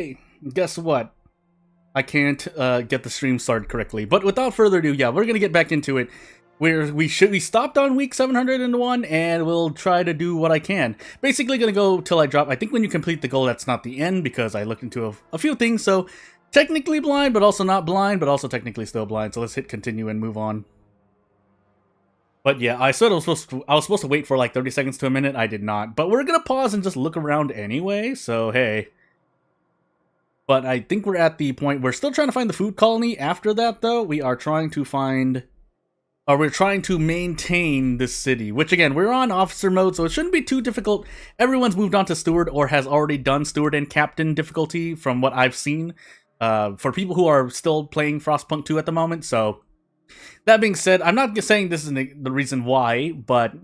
Hey, guess what? I can't get the stream started correctly. But without further ado, yeah, we're gonna get back into it. We stopped on week 701, and we'll try to do what I can. Basically, gonna go till I drop. I think when you complete the goal, that's not the end because I looked into a few things. So technically blind, but also not blind, but also technically still blind. So let's hit continue and move on. But yeah, I said I was supposed to wait for like 30 seconds to a minute. I did not. But we're gonna pause and just look around anyway. So hey. But I think we're at the point, we're still trying to find the food colony. After that, though, we are trying to find, or we're trying to maintain this city. Which, again, we're on officer mode, so it shouldn't be too difficult. Everyone's moved on to steward, or has already done steward and captain difficulty, from what I've seen. For people who are still playing Frostpunk 2 at the moment, so... That being said, I'm not saying this is the reason why, but...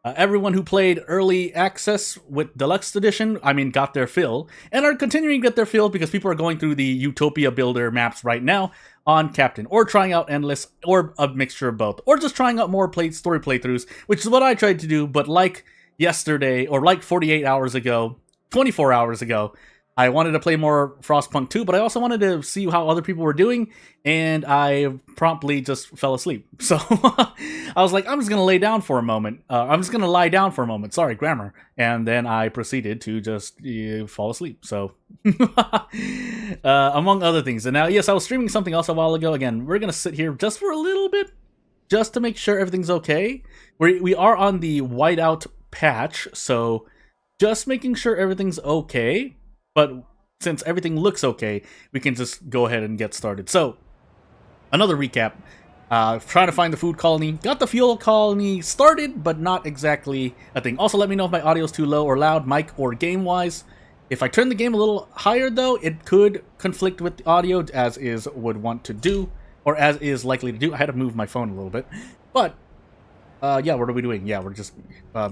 everyone who played early access with Deluxe Edition, got their fill, and are continuing to get their fill because people are going through the Utopia builder maps right now on Captain, or trying out Endless, or a mixture of both, or just trying out more story playthroughs, which is what I tried to do, but like yesterday, or like 48 hours ago, 24 hours ago, I wanted to play more Frostpunk 2, but I also wanted to see how other people were doing, and I promptly just fell asleep. So I was like, I'm just going to lay down for a moment. I'm just going to lie down for a moment. Sorry, grammar. And then I proceeded to just fall asleep. So, among other things. And now, yes, I was streaming something else a while ago. Again, we're going to sit here just for a little bit, just to make sure everything's okay. We are on the whiteout patch, so just making sure everything's okay. But since everything looks okay, we can just go ahead and get started. So, another recap. Trying to find the food colony. Got the fuel colony started, but not exactly a thing. Also, let me know if my audio is too low or loud, mic or game-wise. If I turn the game a little higher, though, it could conflict with the audio, as is would want to do, or as is likely to do. I had to move my phone a little bit. But, yeah, what are we doing? Yeah, we're just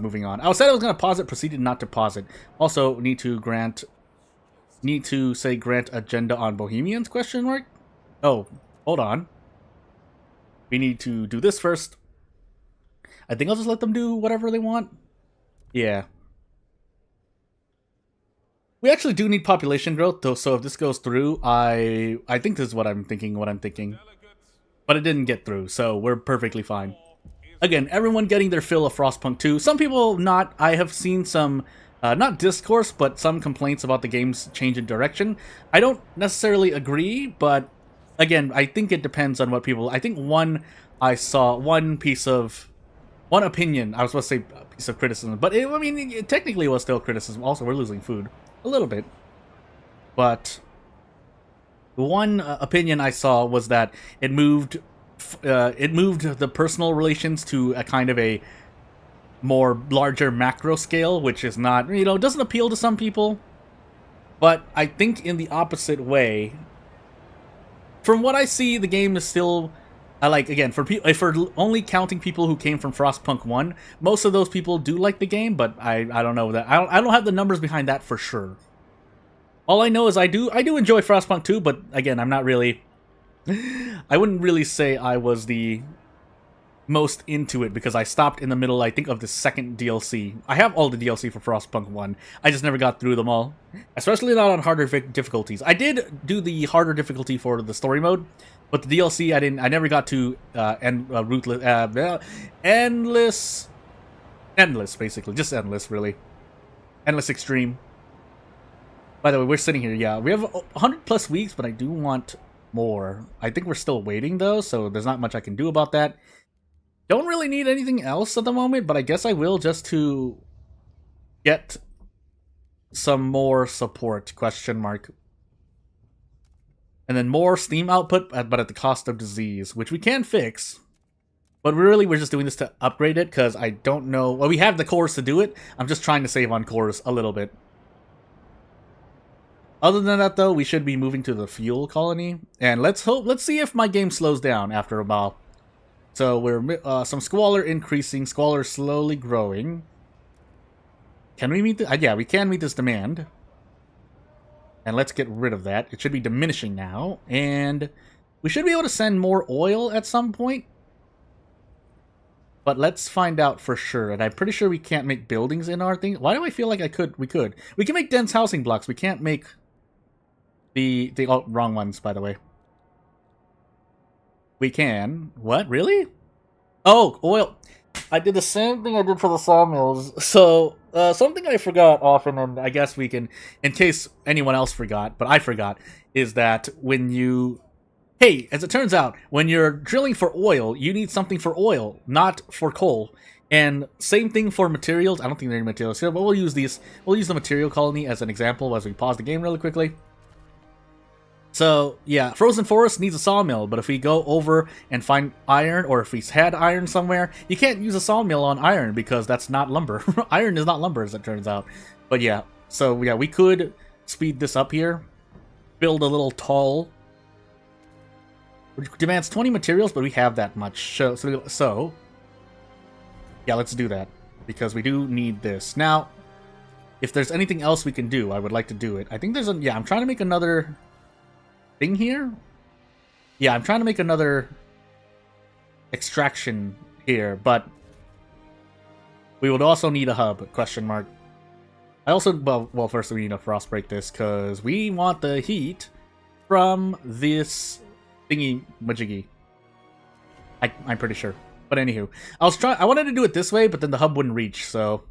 moving on. I said I was going to pause it, proceeded not to pause it. Also, need to say grant agenda on Bohemians, question mark? Oh, hold on. We need to do this first. I think I'll just let them do whatever they want. Yeah. We actually do need population growth, though, so if this goes through, I think this is what I'm thinking, But it didn't get through, so we're perfectly fine. Again, everyone getting their fill of Frostpunk 2. Some people not. I have seen some... not discourse, but some complaints about the game's change in direction. I don't necessarily agree, but again, I think it depends on what people... I think one opinion, I was supposed to say a piece of criticism, but it technically was still criticism. Also, we're losing food. A little bit. But one opinion I saw was that it moved the personal relations to a kind of a more larger macro scale, which is not, doesn't appeal to some people. But I think in the opposite way, from what I see, the game is still, again, if we're only counting people who came from Frostpunk 1, most of those people do like the game, but I don't know that. I don't have the numbers behind that for sure. All I know is I do enjoy Frostpunk 2, but again, I'm not really, I wouldn't really say I was the most into it because I stopped in the middle, I think, of the second DLC. I have all the DLC for Frostpunk 1. I just never got through them all. Especially not on harder difficulties. I did do the harder difficulty for the story mode, but the DLC I never got to endless, basically. Just endless, really. Endless extreme. By the way, we're sitting here, yeah. We have 100 plus weeks, but I do want more. I think we're still waiting, though, so there's not much I can do about that. Don't really need anything else at the moment, but I guess I will just to get some more support, question mark. And then more Steam output, but at the cost of disease, which we can fix. But really, we're just doing this to upgrade it, because I don't know... Well, we have the cores to do it. I'm just trying to save on cores a little bit. Other than that, though, we should be moving to the fuel colony. And let's see if my game slows down after a while. So we're some squalor increasing, squalor slowly growing. Can we meet the? Yeah, we can meet this demand. And let's get rid of that. It should be diminishing now, and we should be able to send more oil at some point. But let's find out for sure. And I'm pretty sure we can't make buildings in our thing. Why do I feel like we could? We can make dense housing blocks. We can't make Oh, wrong ones, by the way. We can. What? Really? Oh, oil. I did the same thing I did for the sawmills. So, something I forgot often, and I guess we can, in case anyone else forgot, but I forgot, is that when you... Hey, as it turns out, when you're drilling for oil, you need something for oil, not for coal. And same thing for materials. I don't think there are any materials here, but we'll use these. We'll use the material colony as an example as we pause the game really quickly. So, yeah, Frozen Forest needs a sawmill, but if we go over and find iron, or if we had iron somewhere, you can't use a sawmill on iron because that's not lumber. Iron is not lumber, as it turns out. But yeah, so yeah, we could speed this up here, build a little tall, which demands 20 materials, but we have that much. So yeah, let's do that, because we do need this. Now, if there's anything else we can do, I would like to do it. I think there's a... Yeah, I'm trying to make another... thing here? Yeah, I'm trying to make another extraction here, but we would also need a hub, question mark. I also, well first we need to frost break this, because we want the heat from this thingy majiggy. I'm pretty sure. But anywho, I wanted to do it this way, but then the hub wouldn't reach, so...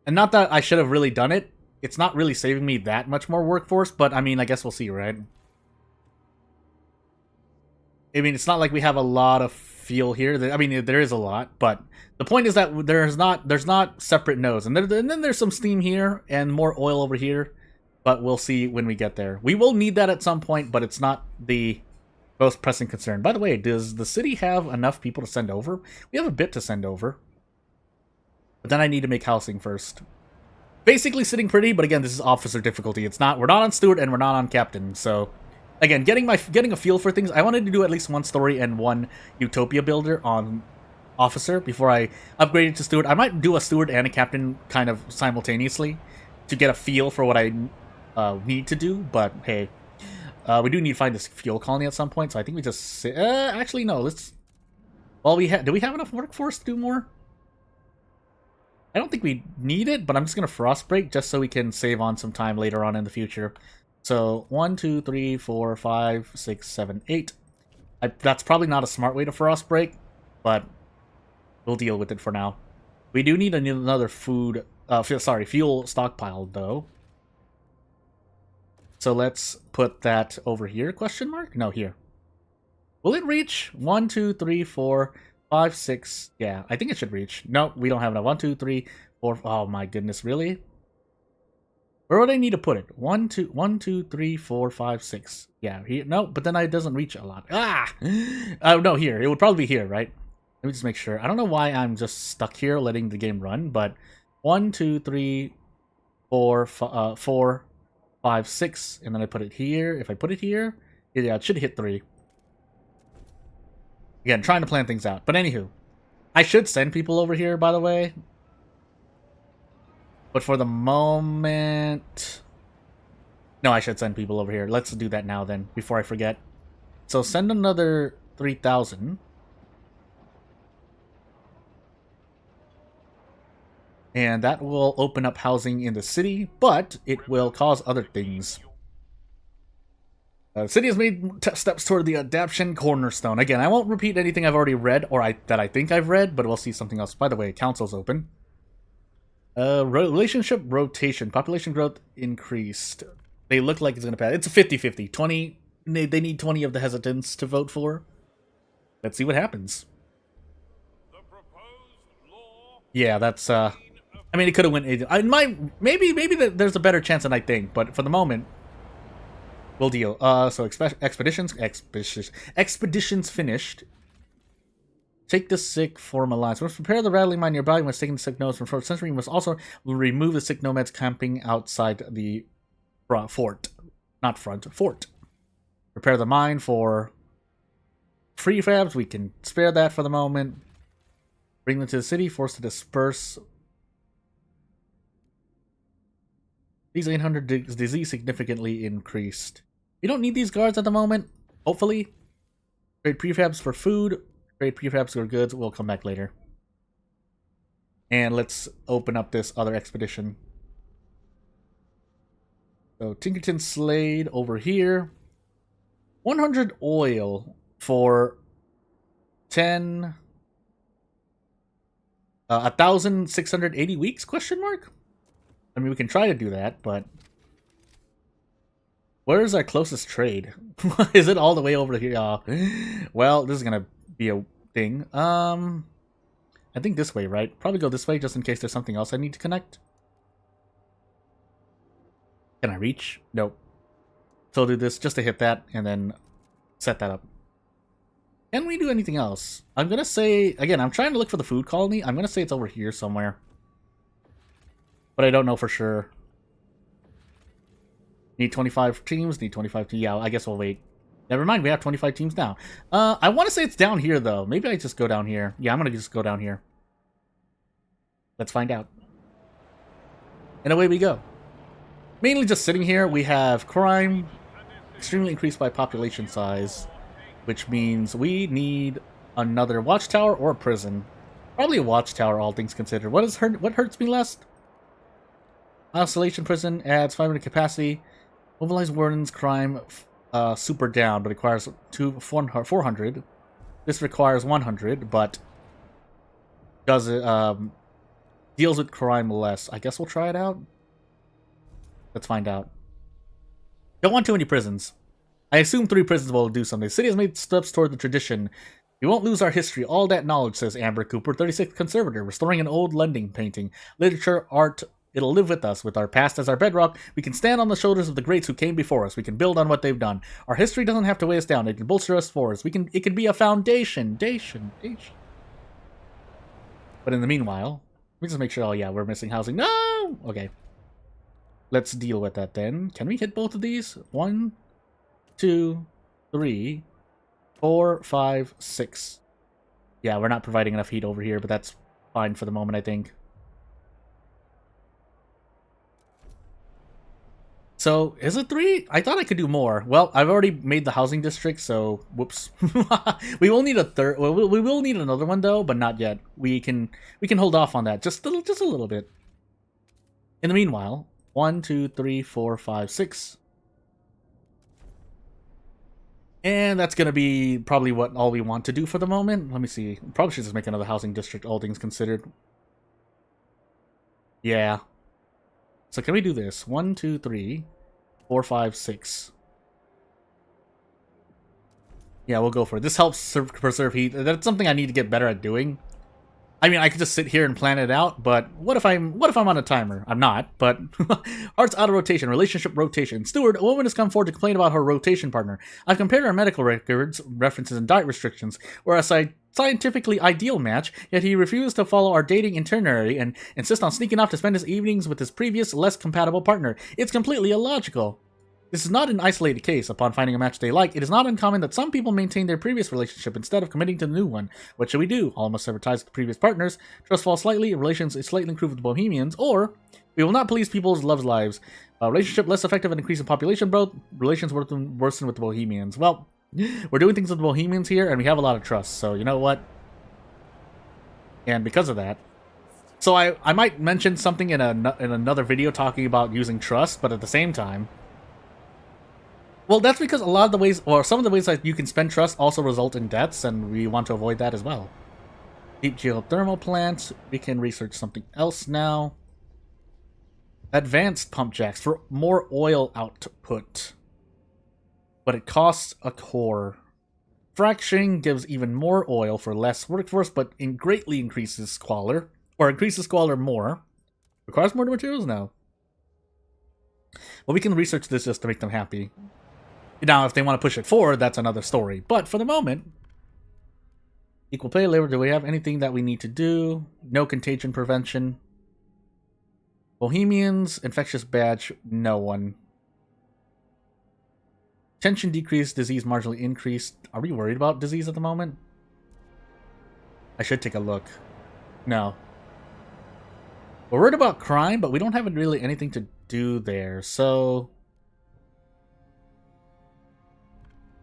And not that I should have really done it. It's not really saving me that much more workforce, but I mean, I guess we'll see, right? I mean, it's not like we have a lot of fuel here. I mean, there is a lot, but the point is that there's not separate nodes, and then there's some steam here and more oil over here. But we'll see when we get there. We will need that at some point, but it's not the most pressing concern. By the way, does the city have enough people to send over? We have a bit to send over, but then I need to make housing first. Basically, sitting pretty, but again, this is officer difficulty. It's not. We're not on steward and we're not on captain, so. Again, getting a feel for things. I wanted to do at least one story and one Utopia builder on officer before I upgraded to steward. I might do a steward and a captain kind of simultaneously to get a feel for what I need to do. But hey, we do need to find this fuel colony at some point. So I think we just actually no. Let's. Well, do we have enough workforce to do more? I don't think we need it, but I'm just gonna frost break just so we can save on some time later on in the future. So 1, 2, 3, 4, 5, 6, 7, 8. That's probably not a smart way to frost break, but we'll deal with it for now. We do need another fuel stockpile though. So let's put that over here? Question mark? No, here. Will it reach? 1, 2, 3, 4, 5, 6. Yeah, I think it should reach. No, we don't have enough. 1, 2, 3, 4. Oh my goodness, really? Where would I need to put it? 1, 2, 3, 4, 5, 6. Yeah, here. No, but then it doesn't reach a lot. Ah! Oh, no, here. It would probably be here, right? Let me just make sure. I don't know why I'm just stuck here letting the game run, but 1, 2, 3, 4, 5, 6, and then I put it here. If I put it here, yeah, it should hit 3. Again, trying to plan things out. But anywho, I should send people over here, by the way. But for the moment... No, I should send people over here. Let's do that now then, before I forget. So send another 3,000. And that will open up housing in the city, but it will cause other things. The city has made steps toward the adaptation cornerstone. Again, I won't repeat anything I've already read, or that I think I've read, but we'll see something else. By the way, council's open. Relationship rotation. Population growth increased. They look like it's going to pass. It's a 50-50. 20. They need 20 of the hesitants to vote for. Let's see what happens. Yeah, that's, I mean, it could have went... Maybe there's a better chance than I think, but for the moment, we'll deal. So expeditions finished. Take the sick, form alliance. We must prepare the rattling mine nearby. We must take the sick nomads from 4th century. We must also remove the sick nomads camping outside the fort. Not front, fort. Prepare the mine for prefabs. We can spare that for the moment. Bring them to the city. Force to disperse. These 800 disease significantly increased. We don't need these guards at the moment. Hopefully. Trade prefabs for food. Trade prefabs or goods. We'll come back later. And let's open up this other expedition. So Tinkerton Slade over here. 100 oil for 10... 1,680 weeks, question mark? I mean, we can try to do that, but... Where is our closest trade? Is it all the way over here? Well, this is gonna be a thing. I think this way, right? Probably go this way, just in case there's something else I need to connect. Can I reach? Nope. So I'll do this just to hit that, and then set that up. Can we do anything else? I'm gonna say, again, I'm trying to look for the food colony. I'm gonna say it's over here somewhere. But I don't know for sure. Need 25 teams, need 25 teams. Yeah, I guess we'll wait. Never mind, we have 25 teams now. I want to say it's down here, though. Maybe I just go down here. Yeah, I'm gonna just go down here. Let's find out. And away we go. Mainly just sitting here, we have crime extremely increased by population size, which means we need another watchtower or a prison. Probably a watchtower, all things considered. What hurts me less? Isolation prison adds 500 capacity. Mobilize wardens, crime super down, but requires 400. This requires 100, but does it deals with crime less. I guess we'll try it out. Let's find out. Don't want too many prisons. I assume 3 prisons will do something. The city has made steps toward the tradition. We won't lose our history. All that knowledge, says Amber Cooper, 36th Conservator, restoring an old lending painting. Literature, art, it'll live with us. With our past as our bedrock, we can stand on the shoulders of the greats who came before us. We can build on what they've done. Our history doesn't have to weigh us down. It can bolster us for us. It can be a foundation. But in the meanwhile, let me just make sure, oh yeah, we're missing housing. No! Okay. Let's deal with that then. Can we hit both of these? 1, 2, 3, 4, 5, 6. Yeah, we're not providing enough heat over here, but that's fine for the moment, I think. So, is it 3? I thought I could do more. Well, I've already made the housing district, so whoops. We will need a third. Well, we will need another one though, but not yet. We can hold off on that just a little bit. In the meanwhile, 1, 2, 3, 4, 5, 6. And that's gonna be probably all we want to do for the moment. Let me see. Probably should just make another housing district, all things considered. Yeah. So can we do this? 1, 2, 3, 4, 5, 6. Yeah, we'll go for it. This helps preserve heat. That's something I need to get better at doing. I mean, I could just sit here and plan it out, but what if I'm on a timer? I'm not, but art's out of rotation, relationship rotation. Steward, a woman has come forward to complain about her rotation partner. I've compared our medical records, references, and diet restrictions. We're a scientifically ideal match, yet he refused to follow our dating itinerary and insists on sneaking off to spend his evenings with his previous, less compatible partner. It's completely illogical. This is not an isolated case. Upon finding a match they like, it is not uncommon that some people maintain their previous relationship instead of committing to the new one. What should we do? All must sever ties with previous partners. Trust falls slightly, relations is slightly improved with the Bohemians, or we will not police people's love lives. Relationship less effective and increase in population growth. Relations worsen with the Bohemians. Well, we're doing things with the Bohemians here, and we have a lot of trust, so you know what? And because of that, so I might mention something in another video talking about using trust, but at the same time, well, that's because a lot of the ways, or some of the ways that you can spend trust also result in deaths, and we want to avoid that as well. Deep geothermal plants. We can research something else now. Advanced pump jacks for more oil output. But it costs a core. Fracturing gives even more oil for less workforce, but greatly increases squalor. Or increases squalor more. Requires more materials now. Well, we can research this just to make them happy. Now, if they want to push it forward, that's another story. But for the moment, equal pay, labor, do we have anything that we need to do? No contagion prevention. Bohemians, infectious badge, no one. Tension decreased, disease marginally increased. Are we worried about disease at the moment? I should take a look. No. We're worried about crime, but we don't have really anything to do there, so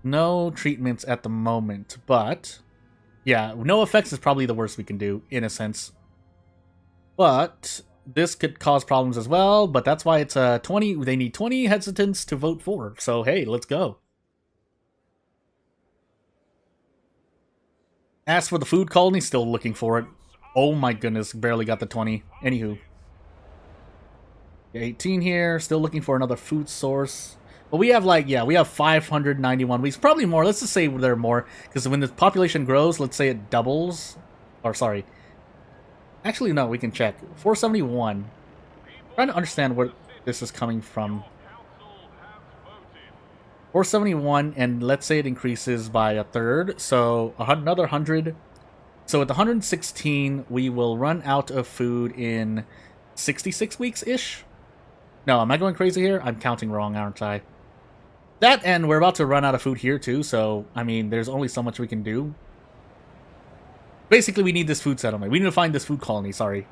no treatments at the moment, but yeah, no effects is probably the worst we can do, in a sense. But this could cause problems as well, but that's why it's 20. They need 20 hesitants to vote for. So hey, let's go. As for the food colony, still looking for it. Oh my goodness, barely got the 20. Anywho. 18 here, still looking for another food source. But we have like, yeah, we have 591 weeks. Probably more, let's just say there are more. Because when the population grows, let's say it doubles. Or sorry. Actually, no, we can check. 471. Trying to understand where this is coming from. 471, and let's say it increases by a third, so another 100. So with 116, we will run out of food in 66 weeks-ish? No, am I going crazy here? I'm counting wrong, aren't I? That, and we're about to run out of food here too, so, I mean, there's only so much we can do. Basically, we need this food settlement. We need to find this food colony, sorry.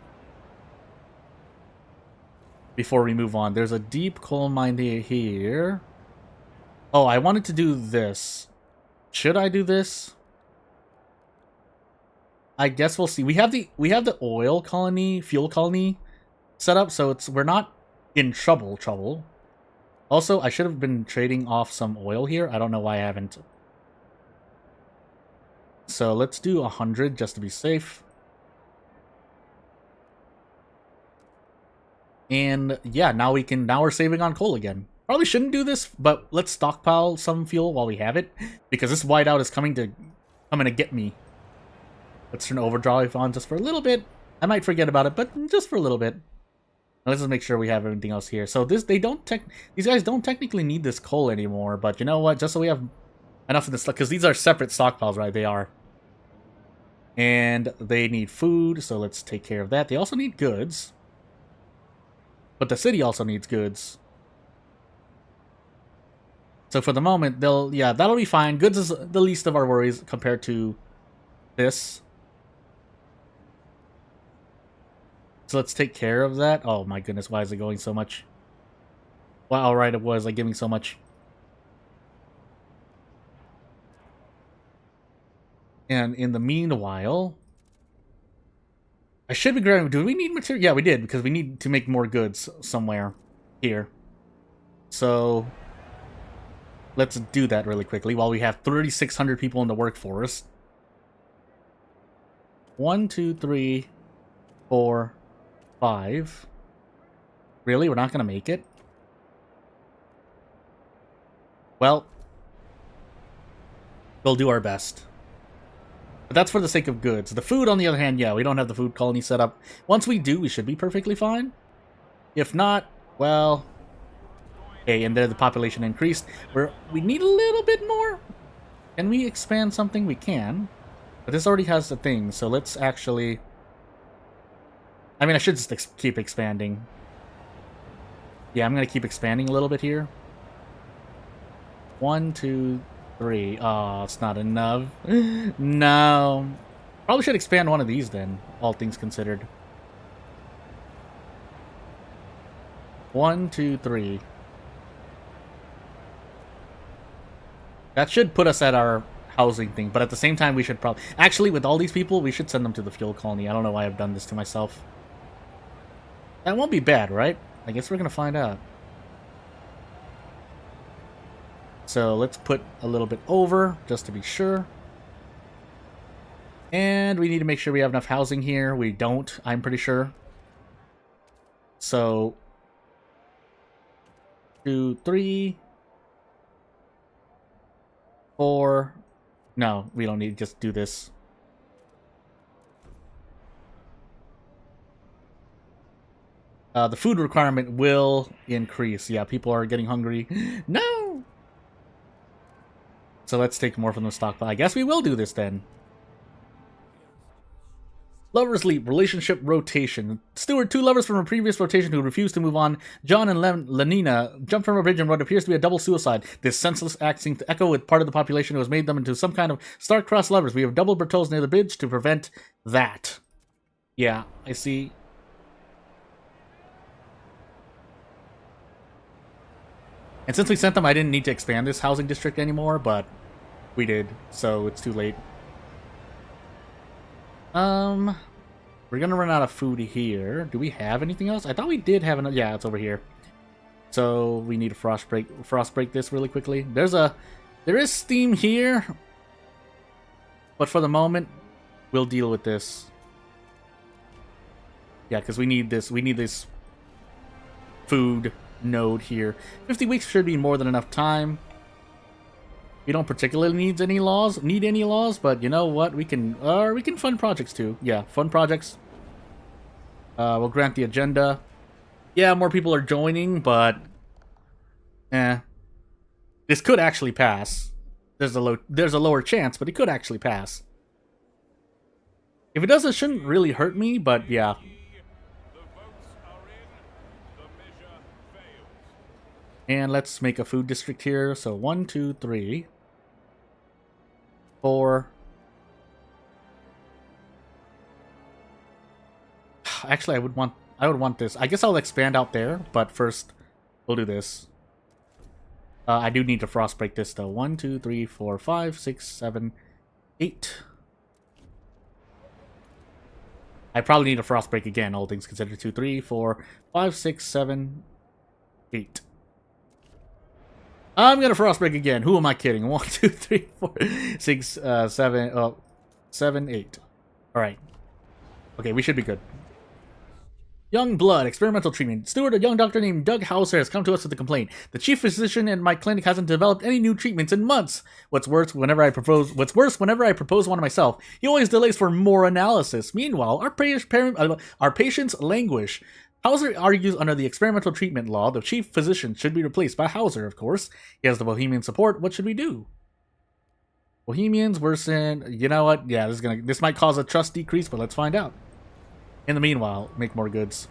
Before we move on. There's a deep coal mine here. Oh, I wanted to do this. Should I do this? I guess we'll see. We have the oil colony, fuel colony set up, so we're not in trouble. Also, I should have been trading off some oil here. I don't know why I haven't. So let's do 100 just to be safe. And yeah, now we're saving on coal again. Probably shouldn't do this, but let's stockpile some fuel while we have it, because this whiteout is coming to get me. Let's turn overdrive on just for a little bit. I might forget about it, but just for a little bit. Now let's just make sure we have everything else here. So these guys don't technically need this coal anymore, but you know what? Just so we have enough of this, because these are separate stockpiles, right? They are. And they need food, so let's take care of that. They also need goods. But the city also needs goods. So for the moment, that'll be fine. Goods is the least of our worries compared to this. So let's take care of that. Oh my goodness, why is it going so much? Well, alright, it was like giving so much. And in the meanwhile, I should be grabbing. Do we need material? Yeah, we did, because we need to make more goods somewhere here. So let's do that really quickly while we have 3,600 people in the workforce. 1, 2, 3, 4, 5. Really? We're not going to make it? Well, we'll do our best. But that's for the sake of goods. The food, on the other hand, yeah, we don't have the food colony set up. Once we do, we should be perfectly fine. If not, well... Okay, and there the population increased. We need a little bit more. Can we expand something? We can. But this already has the thing, so let's actually... I mean, I should just keep expanding. Yeah, I'm going to keep expanding a little bit here. 1, 2, 3. Oh, it's not enough. No. Probably should expand one of these then, all things considered. 1, 2, 3. That should put us at our housing thing, but at the same time, we should probably... Actually, with all these people, we should send them to the fuel colony. I don't know why I've done this to myself. That won't be bad, right? I guess we're going to find out. So let's put a little bit over, just to be sure. And we need to make sure we have enough housing here. We don't, I'm pretty sure. So 2, 3, 4. No, we don't need to just do this. The food requirement will increase. Yeah, people are getting hungry. No! So let's take more from the stockpile. I guess we will do this then. Lovers Leap, relationship rotation. Stewart, 2 lovers from a previous rotation who refused to move on. John and Lenina jumped from a bridge in what appears to be a double suicide. This senseless act seems to echo with part of the population who has made them into some kind of star-crossed lovers. We have double Bertels near the bridge to prevent that. Yeah, I see. And since we sent them, I didn't need to expand this housing district anymore, but we did, so it's too late. We're gonna run out of food here. Do we have anything else? I thought we did have another. Yeah, it's over here. So we need to frost break this really quickly. There is steam here, but for the moment, we'll deal with this. Yeah, because we need this. We need this food node here. 50 weeks should be more than enough time. We don't particularly need any laws, but you know what? We can fund projects too. Yeah, fund projects. We'll grant the agenda. Yeah, more people are joining, but this could actually pass. There's a lower chance, but it could actually pass. If it does, it shouldn't really hurt me, but yeah. And let's make a food district here. So 1, 2, 3, 4. Actually, I would want this. I guess I'll expand out there, but first we'll do this. I do need to frost break this though. 1, 2, 3, 4, 5, 6, 7, 8. I probably need a frost break again, all things considered. 2, 3, 4, 5, 6, 7, 8. I'm gonna frost break again. Who am I kidding? 1, 2, 3, 4, 6, 7, 7, 8. Alright. Okay, we should be good. Young blood, experimental treatment. Steward, a young doctor named Doug Hauser, has come to us with a complaint. The chief physician in my clinic hasn't developed any new treatments in months. What's worse, whenever I propose one myself, he always delays for more analysis. Meanwhile, our patients languish. Hauser argues under the experimental treatment law, the chief physician should be replaced by Hauser, of course. He has the Bohemian support. What should we do? Bohemians worsen. You know what? Yeah, this might cause a trust decrease, but let's find out. In the meanwhile, make more goods.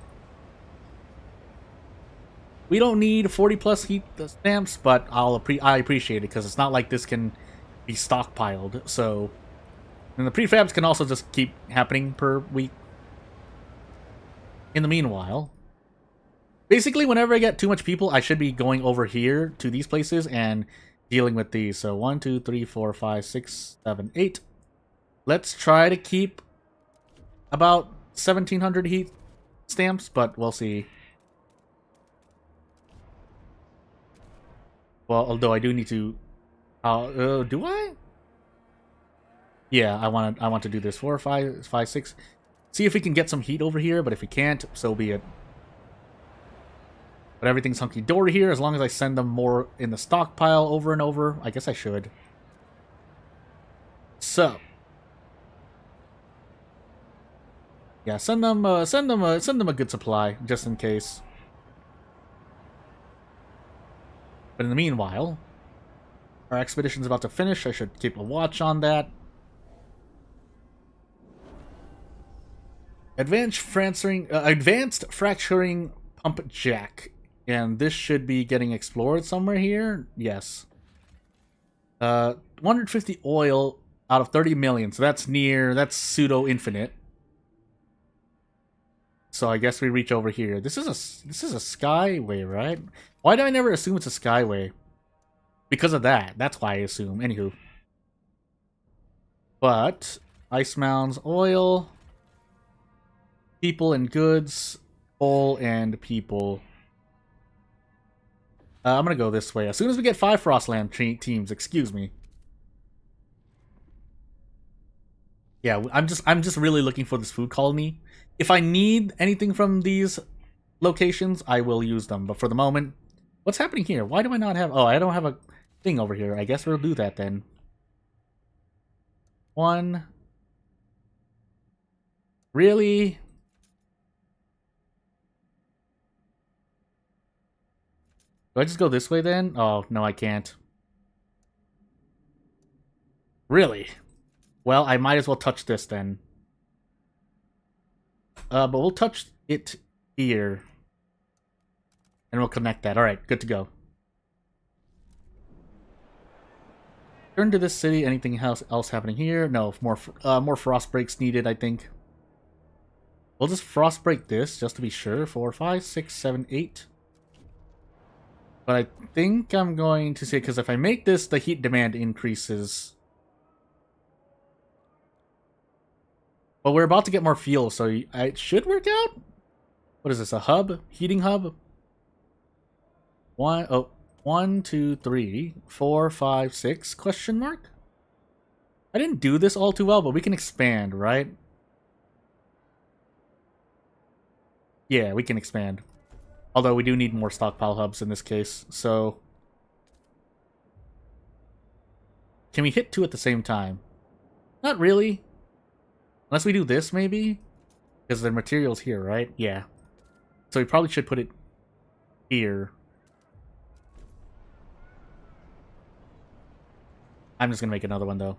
We don't need 40 plus heat stamps, but I appreciate it because it's not like this can be stockpiled. So, and the prefabs can also just keep happening per week. In the meanwhile, basically, whenever I get too much people, I should be going over here to these places and dealing with these. So 1, 2, 3, 4, 5, 6, 7, 8. Let's try to keep about 1,700 heat stamps, but we'll see. Well, although I do need to, do I? Yeah, I want to do this 4, 5, 6. See if we can get some heat over here, but if we can't, so be it. But everything's hunky-dory here, as long as I send them more in the stockpile over and over. I guess I should. So. Yeah, send them a good supply, just in case. But in the meanwhile, our expedition's about to finish. I should keep a watch on that. Advanced fracturing pump jack. And this should be getting explored somewhere here. Yes. 150 oil out of 30 million. So that's pseudo-infinite. So I guess we reach over here. This is a skyway, right? Why do I never assume it's a skyway? Because of that. That's why I assume. Anywho. But ice mounds, oil, people and goods, coal and people. I'm gonna go this way. As soon as we get 5 Frostland teams, excuse me. Yeah, I'm just really looking for this food colony. If I need anything from these locations, I will use them. But for the moment, what's happening here? Why do I not have... Oh, I don't have a thing over here. I guess we'll do that then. 1. Really? Do I just go this way then? Oh, no, I can't. Really? Well, I might as well touch this then. But we'll touch it here. And we'll connect that. Alright, good to go. Turn to this city. Anything else happening here? No, more frost breaks needed, I think. We'll just frost break this, just to be sure. 4, 5, 6, 7, 8. But I think I'm going to say, because if I make this, the heat demand increases. But we're about to get more fuel, so it should work out. What is this, a hub? Heating hub? 1, 2, 3, 4, 5, 6, question mark? I didn't do this all too well, but we can expand, right? Yeah, we can expand. Although we do need more stockpile hubs in this case, so... Can we hit 2 at the same time? Not really. Unless we do this, maybe? Because the material's here, right? Yeah. So we probably should put it here. I'm just gonna make another one, though.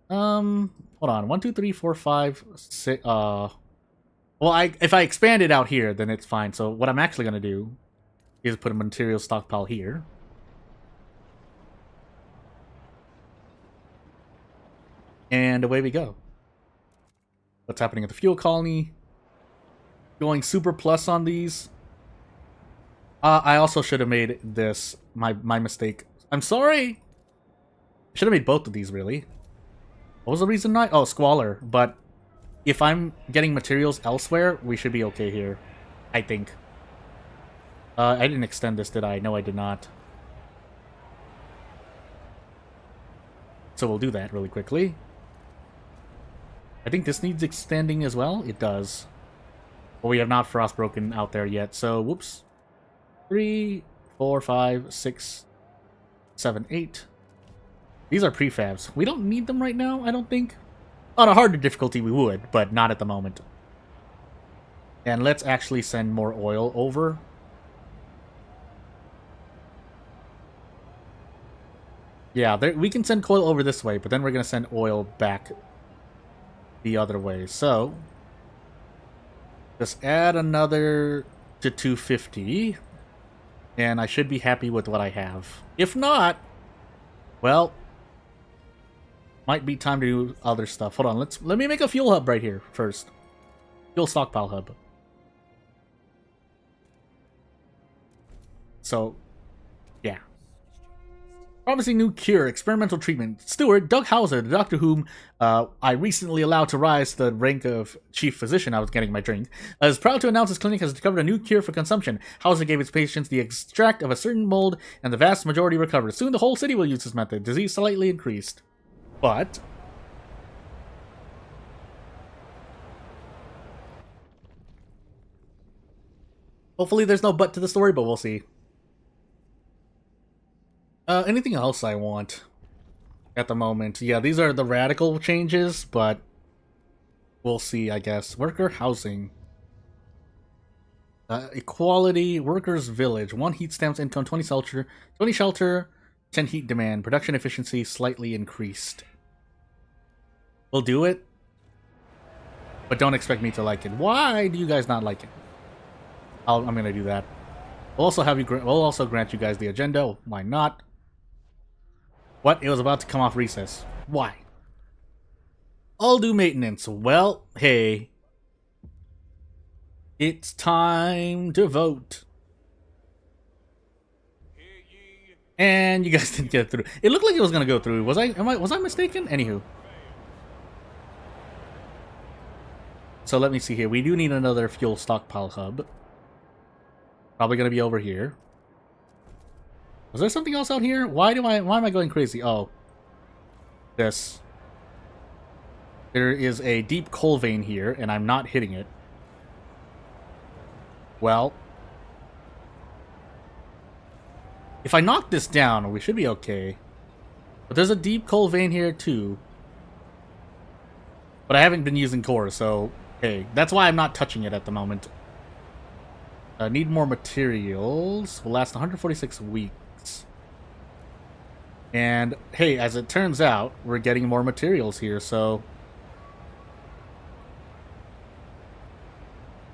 Hold on. 1, 2, 3, 4, 5, 6, well, if I expand it out here, then it's fine. So what I'm actually gonna do is put a material stockpile here. And away we go. What's happening at the fuel colony? Going super plus on these. I also should have made this my mistake. I'm sorry. Should have made both of these, really. What was the reason not? Oh, squalor. But if I'm getting materials elsewhere, we should be okay here. I think. I didn't extend this, did I? No, I did not. So we'll do that really quickly. I think this needs extending as well. It does. But we have not frostbroken out there yet, so whoops. 3, 4, 5, 6, 7, 8. These are prefabs. We don't need them right now, I don't think. On a harder difficulty we would, but not at the moment. And let's actually send more oil over. Yeah, we can send coal over this way, but then we're going to send oil back the other way. So, just add another to 250, and I should be happy with what I have. If not, well, might be time to do other stuff. Hold on, let me make a fuel hub right here first. Fuel stockpile hub. So, yeah. Promising new cure, experimental treatment. Steward, Doug Hauser, the doctor whom I recently allowed to rise to the rank of chief physician, I was getting my drink, is proud to announce his clinic has discovered a new cure for consumption. Hauser gave its patients the extract of a certain mold, and the vast majority recovered. Soon the whole city will use this method. Disease slightly increased. But... hopefully there's no but to the story, but we'll see. Anything else I want at the moment? Yeah, these are the radical changes, but we'll see, I guess. Worker housing. Equality, workers village. 1 heat stamps income, 20 shelter, 10 heat demand. Production efficiency slightly increased. We'll do it, but don't expect me to like it. Why do you guys not like it? I'm gonna do that. We'll also have you. We'll also grant you guys the agenda. Why not? What? It was about to come off recess. Why? I'll do maintenance. Well, hey. It's time to vote. And you guys didn't get through. It looked like it was gonna go through. Was I mistaken? Anywho. So let me see here. We do need another fuel stockpile hub. Probably gonna be over here. Was there something else out here? Why am I going crazy? Oh. This. There is a deep coal vein here, and I'm not hitting it. Well. If I knock this down, we should be okay. But there's a deep coal vein here, too. But I haven't been using core, so... hey, that's why I'm not touching it at the moment. Need more materials. Will last 146 weeks. And, hey, as it turns out, we're getting more materials here, so...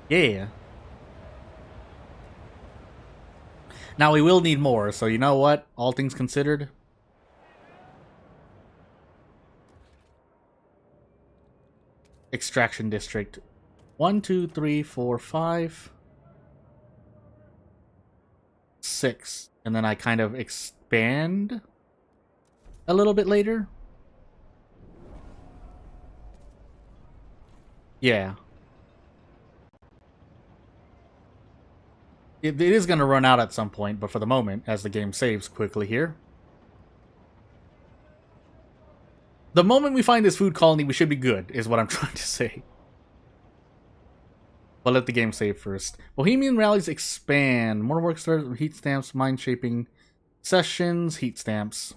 yeah. Now, we will need more, so you know what? All things considered... extraction district. 1, 2, 3, 4, 5... 6. And then I kind of expand... a little bit later. Yeah. It is going to run out at some point, but for the moment, as the game saves quickly here. The moment we find this food colony, we should be good, is what I'm trying to say. But let the game save first. Bohemian rallies expand. More work starts, heat stamps, mind shaping sessions, heat stamps.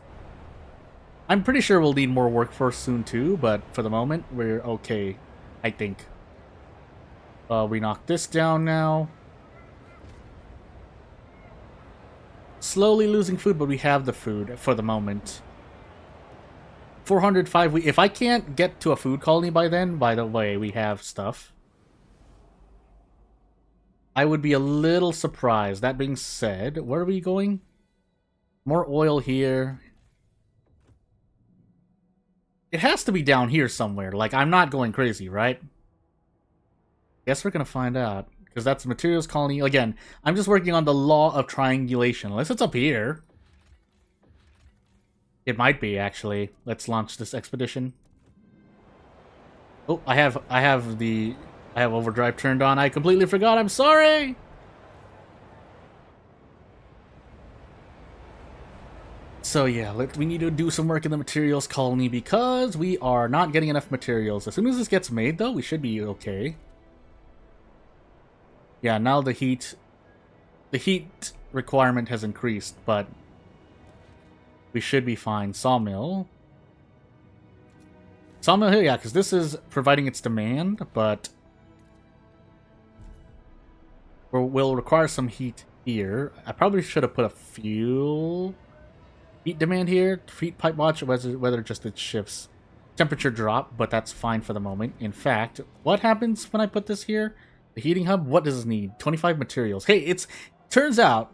I'm pretty sure we'll need more workforce soon too, but for the moment, we're okay, I think. We knock this down now. Slowly losing food, but we have the food for the moment. 405. If I can't get to a food colony by then, by the way, we have stuff. I would be a little surprised. That being said, where are we going? More oil here. It has to be down here somewhere. Like, I'm not going crazy, right? Guess we're gonna find out. Because that's materials colony. Again, I'm just working on the law of triangulation. Unless it's up here. It might be, actually. Let's launch this expedition. Oh, I have overdrive turned on. I completely forgot. I'm sorry. So yeah, we need to do some work in the materials colony because we are not getting enough materials. As soon as this gets made, though, we should be okay. Yeah, now the heat requirement has increased, but we should be fine. Sawmill here, yeah, because this is providing its demand, but we'll require some heat here. I probably should have put a fuel heat demand here. Heat pipe watch, whether just it shifts temperature drop, but that's fine for the moment. In fact, what happens when I put this here? The heating hub, what does this need? 25 materials. Hey, turns out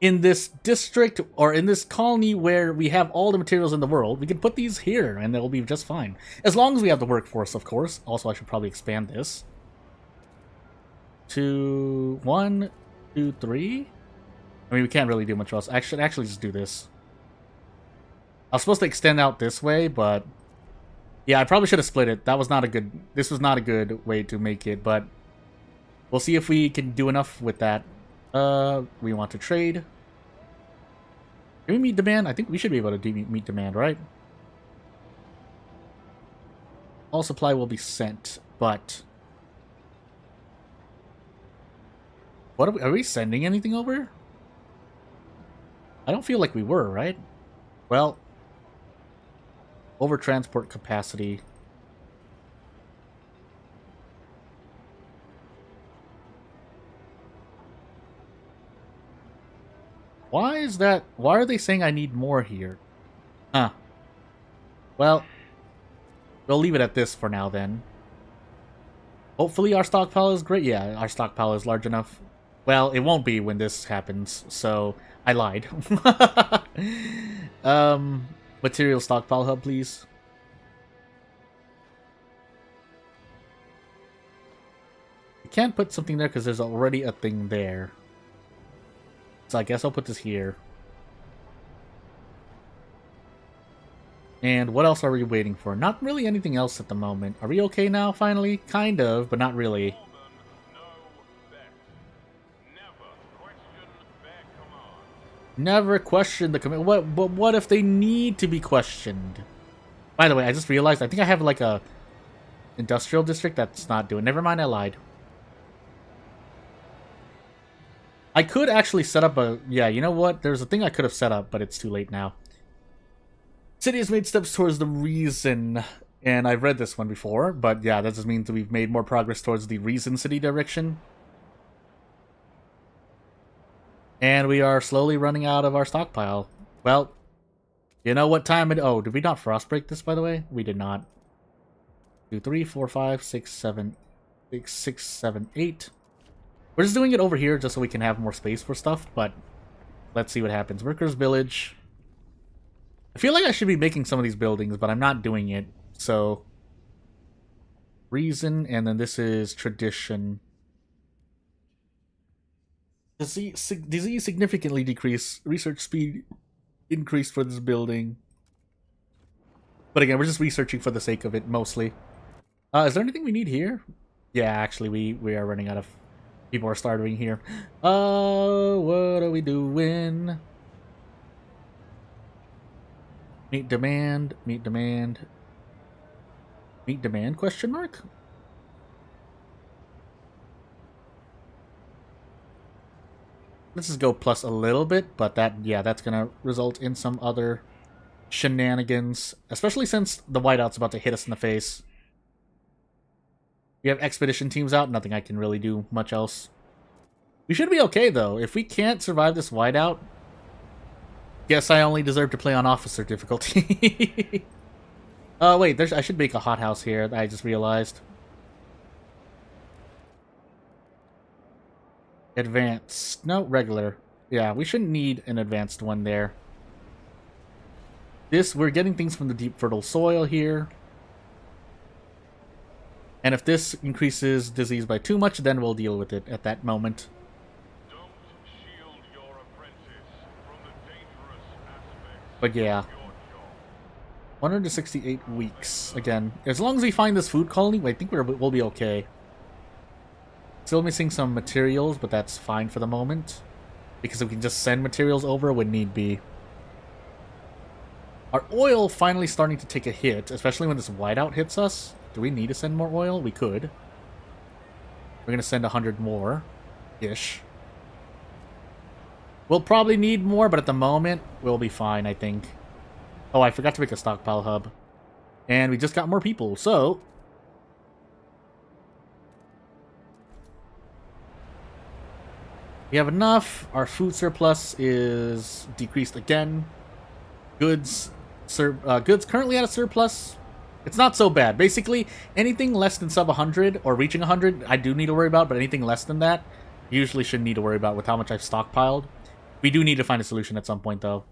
in this district or in this colony where we have all the materials in the world, we can put these here and they'll be just fine. As long as we have the workforce, of course. Also, I should probably expand this to 1, 2, 3. I mean, we can't really do much else. I should actually just do this. I was supposed to extend out this way, but yeah, I probably should have split it. This was not a good way to make it, but we'll see if we can do enough with that. We want to trade. Can we meet demand? I think we should be able to meet demand, right? All supply will be sent, but what are we sending anything over? I don't feel like we were, right? Well, over transport capacity. Why is that? Why are they saying I need more here? Huh. Well, we'll leave it at this for now then. Hopefully our stockpile is great. Yeah, our stockpile is large enough. Well, it won't be when this happens, so I lied. Material stockpile hub, please. You can't put something there because there's already a thing there. So I guess I'll put this here. And what else are we waiting for? Not really anything else at the moment. Are we okay now, finally? Kind of, but not really. Never question the command. What if they need to be questioned? By the way, I just realized I think I have like a industrial district that's not doing. Never mind, I lied. I could actually set up a... Yeah, you know what? There's a thing I could have set up, but it's too late now. City has made steps towards the reason, and I've read this one before, but yeah, that just means that we've made more progress towards the reason city direction. And we are slowly running out of our stockpile. Well, you know what time it... Oh, did we not frost break this, by the way? We did not. 2, 3, 4, 5, 6, 7, 6, 7, 8. We're just doing it over here just so we can have more space for stuff, but let's see what happens. Workers' village. I feel like I should be making some of these buildings, but I'm not doing it. So, reason, and then this is tradition. Disease significantly decreased. Research speed increased for this building. But again, we're just researching for the sake of it, mostly. Is there anything we need here? Yeah, actually, we are running out of... People are starving here. What are we doing? Meet demand, meet demand. Meet demand, question mark? Let's just go plus a little bit, but that, yeah, that's gonna result in some other shenanigans. Especially since the whiteout's about to hit us in the face. We have expedition teams out, nothing I can really do much else. We should be okay, though. If we can't survive this whiteout, guess I only deserve to play on officer difficulty. Wait, I should make a hothouse here, I just realized. Advanced. No, regular. Yeah, we shouldn't need an advanced one there. We're getting things from the deep fertile soil here. And if this increases disease by too much, then we'll deal with it at that moment. Don't shield your apprentice from the dangerous aspects But yeah. of your job. 168 weeks. Again, as long as we find this food colony, I think we'll be okay. Still missing some materials, but that's fine for the moment. Because we can just send materials over when need be. Our oil finally starting to take a hit, especially when this whiteout hits us. Do we need to send more oil? We could. We're going to send 100 more-ish. We'll probably need more, but at the moment, we'll be fine, I think. Oh, I forgot to make a stockpile hub. And we just got more people, so... we have enough. Our food surplus is decreased again. Goods currently at a surplus. It's not so bad. Basically, anything less than sub 100 or reaching 100, I do need to worry about, but anything less than that, usually shouldn't need to worry about with how much I've stockpiled. We do need to find a solution at some point, though.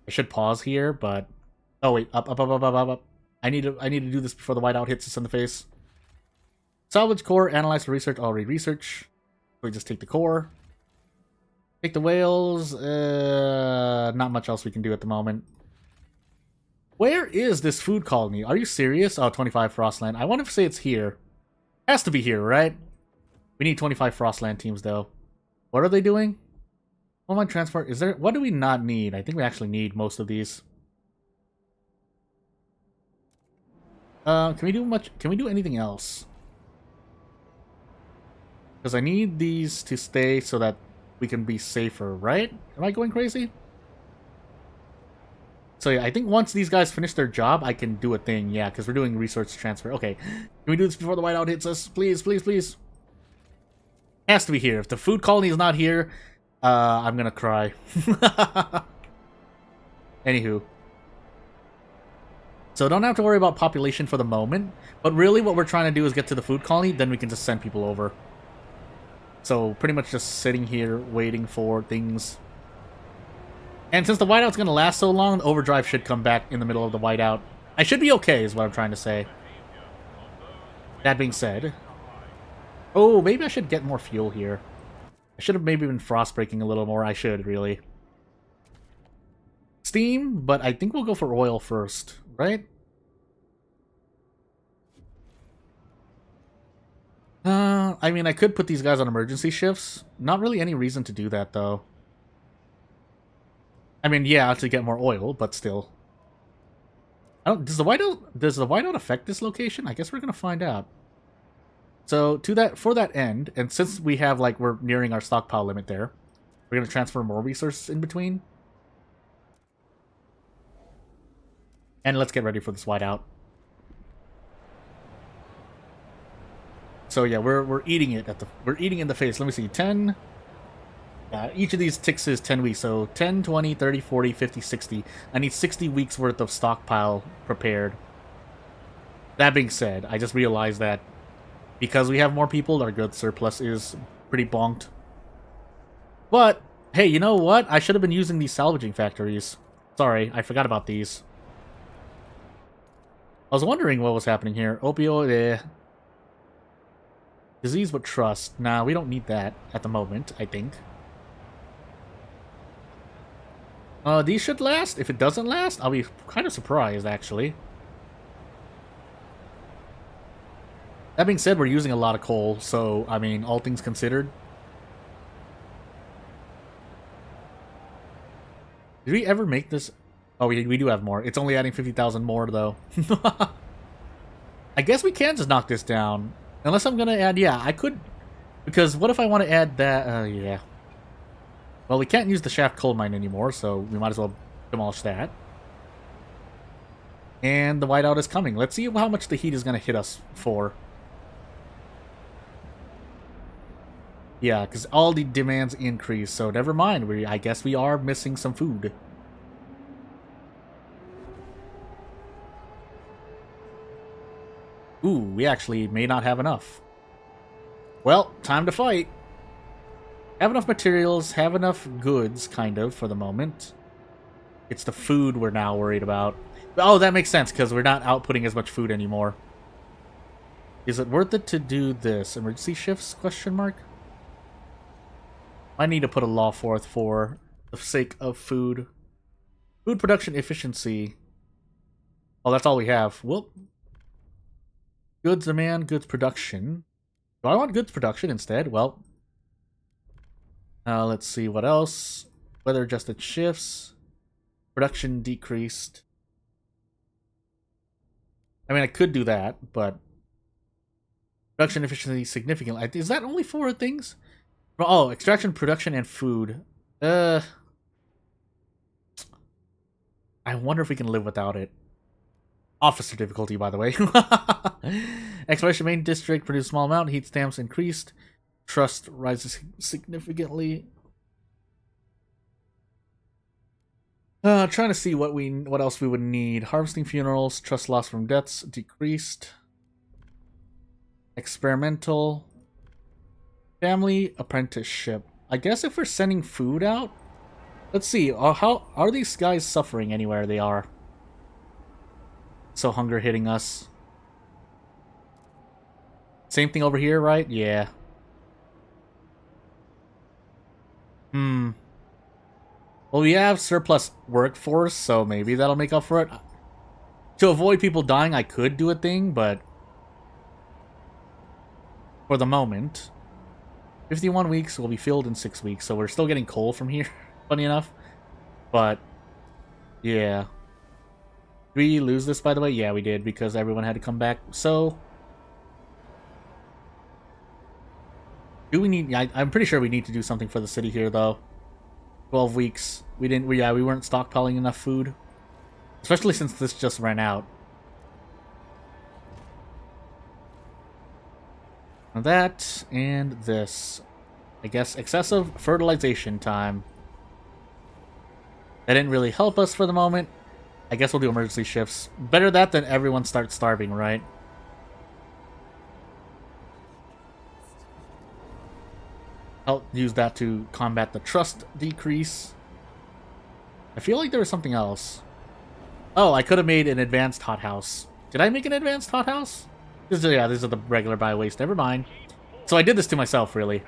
I should pause here, but... oh, wait. Up. I need to do this before the whiteout hits us in the face. Salvage core, analyze for research, already research. We just take the core. Take the whales. Not much else we can do at the moment. Where is this food colony? Are you serious? Oh, 25 Frostland. I want to say it's here. Has to be here, right? We need 25 Frostland teams, though. What are they doing? Online transport. Is there... what do we not need? I think we actually need most of these. Can we do much... can we do anything else? Because I need these to stay so that we can be safer, right? Am I going crazy? So yeah, I think once these guys finish their job, I can do a thing. Yeah, because we're doing resource transfer. Okay, can we do this before the whiteout hits us? Please, please, please. Has to be here. If the food colony is not here, I'm gonna cry. Anywho. So don't have to worry about population for the moment. But really what we're trying to do is get to the food colony, then we can just send people over. So pretty much just sitting here waiting for things. And since the whiteout's going to last so long, overdrive should come back in the middle of the whiteout. I should be okay, is what I'm trying to say. That being said... oh, maybe I should get more fuel here. I should have maybe been frostbreaking a little more. I should, really. Steam, but I think we'll go for oil first, right? I mean, I could put these guys on emergency shifts. Not really any reason to do that, though. I mean, yeah, to get more oil, but still. Does the whiteout affect this location? I guess we're gonna find out. So for that end, and since we have we're nearing our stockpile limit there, we're gonna transfer more resources in between. And let's get ready for this whiteout. So yeah, we're eating it we're eating in the face. Let me see, 10. Each of these ticks is 10 weeks, so 10, 20, 30, 40, 50, 60. I need 60 weeks worth of stockpile prepared. That being said, I just realized that because we have more people, our goods surplus is pretty bonked. But, hey, you know what? I should have been using these salvaging factories. Sorry, I forgot about these. I was wondering what was happening here. Opioid, disease but trust. Nah, we don't need that at the moment, I think. These should last. If it doesn't last, I'll be kind of surprised, actually. That being said, we're using a lot of coal, so, I mean, all things considered. Did we ever make this? Oh, we do have more. It's only adding 50,000 more, though. I guess we can just knock this down. Unless I'm gonna add, yeah, I could. Because what if I want to add that? Yeah. Well, we can't use the shaft coal mine anymore, so we might as well demolish that. And the whiteout is coming. Let's see how much the heat is gonna hit us for. Yeah, because all the demands increase, so never mind. I guess we are missing some food. Ooh, we actually may not have enough. Well, time to fight. Have enough materials, have enough goods, kind of, for the moment. It's the food we're now worried about. Oh, that makes sense, because we're not outputting as much food anymore. Is it worth it to do this? Emergency shifts, question mark? I need to put a law forth for the sake of food. Food production efficiency. Oh, that's all we have. Whoop. Goods demand, goods production. Do I want goods production instead? Well, let's see what else. Weather adjusted shifts. Production decreased. I mean, I could do that, but production efficiency significantly. Is that only 4 things? Oh, extraction, production, and food. I wonder if we can live without it. Officer difficulty, by the way. Exploration main district produced small amount. Heat stamps increased. Trust rises significantly. Trying to see what else we would need. Harvesting funerals. Trust loss from deaths decreased. Experimental. Family apprenticeship. I guess if we're sending food out, let's see. How are these guys suffering anywhere they are? So hunger hitting us. Same thing over here, right? Yeah. Well, we have surplus workforce, so maybe that'll make up for it. To avoid people dying, I could do a thing, but for the moment, 51 weeks will be filled in 6 weeks, so we're still getting coal from here, funny enough. But, yeah. Did we lose this, by the way? Yeah, we did, because everyone had to come back. So, do we need... I'm pretty sure we need to do something for the city here, though. 12 weeks. We weren't stockpiling enough food. Especially since this just ran out. That, and this. I guess excessive fertilization time. That didn't really help us for the moment. I guess we'll do emergency shifts. Better that than everyone starts starving, right? I'll use that to combat the trust decrease. I feel like there was something else. Oh, I could have made an advanced hothouse. Did I make an advanced hothouse? These are the regular by-waste. Never mind. So I did this to myself, really.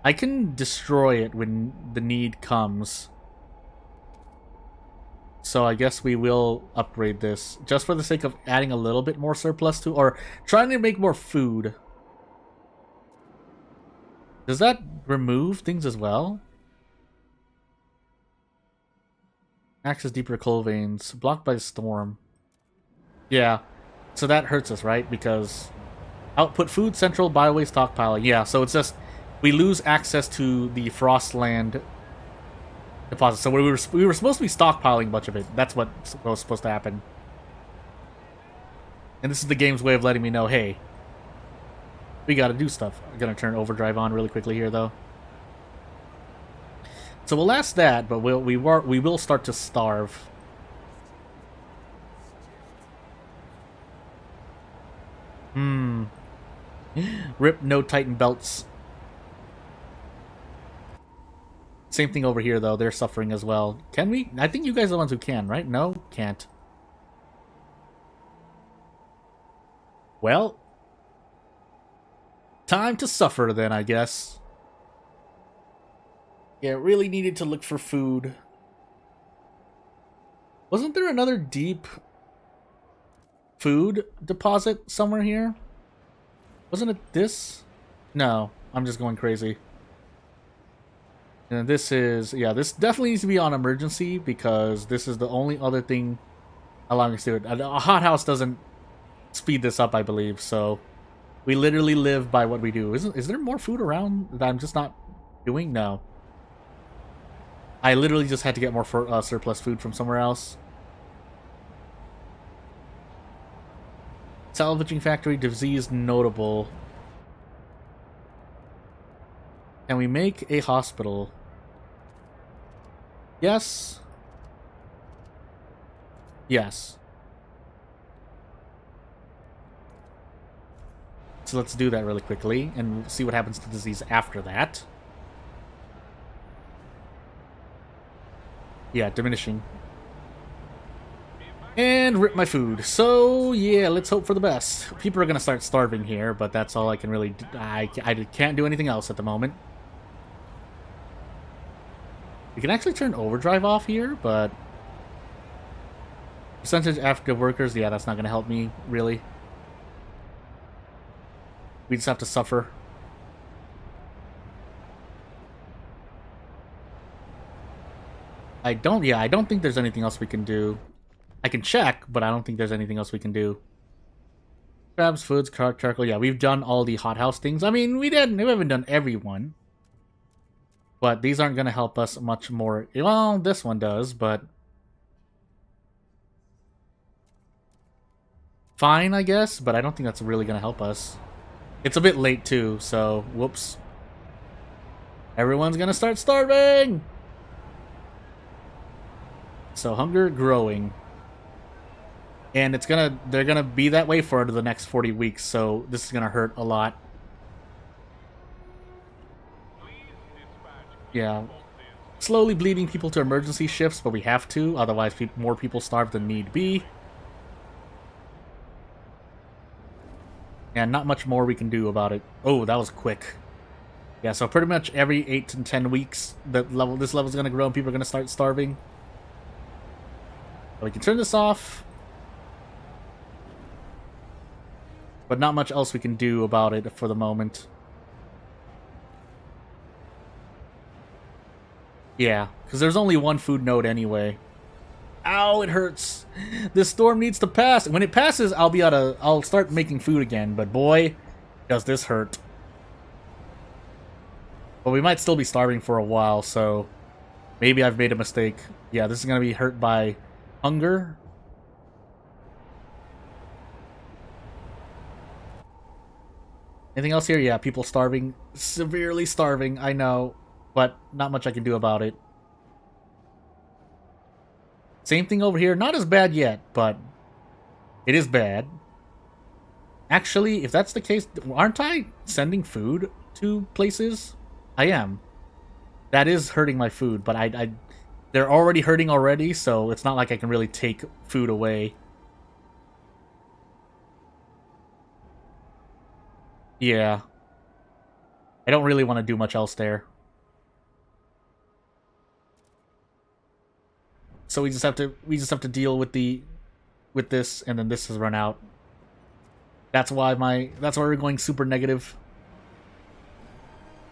I can destroy it when the need comes. So I guess we will upgrade this, just for the sake of adding a little bit more surplus to, or trying to make more food. Does that remove things as well? Access deeper coal veins. Blocked by storm. Yeah. So that hurts us, right? Because output food central byway stockpiling. Yeah, so it's just we lose access to the Frostland deposit. So we were supposed to be stockpiling a bunch of it. That's what was supposed to happen. And this is the game's way of letting me know, hey, we gotta do stuff. I'm gonna turn overdrive on really quickly here, though. So we'll last that, but we will start to starve. Rip, no Titan belts. Same thing over here, though. They're suffering as well. Can we? I think you guys are the ones who can, right? No? Can't. Well, time to suffer then, I guess. Yeah, really needed to look for food. Wasn't there another deep food deposit somewhere here? Wasn't it this? No, I'm just going crazy. And this is, yeah, this definitely needs to be on emergency because this is the only other thing allowing us to do it. A hothouse doesn't speed this up, I believe, so we literally live by what we do. Is there more food around that I'm just not doing? No. I literally just had to get more surplus food from somewhere else. Salvaging factory, disease notable. Can we make a hospital? Yes. Yes. So let's do that really quickly and see what happens to disease after that. Yeah, diminishing. And rip my food. So, yeah, let's hope for the best. People are going to start starving here, but that's all I can really do. I can't do anything else at the moment. We can actually turn overdrive off here, but... Percentage active workers, yeah, that's not going to help me, really. We just have to suffer. I don't think there's anything else we can do. I can check, but I don't think there's anything else we can do. Crabs, foods, charcoal. Yeah, we've done all the hothouse things. I mean, we haven't done every one. But these aren't going to help us much more. Well, this one does, but... Fine, I guess, but I don't think that's really going to help us. It's a bit late, too, so... Whoops. Everyone's going to start starving! So, hunger growing. And they're gonna be that way for the next 40 weeks, so this is gonna hurt a lot. Yeah. Slowly bleeding people to emergency shifts, but we have to, otherwise more people starve than need be. And not much more we can do about it. Oh, that was quick. Yeah, so pretty much every 8 to 10 weeks, this level's gonna grow and people are gonna start starving. So we can turn this off. But not much else we can do about it for the moment. Yeah, because there's only one food node anyway. Ow, it hurts. This storm needs to pass. When it passes, I'll start making food again, but boy, does this hurt. But we might still be starving for a while, so maybe I've made a mistake. Yeah, this is going to be hurt by hunger. Anything else here? Yeah, people starving. Severely starving, I know. But not much I can do about it. Same thing over here. Not as bad yet, but it is bad. Actually, if that's the case, aren't I sending food to places? I am. That is hurting my food, but they're already hurting already, so it's not like I can really take food away. Yeah. I don't really want to do much else there. So we just have to deal with this, and then this has run out. That's why we're going super negative.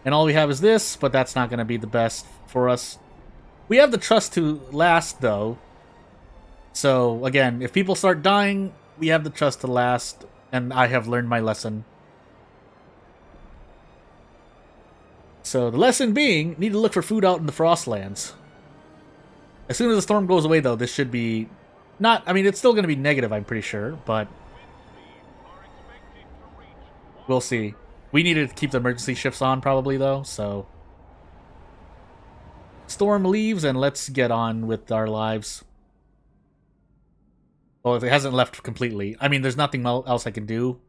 And all we have is this, but that's not going to be the best for us. We have the trust to last, though. So, again, if people start dying, we have the trust to last, and I have learned my lesson. So, the lesson being, need to look for food out in the Frostlands. As soon as the storm goes away, though, this should be... not... I mean, it's still going to be negative, I'm pretty sure, but... we'll see. We need to keep the emergency shifts on, probably, though, so... Storm leaves, and let's get on with our lives. Well, if it hasn't left completely. I mean, there's nothing else I can do.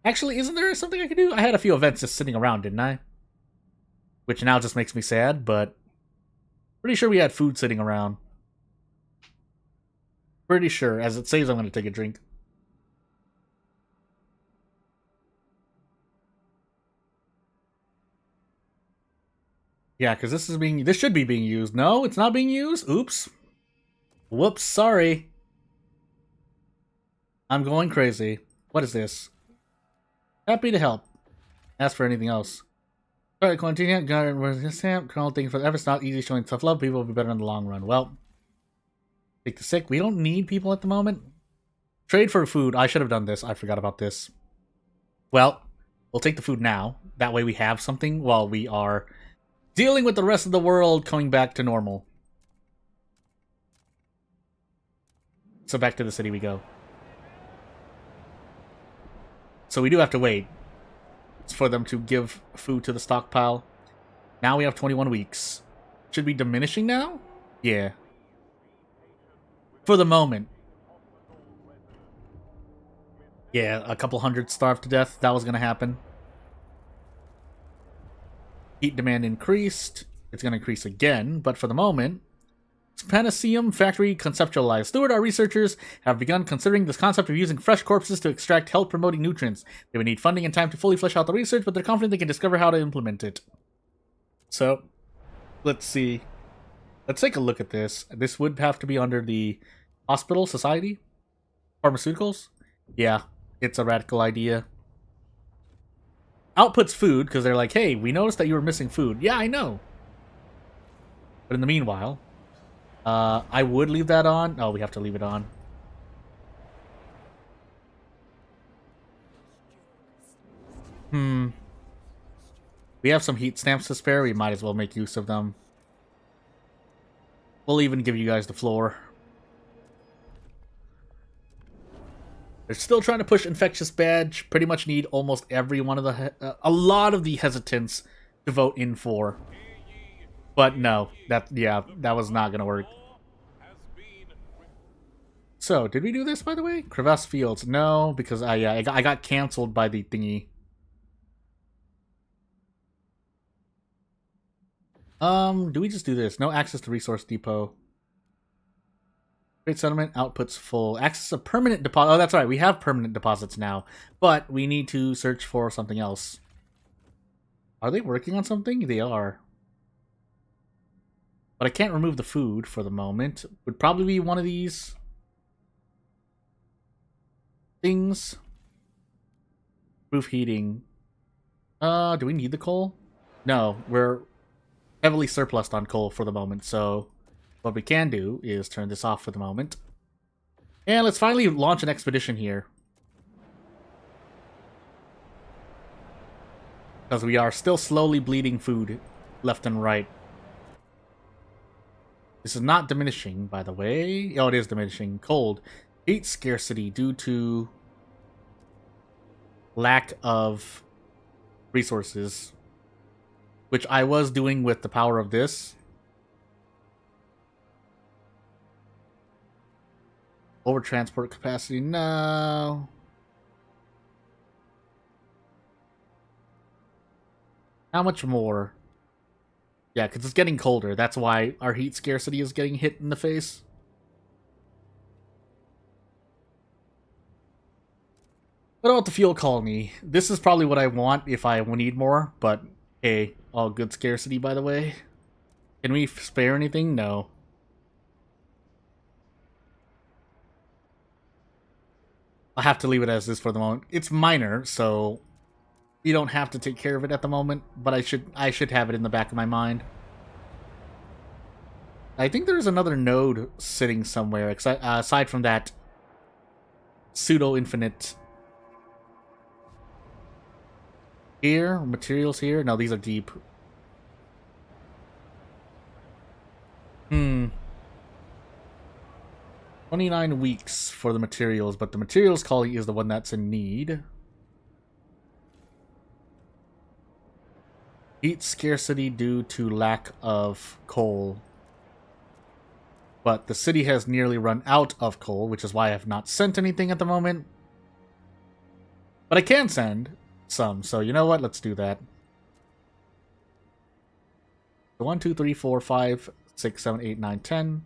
Actually, isn't there something I can do? I had a few events just sitting around, didn't I? Which now just makes me sad, but... pretty sure we had food sitting around. Pretty sure. As it saves, I'm going to take a drink. Yeah, because this should be being used. No, it's not being used? Oops. Whoops, sorry. I'm going crazy. What is this? Happy to help. Ask for anything else. Alright, continue. Got this Sam. Colonel, thank you for the efforts. Not easy showing tough love. People will be better in the long run. Well, take the sick. We don't need people at the moment. Trade for food. I should have done this. I forgot about this. Well, we'll take the food now. That way we have something while we are dealing with the rest of the world coming back to normal. So back to the city we go. So we do have to wait for them to give food to the stockpile. Now we have 21 weeks. Should be diminishing now? Yeah. For the moment. Yeah, a couple hundred starved to death. That was going to happen. Heat demand increased. It's going to increase again, but for the moment... Panaceum factory conceptualized. Stewart, our researchers have begun considering this concept of using fresh corpses to extract health-promoting nutrients. They would need funding and time to fully flesh out the research, but they're confident they can discover how to implement it. So, let's see. Let's take a look at this. This would have to be under the hospital society? Pharmaceuticals? Yeah, it's a radical idea. Outputs food, because they're like, hey, we noticed that you were missing food. Yeah, I know. But in the meanwhile... I would leave that on. Oh, we have to leave it on. We have some heat stamps to spare. We might as well make use of them. We'll even give you guys the floor. They're still trying to push infectious badge. Pretty much need almost every one of the... a lot of the hesitants to vote in for. But no, that was not going to work. So, did we do this, by the way? Crevasse Fields. No, because I got canceled by the thingy. Do we just do this? No access to Resource Depot. Great Settlement, outputs full. Access to permanent deposit. Oh, that's right. We have permanent deposits now. But we need to search for something else. Are they working on something? They are. But I can't remove the food for the moment. Would probably be one of these things. Roof heating. Do we need the coal? No, we're heavily surplused on coal for the moment, so what we can do is turn this off for the moment. And let's finally launch an expedition here. Because we are still slowly bleeding food left and right. This is not diminishing, by the way. Oh, it is diminishing. Cold. Heat scarcity due to lack of resources. Which I was doing with the power of this. Over transport capacity, no. How much more? Yeah, because it's getting colder. That's why our heat scarcity is getting hit in the face. What about the fuel colony? This is probably what I want if I need more, but hey, all good scarcity, by the way. Can we spare anything? No. I'll have to leave it as this for the moment. It's minor, so you don't have to take care of it at the moment, but I should have it in the back of my mind. I think there's another node sitting somewhere, aside from that pseudo-infinite. Here? Materials here? No, these are deep. 29 weeks for the materials, but the materials colony is the one that's in need. Heat scarcity due to lack of coal. But the city has nearly run out of coal, which is why I have not sent anything at the moment. But I can send some, so you know what? Let's do that. 1, 2, 3, 4, 5, 6, 7, 8, 9, 10.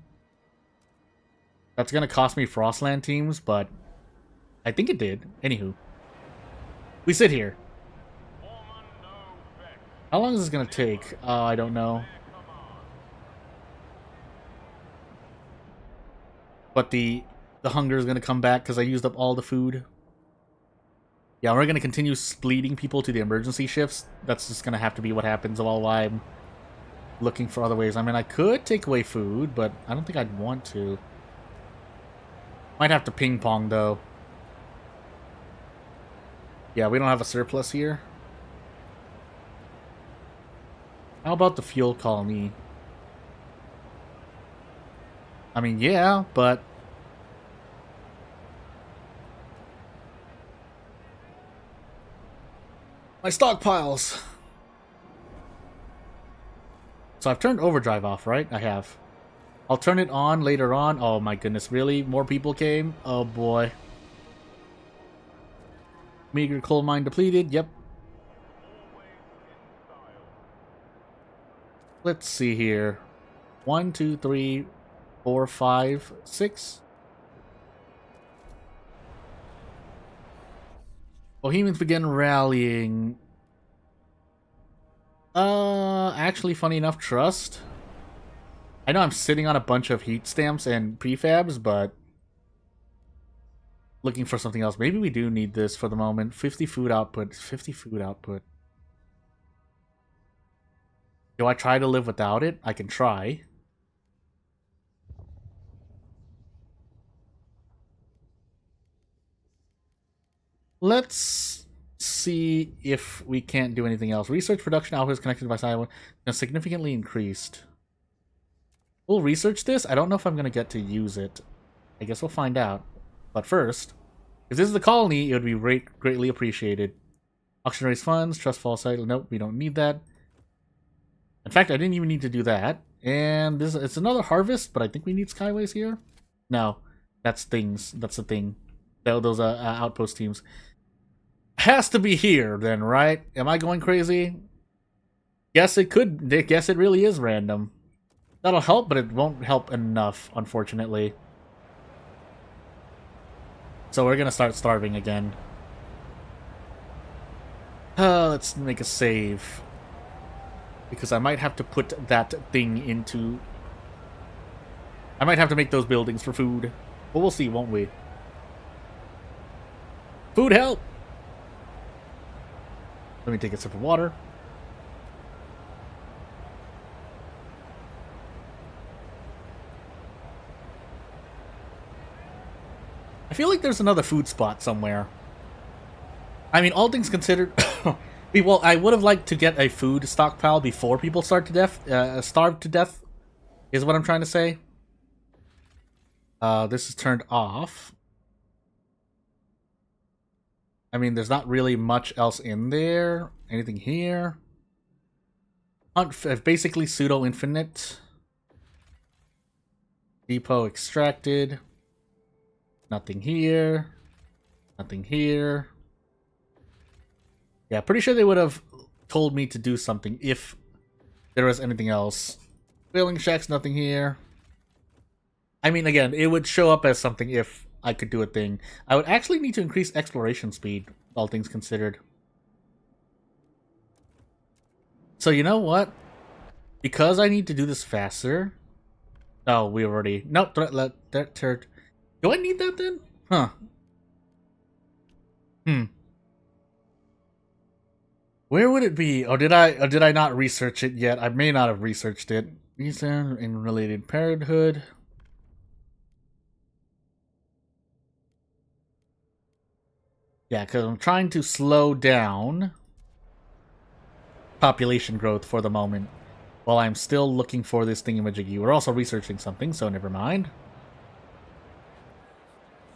That's gonna cost me Frostland teams, but I think it did. Anywho. We sit here. How long is this gonna take? I don't know. But the hunger is going to come back because I used up all the food. Yeah, we're going to continue bleeding people to the emergency shifts. That's just going to have to be what happens while I'm looking for other ways. I mean, I could take away food, but I don't think I'd want to. Might have to ping pong, though. Yeah, we don't have a surplus here. How about the fuel colony? I mean, yeah, but... my stockpiles! So I've turned overdrive off, right? I have. I'll turn it on later on. Oh my goodness, really? More people came? Oh boy. Meager coal mine depleted, yep. Let's see here. 1, 2, 3, 4, 5, 6. Bohemians begin rallying. Actually, funny enough, trust. I know I'm sitting on a bunch of heat stamps and prefabs, but looking for something else. Maybe we do need this for the moment. 50 food output. 50 food output. Do I try to live without it? I can try. Let's see if we can't do anything else. Research production output is connected by side significantly increased. We'll research this. I don't know if I'm going to get to use it. I guess we'll find out. But first, if this is the colony, it would be greatly appreciated. Auction raise funds, trust fall site. Nope, we don't need that. In fact, I didn't even need to do that. And this it's another harvest, but I think we need skyways here. No, that's things. That's the thing. Those outpost teams. Has to be here then, right? Am I going crazy? Guess it could. Guess it really is random. That'll help, but it won't help enough, unfortunately. So we're gonna start starving again. Let's make a save. Because I might have to put that thing into... I might have to make those buildings for food. But we'll see, won't we? Food help! Let me take a sip of water. I feel like there's another food spot somewhere. I mean, all things considered... well, I would have liked to get a food stockpile before people starve to death, is what I'm trying to say. This is turned off. I mean, there's not really much else in there. Anything here? Basically pseudo-infinite. Depot extracted. Nothing here. Nothing here. Yeah, pretty sure they would have told me to do something if there was anything else. Whaling shacks, nothing here. I mean, again, it would show up as something if I could do a thing. I would actually need to increase exploration speed, all things considered. So you know what? Because I need to do this faster... Oh, we already... Nope, do I need that then? Huh. Where would it be? Or did I not research it yet? I may not have researched it. Reason in related parenthood. Yeah, because I'm trying to slow down population growth for the moment while I'm still looking for this thingamajiggy. We're also researching something, so never mind.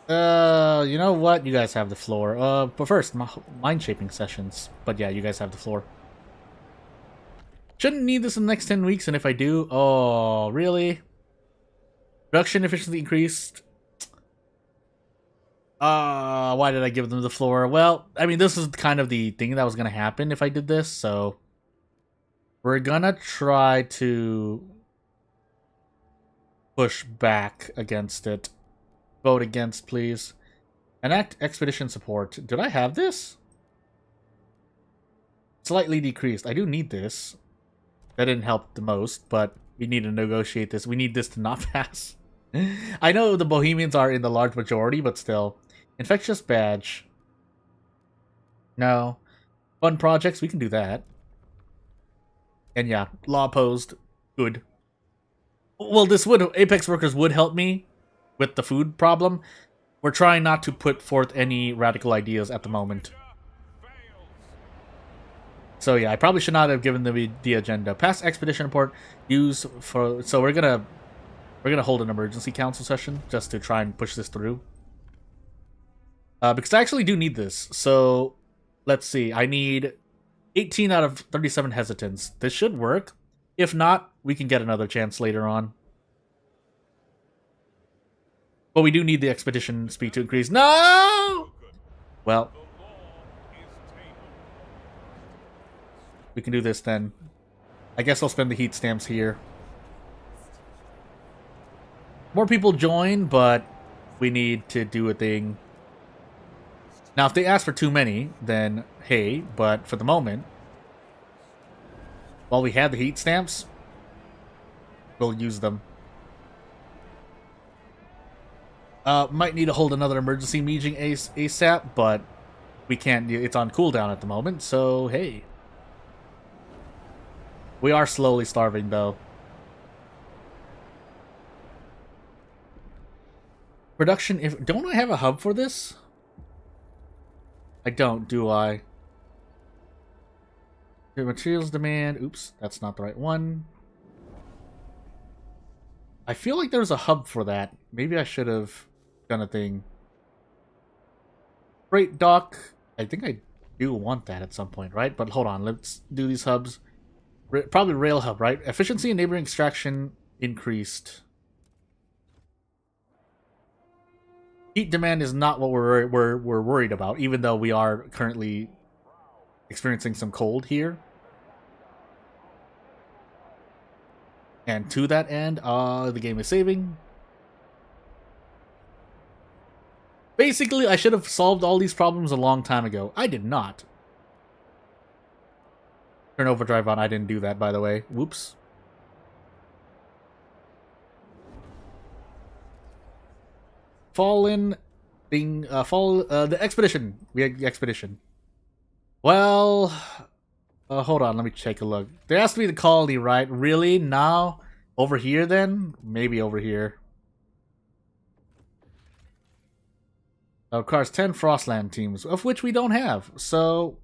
You know what? You guys have the floor. But first, mind shaping sessions. But yeah, you guys have the floor. Shouldn't need this in the next 10 weeks, and if I do... Oh, really? Production efficiency increased. Why did I give them the floor? Well, I mean, this is kind of the thing that was gonna happen if I did this, so... We're gonna try to... push back against it. Vote against, please. Enact expedition support. Did I have this? Slightly decreased. I do need this. That didn't help the most, but we need to negotiate this. We need this to not pass. I know the Bohemians are in the large majority, but still. Infectious badge. No. Fun projects, we can do that. And yeah, law opposed. Good. Well, this would Apex workers would help me with the food problem. We're trying not to put forth any radical ideas at the moment. So yeah, I probably should not have given the agenda. Past expedition report used for. So we're gonna hold an emergency council session just to try and push this through. Because I actually do need this. So let's see. I need 18 out of 37 hesitance. This should work. If not, we can get another chance later on. But we do need the expedition speed to increase. No! Well, we can do this then. I guess I'll spend the heat stamps here. More people join, but we need to do a thing. Now, if they ask for too many, then hey, but for the moment, while we have the heat stamps, we'll use them. Might need to hold another emergency meeting ASAP, but we can't. It's on cooldown at the moment, so hey. We are slowly starving, though. Production, don't I have a hub for this? I don't, do I? The materials demand, oops, that's not the right one. I feel like there's a hub for that. Maybe I should have done a thing. Freight dock, I think I do want that at some point, right? But hold on, let's do these hubs. Probably rail hub, right? Efficiency and neighboring extraction increased. Heat demand is not what we're worried about, even though we are currently experiencing some cold here. And to that end, the game is saving. Basically, I should have solved all these problems a long time ago. I did not. Turn overdrive on. I didn't do that, by the way. Whoops. Fallen thing. The expedition. We had the expedition. Well, hold on. Let me take a look. There has to be the colony, right? Really? Now? Over here, then? Maybe over here. Of course, 10 Frostland teams, of which we don't have. So,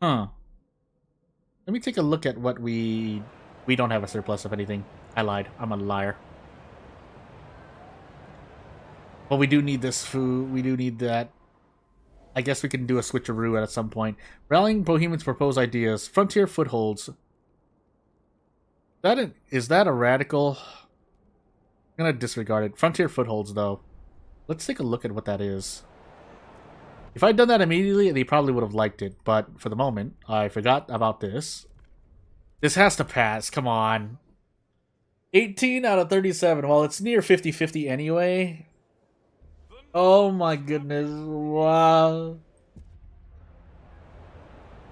let me take a look at what we don't have a surplus of anything. I lied. I'm a liar. Well, we do need this food. We do need that. I guess we can do a switcheroo at some point. Rallying Bohemians propose ideas. Frontier footholds. Is that a radical? I'm gonna disregard it. Frontier footholds, though. Let's take a look at what that is. If I'd done that immediately, they probably would have liked it. But for the moment, I forgot about this. This has to pass. Come on. 18 out of 37. Well, it's near 50-50 anyway. Oh my goodness. Wow.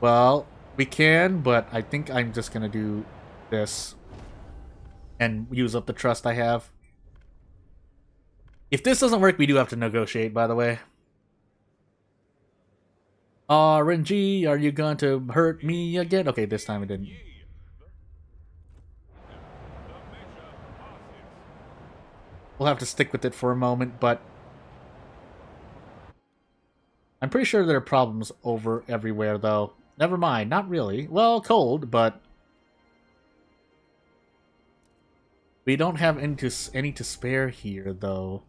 Well, we can, but I think I'm just going to do this. And use up the trust I have. If this doesn't work, we do have to negotiate, by the way. RNG, are you going to hurt me again? Okay, this time it didn't. We'll have to stick with it for a moment, but I'm pretty sure there are problems over everywhere, though. Never mind, not really. Well, cold, but we don't have any to spare here, though.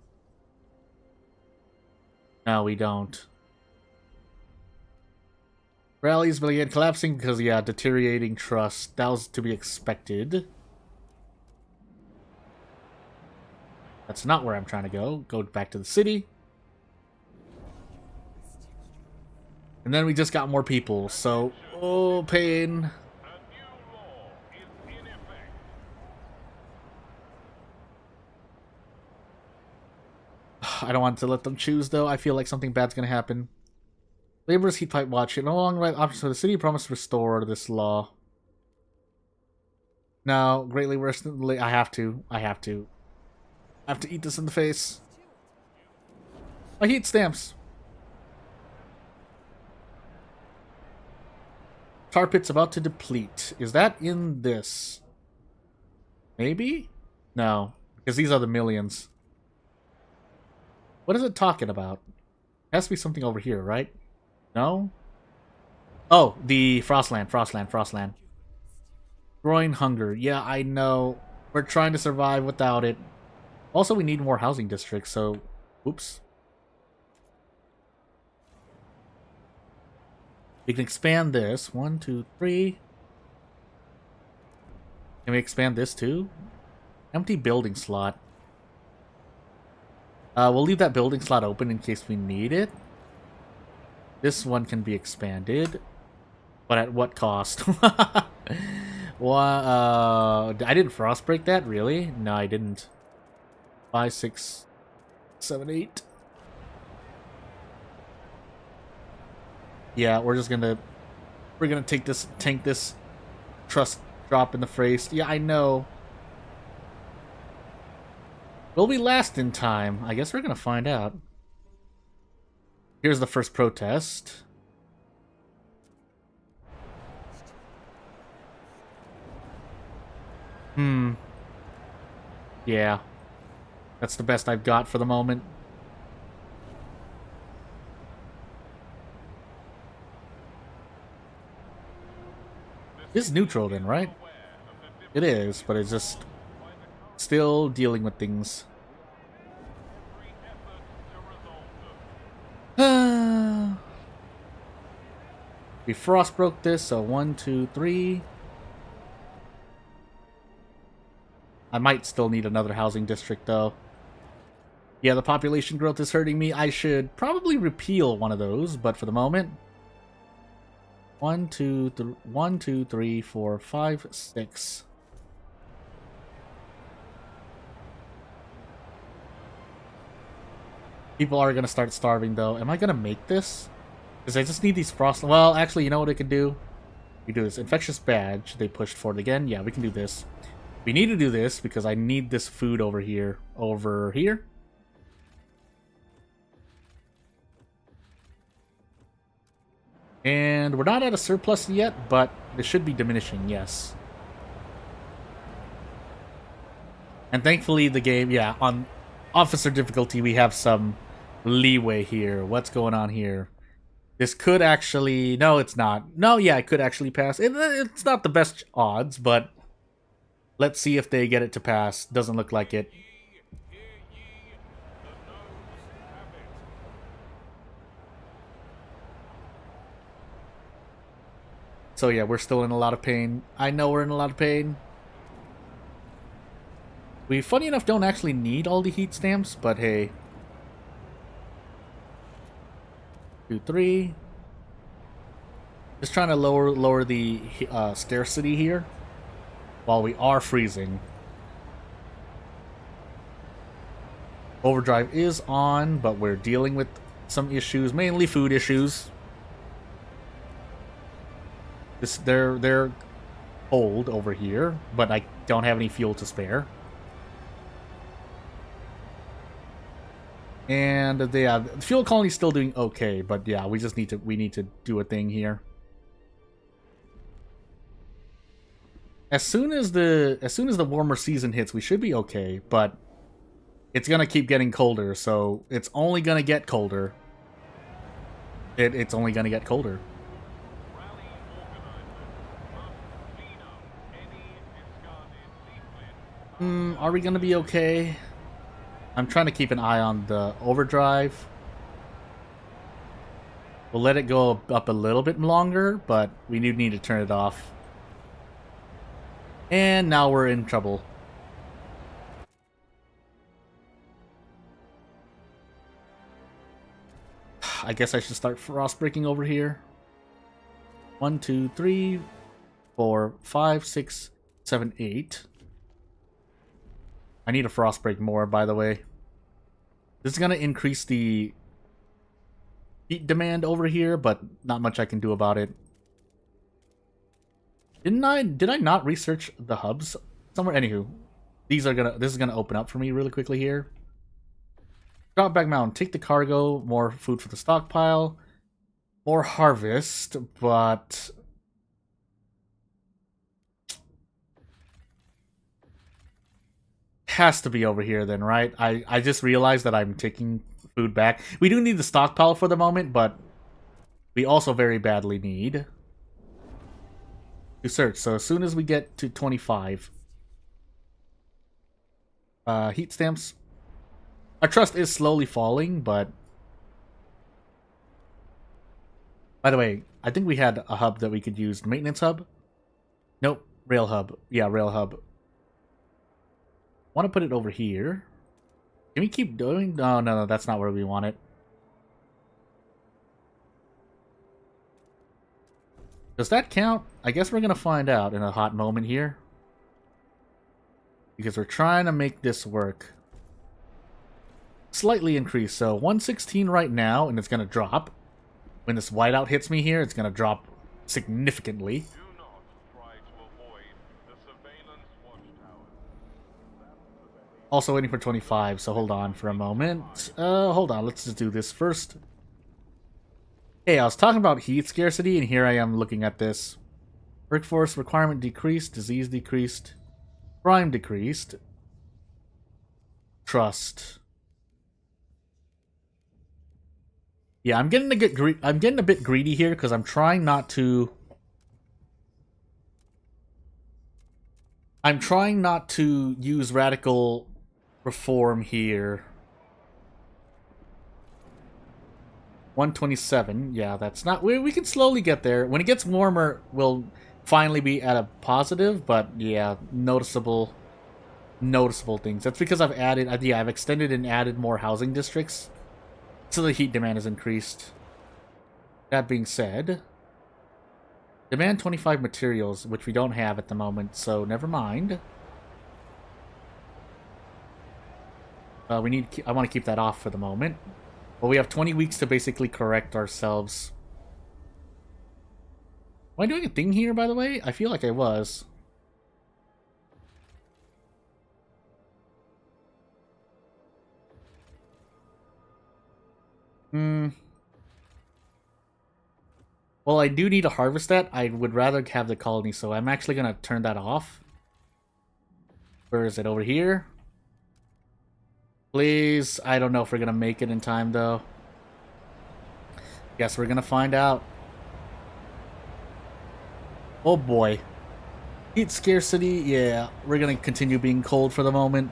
No, we don't. Rallies began collapsing because, yeah, deteriorating trust. That was to be expected. That's not where I'm trying to go. Go back to the city. And then we just got more people, so... Oh, pain. I don't want to let them choose, though. I feel like something bad's going to happen. Laborers heat pipe watch. No longer right options for the city. Promise to restore this law. No, greatly worse than... I have to. I have to eat this in the face. My heat stamps. Tar pit's about to deplete. Is that in this? Maybe? No, because these are the millions. What is it talking about? It has to be something over here, right? No? Oh, the Frostland. Growing hunger. Yeah, I know. We're trying to survive without it. Also, we need more housing districts, so... Oops. We can expand this. 1, 2, 3. Can we expand this too? Empty building slot. We'll leave that building slot open in case we need it. This one can be expanded. But at what cost? I didn't frost break that, really? No, I didn't. 5, 6, 7, 8. Yeah, we're gonna tank this trust drop in the face. Yeah, I know. Will we last in time? I guess we're gonna find out. Here's the first protest. Yeah. That's the best I've got for the moment. This is neutral then, right? It is, but it's just still dealing with things. We frost broke this, so 1, 2, 3. I might still need another housing district, though. Yeah, the population growth is hurting me. I should probably repeal one of those, but for the moment... 1, 2, 3, 4, 5, 6. People are going to start starving, though. Am I going to make this? Because I just need these frost... Well, actually, you know what I could do? We do this. Infectious badge. They pushed for it again. Yeah, we can do this. We need to do this because I need this food over here. Over here? And we're not at a surplus yet, but it should be diminishing, yes. And thankfully the game, yeah, on officer difficulty we have some leeway here. What's going on here? This could actually... No, it's not. No, yeah, it could actually pass. It's not the best odds, but... Let's see if they get it to pass. Doesn't look like it. So yeah, we're still in a lot of pain. I know we're in a lot of pain. We, funny enough, don't actually need all the heat stamps, but hey. 2, 3. Just trying to lower the scarcity here. While we are freezing. Overdrive is on, but we're dealing with some issues, mainly food issues. They're cold over here, but I don't have any fuel to spare. And the fuel colony's still doing okay, but yeah, we need to do a thing here. As soon as the warmer season hits, we should be okay, but it's gonna keep getting colder, so it's only gonna get colder. It's only gonna get colder. Are we gonna be okay? I'm trying to keep an eye on the overdrive. We'll let it go up a little bit longer, but we do need to turn it off. And now we're in trouble. I guess I should start frost breaking over here. 1, 2, 3, 4, 5, 6, 7, 8. I need a frost break more, by the way. This is gonna increase the heat demand over here, but not much I can do about it. Did I not research the hubs somewhere? Anywho, This is gonna open up for me really quickly here. Drop back mountain, take the cargo, more food for the stockpile, more harvest, but has to be over here then, right? I just realized that I'm taking food back. We do need the stockpile for the moment, but we also very badly need to search. So as soon as we get to 25, heat stamps. Our trust is slowly falling, but by the way, I think we had a hub that we could use. Maintenance hub? Nope. Rail hub. Yeah, rail hub. Want to put it over here. Can we keep doing? No, that's not where we want it. Does that count? I guess we're going to find out in a hot moment here. Because we're trying to make this work. Slightly increase, so 116 right now, and it's going to drop. When this whiteout hits me here, it's going to drop significantly. Do not try to avoid the surveillance watchtower. Also waiting for 25, so hold on for a moment. Hold on, let's just do this first. Hey, I was talking about heat scarcity, and here I am looking at this. Workforce requirement decreased, disease decreased, crime decreased, trust. Yeah, I'm getting a bit greedy here because I'm trying not to. I'm trying not to use radical reform here. 127. Yeah, that's not. We can slowly get there. When it gets warmer, we'll finally be at a positive. But yeah, noticeable things. That's because I've added. Yeah, I've extended and added more housing districts. So the heat demand has increased. That being said, demand 25 materials, which we don't have at the moment, so never mind. I want to keep that off for the moment. But we have 20 weeks to basically correct ourselves. Am I doing a thing here, by the way? I feel like I was. Well, I do need to harvest that. I would rather have the colony, so I'm actually going to turn that off. Where is it? Over here? Please. I don't know if we're going to make it in time, though. Guess we're going to find out. Oh, boy. Heat scarcity. Yeah, we're going to continue being cold for the moment.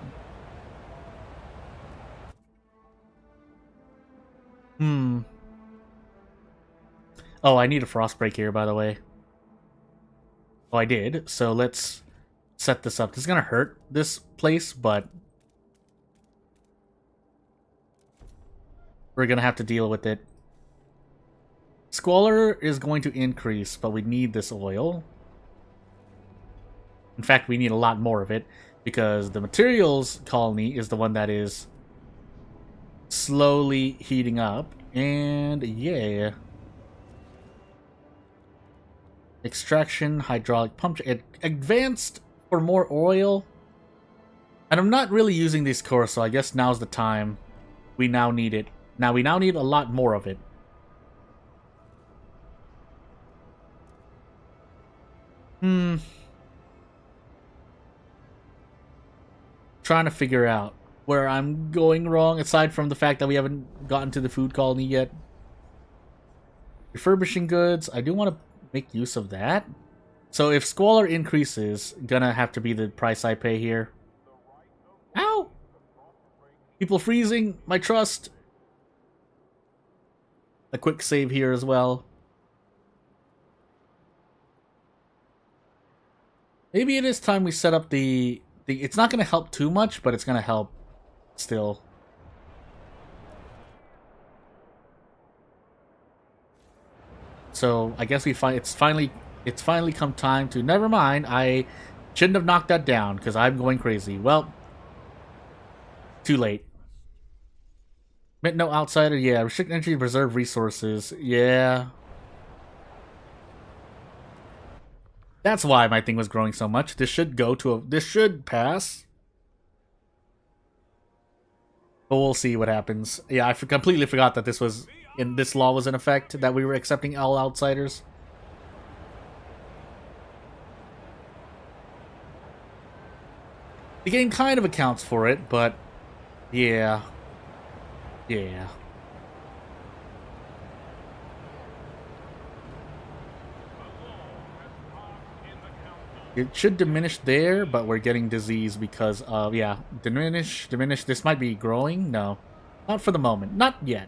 Oh, I need a frost break here, by the way. Oh, I did. So let's set this up. This is going to hurt this place, but we're going to have to deal with it. Squalor is going to increase, but we need this oil. In fact, we need a lot more of it, because the materials colony is the one that is slowly heating up. And yeah. Extraction, hydraulic pump, advanced for more oil. And I'm not really using these cores, so I guess now's the time. We now need it. Now we now need a lot more of it. Trying to figure out where I'm going wrong, aside from the fact that we haven't gotten to the food colony yet. Refurbishing goods, I do want to make use of that. So if squalor increases, gonna have to be the price I pay here. Ow! People freezing, my trust. A quick save here as well. Maybe it is time we set up the it's not gonna help too much, but it's gonna help still. So I guess it's finally come time to. Never mind, I shouldn't have knocked that down because I'm going crazy. Well, too late. No outsider. Yeah, restrict entry to preserve resources. Yeah, that's why my thing was growing so much. This should go to a. This should pass. But we'll see what happens. Yeah, I completely forgot that this law was in effect, that we were accepting all outsiders. The game kind of accounts for it, but yeah. Yeah. It should diminish there, but we're getting disease because of, yeah, diminish. This might be growing. No, not for the moment. Not yet.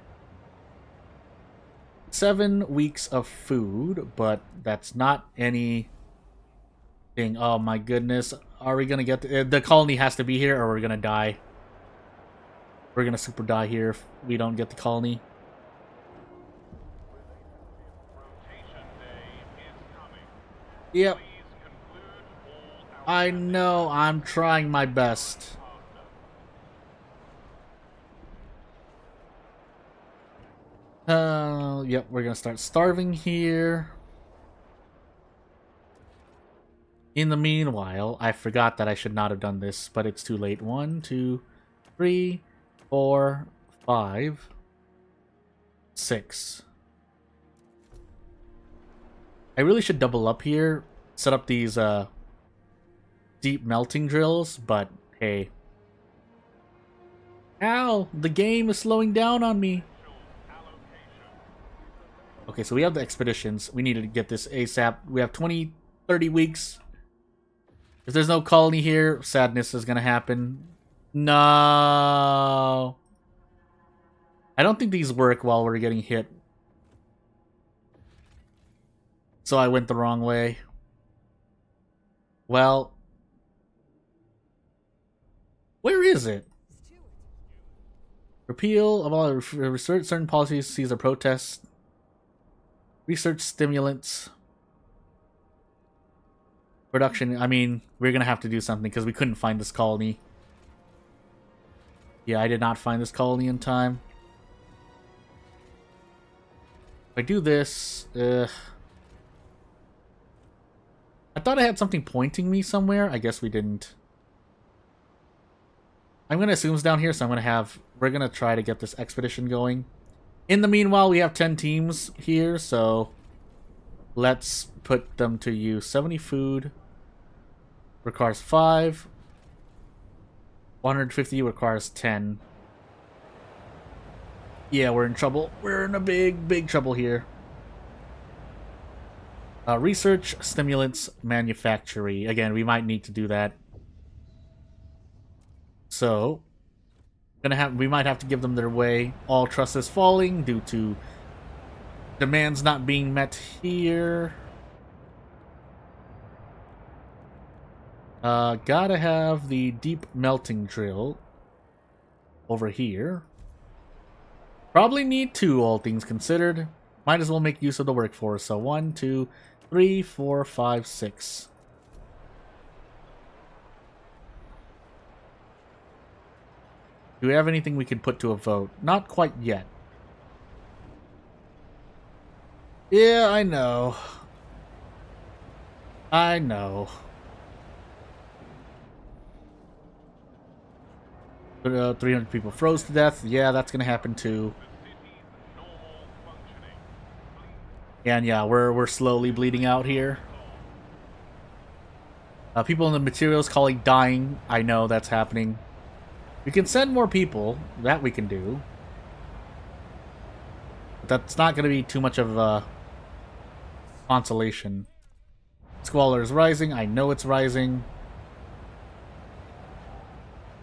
7 weeks of food, but that's not anything. Oh my goodness. Are we gonna get the colony has to be here or we're gonna die. We're gonna super die here if we don't get the colony. Yep. I know, I'm trying my best. Yep, we're gonna start starving here. In the meanwhile, I forgot that I should not have done this, but it's too late. 1, 2, 3, 4, 5, 6. I really should double up here, set up these, deep melting drills, but hey. Ow! The game is slowing down on me! Okay, so we have the expeditions. We need to get this ASAP. We have 20, 30 weeks. If there's no colony here, sadness is gonna happen. No! I don't think these work while we're getting hit. So I went the wrong way. Well... Where is it? Repeal of all research certain policies sees a protest. Research stimulants. Production, I mean, we're gonna have to do something because we couldn't find this colony. Yeah, I did not find this colony in time. If I do this, I thought I had something pointing me somewhere. I guess we didn't. I'm gonna assume it's down here, so we're gonna try to get this expedition going. In the meanwhile, we have 10 teams here, so let's put them to use. 70 food requires 5. 150 requires 10. Yeah, we're in trouble. We're in a big trouble here. Research, stimulants, manufactory. Again, we might need to do that. So, we might have to give them their way. All trust is falling due to demands not being met here. Gotta have the deep melting drill over here. Probably need 2, all things considered. Might as well make use of the workforce. So 1, 2, 3, 4, 5, 6. Do we have anything we can put to a vote? Not quite yet. Yeah, I know. I know. 300 people froze to death. Yeah, that's gonna happen too. And yeah, we're slowly bleeding out here. People in the materials calling dying. I know that's happening. We can send more people. That we can do. But that's not going to be too much of a consolation. Squalor is rising. I know it's rising.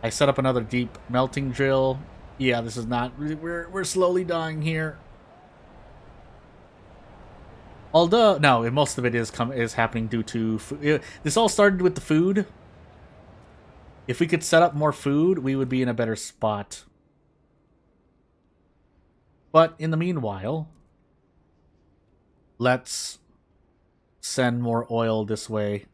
I set up another deep melting drill. Yeah, this is not... We're slowly dying here. Although... No, most of it is happening due to... This all started with the food. If we could set up more food, we would be in a better spot. But in the meanwhile, let's send more oil this way.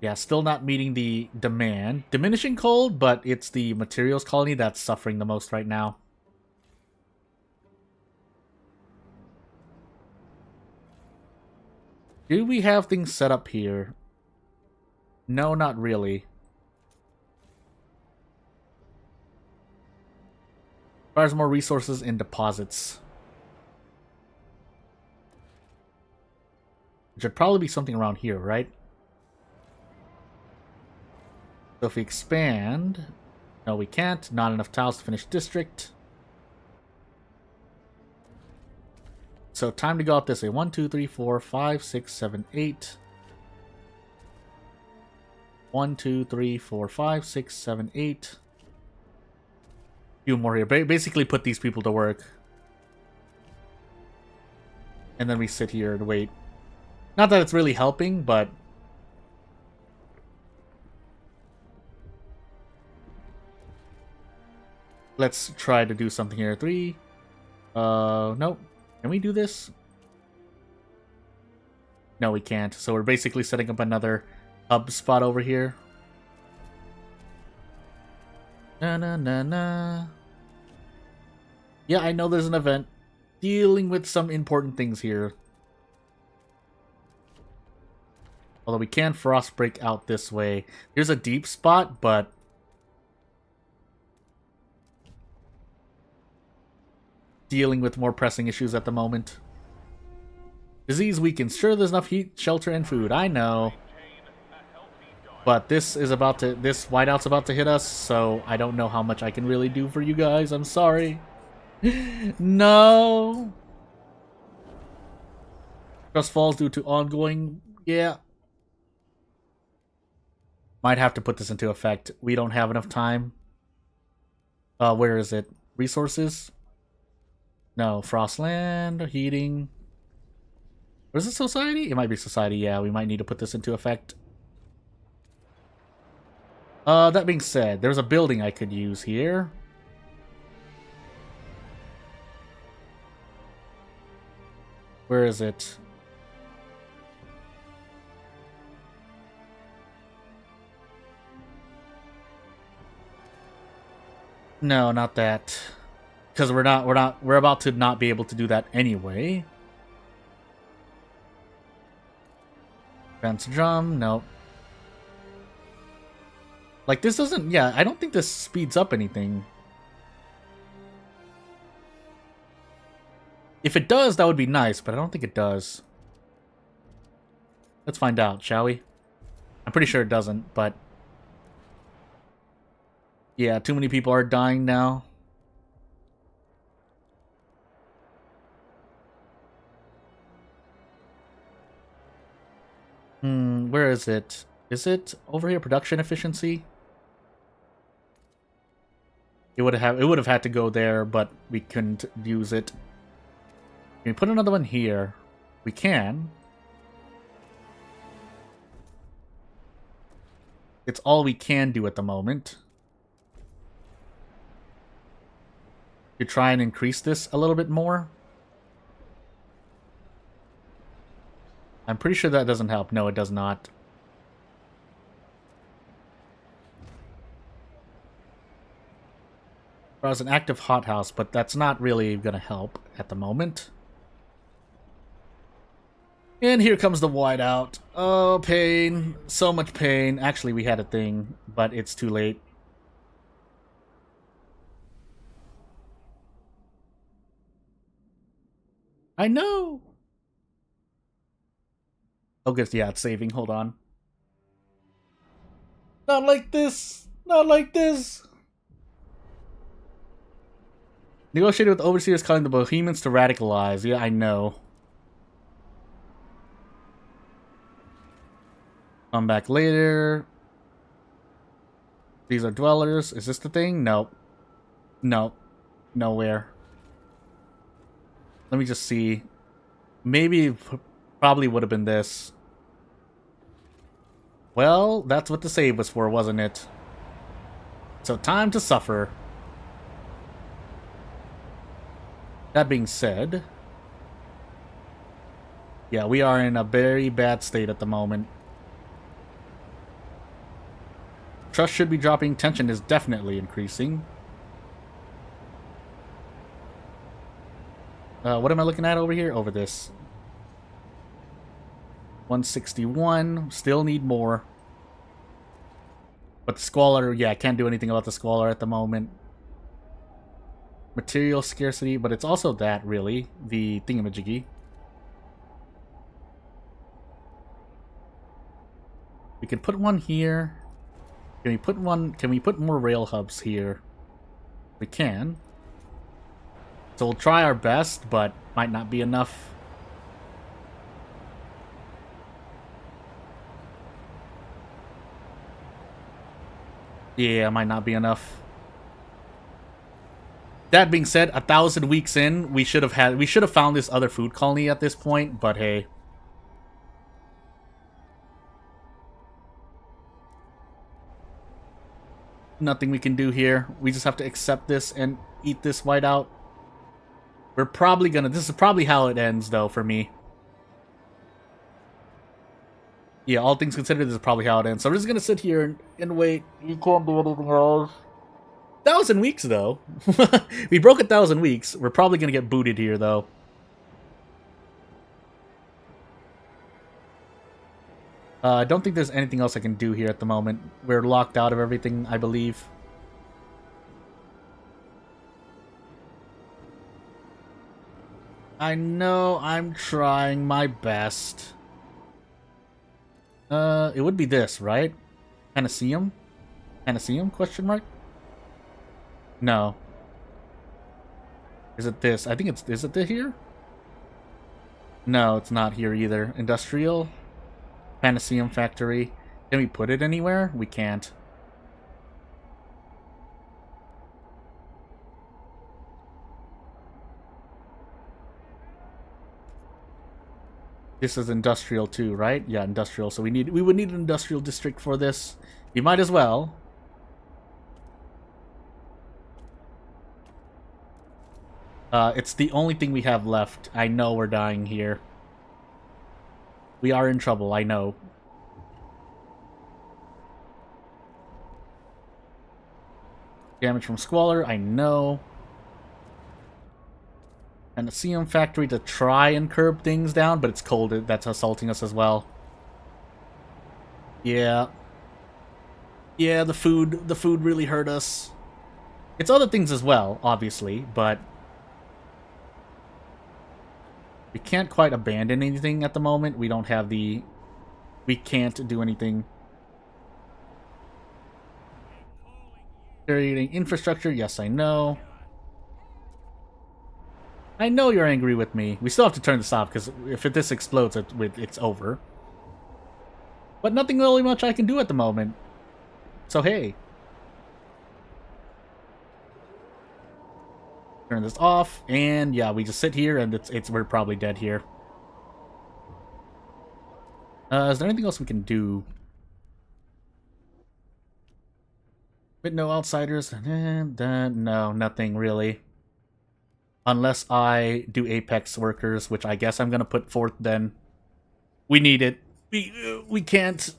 Yeah, still not meeting the demand. Diminishing cold, but it's the materials colony that's suffering the most right now. Do we have things set up here? No, not really. Requires more resources and deposits. Which should probably be something around here, right? So if we expand... No, we can't. Not enough tiles to finish district. So time to go out this way. 1, 2, 3, 4, 5, 6, 7, 8. 1, 2, 3, 4, 5, 6, 7, 8. Few more here. Basically put these people to work. And then we sit here and wait. Not that it's really helping, but... Let's try to do something here. 3. Nope. Can we do this? No, we can't. So we're basically setting up another hub spot over here. Na. Yeah, I know there's an event. Dealing with some important things here. Although we can frost break out this way. Here's a deep spot, but... Dealing with more pressing issues at the moment. Disease weakens. Sure, there's enough heat, shelter, and food. I know. But this is about to... This whiteout's about to hit us, so I don't know how much I can really do for you guys. I'm sorry. No! Trust falls due to ongoing... Yeah. Might have to put this into effect. We don't have enough time. Where is it? Resources? No. Frostland, heating... Or is it society? It might be society, yeah. We might need to put this into effect. That being said, there's a building I could use here. Where is it? No, not that. Because we're about to not be able to do that anyway. Advance drum, nope. Like, this doesn't... Yeah, I don't think this speeds up anything. If it does, that would be nice, but I don't think it does. Let's find out, shall we? I'm pretty sure it doesn't, but... Yeah, too many people are dying now. Where is it? Is it over here? Production efficiency? It would have had to go there, but we couldn't use it. Can we put another one here? We can. It's all we can do at the moment. You try and increase this a little bit more. I'm pretty sure that doesn't help. No, it does not. Well, it's an active hothouse, but that's not really going to help at the moment. And here comes the whiteout. Oh, pain. So much pain. Actually, we had a thing, but it's too late. I know! Oh, good. Yeah, it's saving. Hold on. Not like this! Not like this! Negotiated with overseers calling the Bohemians to radicalize. Yeah, I know. Come back later. These are dwellers. Is this the thing? Nope. Nope. Nowhere. Let me just see. Maybe, probably would have been this. Well, that's what the save was for, wasn't it? So time to suffer. That being said, yeah, we are in a very bad state at the moment. Trust should be dropping. Tension is definitely increasing. What am I looking at over here? Over this. 161. Still need more. But the squalor, yeah, I can't do anything about the squalor at the moment. Material scarcity, but it's also that, really. The thingamajiggy. We can put one here. Can we put more rail hubs here? We can. So we'll try our best, but might not be enough. Yeah, might not be enough. That being said, 1,000 weeks in, we should have found this other food colony at this point, but hey. Nothing we can do here. We just have to accept this and eat this whiteout. We're probably gonna... This is probably how it ends, though, for me. Yeah, all things considered, this is probably how it ends. So we're just gonna sit here and wait. You can't do anything else. 1,000 weeks, though. We broke 1,000 weeks. We're probably gonna get booted here, though. I don't think there's anything else I can do here at the moment. We're locked out of everything, I believe. I know I'm trying my best. It would be this, right? Panaceum? Panaceum, question mark? No. Is it this? I think it's... Is it here? No, it's not here either. Industrial? Panaceum factory. Can we put it anywhere? We can't. This is industrial too, right? Yeah, industrial. So we would need an industrial district for this. We might as well. It's the only thing we have left. I know we're dying here. We are in trouble, I know. Damage from squalor, I know. And the CM factory to try and curb things down, but it's cold. That's assaulting us as well. Yeah. Yeah, the food really hurt us. It's other things as well, obviously, but we can't quite abandon anything at the moment. We don't have the... We can't do anything. Creating infrastructure, yes, I know. I know you're angry with me. We still have to turn this off, because if this explodes, it's over. But nothing really much I can do at the moment. So hey. Turn this off, and yeah, we just sit here, and we're probably dead here. Is there anything else we can do? But no outsiders? No, nothing really. Unless I do Apex workers, which I guess I'm gonna put forth then. We need it. We can't.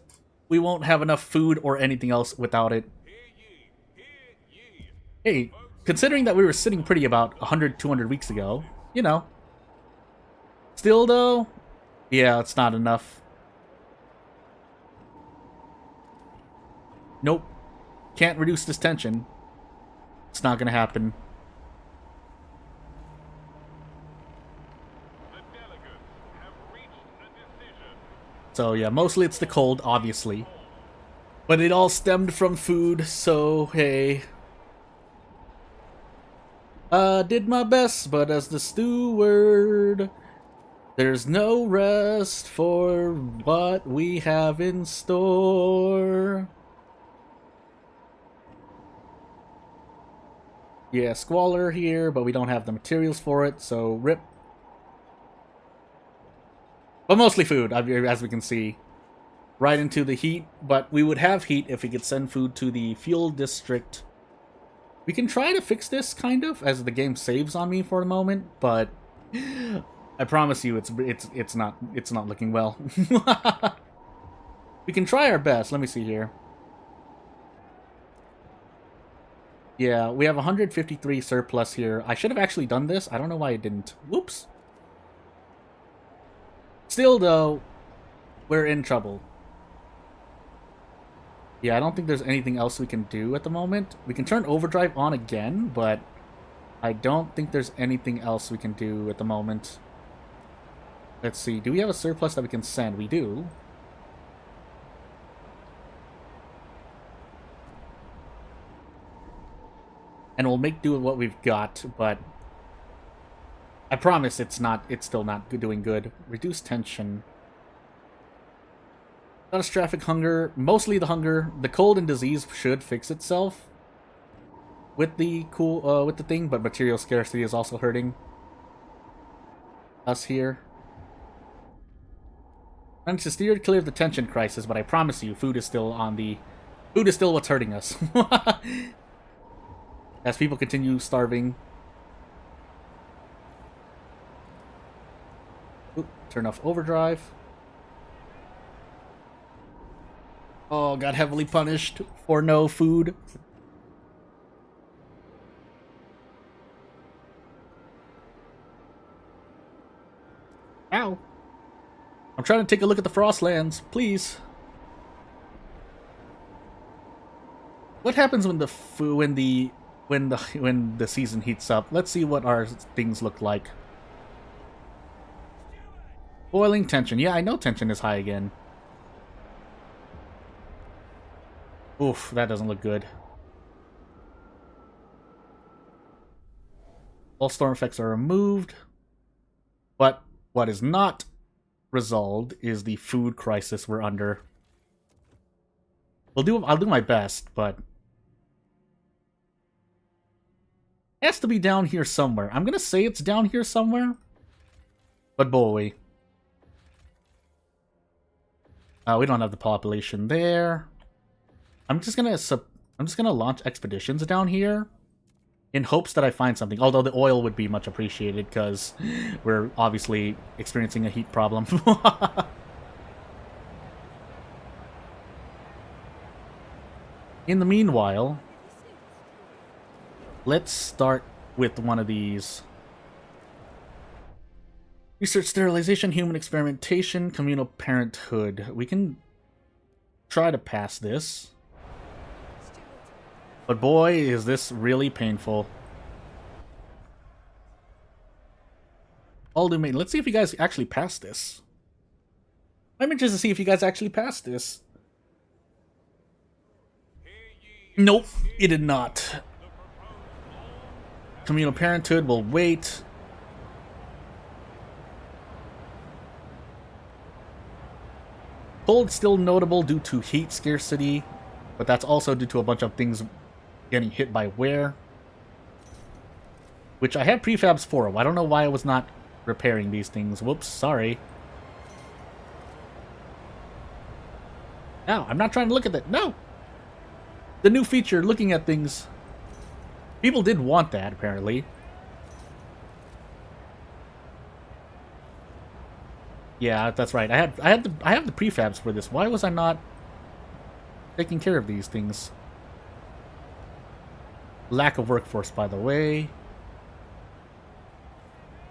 We won't have enough food or anything else without it. Hey, considering that we were sitting pretty about 100, 200 weeks ago, you know. Still though, yeah, it's not enough. Nope. Can't reduce this tension. It's not gonna happen. So yeah, mostly it's the cold, obviously. But it all stemmed from food, so hey. Did my best, but as the steward, there's no rest for what we have in store. Yeah, squalor here, but we don't have the materials for it, so rip. But mostly food, as we can see. Right into the heat, but we would have heat if we could send food to the fuel district. We can try to fix this, kind of, as the game saves on me for a moment, but I promise you it's not looking well. We can try our best. Let me see here. Yeah, we have 153 surplus here. I should have actually done this. I don't know why I didn't. Whoops. Still, though, we're in trouble. Yeah, I don't think there's anything else we can do at the moment. We can turn overdrive on again, but I don't think there's anything else we can do at the moment. Let's see. Do we have a surplus that we can send? We do. And we'll make do with what we've got, but I promise it's still not doing good. Reduce tension. Catastrophic hunger, mostly the hunger. The cold and disease should fix itself with the with the thing, but material scarcity is also hurting us here. Managed to steer clear of the tension crisis, but I promise you, food is still what's hurting us. As people continue starving. Oop, turn off overdrive. Oh, got heavily punished for no food. Ow. I'm trying to take a look at the Frostlands, please. What happens when the season heats up? Let's see what our things look like. Boiling tension. Yeah, I know tension is high again. Oof, that doesn't look good. All storm effects are removed. But what is not resolved is the food crisis we're under. I'll do my best, but it has to be down here somewhere. I'm gonna say it's down here somewhere. But boy. We don't have the population there. I'm just gonna launch expeditions down here in hopes that I find something. Although the oil would be much appreciated because we're obviously experiencing a heat problem. In the meanwhile, let's start with one of these. Research sterilization, human experimentation, communal parenthood. We can try to pass this. But boy, is this really painful. All domain. Let's see if you guys actually pass this. I'm interested to see if you guys actually pass this. Nope, it did not. Communal parenthood will wait. Cold still notable due to heat scarcity, but that's also due to a bunch of things getting hit by wear. Which I had prefabs for. I don't know why I was not repairing these things. Whoops, sorry. No, I'm not trying to look at that. No! The new feature, looking at things. People did want that, apparently. Yeah, that's right. I have the prefabs for this. Why was I not taking care of these things? Lack of workforce, by the way.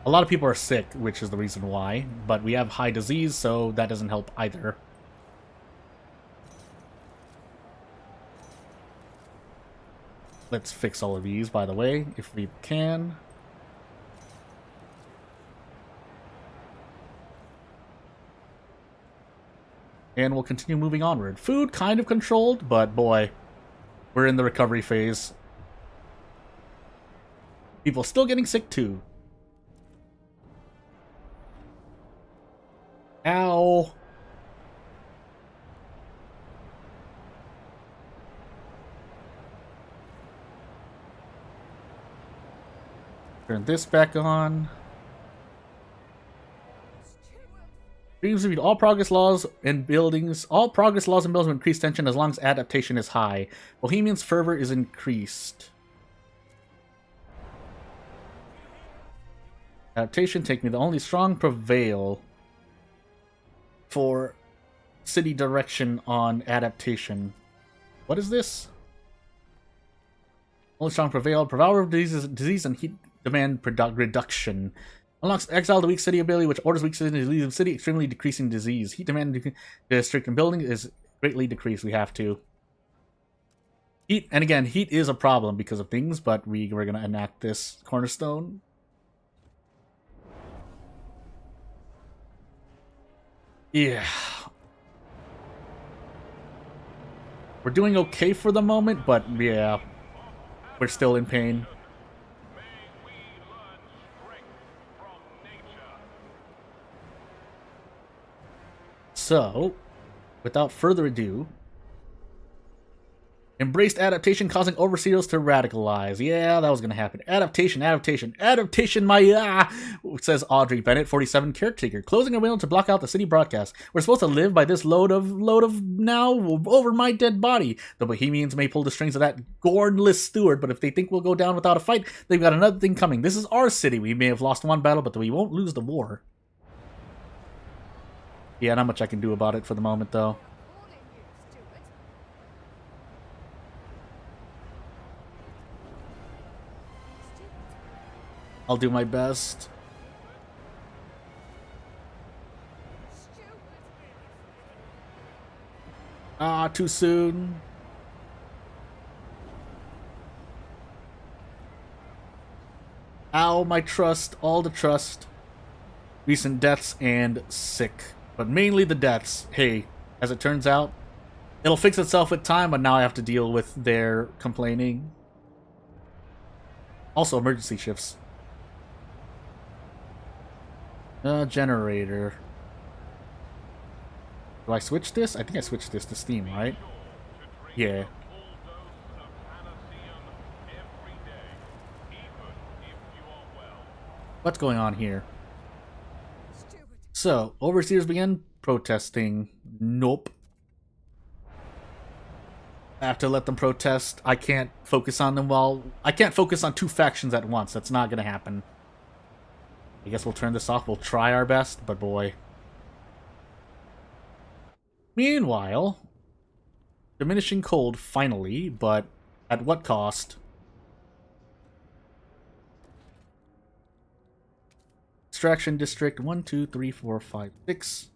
A lot of people are sick, which is the reason why. But we have high disease, so that doesn't help either. Let's fix all of these, by the way, if we can. And we'll continue moving onward. Food kind of controlled, but boy, we're in the recovery phase. People still getting sick too. Ow. Turn this back on. Dreams read all progress laws and buildings. All progress laws and buildings will increase tension as long as adaptation is high. Bohemian's fervor is increased. Adaptation, take me. The only strong prevail for city direction on adaptation. What is this? Only strong prevail. Prevail of disease and heat demand reduction. Unlocks exile the weak city ability, which orders weak city to leave the city, extremely decreasing disease. Heat demand district and building is greatly decreased. We have to. Heat, and again, heat is a problem because of things, but we're going to enact this cornerstone. Yeah. We're doing okay for the moment, but yeah, we're still in pain. May we learn strength from nature. So, without further ado, embraced adaptation causing overseers to radicalize. Yeah, that was going to happen. Adaptation, says Audrey Bennett, 47, caretaker. Closing a window to block out the city broadcast. We're supposed to live by this load of now over my dead body. The Bohemians may pull the strings of that gornless steward, but if they think we'll go down without a fight, they've got another thing coming. This is our city. We may have lost one battle, but we won't lose the war. Yeah, not much I can do about it for the moment, though. I'll do my best. Ah, too soon. Ow, my trust, all the trust. Recent deaths and sick. But mainly the deaths. Hey, as it turns out, it'll fix itself with time, but now I have to deal with their complaining. Also, emergency shifts. Generator. Do I switch this? I think I switched this to Steam, right? Yeah. What's going on here? So, overseers begin protesting. Nope. I have to let them protest. I can't focus on them I can't focus on two factions at once. That's not gonna happen. I guess we'll turn this off. We'll try our best, but boy. Meanwhile, diminishing cold finally, but at what cost? Extraction district 1, 2, 3, 4, 5, 6.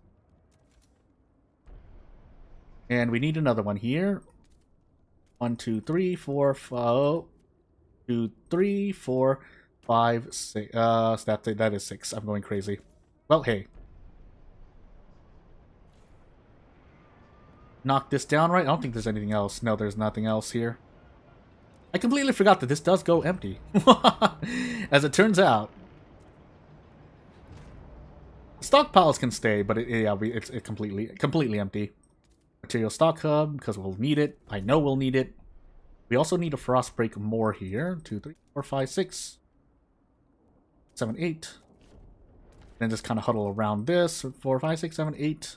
And we need another one here. 1, 2, 3, 4, 5, 2, 3, 4, 5, 6. That is 6. I'm going crazy. Well, hey. Knock this down, right? I don't think there's anything else. No, there's nothing else here. I completely forgot that this does go empty. As it turns out. Stockpiles can stay, but it's completely empty. Material stock hub, because we'll need it. I know we'll need it. We also need a frost break more here. 2, 3, 4, 5, 6. 7, 8. Then just kind of huddle around this. 4, 5, 6, 7, 8.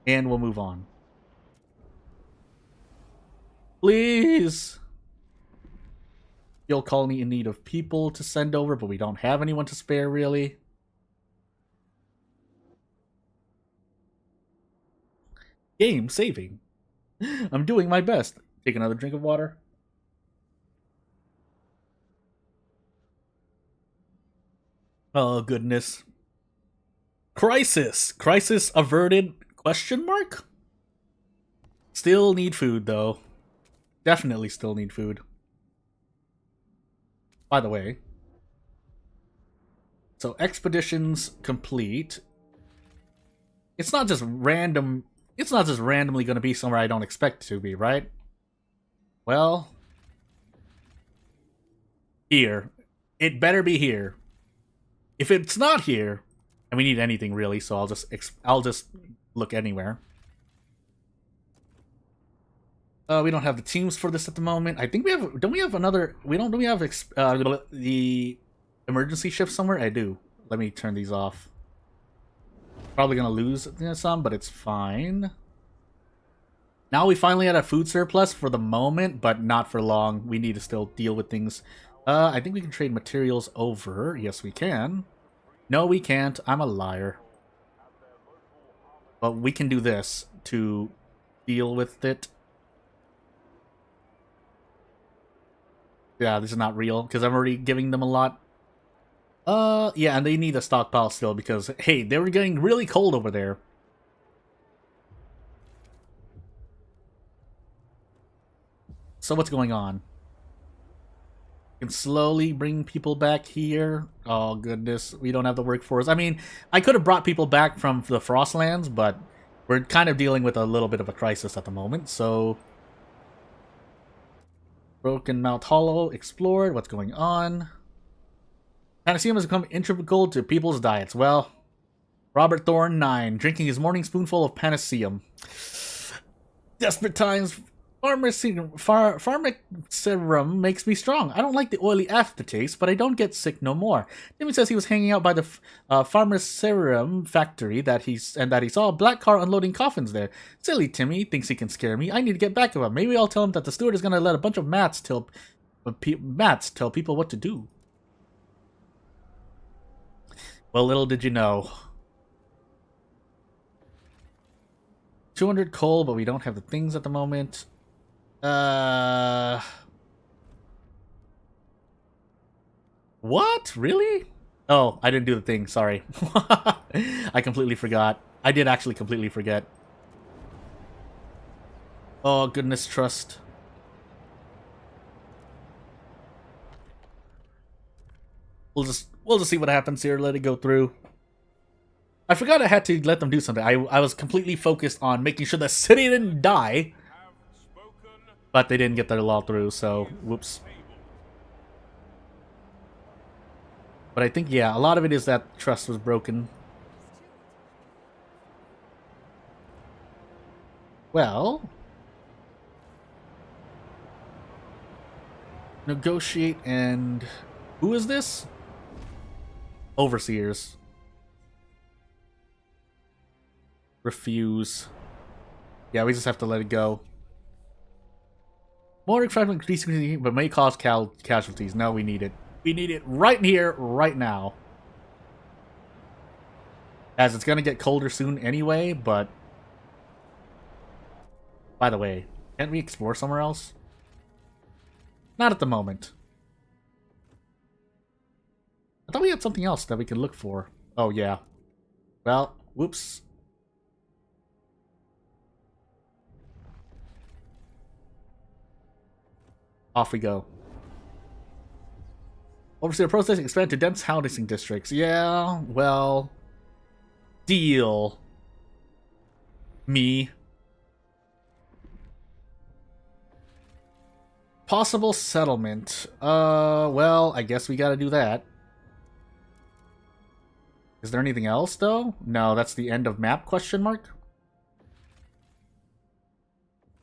And we'll move on. Please! Steel colony in need of people to send over, but we don't have anyone to spare, really. Game saving. I'm doing my best. Take another drink of water. Oh, goodness. Crisis! Crisis averted? Question mark? Still need food, though. Definitely still need food. By the way. So, expeditions complete. It's not just random... It's not just randomly going to be somewhere I don't expect it to be, right? Well... Here. It better be here. If it's not here... And we need anything, really, so I'll just look anywhere. We don't have the teams for this at the moment. I think we have... Don't we have another... Do we have the emergency shift somewhere? I do. Let me turn these off. Probably gonna lose some, but it's fine. Now we finally had a food surplus for the moment, but not for long. We need to still deal with things. I think we can trade materials over. Yes, we can. No, we can't. I'm a liar. But we can do this to deal with it. Yeah, this is not real, because I'm already giving them a lot. Yeah, and they need a stockpile still, because, hey, they were getting really cold over there. So what's going on? Can slowly bring people back here. Oh goodness, we don't have the workforce. I mean, I could have brought people back from the Frostlands, but we're kind of dealing with a little bit of a crisis at the moment, so... Broken Mouth Hollow explored. What's going on? Panaceum has become integral to people's diets. Well, Robert Thorne, 9, drinking his morning spoonful of Panaceum. Desperate times. Pharmacerum makes me strong. I don't like the oily aftertaste, but I don't get sick no more. Timmy says he was hanging out by the Pharmacerum factory that he saw a black car unloading coffins there. Silly Timmy thinks he can scare me. I need to get back to him. Maybe I'll tell him that the steward is going to let a bunch of mats tell people what to do. Well, little did you know. 200 coal, but we don't have the things at the moment. What? Really? Oh, I didn't do the thing. Sorry. I completely forgot. I did actually completely forget. Oh, goodness, trust. We'll just see what happens here. Let it go through. I forgot I had to let them do something. I was completely focused on making sure the city didn't die. But they didn't get their law through, so whoops. But I think, yeah, a lot of it is that trust was broken. Well... Negotiate and... Who is this? Overseers. Refuse. Yeah, we just have to let it go. More fragment decreasing, but may cause casualties. No, we need it. We need it right here, right now. As it's gonna get colder soon anyway, but... By the way, can't we explore somewhere else? Not at the moment. I thought we had something else that we could look for. Oh, yeah. Well, whoops. Off we go. Overseer process expand to dense housing districts. Yeah, well... Deal. Me. Possible settlement. Well, I guess we gotta do that. Is there anything else, though? No, that's the end of map, question mark?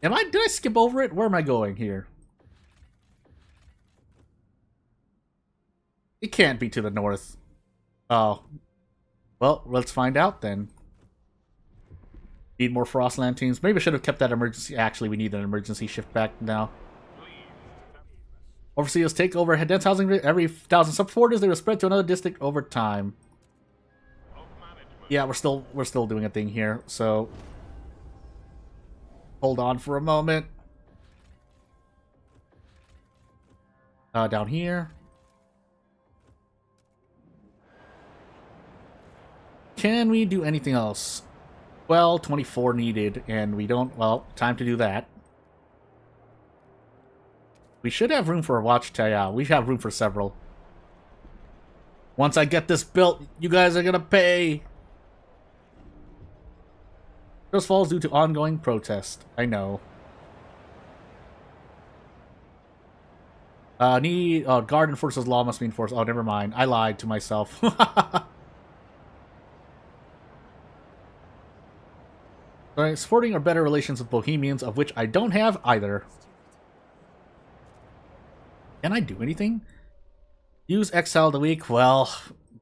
Did I skip over it? Where am I going here? It can't be to the north. Oh. Well, let's find out then. Need more Frostland teams. Maybe I should have kept that emergency. Actually, we need an emergency shift back now. Overseers take over dense housing every 1,000 supporters. They will spread to another district over time. Yeah, we're still doing a thing here. So hold on for a moment. Down here. Can we do anything else? Well, 24 needed, and we don't... Well, time to do that. We should have room for a watchtower. Yeah, we have room for several. Once I get this built, you guys are gonna pay. This falls due to ongoing protest. I know. Guard enforces law must be enforced. Oh, never mind. I lied to myself. Alright, supporting or better relations with Bohemians, of which I don't have either. Can I do anything? Use Exile the Week? Well,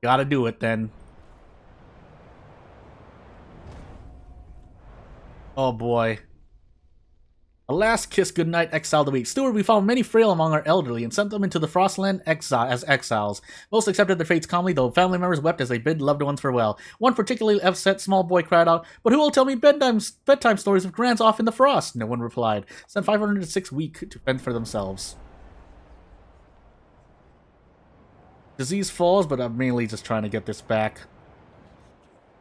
gotta do it then. Oh boy. A last kiss goodnight, Exile the Week. Steward, we found many frail among our elderly and sent them into the Frostland as exiles. Most accepted their fates calmly, though family members wept as they bid loved ones farewell. One particularly upset small boy cried out, "But who will tell me bedtime stories of Grant's off in the frost?" No one replied. Sent 506 weak to fend for themselves. Disease falls, but I'm mainly just trying to get this back.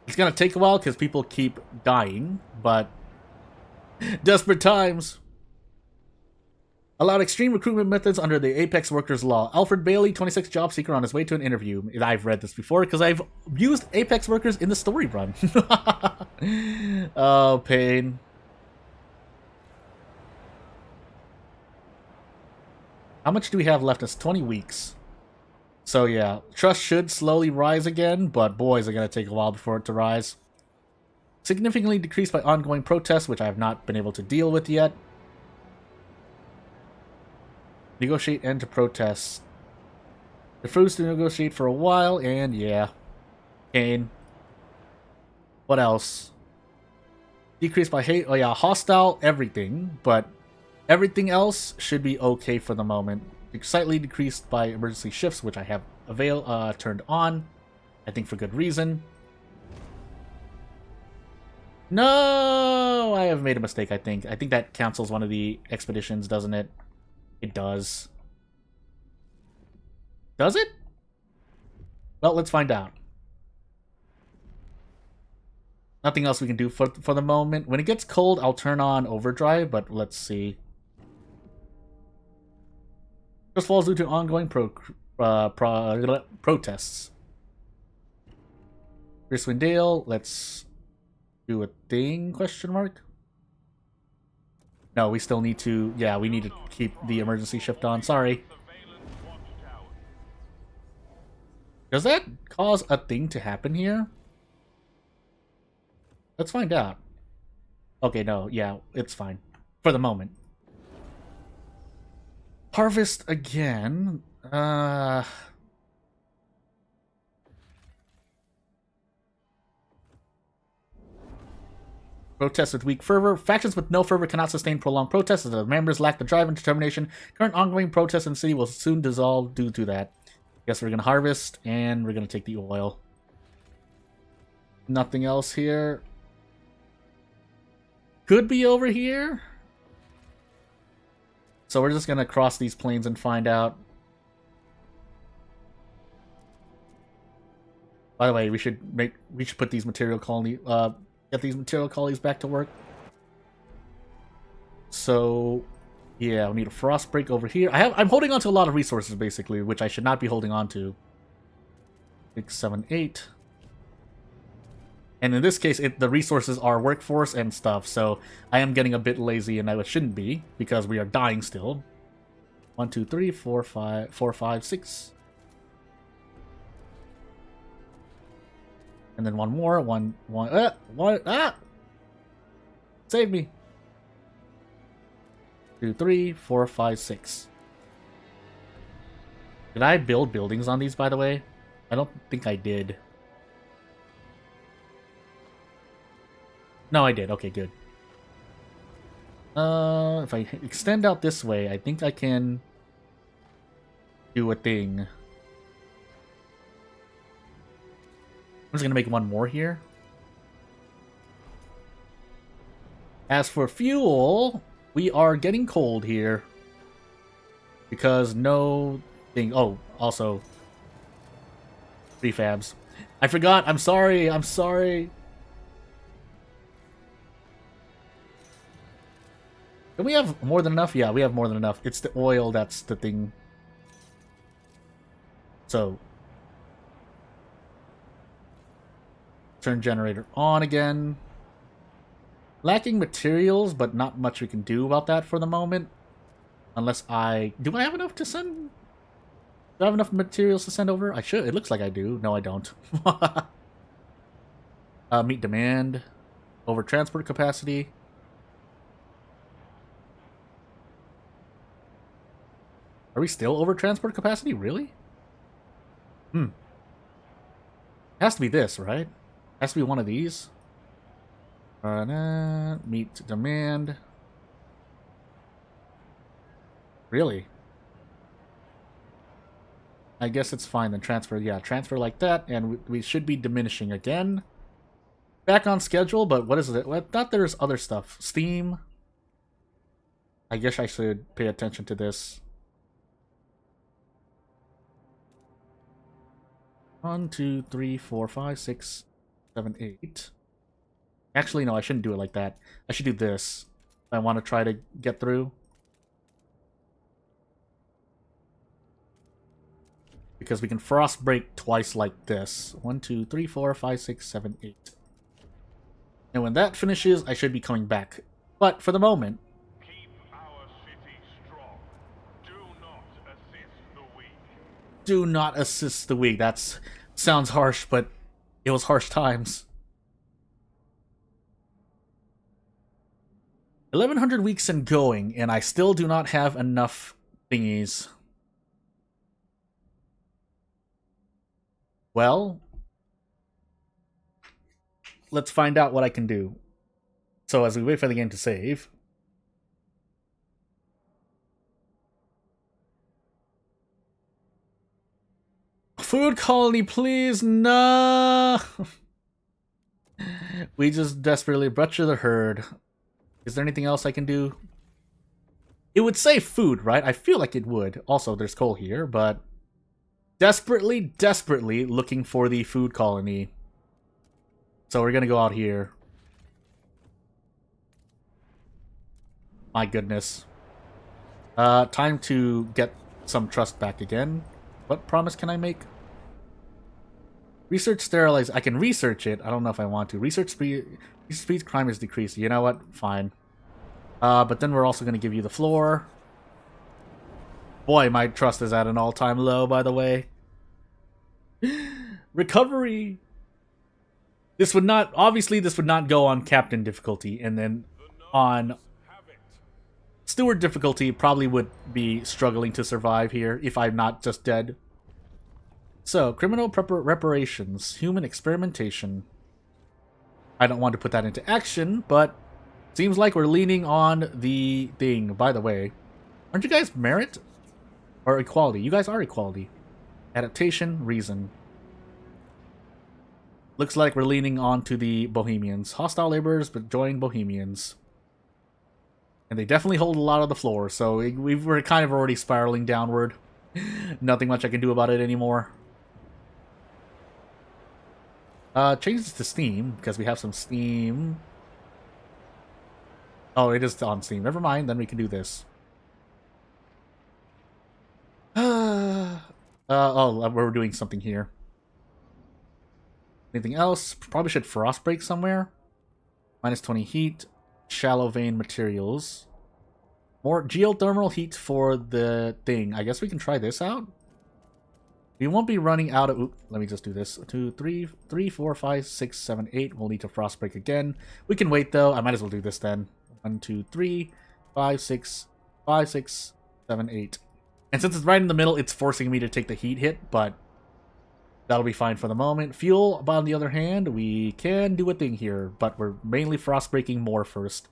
It's gonna take a while because people keep dying, but... Desperate times! Allowed extreme recruitment methods under the Apex Workers Law. Alfred Bailey, 26 job seeker on his way to an interview. I've read this before because I've used Apex Workers in the story run. Oh, pain. How much do we have left? It's 20 weeks. So yeah, trust should slowly rise again, but boy, is it going to take a while before it to rise. Significantly decreased by ongoing protests, which I have not been able to deal with yet. Negotiate end to protests. Refuse to negotiate for a while, and yeah. Pain. What else? Decreased by hate. Oh yeah, hostile everything, but everything else should be okay for the moment. Slightly decreased by emergency shifts, which I have turned on. I think for good reason. No! I have made a mistake, I think. I think that cancels one of the expeditions, doesn't it? It does. Does it? Well, let's find out. Nothing else we can do for the moment. When it gets cold, I'll turn on overdrive, but let's see. Just falls due to ongoing protests. Chris Windale, let's do a thing, question mark? No, we still need to, yeah, we need to keep the emergency shift on, sorry. Does that cause a thing to happen here? Let's find out. Okay, no, yeah, it's fine. For the moment. Harvest again. Protests with weak fervor. Factions with no fervor cannot sustain prolonged protests as the members lack the drive and determination. Current ongoing protests in the city will soon dissolve due to that. Guess we're gonna harvest, and we're gonna take the oil. Nothing else here. Could be over here. So we're just gonna cross these plains and find out. By the way, we should put these material colony get these material colonies back to work. So yeah, we need a frost break over here. I'm holding on to a lot of resources basically, which I should not be holding on to. 6, 7, 8. And in this case, the resources are workforce and stuff, so I am getting a bit lazy, and I shouldn't be, because we are dying still. 1, 2, 3, 4, 5, 6. And then one more. One. Save me. 2, 3, 4, 5, 6. Did I build buildings on these, by the way? I don't think I did. No, I did. Okay, good. If I extend out this way, I think I can do a thing. I'm just gonna make one more here. As for fuel, we are getting cold here. Because no thing... Oh, also... prefabs. I forgot! I'm sorry! I'm sorry! Do we have more than enough? Yeah, we have more than enough. It's the oil that's the thing. So. Turn generator on again. Lacking materials, but not much we can do about that for the moment. Unless I... Do I have enough to send? Do I have enough materials to send over? I should. It looks like I do. No, I don't. Meet demand. Over transport capacity. Are we still over transport capacity? Really? It has to be this, right? Has to be one of these. Meet demand. Really? I guess it's fine then. Transfer, yeah, transfer like that, and we should be diminishing again. Back on schedule, but what is it? I thought there's other stuff. Steam. I guess I should pay attention to this. 1, 2, 3, 4, 5, 6, 7, 8. Actually, no, I shouldn't do it like that. I should do this. I want to try to get through. because we can frost break twice like this. 1, 2, 3, 4, 5, 6, 7, 8. And when that finishes, I should be coming back. But for the moment, Keep our city strong. Do not assist the weak. do not assist the weak. That sounds harsh, but it was harsh times. 1100 weeks and going, and I still do not have enough thingies. Well, let's find out what I can do. So as we wait for the game to save. Food colony, please, no! We just desperately butcher the herd. Is there anything else I can do? It would say food, right? I feel like it would. Also, there's coal here, but desperately looking for the food colony. So we're gonna go out here. My goodness. Time to get some trust back again. What promise can I make? Research sterilize. I can research it. I don't know if I want to. Research speed crime is decreased. You know what? Fine. But then we're also going to give you the floor. Boy, my trust is at an all-time low, by the way. Recovery! This would not... Obviously, this would not go on Captain difficulty. And then on Steward difficulty, probably would be struggling to survive here if I'm not just dead. So, criminal reparations, human experimentation. I don't want to put that into action, but seems like we're leaning on the thing. By the way, aren't you guys merit? Or equality? You guys are equality. Adaptation, reason. Looks like we're leaning on to the Bohemians. Hostile laborers, but join Bohemians. And they definitely hold a lot of the floor, so we're kind of already spiraling downward. Nothing much I can do about it anymore. Change this to Steam, because we have some Steam. Oh, it is on Steam. Never mind, then we can do this. Oh, we're doing something here. Anything else? Probably should frost break somewhere. Minus 20 heat. Shallow vein materials. More geothermal heat for the thing. I guess we can try this out. We won't be running out of... Oop, let me just do this. 2, 3, 4, 5, 6, 7, 8. We'll need to frost break again. We can wait, though. I might as well do this, then. 1, 2, 3, 5, 6, 5, 6, 7, 8. And since it's right in the middle, it's forcing me to take the heat hit, but that'll be fine for the moment. Fuel, on the other hand, we can do a thing here, but we're mainly frost breaking more first.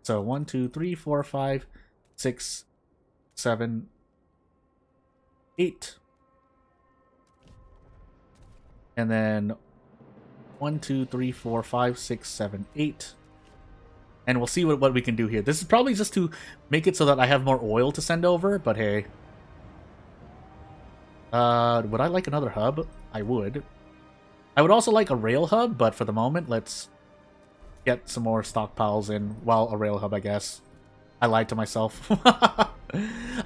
So 1, 2, 3, 4, 5, 6, 7, 8. And then 1, 2, 3, 4, 5, 6, 7, 8. And we'll see what we can do here. This is probably just to make it so that I have more oil to send over, but hey. Would I like another hub? I would. I would also like a rail hub, but for the moment, let's get some more stockpiles in. Well, a rail hub, I guess. I lied to myself.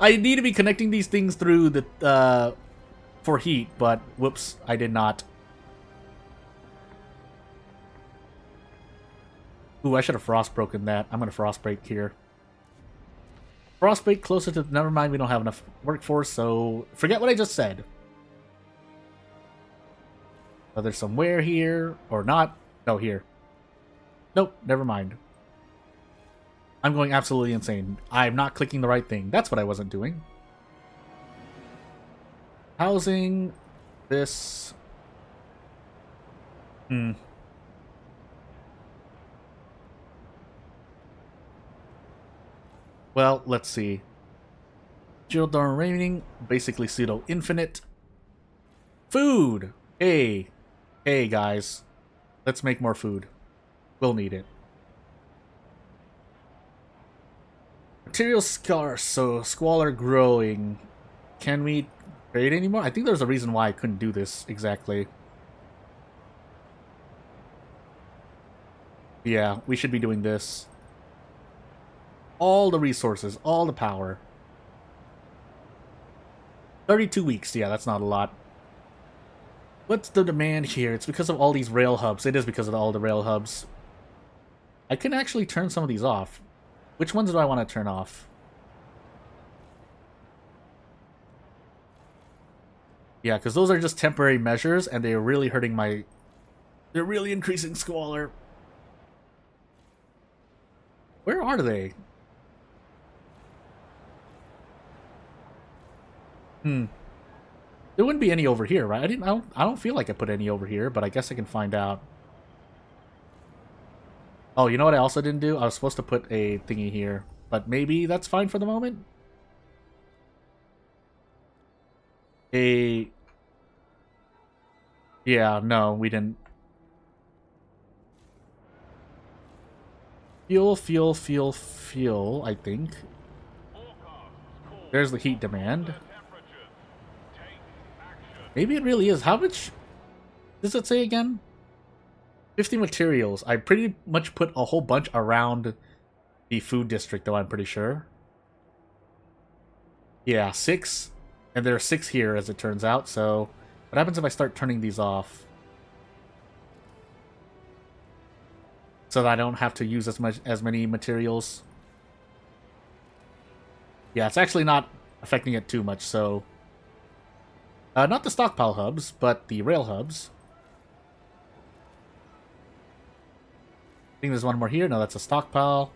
I need to be connecting these things through the, for heat, but whoops, I did not. Ooh, I should have frost broken that. I'm gonna frost break here. Frost break closer to... Never mind, we don't have enough workforce, so forget what I just said. Oh, there's somewhere here, or not. No, here. Nope, never mind. I'm going absolutely insane. I'm not clicking the right thing. That's what I wasn't doing. Housing. This. Well, let's see. Geothermal remaining, basically pseudo infinite. Food! Hey. Hey, guys. Let's make more food. We'll need it. Materials scarce, so squalor growing. Can we trade anymore? I think there's a reason why I couldn't do this exactly. Yeah, we should be doing this. All the resources, all the power. 32 weeks, yeah, that's not a lot. What's the demand here? It's because of all these rail hubs. It is because of all the rail hubs. I can actually turn some of these off. Which ones do I want to turn off? Yeah, because those are just temporary measures, and they're really hurting my... They're really increasing squalor. Where are they? There wouldn't be any over here, right? I don't feel like I put any over here, but I guess I can find out. Oh, you know what I also didn't do? I was supposed to put a thingy here, but maybe that's fine for the moment. Yeah, no, we didn't. Fuel, I think. There's the heat demand. Maybe it really is. How much does it say again? 50 materials. I pretty much put a whole bunch around the food district, though, I'm pretty sure. Yeah, 6. And there are 6 here, as it turns out, so... What happens if I start turning these off? So that I don't have to use as many materials. Yeah, it's actually not affecting it too much, so... not the stockpile hubs, but the rail hubs. I think there's one more here. No, that's a stockpile.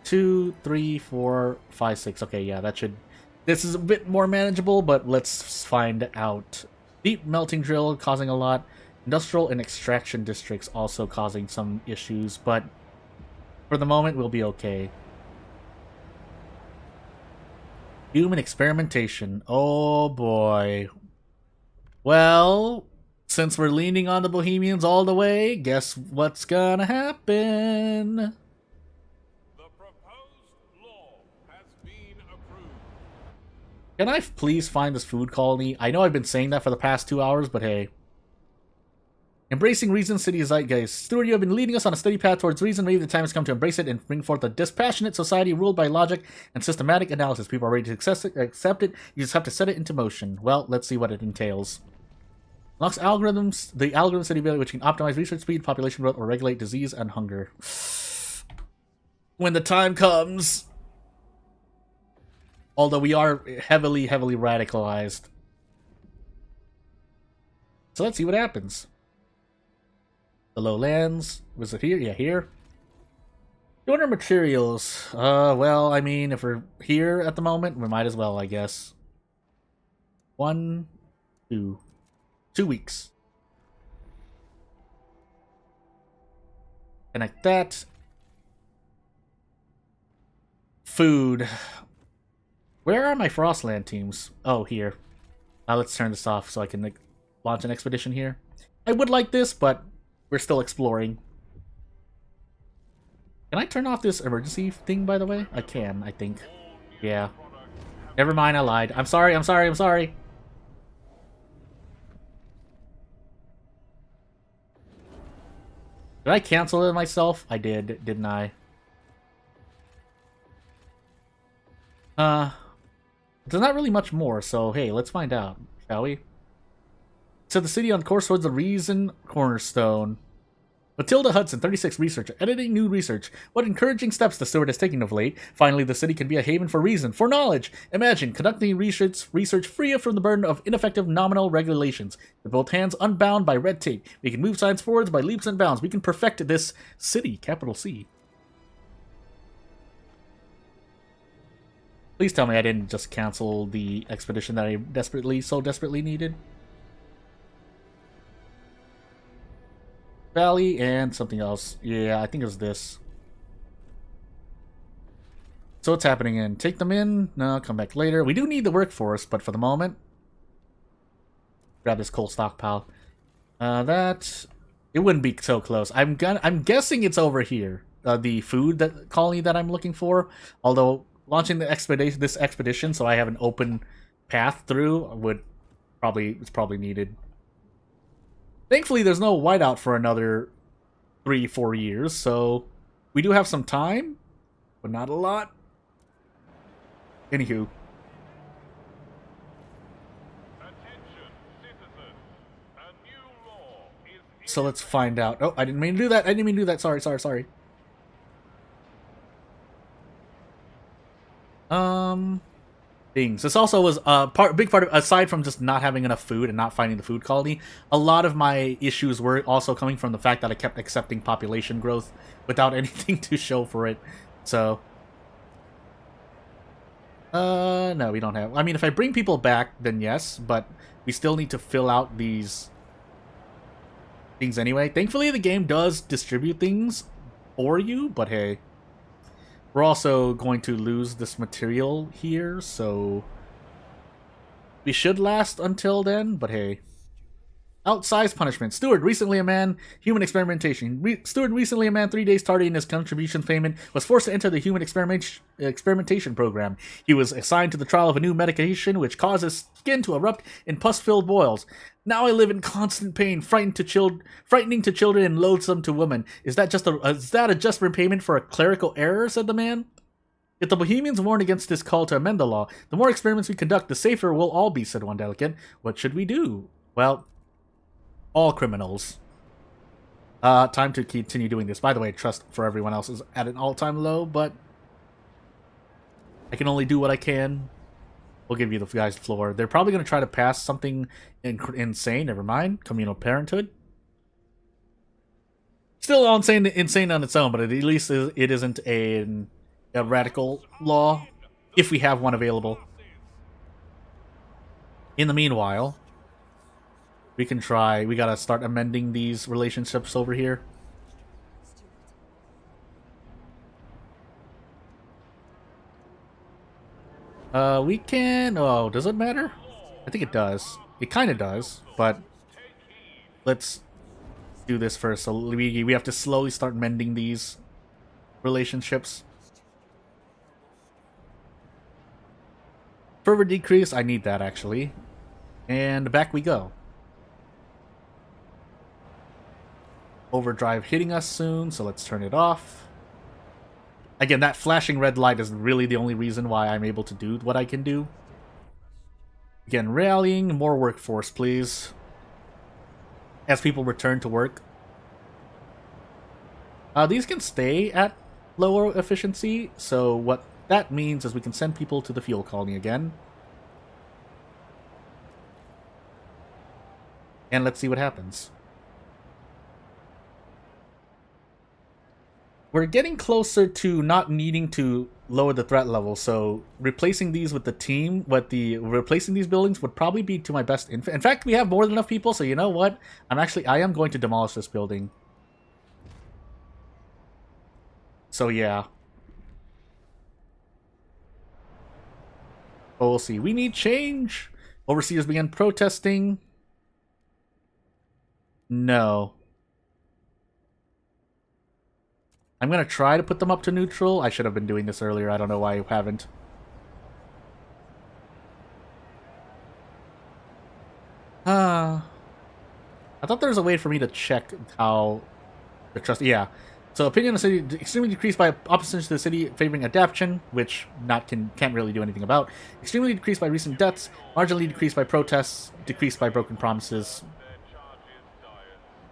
2, 3, 4, 5, 6. Okay, yeah, that should... This is a bit more manageable, but let's find out. Deep melting drill causing a lot. Industrial and extraction districts also causing some issues, but for the moment, we'll be okay. Human experimentation. Oh, boy. Well, since we're leaning on the Bohemians all the way, guess what's gonna happen? The proposed law has been approved. Can I please find this food colony? I know I've been saying that for the past 2 hours, but hey. Embracing reason, city zeitgeist. Stewart, you have been leading us on a steady path towards reason. Maybe the time has come to embrace it and bring forth a dispassionate society ruled by logic and systematic analysis. People are ready to accept it. You just have to set it into motion. Well, let's see what it entails. Unlocks algorithms, the algorithm city which can optimize research speed, population growth, or regulate disease and hunger. When the time comes. Although we are heavily radicalized. So let's see what happens. The lowlands. Was it here? Yeah, here. 200 materials. Well, I mean, if we're here at the moment, we might as well, I guess. 1, 2. 2 weeks. Connect that. Food. Where are my Frostland teams? Oh, here. Now let's turn this off so I can launch an expedition here. I would like this, but we're still exploring. Can I turn off this emergency thing, by the way? I can, I think. Yeah. Never mind, I lied. I'm sorry. Did I cancel it myself? I did, didn't I? There's not really much more, so hey, let's find out, shall we? So the city on course towards the reason cornerstone. Matilda Hudson, 36, researcher, editing new research. What encouraging steps the Steward has taken of late. Finally, the city can be a haven for reason, for knowledge. Imagine conducting research free from the burden of ineffective nominal regulations. With both hands unbound by red tape, we can move science forwards by leaps and bounds. We can perfect this city, capital C. Please tell me I didn't just cancel the expedition that I so desperately needed. Valley and something else. Yeah, I think it was this. So what's happening in? Take them in? No, come back later. We do need the workforce, but for the moment... Grab this coal stockpile. It wouldn't be so close. I'm guessing it's over here. The food colony that I'm looking for. Although, launching this expedition so I have an open path through it's probably needed. Thankfully, there's no whiteout for another 3-4 years, so we do have some time, but not a lot. Anywho. Attention, citizens. A new So let's find out. Oh, I didn't mean to do that. I didn't mean to do that. Sorry. Things. This also was a big part of, aside from just not having enough food and not finding the food quality, a lot of my issues were also coming from the fact that I kept accepting population growth without anything to show for it. So, no, we don't have. I mean, if I bring people back, then yes, but we still need to fill out these things anyway. Thankfully, the game does distribute things for you, but hey. We're also going to lose this material here, so we should last until then, but hey. Outsized punishment. Steward, recently a man, human experimentation. Steward, recently a man 3 days tardy in his contribution payment, was forced to enter the human experimentation program. He was assigned to the trial of a new medication which causes skin to erupt in pus-filled boils. Now I live in constant pain, frightening to children and loathsome to women. Is that a just repayment for a clerical error? Said the man. If the Bohemians warn against this call to amend the law, the more experiments we conduct, the safer we'll all be, said one delegate. What should we do? Well, all criminals. Time to continue doing this. By the way, trust for everyone else is at an all-time low, but I can only do what I can. We'll give you the guys the floor. They're probably going to try to pass something insane. Never mind. Communal parenthood. Still all insane on its own, but at least it isn't a radical law, if we have one available. In the meanwhile, we can try. We gotta start amending these relationships over here. We can. Oh, does it matter? I think it does. It kind of does, but let's do this first. So we have to slowly start mending these relationships. Fervor decrease. I need that actually, and back we go. Overdrive hitting us soon, so let's turn it off. Again, that flashing red light is really the only reason why I'm able to do what I can do. Again, rallying, more workforce, please. As people return to work. These can stay at lower efficiency, so what that means is we can send people to the fuel colony again. And let's see what happens. We're getting closer to not needing to lower the threat level, so replacing these with the team, replacing these buildings would probably be to my best. In fact, we have more than enough people, so you know what? I am going to demolish this building. So yeah. Oh, we'll see. We need change. Overseers began protesting. No. I'm going to try to put them up to neutral. I should have been doing this earlier. I don't know why I haven't. I thought there was a way for me to check how the trust... Yeah. So opinion of the city extremely decreased by opposition to the city favoring adaptation, which can't really do anything about. Extremely decreased by recent deaths. Marginally decreased by protests. Decreased by broken promises.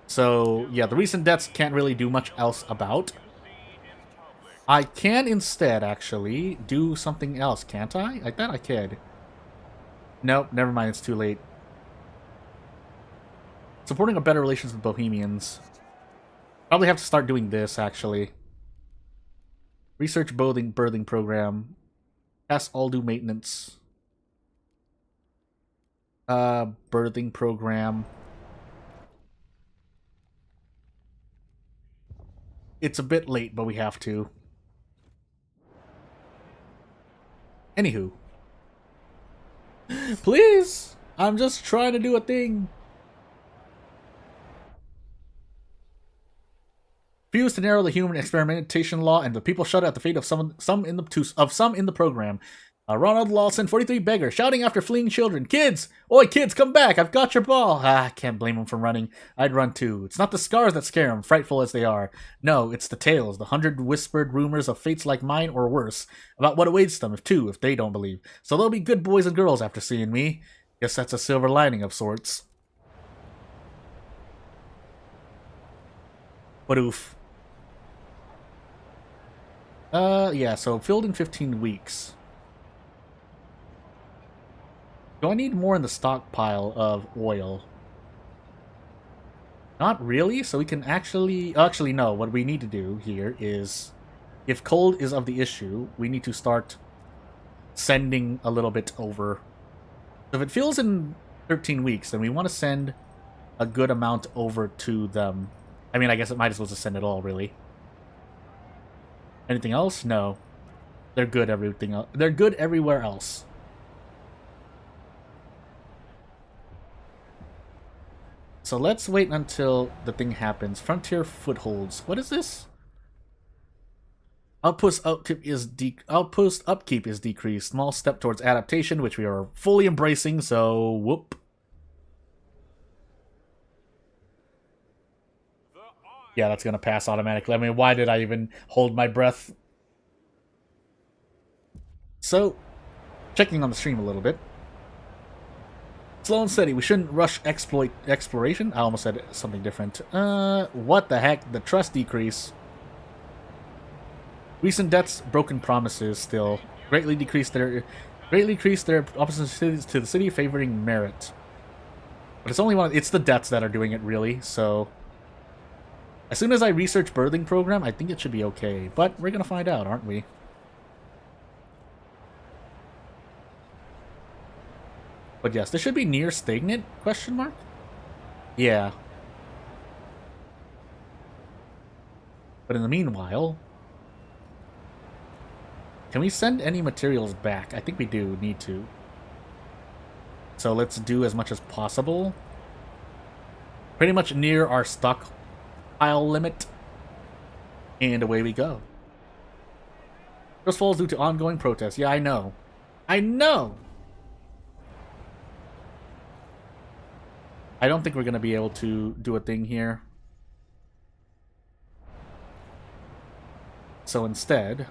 So, yeah, the recent deaths can't really do much else about. I can instead, actually, do something else, can't I? I bet I could. Nope, never mind, it's too late. Supporting a better relations with Bohemians. Probably have to start doing this, actually. Research birthing program. Pass all due maintenance. Birthing program. It's a bit late, but we have to. Anywho. Please! I'm just trying to do a thing. Refuse to narrow the human experimentation law, and the people shudder at the fate of some in the program. Ronald Lawson, 43 beggar, shouting after fleeing children. Kids! Oi, kids, come back! I've got your ball! I can't blame him for running. I'd run too. It's not the scars that scare him, frightful as they are. No, it's the tales, the 100 whispered rumors of fates like mine or worse, about what awaits them if they don't believe. So they'll be good boys and girls after seeing me. Guess that's a silver lining of sorts. But oof. Yeah, so filled in 15 weeks. Do I need more in the stockpile of oil? Not really, so we can actually... Actually, no, what we need to do here is... If cold is of the issue, we need to start sending a little bit over. If it fills in 13 weeks, then we want to send a good amount over to them. I mean, I guess it might as well just send it all, really. Anything else? No. They're good everything else. They're good everywhere else. So let's wait until the thing happens. Frontier footholds. What is this? Outpost upkeep is decreased. Small step towards adaptation, which we are fully embracing, so whoop. Yeah, that's gonna pass automatically. I mean, why did I even hold my breath? So, checking on the stream a little bit. Slow and steady. We shouldn't rush exploration. I almost said something different. What the heck? The trust decrease. Recent debts, broken promises. Still greatly increased their opposition to the city, favoring merit. But it's only it's the debts that are doing it, really. So, as soon as I research birthing program, I think it should be okay. But we're gonna find out, aren't we? But yes, this should be near stagnant, question mark? Yeah. But in the meanwhile, can we send any materials back? I think we do need to. So let's do as much as possible. Pretty much near our stockpile limit. And away we go. Just falls due to ongoing protests. Yeah, I know. I know! I don't think we're going to be able to do a thing here. So instead,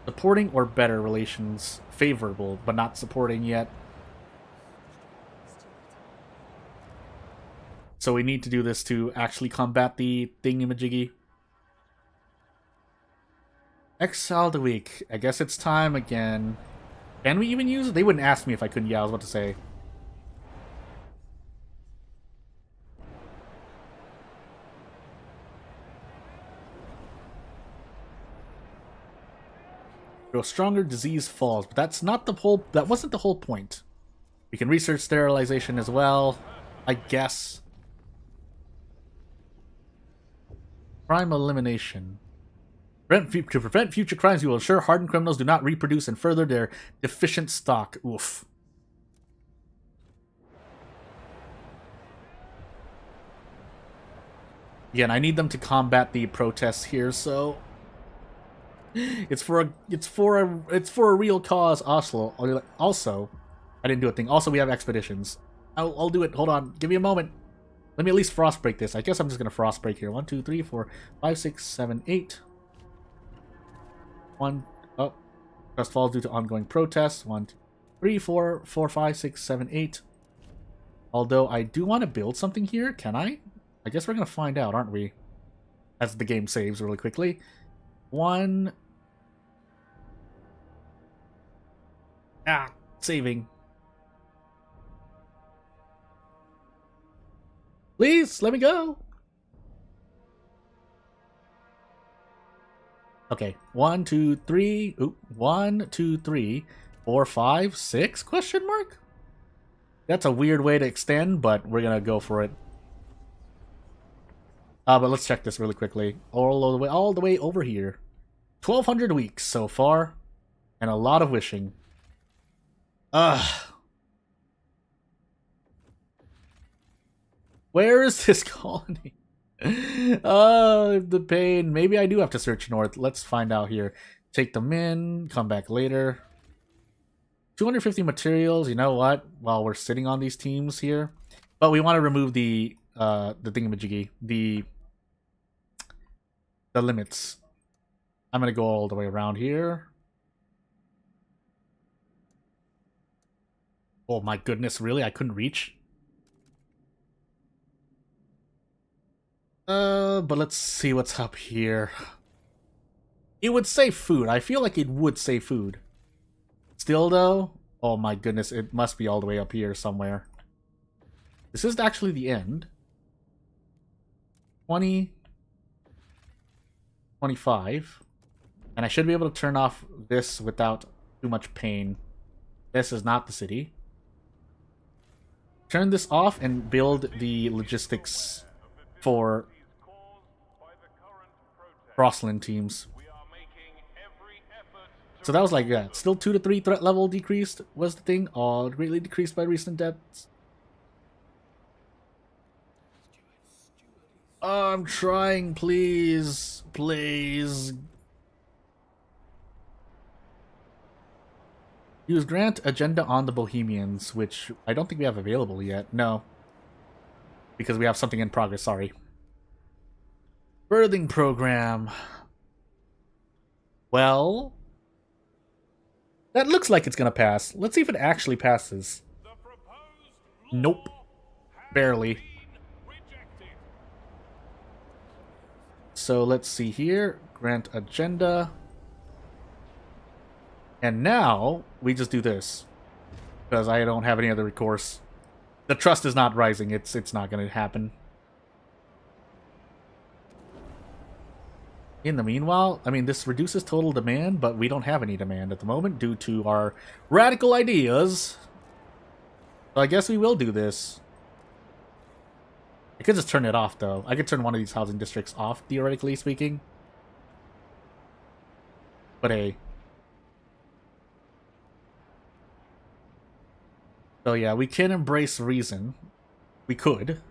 supporting or better relations favorable, but not supporting yet. So we need to do this to actually combat the thingamajiggy. Exiled a week. I guess it's time again. Can we even use it? They wouldn't ask me if I couldn't. Yeah, I was about to say. Grow stronger, disease falls, but that's not the whole. That wasn't the whole point. We can research sterilization as well, I guess. Crime elimination. To prevent future crimes, we will ensure hardened criminals do not reproduce and further their deficient stock. Oof. Again, I need them to combat the protests here, so it's for a real cause. Also, I didn't do a thing. Also, we have expeditions. I'll do it. Hold on. Give me a moment. Let me at least frostbreak this. I guess I'm just gonna frostbreak here. 1, 2, 3, 4, 5, 6, 7, 8. 1. Oh, trust falls due to ongoing protests. 1, 2, 3, 4, 4, 5, 6, 7, 8. Although I do want to build something here. Can I? I guess we're gonna find out, aren't we? As the game saves really quickly. 1. Saving. Please, let me go. Okay, 1, 2, 3. Oop, 1, 2, 3, 4, 5, 6? Question mark? That's a weird way to extend, but we're gonna go for it. But let's check this really quickly. All the way over here. 1,200 weeks so far, and a lot of wishing. Where is this colony? The pain. Maybe I do have to search north. Let's find out here. Take them in, come back later. 250 materials, you know what? While we're sitting on these teams here. But we want to remove the thingamajiggy. The limits. I'm gonna go all the way around here. Oh my goodness, really? I couldn't reach? But let's see what's up here. It would say food. I feel like it would say food. Still, though, oh my goodness, it must be all the way up here somewhere. This is actually the end. 20, 25. And I should be able to turn off this without too much pain. This is not the city. Turn this off and build the logistics for Frostland teams. So that was like that. Still 2 to 3 threat level decreased was the thing. Oh, greatly decreased by recent deaths. Oh, I'm trying, please. Please. Use grant agenda on the Bohemians, which I don't think we have available yet. No. Because we have something in progress, sorry. Birthing program. Well, that looks like it's gonna pass. Let's see if it actually passes. Nope. Barely. So let's see here. Grant agenda. And now, we just do this. Because I don't have any other recourse. The trust is not rising. It's not going to happen. In the meanwhile, I mean, this reduces total demand, but we don't have any demand at the moment due to our radical ideas. So I guess we will do this. I could just turn it off, though. I could turn one of these housing districts off, theoretically speaking. But hey. So yeah, we can embrace reason. We could.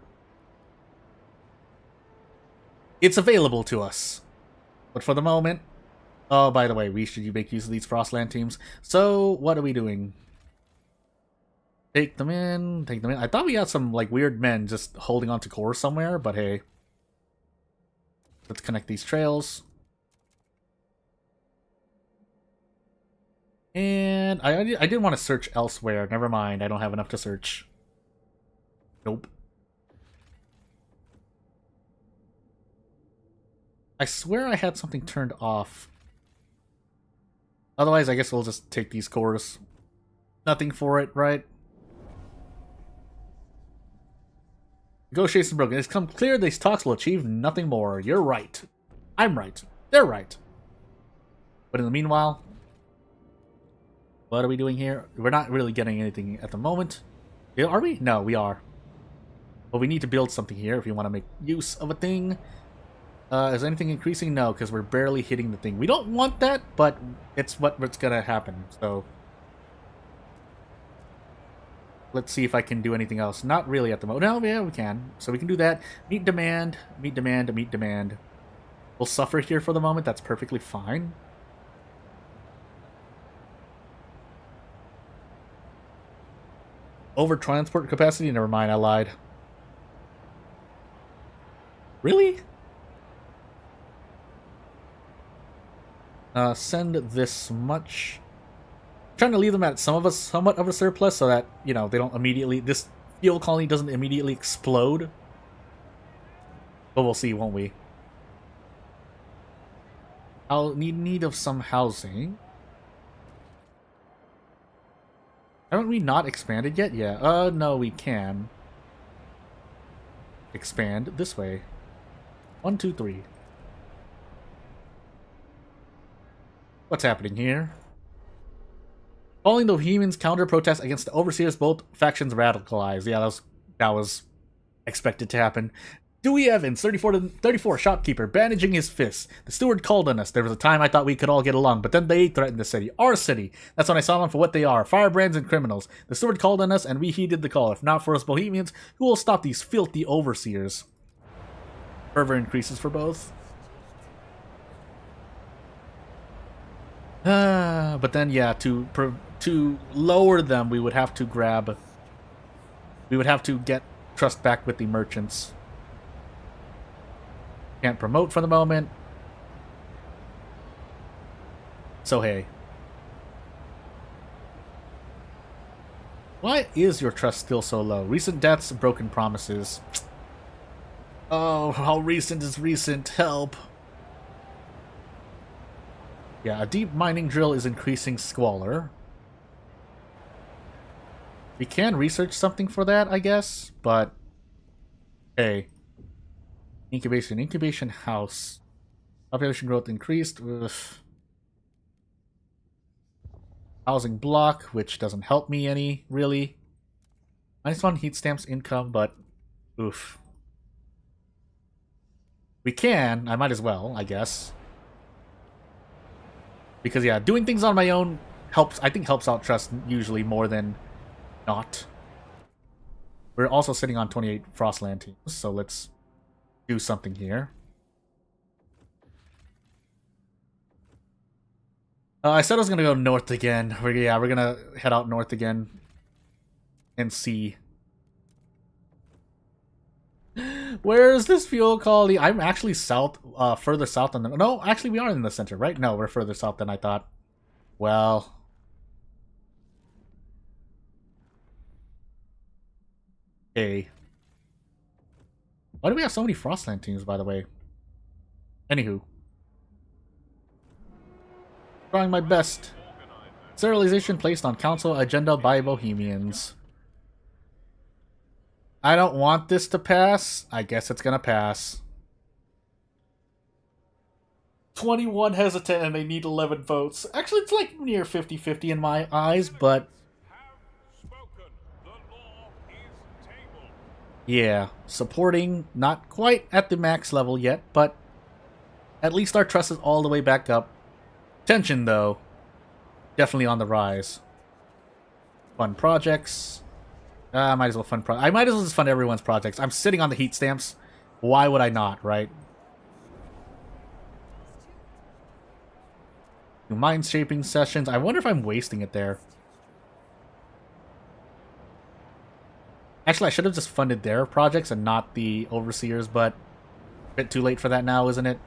It's available to us. But for the moment... Oh, by the way, we should make use of these Frostland teams. So, what are we doing? Take them in, take them in. I thought we had some, like, weird men just holding on to cores somewhere, but hey. Let's connect these trails. And I didn't want to search elsewhere. Never mind, I don't have enough to search. Nope. I swear I had something turned off. Otherwise, I guess we'll just take these cores. Nothing for it, right? Negotiations broken. It's come clear these talks will achieve nothing more. You're right. I'm right. They're right. But in the meanwhile... What are we doing here? We're not really getting anything at the moment. Are we? No, we are. But we need to build something here if you want to make use of a thing. Is anything increasing? No, because we're barely hitting the thing. We don't want that, but it's what's going to happen. So let's see if I can do anything else. Not really at the moment. No, yeah, we can. So we can do that. Meet demand, meet demand, meet demand. We'll suffer here for the moment. That's perfectly fine. Over transport capacity? Never mind, I lied. Really? Send this much. I'm trying to leave them at somewhat of a surplus so that, you know, they don't immediately... This fuel colony doesn't immediately explode. But we'll see, won't we? I'll need of some housing. Haven't we not expanded yet? Yeah. No, we can. Expand this way. 1, 2, 3. What's happening here? Following the Bohemians' counter-protest against the Overseers, both factions radicalized. Yeah, that was expected to happen. Dewey Evans, 34 shopkeeper, bandaging his fists. The steward called on us. There was a time I thought we could all get along, but then they threatened the city. Our city. That's when I saw them for what they are. Firebrands and criminals. The steward called on us, and we heeded the call. If not for us Bohemians, who will stop these filthy overseers? Fervor increases for both. But then, yeah, to lower them, we would have to grab... We would have to get trust back with the merchants. Can't promote for the moment. So hey. Why is your trust still so low? Recent deaths, broken promises. Oh, how recent is recent? Help. Yeah, a deep mining drill is increasing squalor. We can research something for that, I guess, but hey. Incubation house. Population growth increased. Ugh. Housing block, which doesn't help me any, really. -1 heat stamps income, but oof. We can, I might as well, I guess. Because yeah, doing things on my own helps, I think helps out trust usually more than not. We're also sitting on 28 Frostland teams, so let's do something here. I said I was gonna go north again. We're gonna head out north again and see. Where is this fuel quality? I'm actually south, further south than the... No, actually we are in the center, right? No, we're further south than I thought. Well... Okay. Why do we have so many Frostland teams, by the way? Anywho. Trying my best. Serialization placed on council agenda by Bohemians. I don't want this to pass. I guess it's gonna pass. 21 hesitant and they need 11 votes. Actually, it's like near 50-50 in my eyes, but... Yeah, supporting, not quite at the max level yet, but at least our trust is all the way back up. Tension, though, definitely on the rise. Fun projects. I might as well I might as well just fund everyone's projects. I'm sitting on the heat stamps. Why would I not, right? Mind shaping sessions. I wonder if I'm wasting it there. Actually, I should have just funded their projects and not the overseers, but a bit too late for that now, isn't it?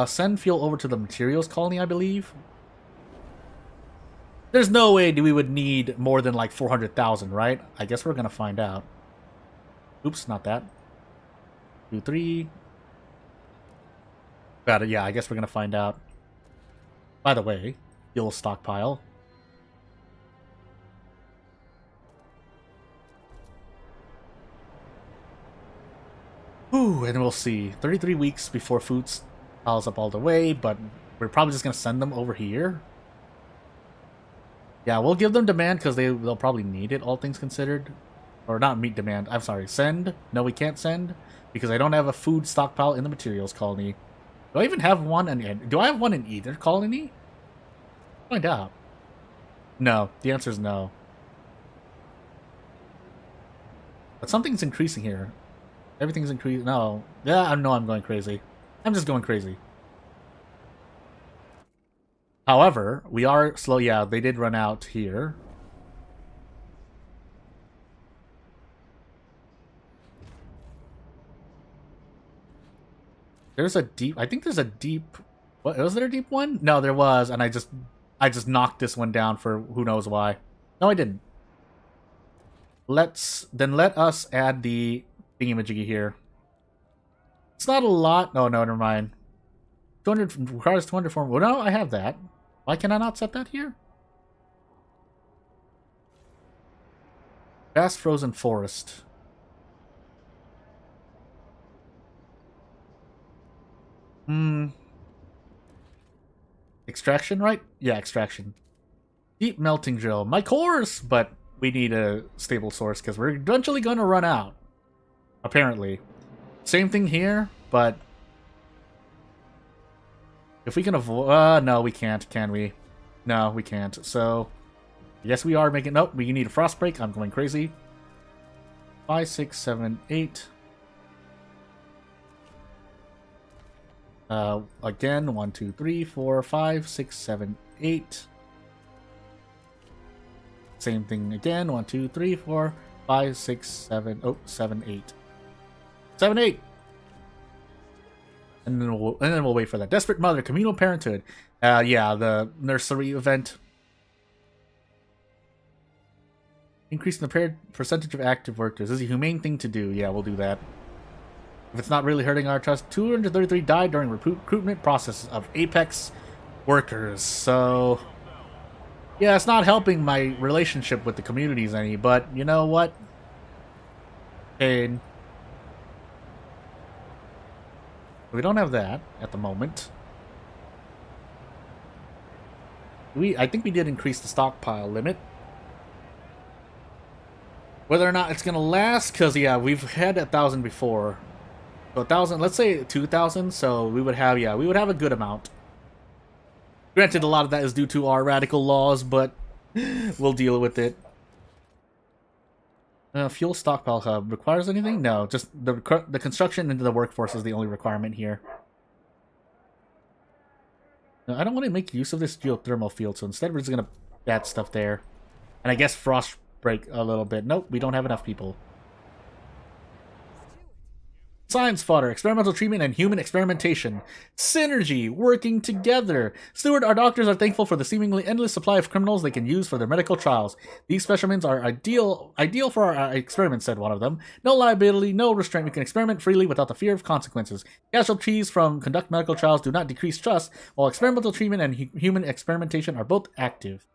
Send fuel over to the materials colony, I believe. There's no way we would need more than like 400,000, right? I guess we're gonna find out. Oops, not that. 2, 3. Got it, yeah, I guess we're gonna find out. By the way, fuel stockpile. Ooh, and we'll see. 33 weeks before food piles up all the way, but we're probably just gonna send them over here. Yeah, we'll give them demand because they'll probably need it, all things considered. Or not meet demand. I'm sorry, send. No, we can't send because I don't have a food stockpile in the materials colony. Do I even have one? Do I have one in either colony? Find out. No, the answer is no. But something's increasing here. Everything's increasing. No. Yeah, I know I'm going crazy. I'm just going crazy. However, we are slow. Yeah, they did run out here. There's a deep... I think there's a deep... What, was there a deep one? No, there was, and I just knocked this one down for who knows why. No, I didn't. Let us add the thingamajiggy here. It's not a lot. Oh, no, never mind. 200 requires 200 form. Well, no, I have that. Why can I not set that here? Vast frozen forest. Extraction, right? Yeah, extraction. Deep melting drill. My course! But we need a stable source because we're eventually going to run out. Apparently. Same thing here, but... If we can avoid... no, we can't, can we? No, we can't. So, yes, we are making... Nope, we need a frost break. I'm going crazy. 5, 6, 7, 8. Again, 1, 2, 3, 4, 5, 6, 7, 8. Same thing again. 1, 2, 3, 4, 5, 6, 7. Oh, 7, 8. 7, 8. And then we'll wait for that. Desperate Mother, Communal Parenthood. Yeah, the nursery event. Increase the percentage of active workers. This is a humane thing to do. Yeah, we'll do that. If it's not really hurting our trust, 233 died during recruitment process of Apex workers. So, yeah, it's not helping my relationship with the communities any, but you know what? Pain. We don't have that at the moment. I think we did increase the stockpile limit. Whether or not it's gonna last, because yeah, we've had 1,000 before. So 1,000, let's say 2,000, so we would have, yeah, we would have a good amount. Granted, a lot of that is due to our radical laws, but we'll deal with it. Fuel stockpile hub requires anything? No, just the construction into the workforce is the only requirement here. No, I don't want to make use of this geothermal field, so instead we're just gonna add stuff there. And I guess frost break a little bit. Nope, we don't have enough people. Science fodder, experimental treatment, and human experimentation. Synergy, working together. Steward, our doctors are thankful for the seemingly endless supply of criminals they can use for their medical trials. These specimens are ideal for our experiments, said one of them. No liability, no restraint. We can experiment freely without the fear of consequences. Casualties from conduct medical trials do not decrease trust, while experimental treatment and human experimentation are both active.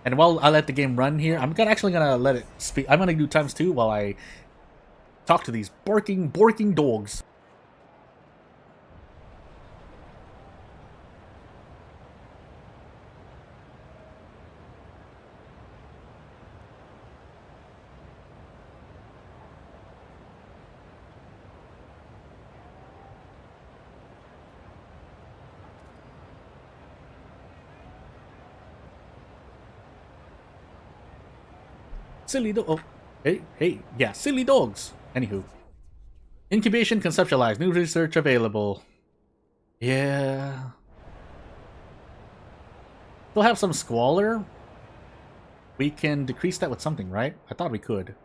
And while I let the game run here, I'm actually gonna let it speak. I'm gonna do ×2 while I talk to these borking dogs. Silly dog. Oh, hey, yeah, silly dogs. Anywho. Incubation conceptualized. New research available. Yeah. We'll have some squalor. We can decrease that with something, right? I thought we could.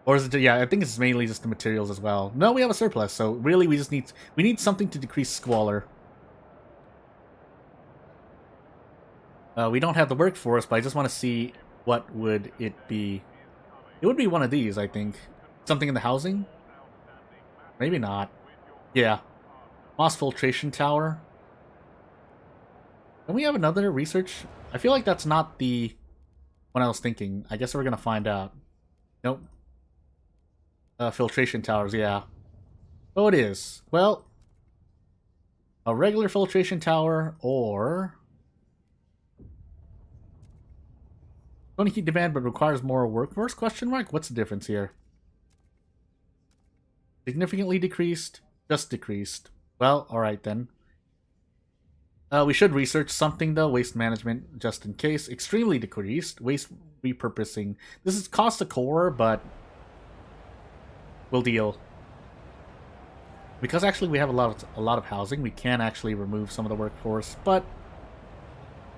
Or is it, yeah, I think it's mainly just the materials as well. No, we have a surplus, so really we need something to decrease squalor. We don't have the workforce, but I just want to see what would it be. It would be one of these, I think. Something in the housing? Maybe not. Yeah. Moss filtration tower. Don't we have another research? I feel like that's not the one I was thinking. I guess we're gonna find out. Nope. Filtration towers, yeah. Oh, it is. Well, a regular filtration tower or... Only heat demand, but requires more workforce? Question mark. What's the difference here? Significantly decreased. Just decreased. Well, all right then. We should research something though. Waste management, just in case. Extremely decreased. Waste repurposing. This is cost a core, but we'll deal. Because actually we have a lot of housing, we can actually remove some of the workforce, but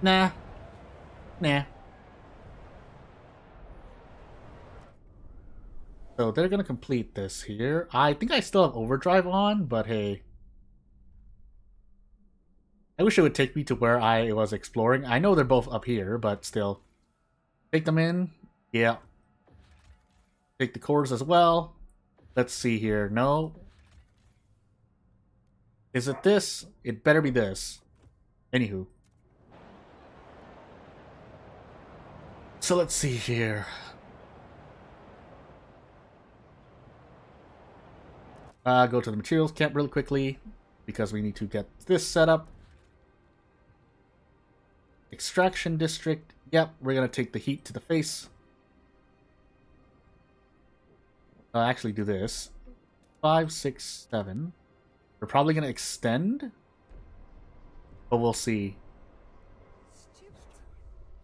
nah. So they're going to complete this here. I think I still have overdrive on, but hey. I wish it would take me to where I was exploring. I know they're both up here, but still. Take them in. Yeah. Take the cores as well. Let's see here. No. Is it this? It better be this. Anywho. So let's see here. Go to the materials camp really quickly because we need to get this set up. Extraction district. Yep, we're going to take the heat to the face. I'll actually do this. 5, 6, 7. We're probably going to extend. But we'll see.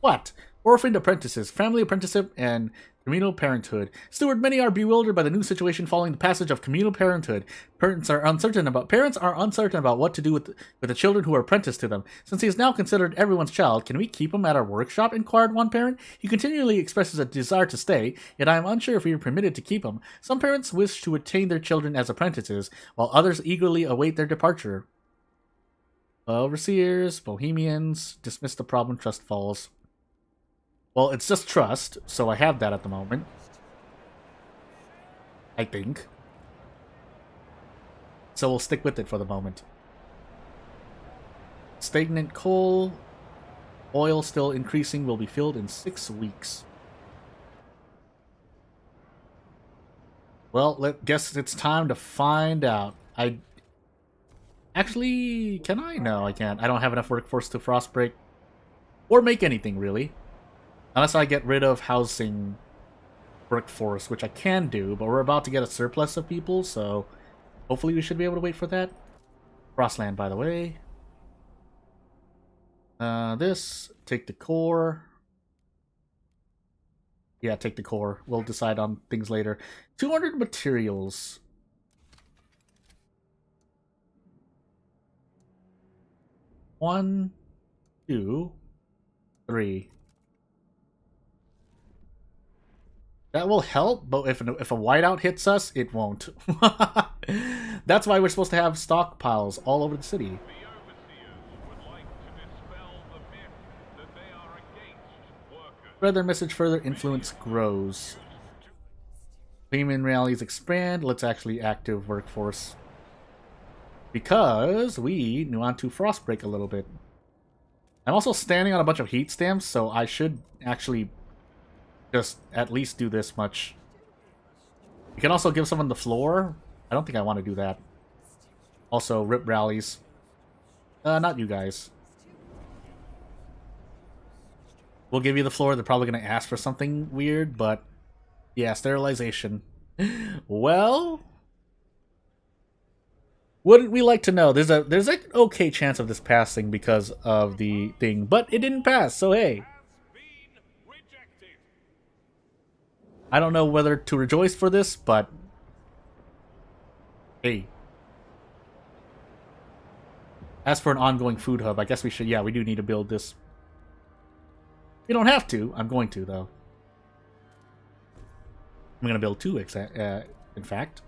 What? Orphaned apprentices, family apprenticeship, and communal parenthood. Steward, many are bewildered by the new situation following the passage of communal parenthood. Parents are uncertain about what to do with the children who are apprenticed to them. Since he is now considered everyone's child, can we keep him at our workshop? Inquired one parent. He continually expresses a desire to stay, yet I am unsure if we are permitted to keep him. Some parents wish to retain their children as apprentices, while others eagerly await their departure. Overseers, Bohemians, dismiss the problem, trust falls. Well, it's just trust, so I have that at the moment. I think. So we'll stick with it for the moment. Stagnant coal. Oil still increasing, will be filled in 6 weeks. Well, guess it's time to find out. Actually, can I? No, I can't. I don't have enough workforce to frostbreak. Or make anything, really. Unless I get rid of housing workforce, which I can do, but we're about to get a surplus of people, so hopefully we should be able to wait for that. Frostland, by the way. This, take the core. Yeah, take the core. We'll decide on things later. 200 materials. One, 2, 3. That will help, but if a whiteout hits us, it won't. That's why we're supposed to have stockpiles all over the city. The overseers would like to dispel the myth that they are against workers. Spread their message further, influence grows. Payment rallies expand. Let's actually active workforce. Because we want to frostbreak a little bit. I'm also standing on a bunch of heat stamps, so I should actually just at least do this much. You can also give someone the floor. I don't think I want to do that. Also, rip rallies. Not you guys. We'll give you the floor. They're probably going to ask for something weird, but yeah, sterilization. Well, wouldn't we like to know? There's an okay chance of this passing because of the thing, but it didn't pass, so hey. I don't know whether to rejoice for this, but hey. As for an ongoing food hub, I guess we should, yeah, we do need to build this. We don't have to. I'm going to, though. I'm going to build 2, in fact.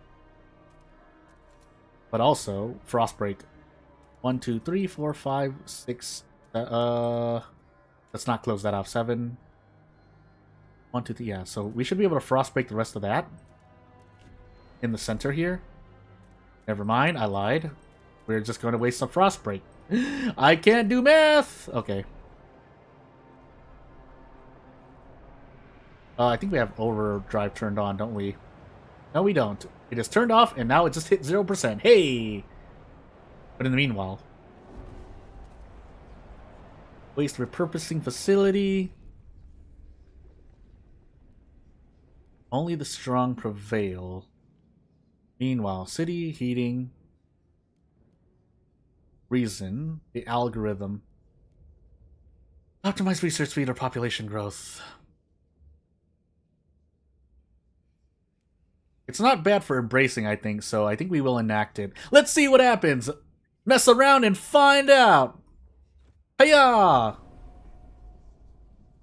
But also, frostbreak. 1, 2, 3, 4, 5, 6. Let's not close that off. 7. 1, 2, 3, yeah. So we should be able to frostbreak the rest of that. In the center here. Never mind, I lied. We're just going to waste some frostbreak. I can't do math! Okay. I think we have overdrive turned on, don't we? No, we don't. It is turned off, and now it just hit 0%. Hey! But in the meanwhile... Waste repurposing facility... Only the strong prevail. Meanwhile, city heating. Reason. The algorithm. Optimize research speed or population growth. It's not bad for embracing, I think, so I think we will enact it. Let's see what happens! Mess around and find out! Hiya!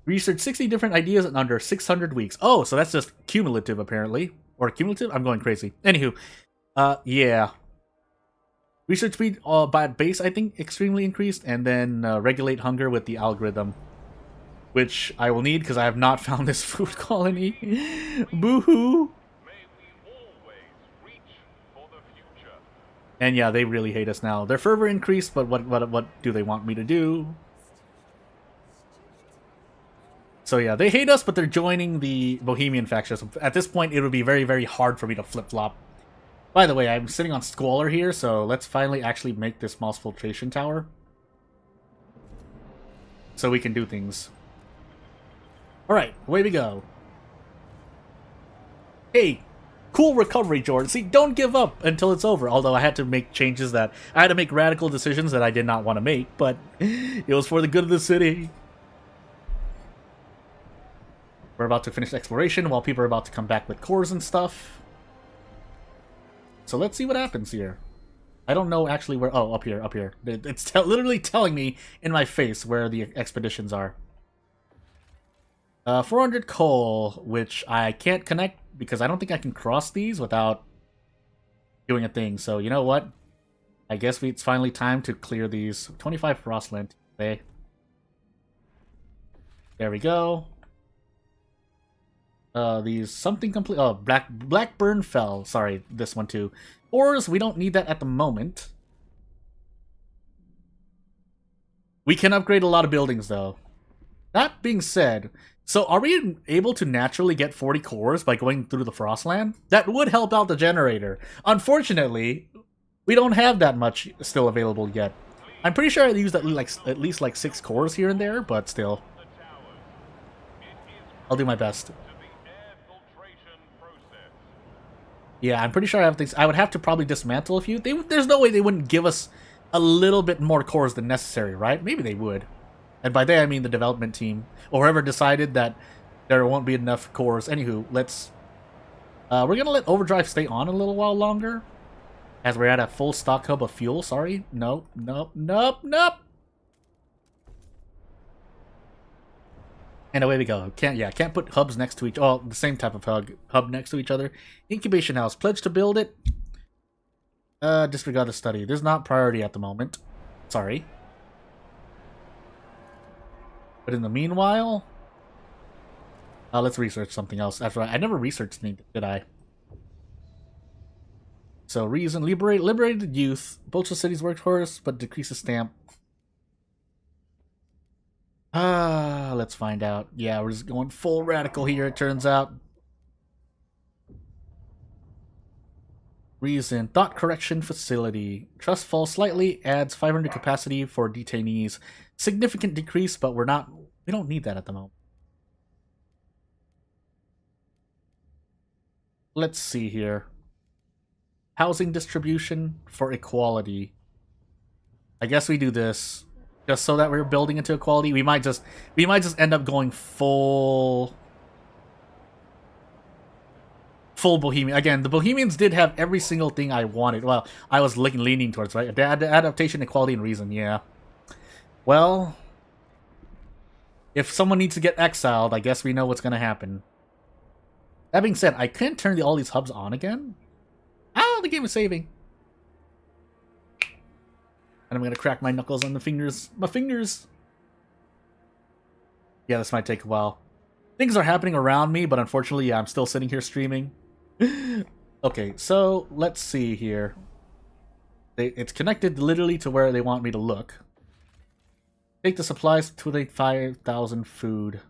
Research 60 different ideas in under 600 weeks. Oh, so that's just cumulative, apparently. Or cumulative? I'm going crazy. Anywho, yeah. Research speed by base, I think, extremely increased. And then regulate hunger with the algorithm. Which I will need because I have not found this food colony. Boo-hoo! And yeah, they really hate us now. Their fervor increased, but what do they want me to do? So yeah, they hate us, but they're joining the Bohemian faction. So at this point, it would be very, very hard for me to flip-flop. By the way, I'm sitting on Squalor here, so let's finally actually make this moss filtration tower. So we can do things. Alright, away we go. Hey! Cool recovery, Jordan. See, don't give up until it's over. Although I had to make changes that... I had to make radical decisions that I did not want to make, but it was for the good of the city. We're about to finish exploration while people are about to come back with cores and stuff. So let's see what happens here. I don't know actually where... Oh, up here, up here. It's literally telling me in my face where the expeditions are. 400 coal, which I can't connect because I don't think I can cross these without doing a thing. So, you know what? I guess it's finally time to clear these. 25 frostland. Okay. There we go. These something complete. Oh, Blackburn fell. Sorry, this one too. Ores, we don't need that at the moment. We can upgrade a lot of buildings though. That being said, so are we able to naturally get 40 cores by going through the Frostland? That would help out the generator. Unfortunately, we don't have that much still available yet. I'm pretty sure I used at least like 6 cores here and there, but still. I'll do my best. Yeah, I'm pretty sure I have things. I would have to probably dismantle a few. There's no way they wouldn't give us a little bit more cores than necessary, right? Maybe they would. And by they, I mean the development team. Or whoever decided that there won't be enough cores. Anywho, let's... we're going to let Overdrive stay on a little while longer. As we're at a full stock hub of fuel. Sorry. Nope, nope, nope, nope. And away we go. Can't put hubs next to each... Oh, the same type of hub next to each other. Incubation house. Pledge to build it. Disregard the study. There's not priority at the moment. Sorry. But in the meanwhile... let's research something else. That's right. I never researched anything, did I? So, reason. Liberated youth. Bolster city's workforce, but decreases stamp. Let's find out. Yeah, we're just going full radical here, it turns out. Reason. Thought correction facility. Trust falls slightly, adds 500 capacity for detainees. Significant decrease, but we don't need that at the moment. Let's see here. Housing distribution for equality. I guess we do this. Just so that we're building into equality. We might just end up going full Bohemian. Again, the Bohemians did have every single thing I wanted. Well, I was leaning towards, right? Adaptation, equality, and reason, yeah. Well, if someone needs to get exiled, I guess we know what's gonna happen. That being said, I can't turn all these hubs on again. Ah, the game is saving. And I'm gonna crack my knuckles on the fingers. My fingers! Yeah, this might take a while. Things are happening around me, but unfortunately, yeah, I'm still sitting here streaming. Okay, so let's see here. It's connected literally to where they want me to look. Take the supplies to 25,000 food.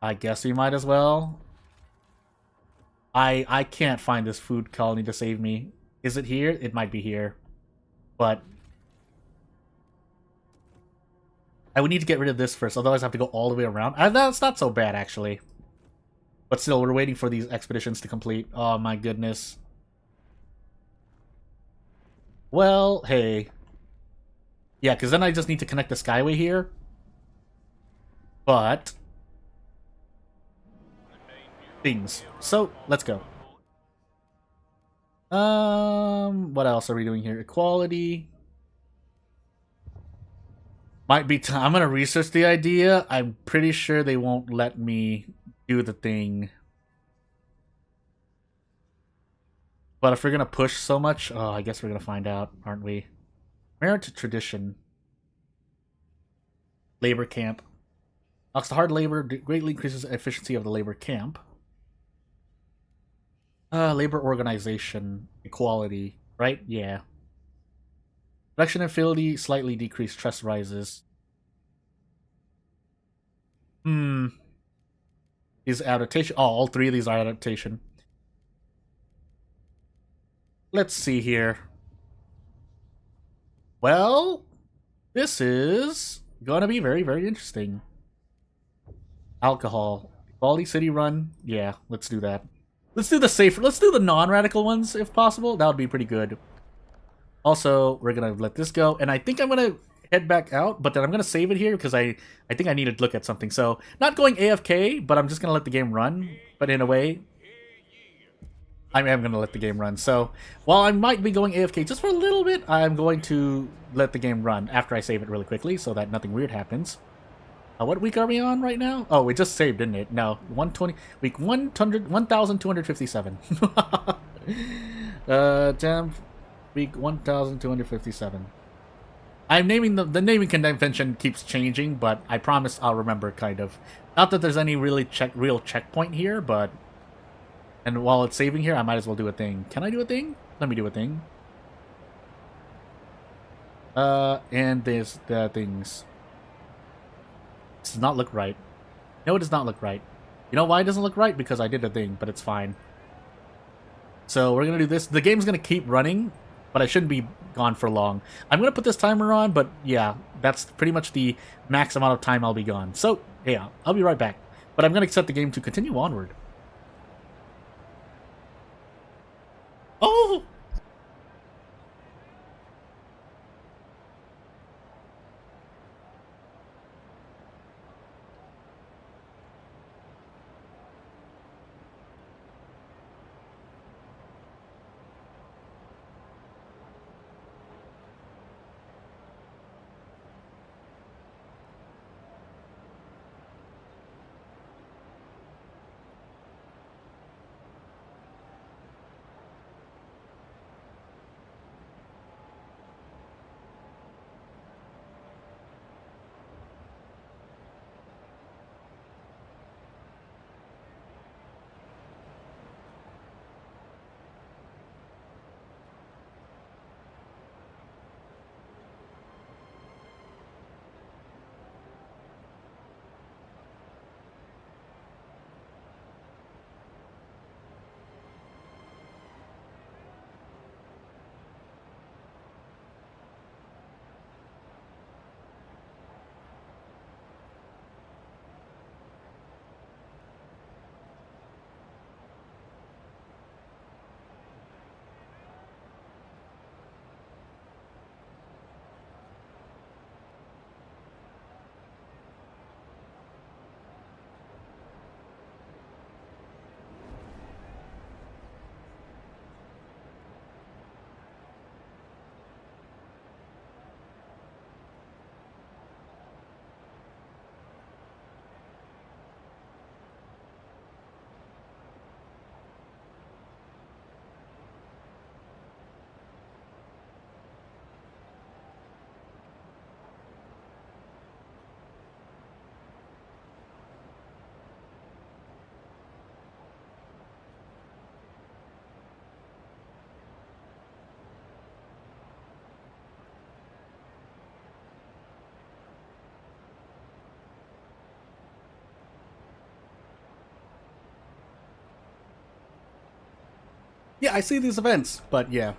I guess we might as well. I can't find this food colony to save me. Is it here? It might be here. But I would need to get rid of this first, otherwise I have to go all the way around. That's not so bad, actually. But still, we're waiting for these expeditions to complete. Oh my goodness. Well, hey. Yeah, because then I just need to connect the Skyway here. But things. So, let's go. What else are we doing here? Equality. Might be time. I'm gonna research the idea. I'm pretty sure they won't let me do the thing. But if we're gonna push so much, oh, I guess we're gonna find out, aren't we? Merit to tradition. Labor camp. Knocks the hard labor, greatly increases the efficiency of the labor camp. Labor organization, equality, right? Yeah. Production affinity slightly decreased, trust rises. Is adaptation? Oh, all three of these are adaptation. Let's see here. Well, this is gonna be very, very interesting. Alcohol. Quality city run. Yeah, let's do that. Let's do the safer. Let's do the non-radical ones if possible. That would be pretty good. Also, we're gonna let this go, and I think I'm gonna head back out, but then I'm going to save it here because I think I need to look at something. So, not going AFK, but I'm just going to let the game run. But in a way, I am going to let the game run. So, while I might be going AFK just for a little bit, I'm going to let the game run after I save it really quickly so that nothing weird happens. What week are we on right now? Oh, we just saved, didn't it? No, 120, week 1,257. Damn, week 1,257. I'm naming the naming convention keeps changing, but I promise I'll remember, kind of. Not that there's any really real checkpoint here, but... And while it's saving here, I might as well do a thing. Can I do a thing? Let me do a thing. And there's the things. This does not look right. No, it does not look right. You know why it doesn't look right? Because I did a thing, but it's fine. So we're going to do this. The game's going to keep running, but I shouldn't be gone for long. I'm going to put this timer on, but yeah, that's pretty much the max amount of time I'll be gone. So, yeah, I'll be right back. But I'm going to set the game to continue onward. Oh! Yeah, I see these events, but yeah.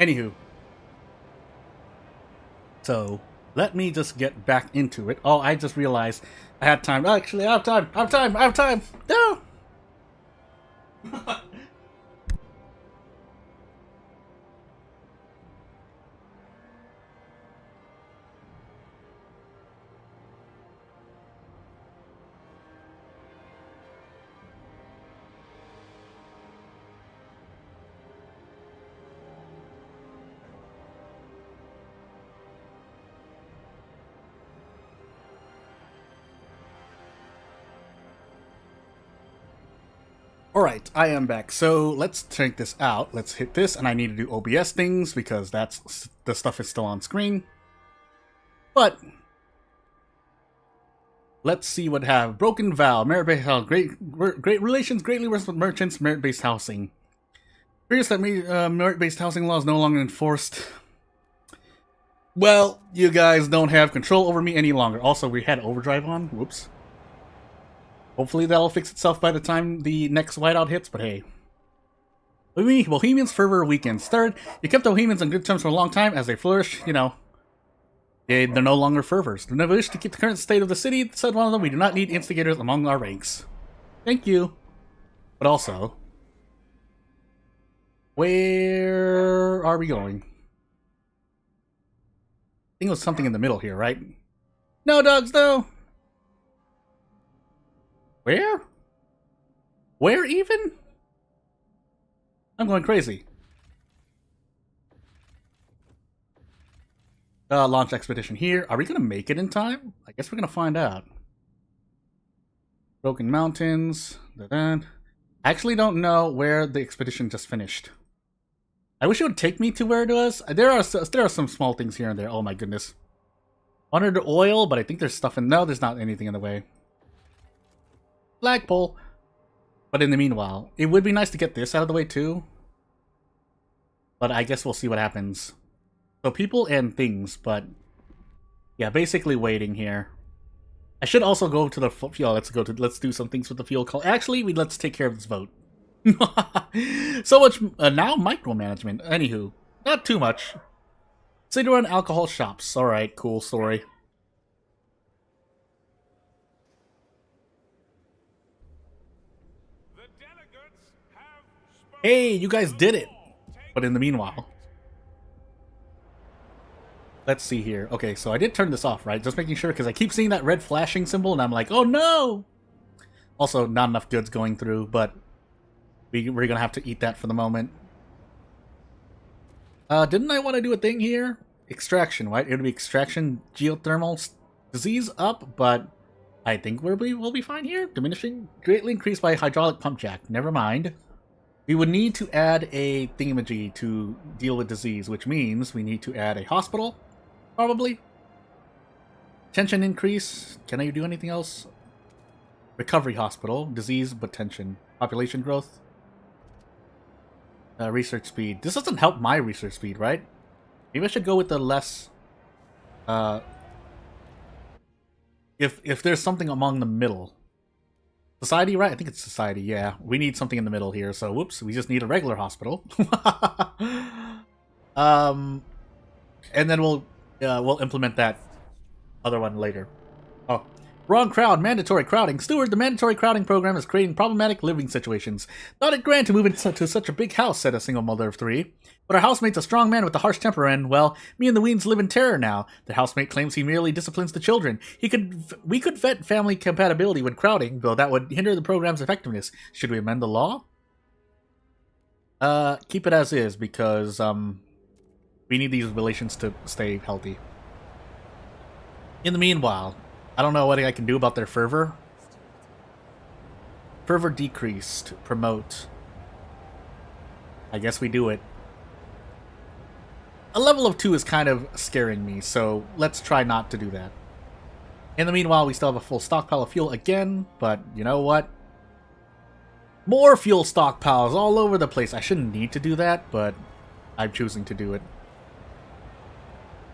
Anywho. So, let me just get back into it. Oh, I just realized I had time. Actually, I have time. I have time. I have time. No! Alright, I am back. So let's check this out. Let's hit this, and I need to do OBS things because that's the stuff is still on screen. But let's see what have. Broken vow, merit-based housing, great relations, greatly worse with merchants, merit-based housing. Fears that merit-based housing law is no longer enforced. Well, you guys don't have control over me any longer. Also, we had overdrive on. Whoops. Hopefully that'll fix itself by the time the next whiteout hits, but hey. Bohemians' fervor weakens. Third, you kept the Bohemians on good terms for a long time. As they flourish, you know, they're no longer fervors. They never wish to keep the current state of the city, said one of them. We do not need instigators among our ranks. Thank you. But also, where are we going? think it was something in the middle here, right? No, dogs, no! Where? Where even? I'm going crazy. Launch expedition here. Are we gonna make it in time? I guess we're gonna find out. Broken Mountains. Da-da. I actually don't know where the expedition just finished. I wish it would take me to where it was. There are some small things here and there. Oh my goodness. Under the oil, but I think there's stuff in... No, there's not anything in the way. Flagpole. But in the meanwhile, it would be nice to get this out of the way too. But I guess we'll see what happens. So people and things, but... Yeah, basically waiting here. I should also go to the... Yeah, let's do some things with the fuel call. Actually, let's take care of this vote. So much... now micromanagement. Anywho, not too much. City run alcohol shops. Alright, cool story. Hey, you guys did it! But in the meanwhile... Let's see here. Okay, so I did turn this off, right? Just making sure, because I keep seeing that red flashing symbol, and I'm like, oh no! Also, not enough goods going through, but we're gonna have to eat that for the moment. Didn't I want to do a thing here? Extraction, right? It would be extraction, geothermal, disease up, but I think we'll be fine here. Diminishing, greatly increased by hydraulic pump jack. Never mind. We would need to add a thingamajig to deal with disease, which means we need to add a hospital, probably. Tension increase. Can I do anything else? Recovery hospital. Disease, but tension. Population growth. Research speed. This doesn't help my research speed, right? Maybe I should go with the less... If there's something among the middle. Society, right? I think it's society, yeah. We need something in the middle here, so whoops, we just need a regular hospital. And then we'll implement that other one later. Oh. Wrong crowd, mandatory crowding. Steward, the mandatory crowding program is creating problematic living situations. Thought it grand to move into such a big house, said a single mother of 3. But our housemate's a strong man with a harsh temper and, well, me and the Weens live in terror now. The housemate claims he merely disciplines the children. We could vet family compatibility when crowding, though that would hinder the program's effectiveness. Should we amend the law? Keep it as is, because, we need these relations to stay healthy. In the meanwhile, I don't know what I can do about their fervor. Fervor decreased. Promote. I guess we do it. A level of 2 is kind of scaring me, so let's try not to do that. In the meanwhile, we still have a full stockpile of fuel again, but you know what? More fuel stockpiles all over the place. I shouldn't need to do that, but I'm choosing to do it.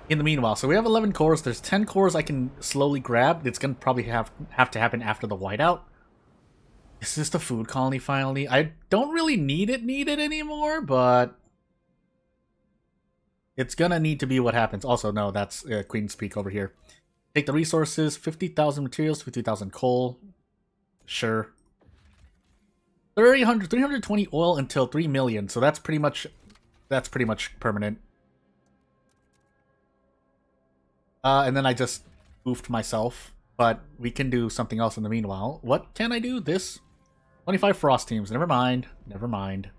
In the meanwhile, so we have 11 cores. There's 10 cores I can slowly grab. It's going to probably have to happen after the whiteout. Is this the food colony finally? I don't really need it anymore, but it's going to need to be what happens. Also, no, that's Queen's Peak over here. Take the resources, 50,000 materials, 50,000 coal. Sure. 320 oil until 3 million, so that's pretty much permanent. And then I just goofed myself, but we can do something else in the meanwhile. What can I do? This? 25 frost teams. Never mind. Never mind.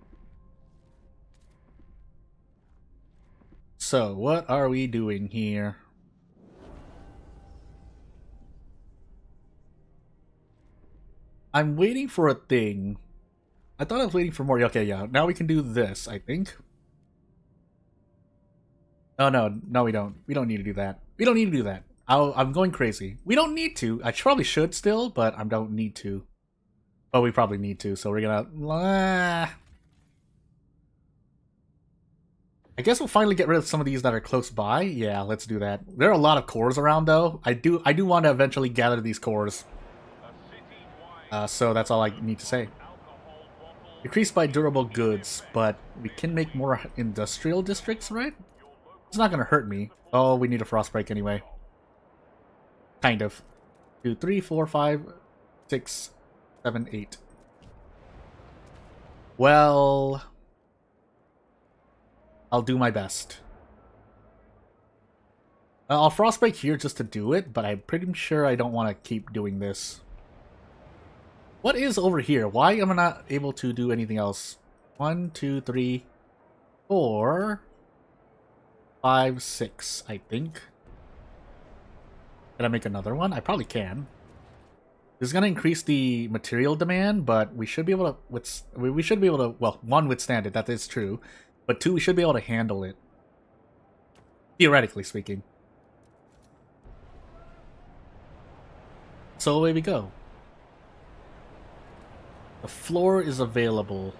So, what are we doing here? I'm waiting for a thing. I thought I was waiting for more. Okay, yeah. Now we can do this, I think. Oh, no. No, we don't. We don't need to do that. We don't need to do that. I'm going crazy. We don't need to. I probably should still, but I don't need to. But we probably need to, so we're gonna... I guess we'll finally get rid of some of these that are close by. Yeah, let's do that. There are a lot of cores around, though. I do want to eventually gather these cores. So that's all I need to say. Decreased by durable goods, but we can make more industrial districts, right? It's not gonna hurt me. Oh, we need a frost break anyway. Kind of. 2, 3, 4, 5, 6, 7, 8. Well, I'll do my best. I'll frostbite here just to do it, but I'm pretty sure I don't want to keep doing this. What is over here? Why am I not able to do anything else? 1, 2, 3, 4, 5, 6, I think. Can I make another one? I probably can. This is going to increase the material demand, but we should be able to... we should be able to... Well, 1, withstand it. That is true. But 2, we should be able to handle it. Theoretically speaking. So away we go. The floor is available.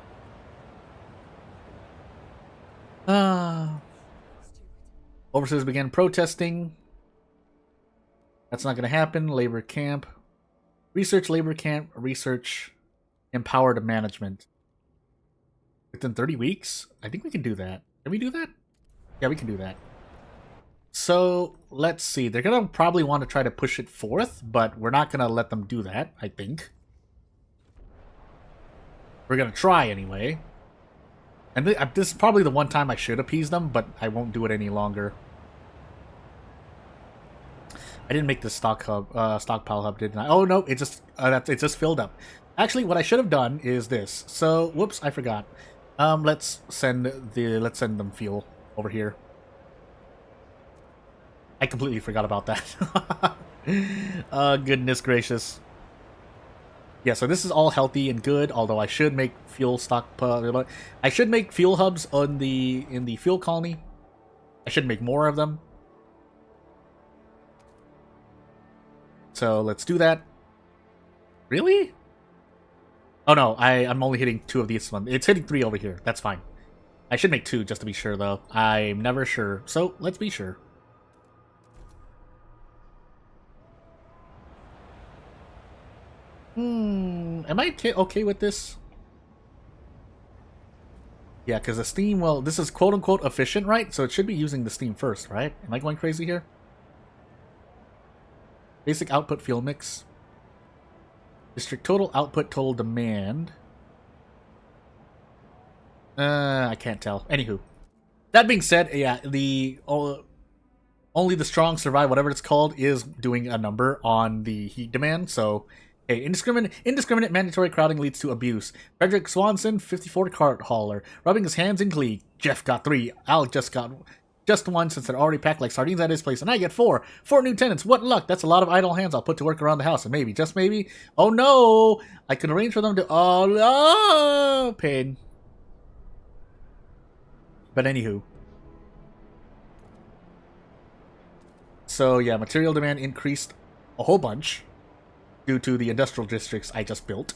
Overseers began protesting. That's not going to happen. Labor camp. Research labor camp. Research empowered management. Within 30 weeks? I think we can do that. Can we do that? Yeah, we can do that. So, let's see. They're going to probably want to try to push it forth, but we're not going to let them do that, I think. We're going to try anyway. And this is probably the one time I should appease them, but I won't do it any longer. I didn't make this stockpile hub, didn't I? Oh no, it just filled up. Actually, what I should have done is this. So, whoops, I forgot. Let's send them fuel over here. I completely forgot about that. Goodness gracious. Yeah, so this is all healthy and good, although I should make fuel stockpile. I should make fuel hubs in the fuel colony. I should make more of them. So let's do that. Really? Oh no, I'm only hitting 2 of these ones. It's hitting 3 over here. That's fine. I should make 2 just to be sure, though. I'm never sure. So let's be sure. Am I okay with this? Yeah, because the steam, well, this is quote-unquote efficient, right? So it should be using the steam first, right? Am I going crazy here? Basic output fuel mix. District total output total demand. I can't tell. Anywho. That being said, yeah, only the strong survive, whatever it's called, is doing a number on the heat demand, so... Okay, indiscriminate mandatory crowding leads to abuse. Frederick Swanson, 54 cart hauler, rubbing his hands in glee. Jeff got 3. Al just got just 1 since they're already packed like sardines at his place, and I get 4. 4 new tenants. What luck! That's a lot of idle hands I'll put to work around the house, and maybe, just maybe, oh no! I can arrange for them to. Oh no! Pain. But anywho. So yeah, material demand increased a whole bunch. Due to the industrial districts I just built.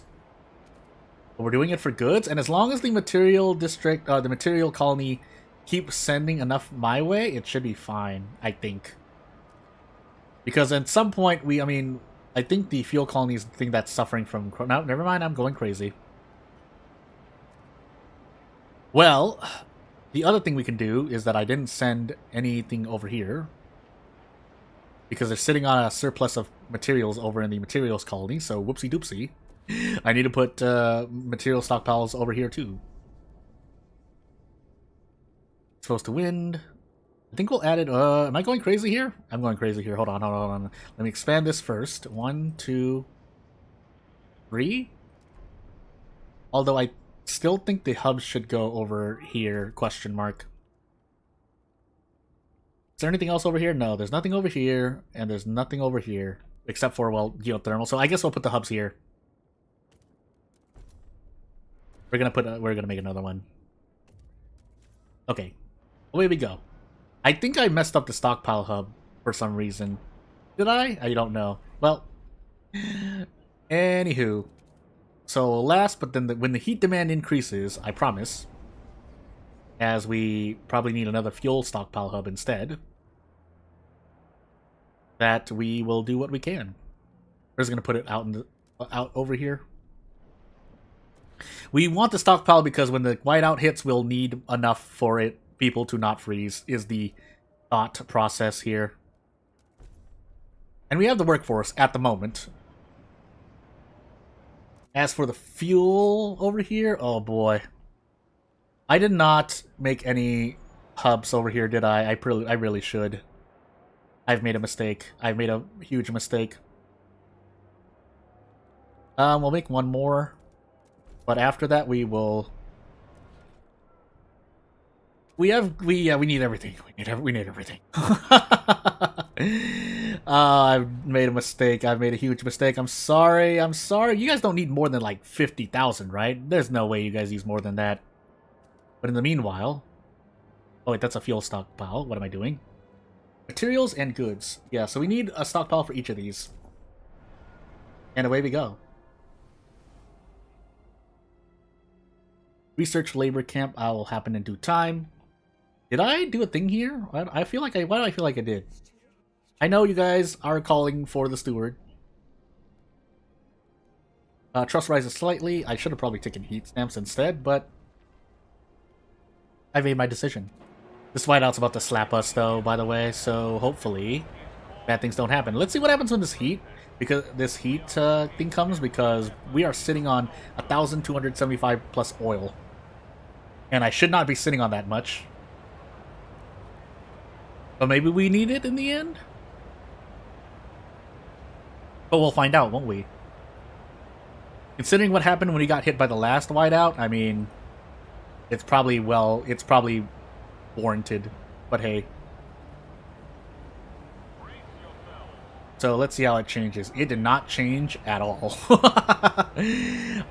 But we're doing it for goods, and as long as the material district, the material colony keeps sending enough my way, it should be fine, I think. Because at some point, I think the fuel colony is the thing that's suffering from... No, never mind, I'm going crazy. Well, the other thing we can do is that I didn't send anything over here. Because they're sitting on a surplus of materials over in the materials colony, so whoopsie doopsie. I need to put material stockpiles over here too. Supposed to wind. I think we'll add it. Am I going crazy here? I'm going crazy here. Hold on. Let me expand this first. 1, 2, 3. Although I still think the hubs should go over here, question mark. Is there anything else over here? No, there's nothing over here, and there's nothing over here. Except for, well, geothermal. So I guess we'll put the hubs here. We're gonna make another one. Okay. Away we go. I think I messed up the stockpile hub for some reason. Did I? I don't know. Well, anywho. So last, but then when the heat demand increases, I promise, as we probably need another fuel stockpile hub instead, that we will do what we can. We're just gonna put it out over here. We want the stockpile because when the whiteout hits, we'll need enough for people to not freeze, is the thought process here. And we have the workforce at the moment. As for the fuel over here, oh boy. I did not make any hubs over here, did I? I really should. I've made a mistake. I've made a huge mistake. We'll make one more. But after that, we will... We need everything. We need everything. I've made a mistake. I've made a huge mistake. I'm sorry. I'm sorry. You guys don't need more than like 50,000, right? There's no way you guys use more than that. But in the meanwhile... Oh wait, that's a fuel stockpile. What am I doing? Materials and goods. Yeah, so we need a stockpile for each of these. And away we go. Research labor camp. Will happen in due time. Did I do a thing here? I feel like why do I feel like I did? I know you guys are calling for the steward. Trust rises slightly. I should have probably taken heat stamps instead, but I made my decision. This whiteout's about to slap us, though, by the way, so hopefully bad things don't happen. Let's see what happens when this heat thing comes, because we are sitting on 1,275 plus oil. And I should not be sitting on that much. But maybe we need it in the end? But we'll find out, won't we? Considering what happened when we got hit by the last whiteout, I mean, it's probably warranted. But hey. So let's see how it changes. It did not change at all.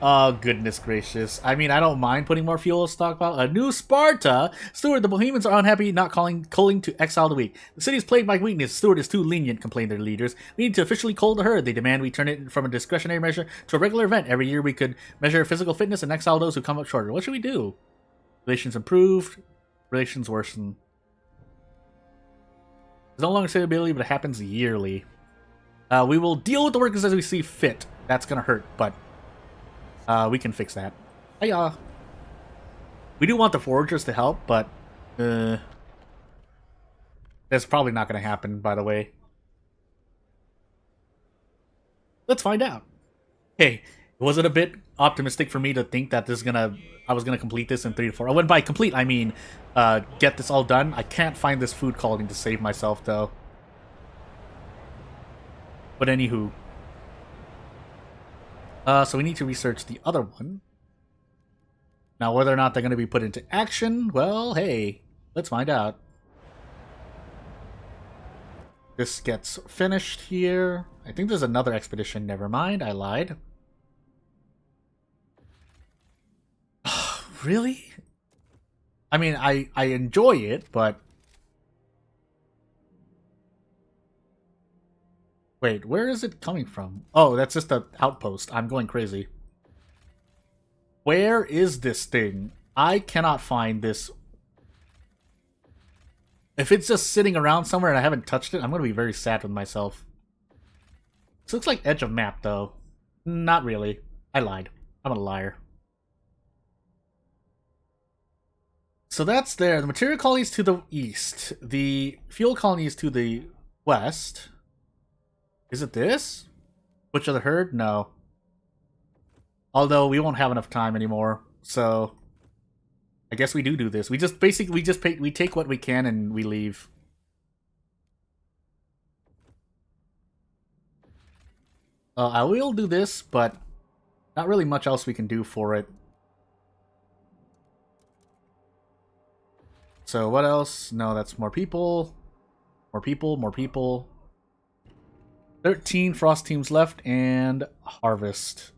Oh, goodness gracious. I mean, I don't mind putting more fuel in stockpile. A new Sparta! Steward, the Bohemians are unhappy, not calling to exile the weak. The city is plagued by weakness. Steward is too lenient, complain their leaders. We need to officially cull the herd. They demand we turn it from a discretionary measure to a regular event. Every year we could measure physical fitness and exile those who come up shorter. What should we do? Relations improved. Relations worsen. There's no longer stability, but it happens yearly. We will deal with the workers as we see fit. That's gonna hurt, but we can fix that. Hiya! We do want the foragers to help, but that's probably not gonna happen, by the way. Let's find out. Hey, was it a bit optimistic for me to think that I was gonna complete this in 3 to 4? When by complete, I mean get this all done. I can't find this food calling to save myself, though. But anywho. So we need to research the other one. Now, whether or not they're going to be put into action, well, hey, let's find out. This gets finished here. I think there's another expedition. Never mind, I lied. Really? I mean, I enjoy it, but... Wait, where is it coming from? Oh, that's just an outpost. I'm going crazy. Where is this thing? I cannot find this. If it's just sitting around somewhere and I haven't touched it, I'm going to be very sad with myself. This looks like edge of map, though. Not really. I lied. I'm a liar. So that's there. The material colony is to the east. The fuel colony is to the west. Is it this? Butcher the herd? No. Although we won't have enough time anymore, so I guess we do this. We just basically we take what we can and we leave. I will do this, but not really much else we can do for it. So what else? No, that's more people. More people, more people. 13 frost teams left and harvest.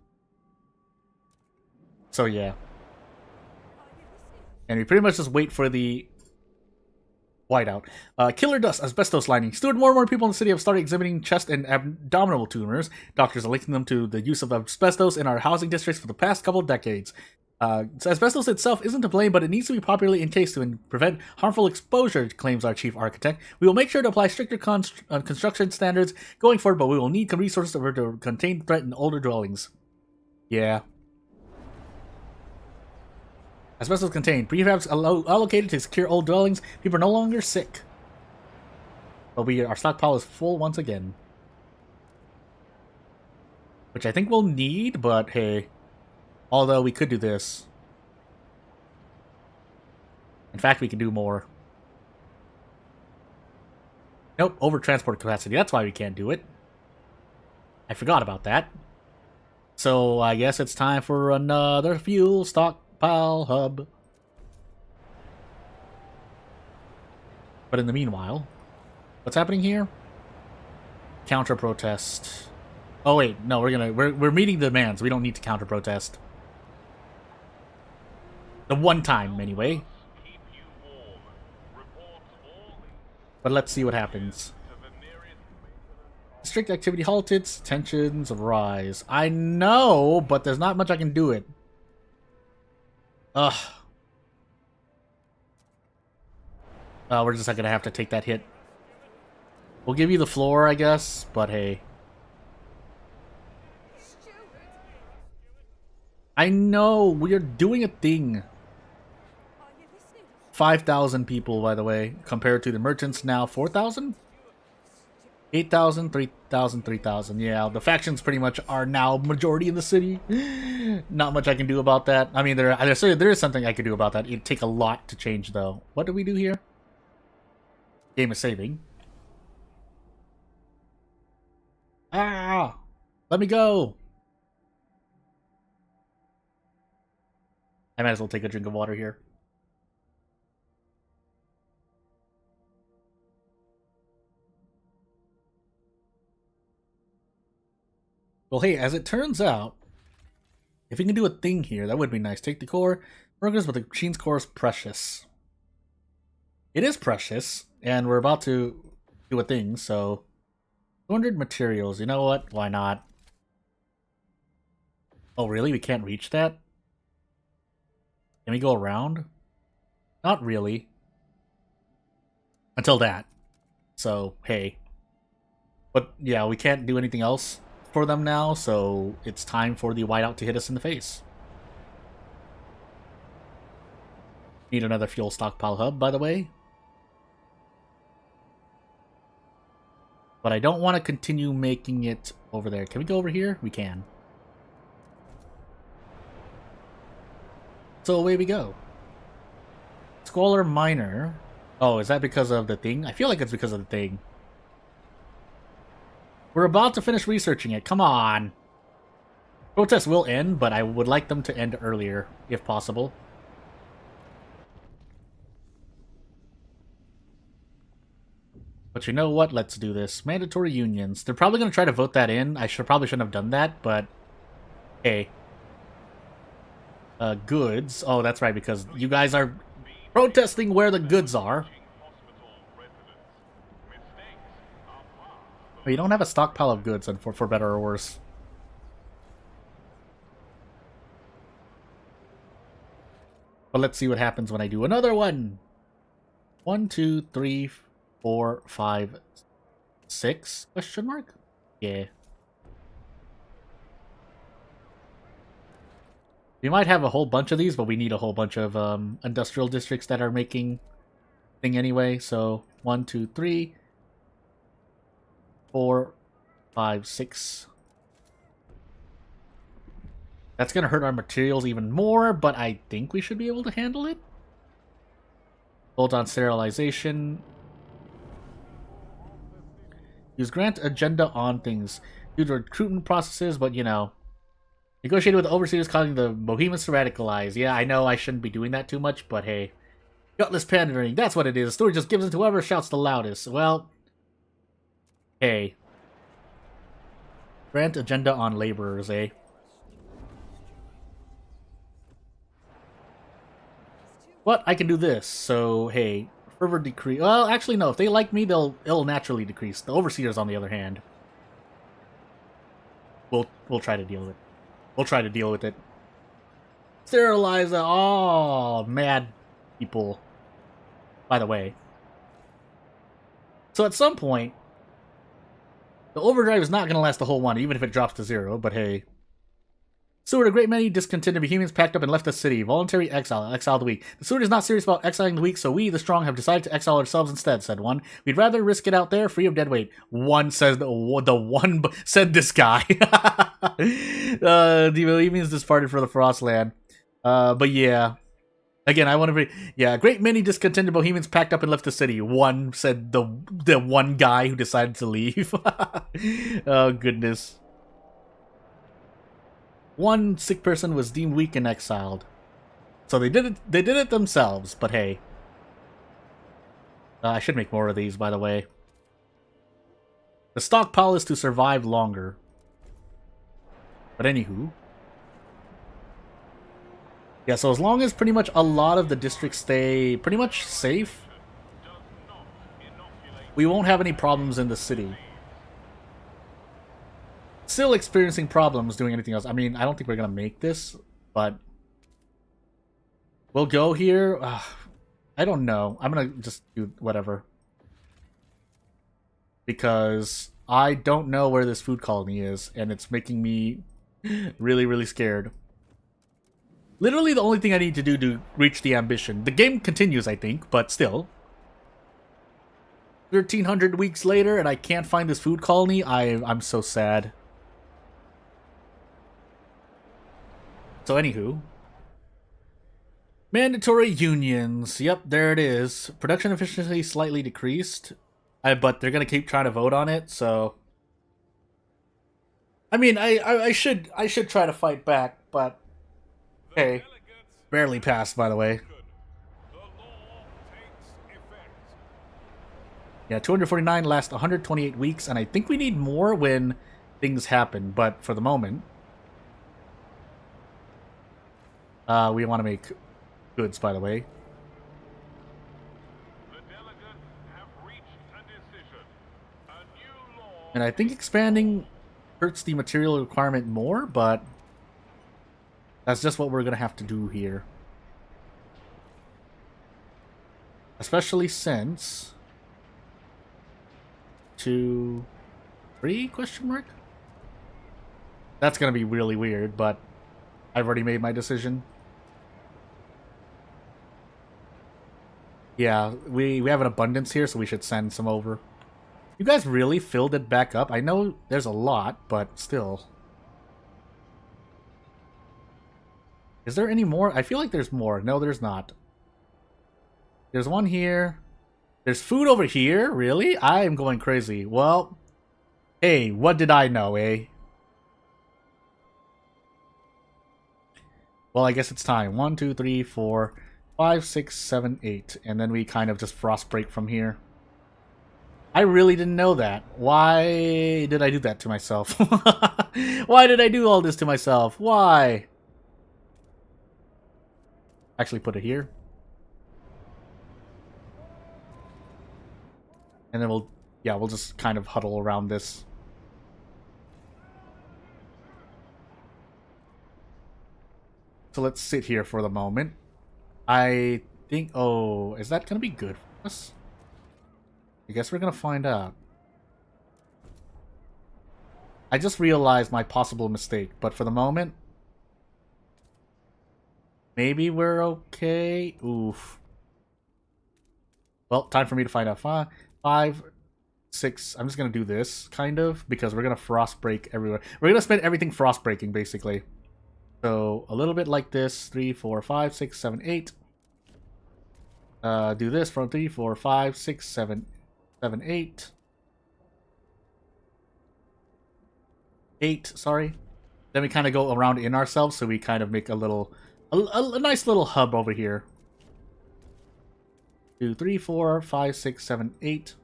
So yeah. And we pretty much just wait for the whiteout. Killer dust, asbestos lining. Steward, more and more people in the city have started exhibiting chest and abdominal tumors. Doctors are linking them to the use of asbestos in our housing districts for the past couple of decades. So asbestos itself isn't to blame, but it needs to be properly encased to prevent harmful exposure, claims our chief architect. We will make sure to apply stricter construction standards going forward, but we will need resources to contain the threat in older dwellings. Yeah. Asbestos contained. Prefabs allocated to secure old dwellings. People are no longer sick. But our stockpile is full once again. Which I think we'll need, but hey. Although we could do this. In fact, we can do more. Nope, over transport capacity. That's why we can't do it. I forgot about that. So I guess it's time for another fuel stockpile hub. But in the meanwhile, what's happening here? Counter protest. Oh wait, no, we're meeting demands. We don't need to counter protest. The one time anyway. Keep you warm. Report all But let's see what happens. to the nearest maintenance. Strict activity halted, tensions rise. I know, but there's not much I can do it. Ugh. We're just not gonna have to take that hit. We'll give you the floor, I guess, but hey. I know, we are doing a thing. 5,000 people, by the way, compared to the merchants now 4,000? 8,000, 3,000, 3,000. Yeah, the factions pretty much are now majority in the city. Not much I can do about that. I mean, there is something I could do about that. It'd take a lot to change, though. What do we do here? Game is saving. Ah! Let me go! I might as well take a drink of water here. Well, hey, as it turns out, if we can do a thing here, that would be nice. Take the core. Workers with the machine's core is precious. It is precious, and we're about to do a thing, so 200 materials. You know what? Why not? Oh, really? We can't reach that? Can we go around? Not really. Until that. So, hey. But, yeah, we can't do anything else for them now, so it's time for the whiteout to hit us in the face. Need another fuel stockpile hub, by the way. But I don't want to continue making it over there. Can we go over here? We can. So away we go. Squalor Miner. Oh, is that because of the thing? I feel like it's because of the thing. We're about to finish researching it. Come on. Protests will end, but I would like them to end earlier, if possible. But you know what? Let's do this. Mandatory unions. They're probably going to try to vote that in. I probably shouldn't have done that, but hey. Goods. Oh, that's right, because you guys are protesting where the goods are. But you don't have a stockpile of goods, for better or worse. But let's see what happens when I do another one. 1, 2, 3, 4, 5, 6? Question mark? Yeah. We might have a whole bunch of these, but we need a whole bunch of industrial districts that are making thing anyway. So 1, 2, 3, 4, 5, 6. That's gonna hurt our materials even more, but I think we should be able to handle it. Hold on sterilization. Use grant agenda on things. Due to recruitment processes, but you know. Negotiated with overseers causing the Bohemians to radicalize. Yeah, I know I shouldn't be doing that too much, but hey. Gutless pandering, that's what it is. The story just gives it to whoever shouts the loudest. Well, hey. Grant agenda on laborers, eh? But I can do this, so hey. Fervor decrease. Well, actually no, if they like me, it'll naturally decrease. The overseers, on the other hand. We'll try to deal with it. We'll try to deal with it. Sterilize the mad people. By the way. So at some point, the overdrive is not going to last the whole one, even if it drops to 0, but hey. Seward, a great many discontented Bohemians packed up and left the city. Voluntary exile. Exile the weak. The Seward is not serious about exiling the weak, so we, the strong, have decided to exile ourselves instead, said one. We'd rather risk it out there, free of dead weight. One says, the one said this guy. The Bohemians departed for the Frostland. But yeah. Again, I want to be. Yeah, a great many discontented Bohemians packed up and left the city. One said the one guy who decided to leave. Oh goodness. One sick person was deemed weak and exiled. So they did it. They did it themselves. But hey, I should make more of these, by the way. The stockpile is to survive longer. But anywho. Yeah, so as long as pretty much a lot of the districts stay pretty much safe, we won't have any problems in the city. Still experiencing problems doing anything else. I mean, I don't think we're going to make this, but we'll go here. I don't know. I'm going to just do whatever. Because I don't know where this food colony is, and it's making me really, really scared. Literally the only thing I need to do to reach the ambition. The game continues, I think, but still. 1,300 weeks later, and I can't find this food colony. I'm so sad. So anywho. Mandatory unions. Yep, there it is. Production efficiency slightly decreased. But they're going to keep trying to vote on it, so... I mean, I should try to fight back, but... Hey, barely passed, by the way. Yeah, 249 lasts 128 weeks, and I think we need more when things happen, but for the moment... we want to make goods, by the way. And I think expanding hurts the material requirement more, but... that's just what we're going to have to do here. Especially since... 2... 3? Question mark? That's going to be really weird, but... I've already made my decision. Yeah, we have an abundance here, so we should send some over. You guys really filled it back up? I know there's a lot, but still... Is there any more? I feel like there's more. No, there's not. There's one here. There's food over here? Really? I am going crazy. Well, hey, what did I know, eh? Well, I guess it's time. 1, 2, 3, 4, 5, 6, 7, 8. And then we kind of just frost break from here. I really didn't know that. Why did I do that to myself? Why did I do all this to myself? Why? Actually put it here. And then we'll just kind of huddle around this. So let's sit here for the moment. I think, oh, is that going to be good for us? I guess we're going to find out. I just realized my possible mistake, but for the moment, maybe we're okay. Oof. Well, time for me to find out. 5, 6. I'm just going to do this, kind of, because we're going to frost break everywhere. We're going to spend everything frost breaking, basically. So, a little bit like this. 3, 4, 5, 6, 7, 8. Do this from 3, 4, 5, 6, 7, 8. 8, sorry. Then we kind of go around in ourselves, so we kind of make a little... A nice little hub over here. 2, 3, 4, 5, 6, 7, 8.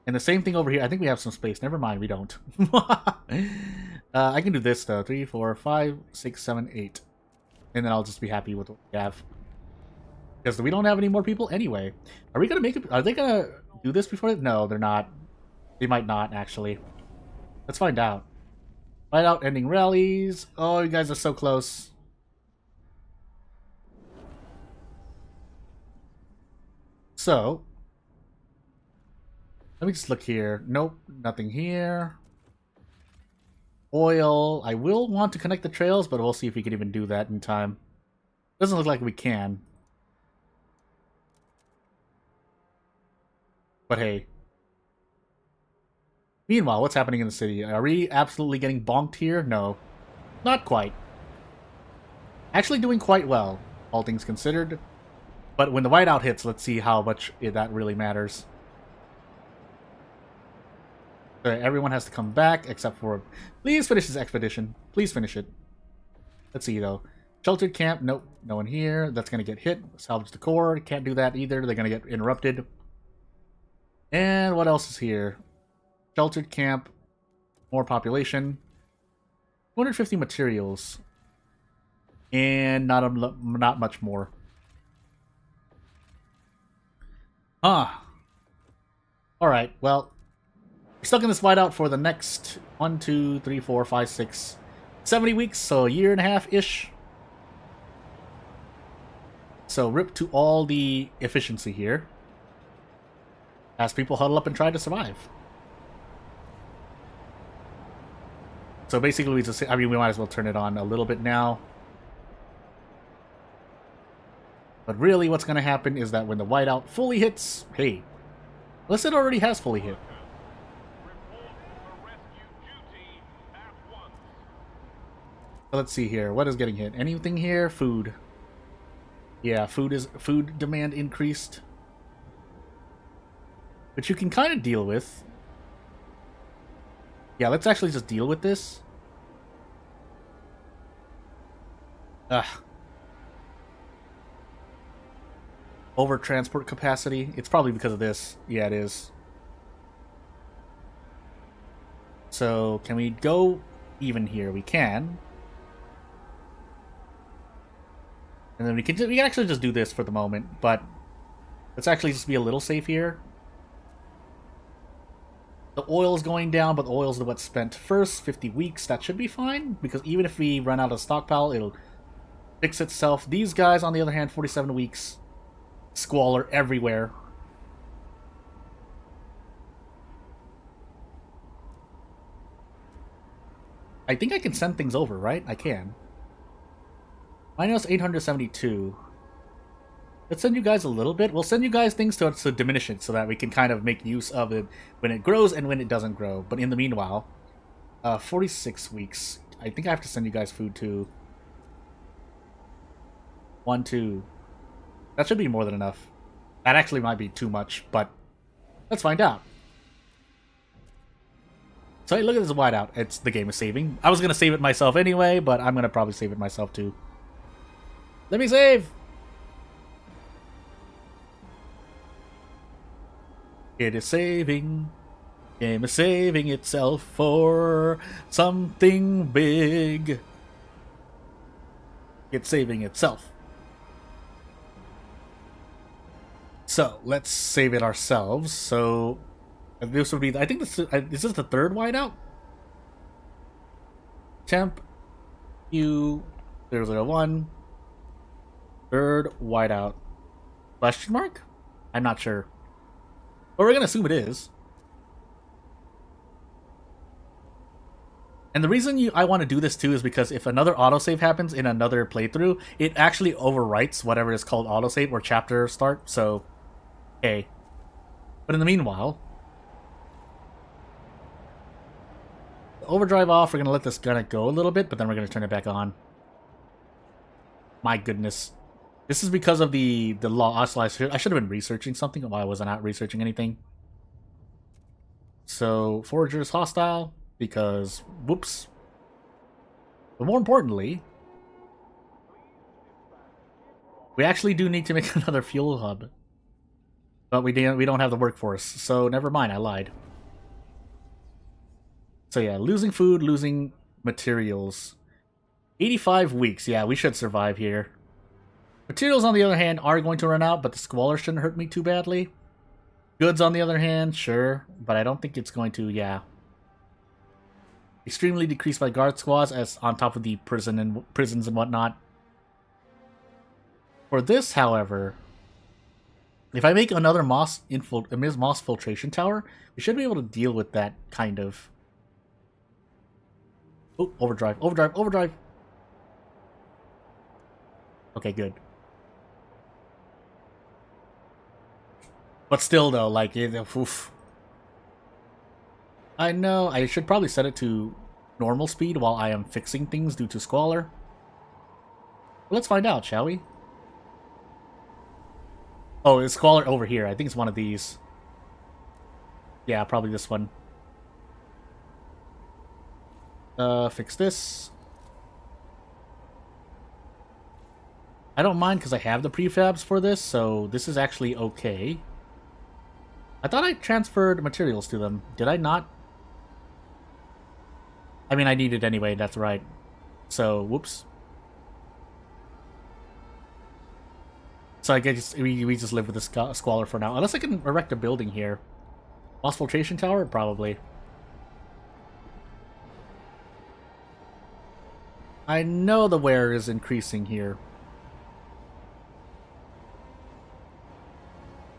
And the same thing over here. I think we have some space. Never mind, we don't. I can do this, though. 3, 4, 5, 6, 7, 8. And then I'll just be happy with what we have. Because we don't have any more people anyway. Are we going to make it? Are they going to do this before? No, they're not. They might not, actually. Let's find out. Find out ending rallies. Oh, you guys are so close. So, let me just look here. Nope, nothing here. Oil. I will want to connect the trails, but we'll see if we can even do that in time. Doesn't look like we can. But hey. Meanwhile, what's happening in the city? Are we absolutely getting bonked here? No. Not quite. Actually doing quite well. all things considered. But when the whiteout hits, let's see how much that really matters. So everyone has to come back except for... Please finish this expedition. Please finish it. Let's see, though. Sheltered camp. Nope. No one here. That's going to get hit. Salvage the core. Can't do that either. They're going to get interrupted. And what else is here? Sheltered camp. More population. 250 materials. And not much more. Alright, well... We're stuck in this whiteout for the next 1, 2, 3, 4, 5, 6, 70 weeks, so a year and a half-ish. So rip to all the efficiency here. As people huddle up and try to survive. So basically, we might as well turn it on a little bit now. But really, what's going to happen is that when the whiteout fully hits... Hey, unless it already has fully hit. So let's see here. What is getting hit? Anything here? Food. Yeah, food demand increased. Which you can kind of deal with. Yeah, let's actually just deal with this. Ugh. Over transport capacity. It's probably because of this. Yeah, it is. So, can we go even here? We can. And then we can actually just do this for the moment, but let's actually just be a little safe here. The oil is going down, but the oil is what's spent first. 50 weeks, that should be fine, because even if we run out of stockpile, it'll fix itself. These guys, on the other hand, 47 weeks. Squalor everywhere. I think I can send things over, right? I can. Minus 872. Let's send you guys a little bit. We'll send you guys things to diminish it so that we can kind of make use of it when it grows and when it doesn't grow. But in the meanwhile, 46 weeks. I think I have to send you guys food too. 1, 2. That should be more than enough. That actually might be too much, but let's find out. So hey, look at this whiteout. The game is saving. I was going to save it myself anyway, but I'm going to probably save it myself too. Let me save! It is saving. Game is saving itself for something big. It's saving itself. So, let's save it ourselves. So, this would be... I think this is the third whiteout? Temp U001. Third whiteout. Question mark? I'm not sure. But we're going to assume it is. And the reason I want to do this too is because if another autosave happens in another playthrough, it actually overwrites whatever is called autosave or chapter start, so... Okay. But in the meanwhile... Overdrive off, we're going to let this gun go a little bit, but then we're going to turn it back on. My goodness. This is because of the law. I should have been researching something. Why was I not researching anything? So, Foragers hostile, because, whoops. But more importantly, we actually do need to make another fuel hub. But we don't have the workforce, so never mind, I lied. So yeah, losing food, losing materials. 85 weeks, yeah, we should survive here. Materials, on the other hand, are going to run out, but the squalor shouldn't hurt me too badly. Goods, on the other hand, sure, but I don't think it's going to, yeah. Extremely decreased by guard squads, as on top of the prisons and whatnot. For this, however, if I make another moss filtration tower, we should be able to deal with that, kind of. Oh, overdrive, overdrive, overdrive! Okay, good. But still, though, like, oof. I know, I should probably set it to normal speed while I am fixing things due to squalor. Let's find out, shall we? Oh, it's Squalor over here. I think it's one of these. Yeah, probably this one. Fix this. I don't mind because I have the prefabs for this, so this is actually okay. I thought I transferred materials to them. Did I not? I mean, I need it anyway, that's right. So, whoops. So I guess we just live with the Squalor for now. Unless I can erect a building here. Moss Filtration Tower? Probably. I know the wear is increasing here.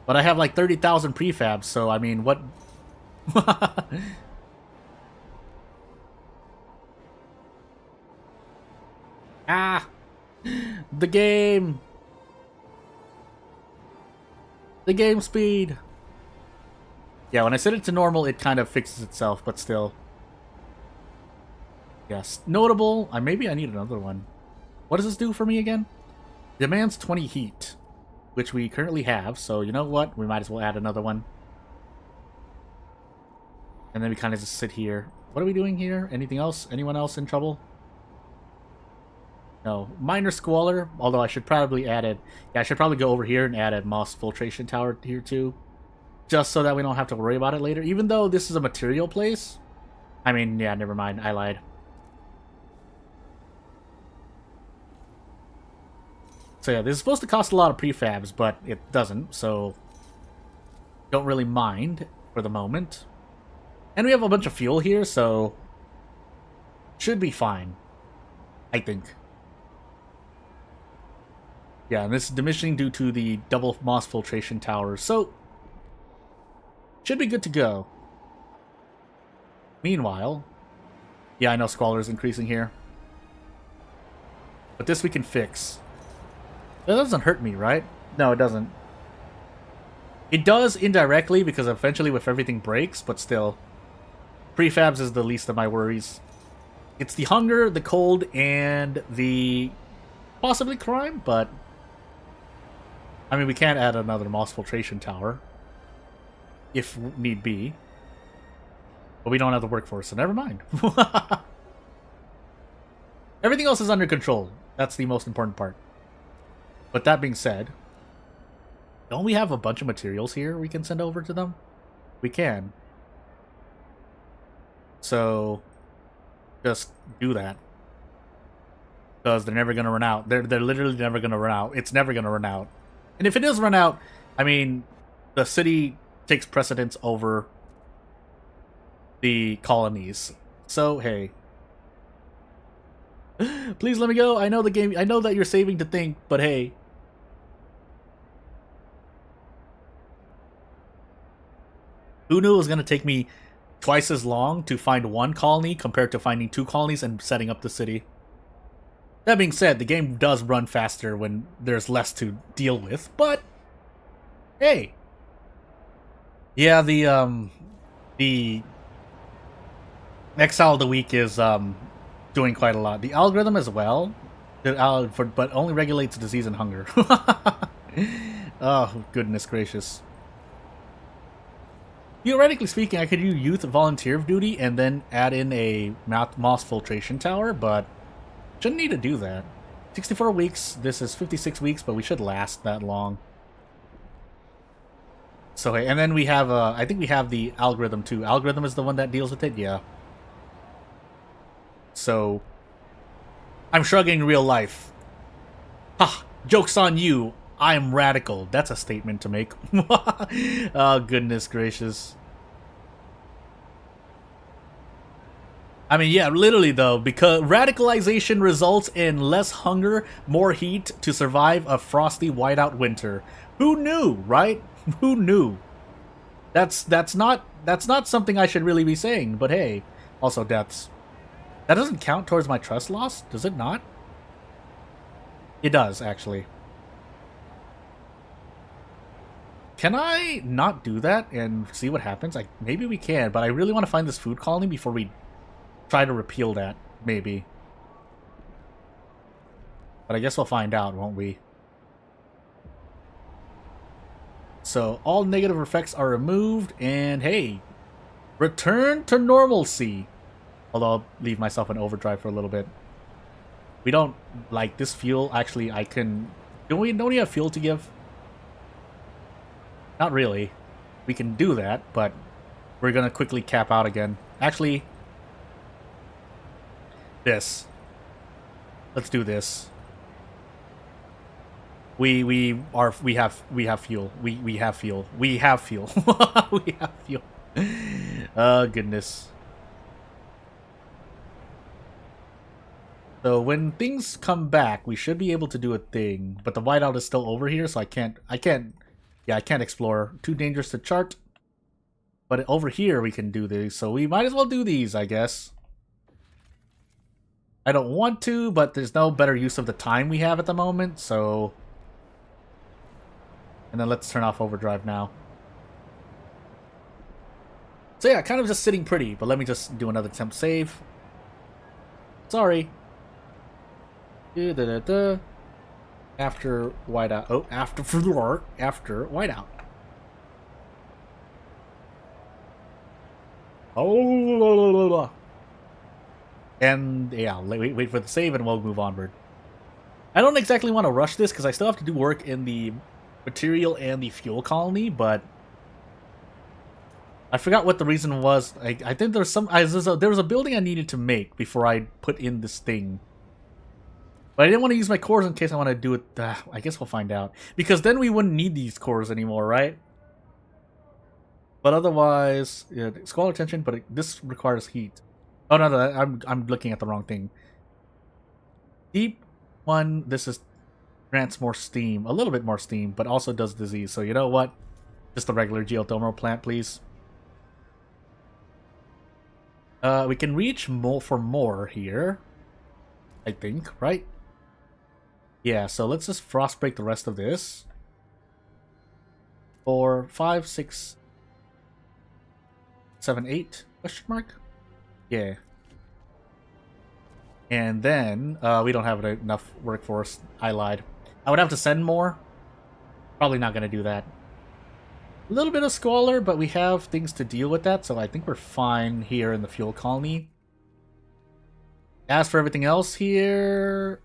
But I have like 30,000 prefabs, so I mean, what... Ah! The game! The game speed! Yeah, when I set it to normal, it kind of fixes itself, but still. Yes. Notable. Maybe I need another one. What does this do for me again? Demands 20 heat, which we currently have, so you know what? We might as well add another one. And then we kind of just sit here. What are we doing here? Anything else? Anyone else in trouble? No. Minor Squalor, although I should probably add it. Yeah, I should probably go over here and add a Moss Filtration Tower here too. Just so that we don't have to worry about it later. Even though this is a material place. I mean, yeah, never mind. I lied. So yeah, this is supposed to cost a lot of prefabs, but it doesn't, so don't really mind for the moment. And we have a bunch of fuel here, so should be fine, I think. Yeah, and this is diminishing due to the double Moss Filtration Towers, so should be good to go. Meanwhile, yeah, I know Squalor is increasing here. But this we can fix. That doesn't hurt me, right? No, it doesn't. It does indirectly, because eventually if everything breaks, but still. Prefabs is the least of my worries. It's the hunger, the cold, and the possibly crime, but I mean, we can't add another Moss Filtration Tower if need be. But we don't have the workforce, so never mind. Everything else is under control. That's the most important part. But that being said, don't we have a bunch of materials here we can send over to them? We can. So, just do that. Because they're never going to run out. They're literally never going to run out. It's never going to run out. And if it does run out, I mean, the city takes precedence over the colonies. So, hey. Please let me go. I know the game. I know that you're saving to think, but hey. Who knew it was going to take me twice as long to find one colony compared to finding 2 colonies and setting up the city? That being said, the game does run faster when there's less to deal with, but hey. Yeah, the Exile of the Week is doing quite a lot. The algorithm as well, but only regulates disease and hunger. Oh, goodness gracious. Theoretically speaking, I could do youth volunteer duty and then add in a Moss Filtration Tower, but shouldn't need to do that. 64 weeks, this is 56 weeks, but we should last that long. So, and then we have, I think we have the algorithm too. Algorithm is the one that deals with it, yeah. So, I'm shrugging real life. Ha! Joke's on you. I'm radical. That's a statement to make. Oh, goodness gracious. I mean, yeah, literally though, because radicalization results in less hunger, more heat to survive a frosty whiteout winter. Who knew, right? Who knew? That's not something I should really be saying, but hey, also deaths. That doesn't count towards my trust loss, does it not? It does, actually. Can I not do that and see what happens? Maybe we can, but I really want to find this food colony before we try to repeal that, maybe. But I guess we'll find out, won't we? so all negative effects are removed, and hey, return to normalcy. Although I'll leave myself in overdrive for a little bit. We don't like this fuel. Actually, I can. Don't we have fuel to give? Not really. We can do that, but we're gonna quickly cap out again. Actually, this. Let's do this. We have fuel. We have fuel. We have fuel. We have fuel. Oh goodness. So when things come back, we should be able to do a thing, but the whiteout is still over here, so I can't explore. Too dangerous to chart. But over here we can do these, so we might as well do these, I guess. I don't want to, but there's no better use of the time we have at the moment, so... And then let's turn off overdrive now. So yeah, kind of just sitting pretty, but let me just do another temp save. Sorry. After whiteout. Oh, after whiteout. Oh. And yeah, wait for the save and we'll move onward. I don't exactly want to rush this because I still have to do work in the material and the fuel colony, but I forgot what the reason was. I think there was there was a building I needed to make before I put in this thing. But I didn't want to use my cores in case I want to do it. I guess we'll find out. Because then we wouldn't need these cores anymore, right? But otherwise, yeah, squalor tension, but this requires heat. Oh, no, I'm looking at the wrong thing. Deep one, this is grants more steam. A little bit more steam, but also does disease. So you know what? Just a regular geothermal plant, please. We can reach more for more here. I think, right? Yeah, so let's just frost break the rest of this. 4, 5, 6, 7, 8? Question mark? Yeah. And then, we don't have enough workforce. I lied. I would have to send more. Probably not going to do that. A little bit of squalor, but we have things to deal with that, so I think we're fine here in the fuel colony. As for everything else here...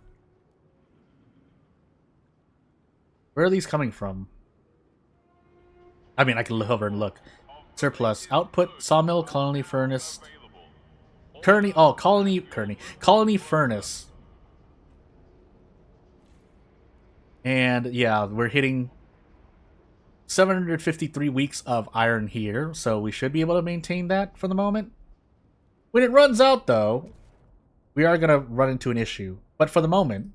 Where are these coming from? I mean, I can hover and look. Surplus. Output, sawmill, colony furnace... Colony furnace. And yeah, we're hitting 753 weeks of iron here, so we should be able to maintain that for the moment. When it runs out, though, we are going to run into an issue. But for the moment...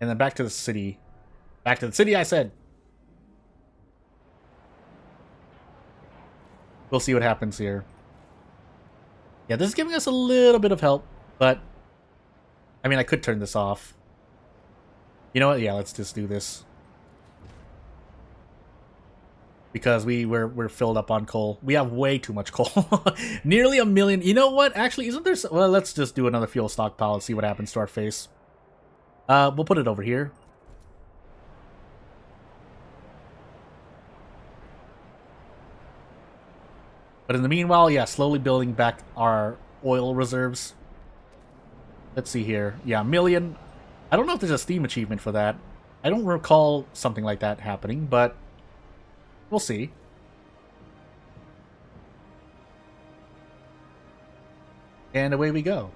And then back to the city. Back to the city, I said! We'll see what happens here. Yeah, this is giving us a little bit of help, but... I mean, I could turn this off. You know what? Yeah, let's just do this. Because we're filled up on coal. We have way too much coal. Nearly 1 million. You know what? Actually, isn't there... Well, let's just do another fuel stockpile and see what happens to our face. We'll put it over here. But in the meanwhile, yeah, slowly building back our oil reserves. Let's see here. Yeah, 1 million. I don't know if there's a Steam achievement for that. I don't recall something like that happening, but we'll see. And away we go.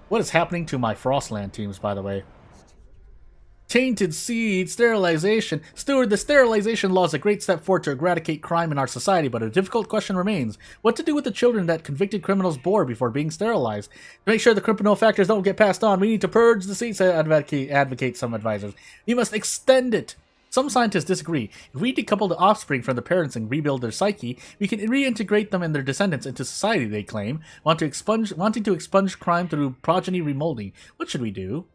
What is happening to my Frostland teams, by the way? Tainted seed, sterilization. Steward, the sterilization law is a great step forward to eradicate crime in our society, but a difficult question remains. What to do with the children that convicted criminals bore before being sterilized? To make sure the criminal factors don't get passed on, we need to purge the seeds, advocate some advisors. We must extend it. Some scientists disagree. If we decouple the offspring from the parents and rebuild their psyche, we can reintegrate them and their descendants into society, they claim, wanting to expunge crime through progeny remolding. What should we do?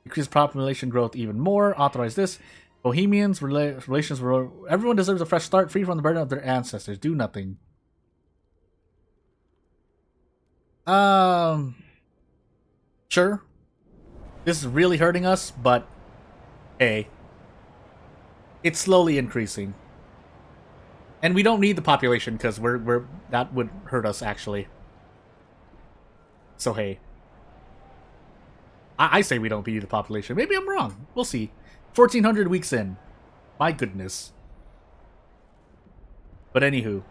Increase population growth even more. Authorize this. Bohemians, relations... Everyone deserves a fresh start, free from the burden of their ancestors. Do nothing. Sure. This is really hurting us, but hey, it's slowly increasing. And we don't need the population because we're that would hurt us actually. So hey. I say we don't need the population. Maybe I'm wrong. We'll see. 1,400 weeks in. My goodness. But anywho.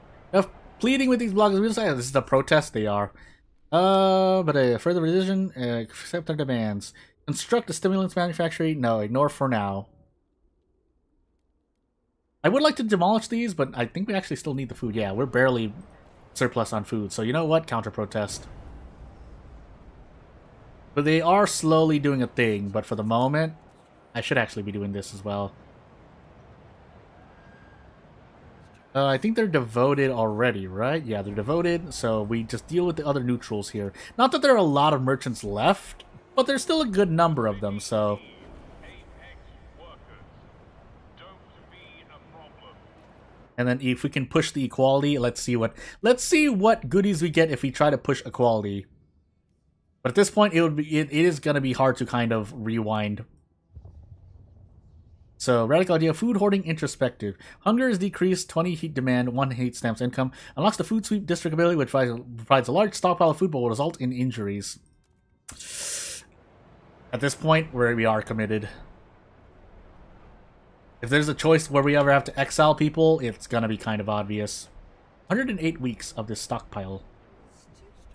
Pleading with these bloggers. This is the protest. They are. But a further revision. Accept their demands. Construct a stimulants manufactory. No, ignore for now. I would like to demolish these, but I think we actually still need the food. Yeah, we're barely surplus on food. So you know what? Counter-protest. But they are slowly doing a thing. But for the moment, I should actually be doing this as well. I think they're devoted already, right? Yeah, they're devoted. So we just deal with the other neutrals here. Not that there are a lot of merchants left, but there's still a good number of them, so... And then if we can push the equality, let's see what goodies we get if we try to push equality. But at this point, it is gonna be hard to kind of rewind. So radical idea: food hoarding introspective. Hunger is decreased, 20 heat demand, 1 heat stamps income. Unlocks the food sweep district ability, which provides a large stockpile of food but will result in injuries. At this point, we are committed. If there's a choice where we ever have to exile people, it's gonna be kind of obvious. 108 weeks of this stockpile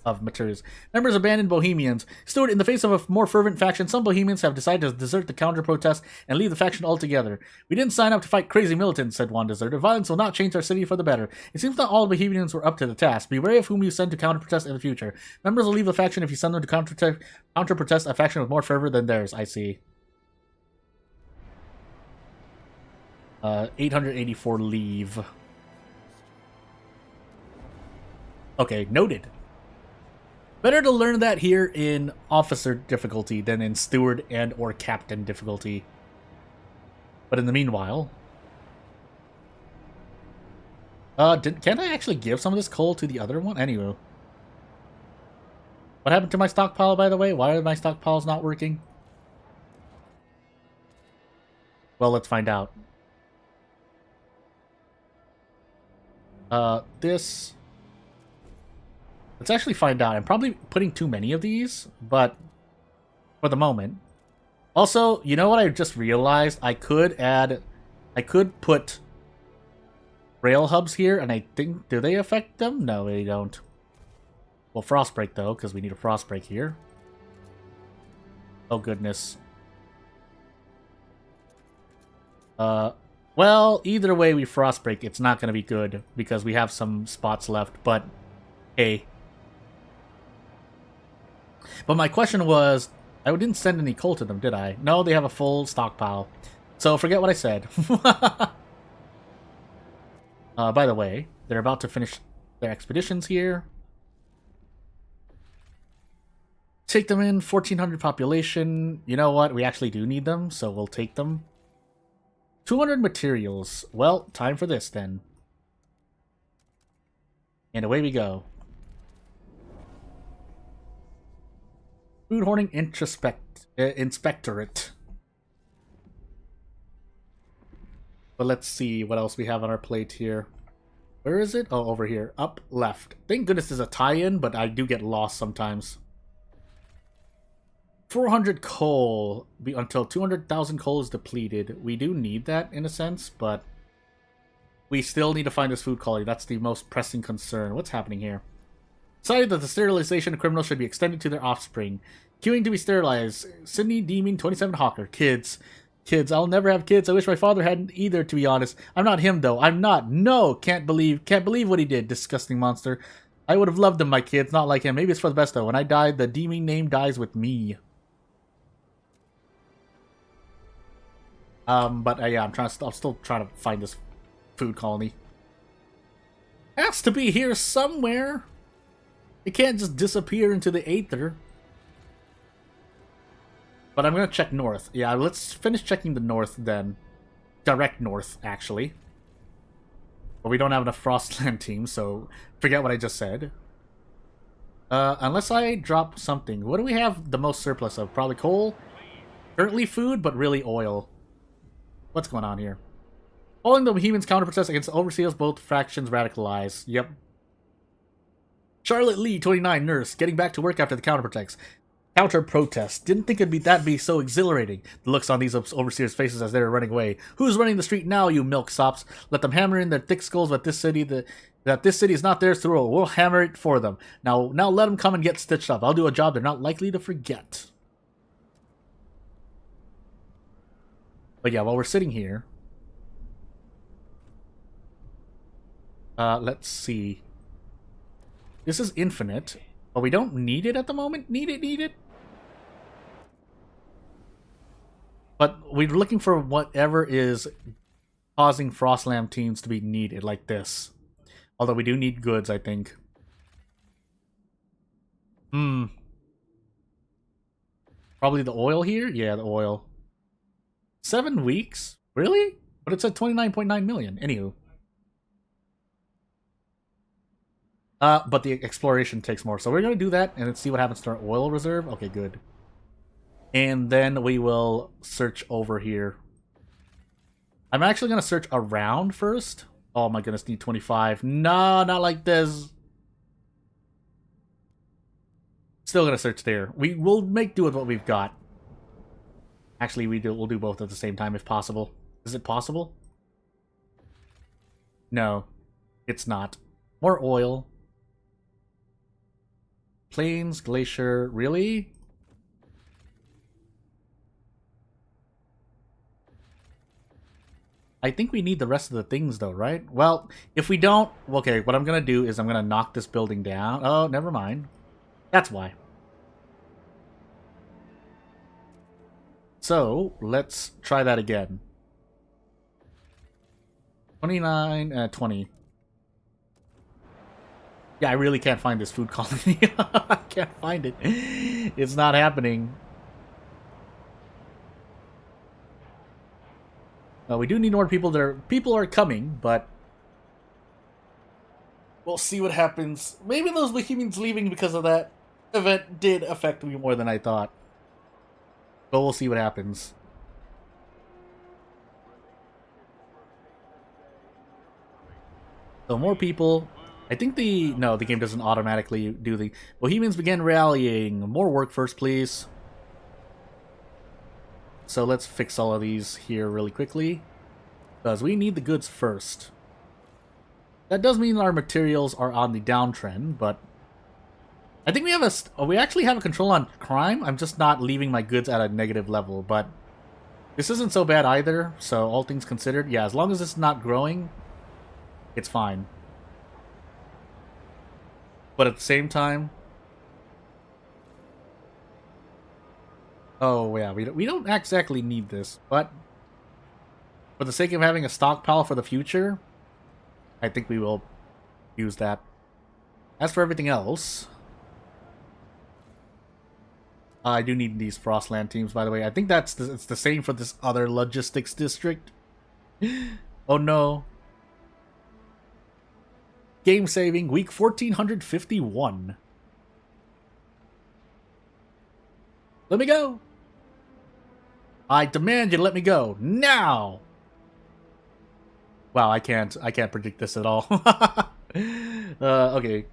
of materials. Members abandoned Bohemians. Stewart, in the face of a more fervent faction, some Bohemians have decided to desert the counter-protest and leave the faction altogether. We didn't sign up to fight crazy militants, said one deserter. Violence will not change our city for the better. It seems not all Bohemians were up to the task. Be wary of whom you send to counter-protest in the future. Members will leave the faction if you send them to counter-protest a faction with more fervor than theirs. I see. 884 leave. Okay, noted. Better to learn that here in officer difficulty than in steward and or captain difficulty. But in the meanwhile... can't I actually give some of this coal to the other one? Anyway. What happened to my stockpile, by the way? Why are my stockpiles not working? Well, let's find out. This... Let's actually find out. I'm probably putting too many of these, but for the moment. Also, you know what I just realized? I could put rail hubs here, and I think, do they affect them? No, they don't. Well, Frostbreak, though, because we need a Frostbreak here. Oh, goodness. Well, either way we Frostbreak, it's not going to be good, because we have some spots left, but hey. But my question was, I didn't send any coal to them, did I? No, they have a full stockpile. So forget what I said. By the way, they're about to finish their expeditions here. Take them in, 1,400 population. You know what? We actually do need them, so we'll take them. 200 materials. Well, time for this then. And away we go. Food hoarding inspectorate. But let's see what else we have on our plate here. Where is it? Oh, over here. Up left. Thank goodness there's a tie-in, but I do get lost sometimes. 400 coal until 200,000 coal is depleted. We do need that in a sense, but we still need to find this food quality. That's the most pressing concern. What's happening here? Decided that the sterilization of criminals should be extended to their offspring. Queuing to be sterilized. Sydney Deeming 27 Hawker. Kids. I'll never have kids. I wish my father hadn't either, to be honest. I'm not him, though. I'm not. No! Can't believe what he did. Disgusting monster. I would have loved him, my kids. Not like him. Maybe it's for the best, though. When I die, the Deeming name dies with me. But yeah, I'm still trying to find this food colony. Has to be here somewhere. It can't just disappear into the aether. But I'm gonna check north. Yeah, let's finish checking the north then. Direct north, actually. But we don't have enough Frostland teams, so forget what I just said. Unless I drop something. What do we have the most surplus of? Probably coal? Currently food, but really oil. What's going on here? Following the Bohemians' counter-protest against the overseers, both factions radicalized. Yep. Charlotte Lee, 29, nurse, getting back to work after the counter-protest. Didn't think that'd be so exhilarating. The looks on these overseers' faces as they were running away. Who's running the street now, you milksops? Let them hammer in their thick skulls that this city is not theirs to rule. We'll hammer it for them. Now let them come and get stitched up. I'll do a job they're not likely to forget. But yeah, while we're sitting here, let's see. This is infinite, but we don't need it at the moment. Need it. But we're looking for whatever is causing Frostlam teams to be needed, like this. Although we do need goods, I think. Probably the oil here? Yeah, the oil. 7 weeks? Really? But it's at 29.9 million. Anywho. But the exploration takes more. So we're going to do that and then see what happens to our oil reserve. Okay, good. And then we will search over here. I'm actually going to search around first. Oh my goodness, need 25. No, not like this. Still going to search there. We'll make do with what we've got. Actually, we'll do both at the same time if possible. Is it possible? No, it's not. More oil. Plains, glacier, really? I think we need the rest of the things though, right? Well, if we don't, okay, what I'm gonna do is I'm gonna knock this building down. Oh, never mind. That's why. So, let's try that again. 29, 20. Yeah, I really can't find this food colony. I can't find it. It's not happening. We do need more people there. People are coming, but we'll see what happens. Maybe those Bohemians leaving because of that event did affect me more than I thought. But we'll see what happens. So more people. I think the game doesn't automatically do the Bohemians began rallying. More work first, please. So let's fix all of these here really quickly, because we need the goods first. That does mean our materials are on the downtrend, but I think we actually have a control on crime. I'm just not leaving my goods at a negative level, but this isn't so bad either. So all things considered, yeah, as long as it's not growing, it's fine. But at the same time, oh yeah, we don't exactly need this, but for the sake of having a stockpile for the future, I think we will use that. As for everything else, I do need these Frostland teams, by the way. I think it's the same for this other logistics district. Oh no. Game saving, week 1451. Let me go. I demand you let me go now. Wow, I can't predict this at all. Okay.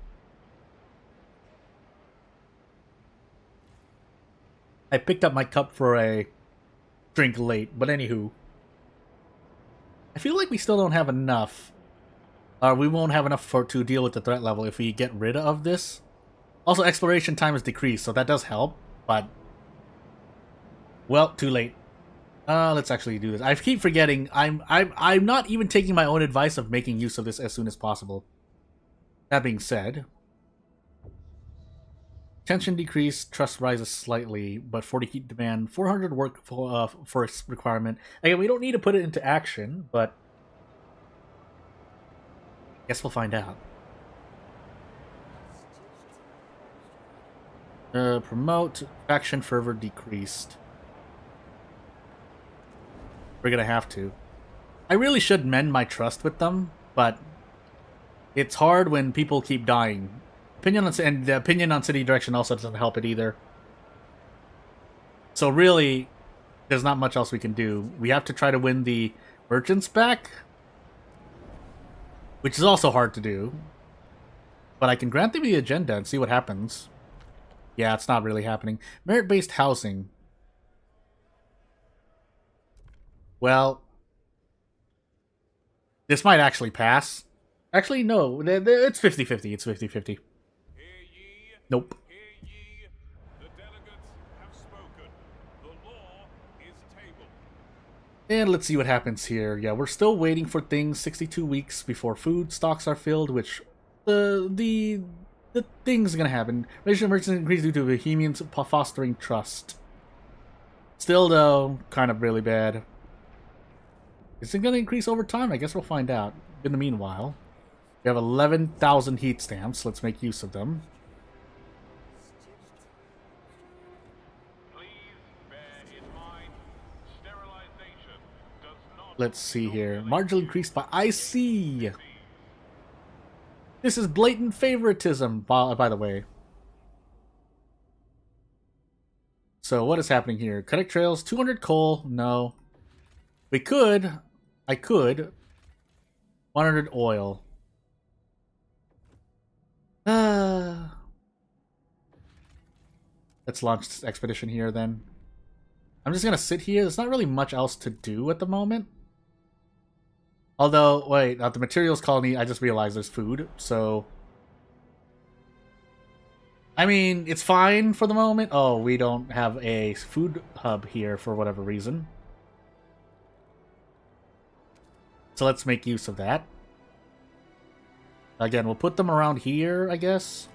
I picked up my cup for a drink late, but anywho. I feel like we still don't have enough. We won't have enough to deal with the threat level if we get rid of this. Also, exploration time is decreased, so that does help, but well, too late. Let's actually do this. I keep forgetting. I'm not even taking my own advice of making use of this as soon as possible. That being said, tension decreased, trust rises slightly, but 40 heat demand, 400 work force requirement. Again, we don't need to put it into action, but guess we'll find out. Promote faction fervor decreased. We're gonna have to. I really should mend my trust with them, but it's hard when people keep dying. And the opinion on city direction also doesn't help it either. So really, there's not much else we can do. We have to try to win the merchants back, which is also hard to do. But I can grant them the agenda and see what happens. Yeah, it's not really happening. Merit-based housing. Well, this might actually pass. Actually, no. It's 50-50. It's 50-50. Hear ye, Nope. hear ye. The delegates have spoken. The law is tabled. And let's see what happens here. Yeah, we're still waiting for things 62 weeks before food stocks are filled, which the thing's gonna happen. Relation of merchants increased due to Bohemians fostering trust. Still, though, kind of really bad. Is it gonna increase over time? I guess we'll find out. In the meanwhile, we have 11,000 heat stamps. Let's make use of them. Please bear in mind, sterilization does not. Let's see here. Marginal increased by IC. This is blatant favoritism, by the way. So what is happening here? Cutting trails, 200 coal. No. We could. I could. 100 oil. Let's launch this expedition here then. I'm just gonna sit here. There's not really much else to do at the moment. Although, wait, at the materials colony, I just realized there's food, so... I mean, it's fine for the moment. Oh, we don't have a food hub here for whatever reason. So let's make use of that. Again, we'll put them around here, I guess.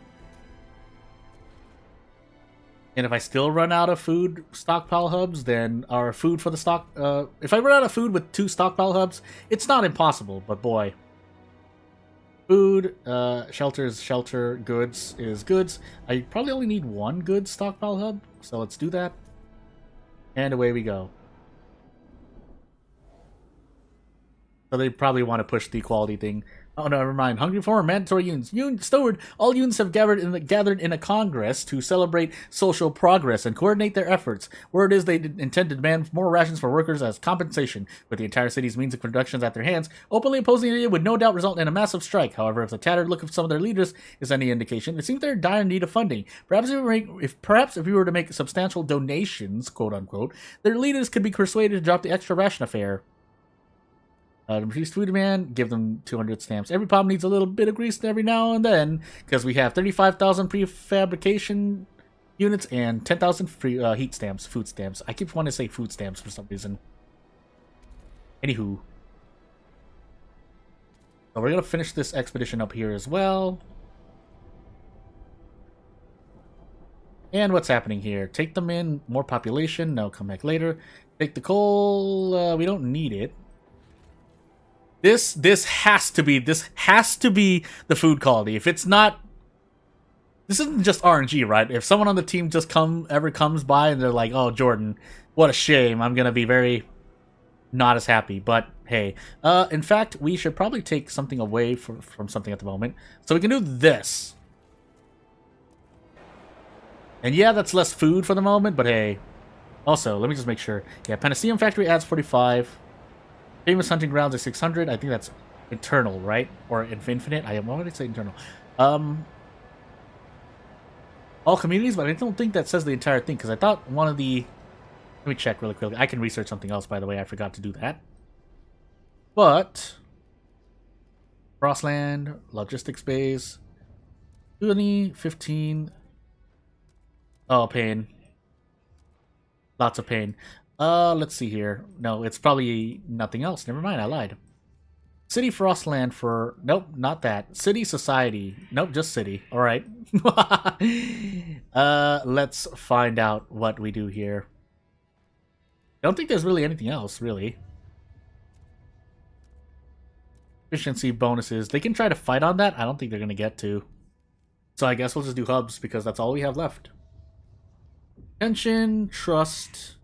And if I still run out of food stockpile hubs, then our food for the stock... if I run out of food with 2 stockpile hubs, it's not impossible, but boy. Food, shelter is shelter, goods is goods. I probably only need 1 good stockpile hub, so let's do that. And away we go. So they probably want to push the equality thing. Oh, no, never mind. Hungry for mandatory unions. Stoward, all unions have gathered in a congress to celebrate social progress and coordinate their efforts. Word is they intend to demand more rations for workers as compensation. With the entire city's means of production at their hands, openly opposing the idea would no doubt result in a massive strike. However, if the tattered look of some of their leaders is any indication, it seems they're in dire need of funding. Perhaps if we were to make substantial donations, quote unquote, their leaders could be persuaded to drop the extra ration affair. Increased food demand, give them 200 stamps. Every problem needs a little bit of grease every now and then, because we have 35,000 prefabrication units and 10,000 free heat stamps, food stamps. I keep wanting to say food stamps for some reason. Anywho. So we're going to finish this expedition up here as well. And what's happening here? Take them in, more population. No, come back later. Take the coal. We don't need it. This has to be the food quality. If it's not, this isn't just RNG, right? If someone on the team just ever comes by and they're like, "Oh, Jordan, what a shame," I'm gonna be very not as happy. But hey, in fact, we should probably take something away from something at the moment, so we can do this. And yeah, that's less food for the moment, but hey. Also, let me just make sure. Yeah, Panacea Factory adds 45. Famous hunting grounds are 600. I think that's eternal, right? Or infinite. Why would I say eternal? All communities, but I don't think that says the entire thing, because I thought one of the... Let me check really quickly. I can research something else, by the way. I forgot to do that. But... Frostland, logistics base... 20, 15... Oh, pain. Lots of pain. Let's see here. No, it's probably nothing else. Never mind, I lied. City Frostland for... Nope, not that. City Society. Nope, just City. Alright. Let's find out what we do here. I don't think there's really anything else, really. Efficiency bonuses. They can try to fight on that. I don't think they're going to get to. So I guess we'll just do hubs, because that's all we have left. Pension, trust...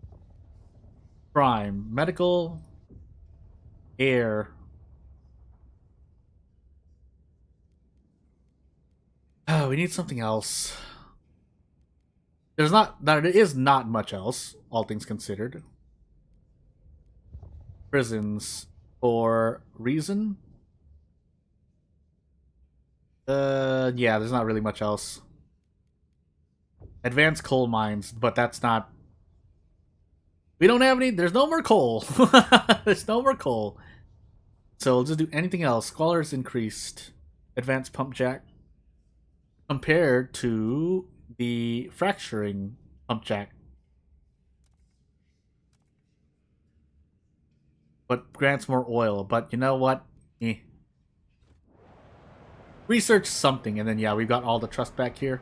Crime, medical, air. Oh, we need something else. There is not much else, all things considered. prisons for reason. Yeah, there's not really much else. Advanced coal mines, but that's not... We don't have any... There's no more coal. There's no more coal. So we'll just do anything else. Squalor is increased. Advanced pump jack. Compared to the fracturing pump jack. But grants more oil. But you know what? Research something, and then yeah, we've got all the trust back here.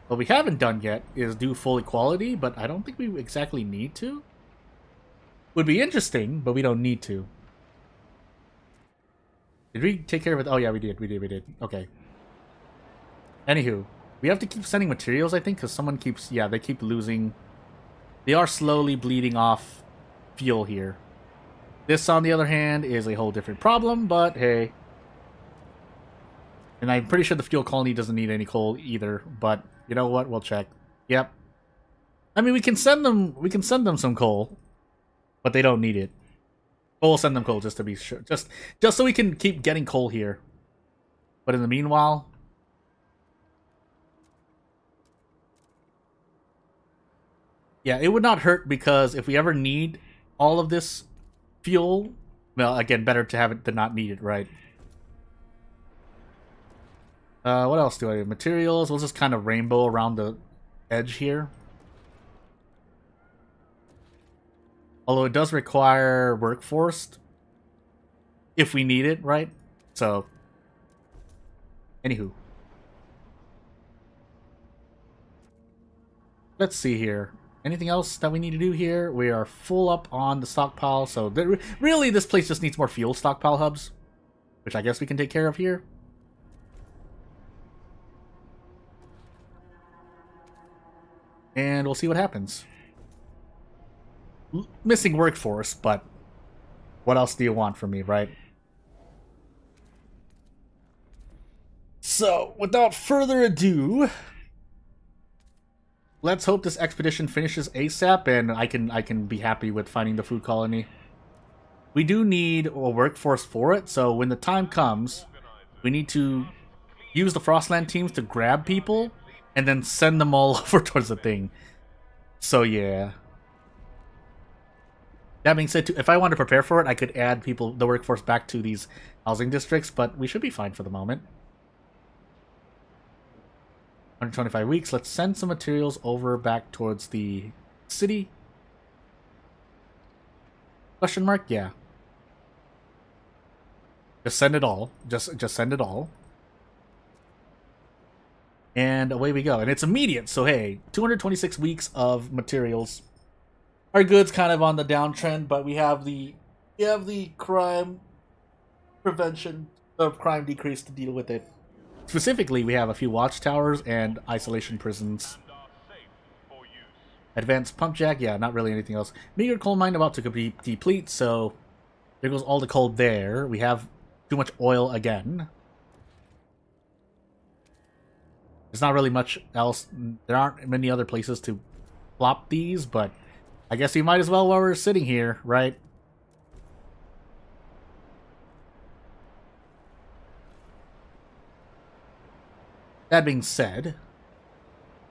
What we haven't done yet is do full equality, but I don't think we exactly need to. Would be interesting, but we don't need to. Did we take care of it? Oh yeah, we did. We did. Okay. Anywho, we have to keep sending materials, I think, because someone keeps... Yeah, they keep losing... They are slowly bleeding off fuel here. This, on the other hand, is a whole different problem, but hey. And I'm pretty sure the fuel colony doesn't need any coal either, but you know what? We'll check. Yep. I mean, we can send them some coal, but they don't need it. We'll send them coal just to be sure. Just so we can keep getting coal here. But in the meanwhile... Yeah, it would not hurt, because if we ever need all of this fuel, well, again, better to have it than not need it, right? What else do I do? Materials. We'll just kind of rainbow around the edge here. Although it does require workforce if we need it, right? So, anywho. Let's see here. Anything else that we need to do here? We are full up on the stockpile, so really this place just needs more fuel stockpile hubs, which I guess we can take care of here. And we'll see what happens. Missing workforce, but what else do you want from me, right? So, without further ado, let's hope this expedition finishes ASAP, and I can be happy with finding the food colony. We do need a workforce for it, so when the time comes, we need to use the Frostland teams to grab people, and then send them all over towards the thing. So yeah. That being said, if I want to prepare for it, I could add the workforce back to these housing districts, but we should be fine for the moment. 125 weeks. Let's send some materials over back towards the city. Question mark? Yeah. Just send it all. Just send it all. And away we go. And it's immediate, so hey, 226 weeks of materials. Our goods kind of on the downtrend, but we have the crime prevention of crime decrease to deal with it. Specifically, we have a few watchtowers and isolation prisons. Advanced pump jack, yeah, not really anything else. Meager coal mine about to deplete, so there goes all the coal there. We have too much oil again. There's not really much else. There aren't many other places to plop these, but I guess we might as well while we're sitting here, right? That being said,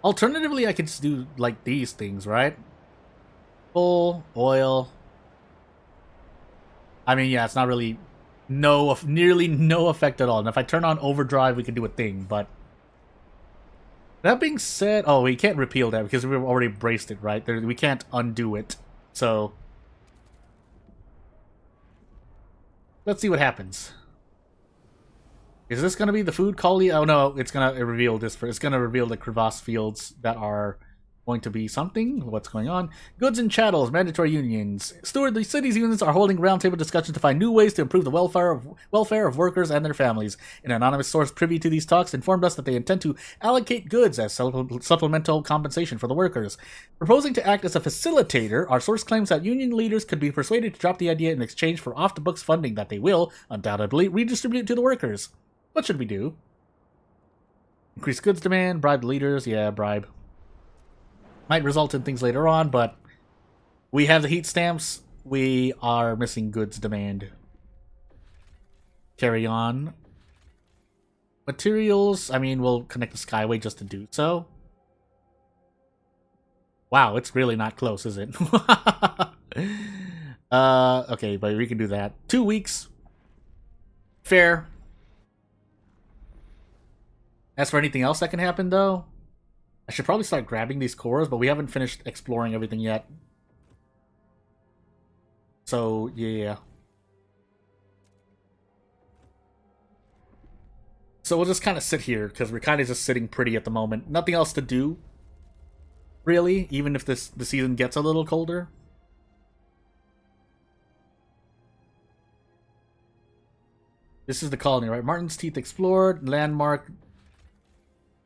alternatively, I could just do like these things, right? Coal, oil. I mean, yeah, it's not really nearly no effect at all. And if I turn on overdrive, we can do a thing, but that being said, oh, we can't repeal that because we've already braced it, right? We can't undo it. So let's see what happens. Is this going to be the food colony? Oh no, it's going to reveal this. It's going to reveal the crevasse fields that are going to be something. What's going on? Goods and chattels, mandatory unions. Steward, the city's unions are holding roundtable discussions to find new ways to improve the welfare of workers and their families. An anonymous source privy to these talks informed us that they intend to allocate goods as supplemental compensation for the workers. Proposing to act as a facilitator, our source claims that union leaders could be persuaded to drop the idea in exchange for off-the-books funding that they will, undoubtedly, redistribute to the workers. What should we do? Increase goods demand, bribe the leaders, yeah, bribe. Might result in things later on, but we have the heat stamps. we are missing goods demand. Carry on. Materials, I mean, we'll connect the Skyway just to do so. Wow, it's really not close, is it? Okay, but we can do that. 2 weeks. Fair. As for anything else that can happen, though, I should probably start grabbing these cores, but we haven't finished exploring everything yet. So, yeah. So we'll just kind of sit here, because we're kind of just sitting pretty at the moment. Nothing else to do, really, even if the season gets a little colder. This is the colony, right? Martin's Teeth explored, landmark.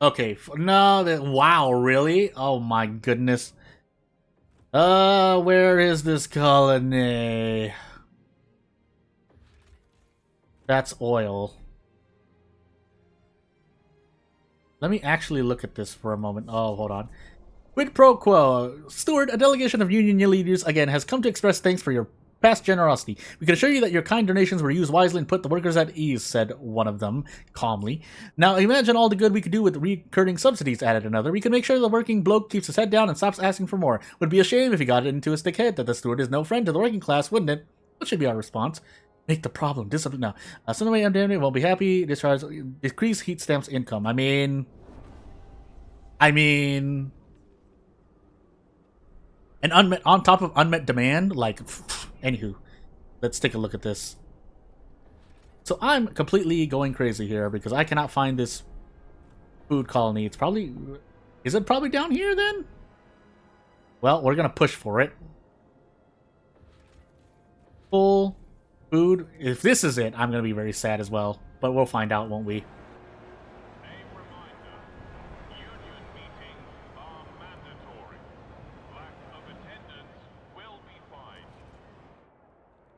Okay, no, wow, really? Oh my goodness. Where is this colony? That's oil. Let me actually look at this for a moment. Oh, hold on. Quid pro quo. Steward, a delegation of union leaders, again, has come to express thanks for your past generosity. We can assure you that your kind donations were used wisely and put the workers at ease, said one of them, calmly. Now imagine all the good we could do with recurring subsidies, added another. We can make sure the working bloke keeps his head down and stops asking for more. Would be a shame if he got it into his thick head that the steward is no friend to the working class, wouldn't it? What should be our response? Make the problem discipline now. Some way MDMA won't be happy. Discharge, decrease heat stamps income. I mean, an unmet on top of unmet demand, like, anywho, let's take a look at this. So I'm completely going crazy here because I cannot find this food colony. It's probably, is it probably down here then? Well, we're gonna push for it. Full food. If this is it, I'm gonna be very sad as well. But we'll find out, won't we?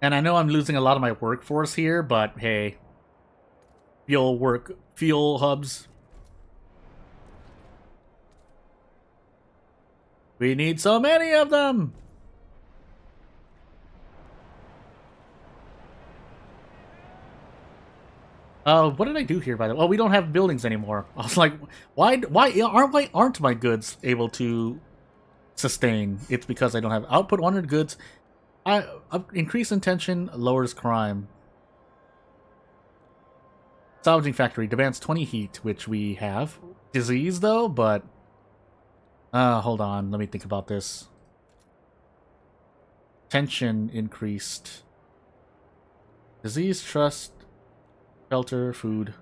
And I know I'm losing a lot of my workforce here, but hey, fuel hubs. We need so many of them. What did I do here, by the way? Oh, we don't have buildings anymore. I was like, why aren't my goods able to sustain? It's because I don't have output 100 goods. Increase in tension lowers crime. Salvaging factory demands 20 heat, which we have. Disease, though, but... hold on, let me think about this. Tension increased. Disease, trust, shelter, food.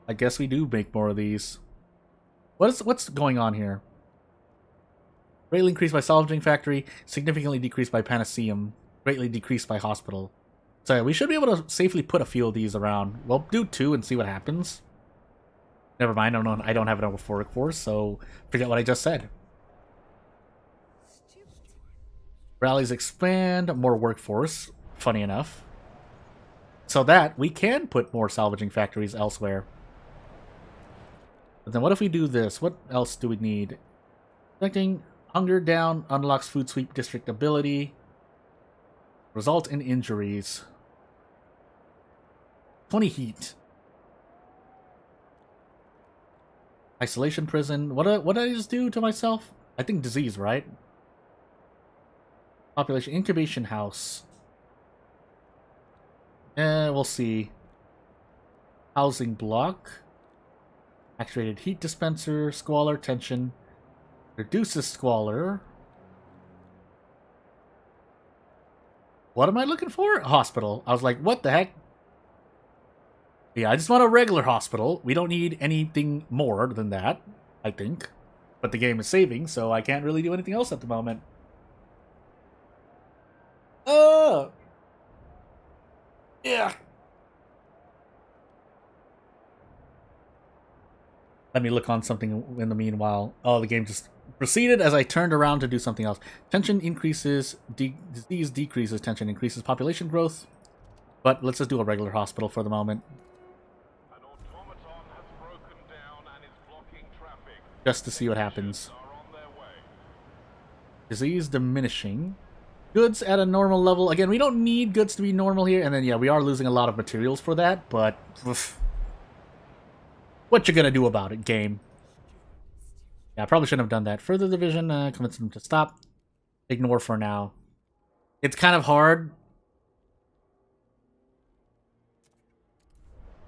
I guess we do make more of these. What's going on here? Greatly increased by salvaging factory, significantly decreased by Panaceum, greatly decreased by hospital. So we should be able to safely put a few of these around. We'll do 2 and see what happens. Never mind, I don't have enough workforce, so forget what I just said. Rallies expand, more workforce, funny enough. So that we can put more salvaging factories elsewhere. But then what if we do this? What else do we need? Protecting hunger down unlocks food sweep district ability. Result in injuries. 20 heat. Isolation prison. What did I just do to myself? I think disease, right? Population incubation house. We'll see. Housing block. Activated heat dispenser. Squalor tension. Reduces squalor. What am I looking for? A hospital. I was like, what the heck? Yeah, I just want a regular hospital. We don't need anything more than that, I think. But the game is saving, so I can't really do anything else at the moment. Yeah. Let me look on something in the meanwhile. Oh, the game just proceeded as I turned around to do something else. Tension increases, disease decreases, tension increases population growth. But let's just do a regular hospital for the moment. An automaton has broken down and is blocking traffic. Just to see what happens. Disease diminishing. Goods at a normal level. Again, we don't need goods to be normal here. And then, yeah, we are losing a lot of materials for that. But, oof. What you gonna do about it, game? Yeah, I probably shouldn't have done that. Further division, convince them to stop. Ignore for now. It's kind of hard.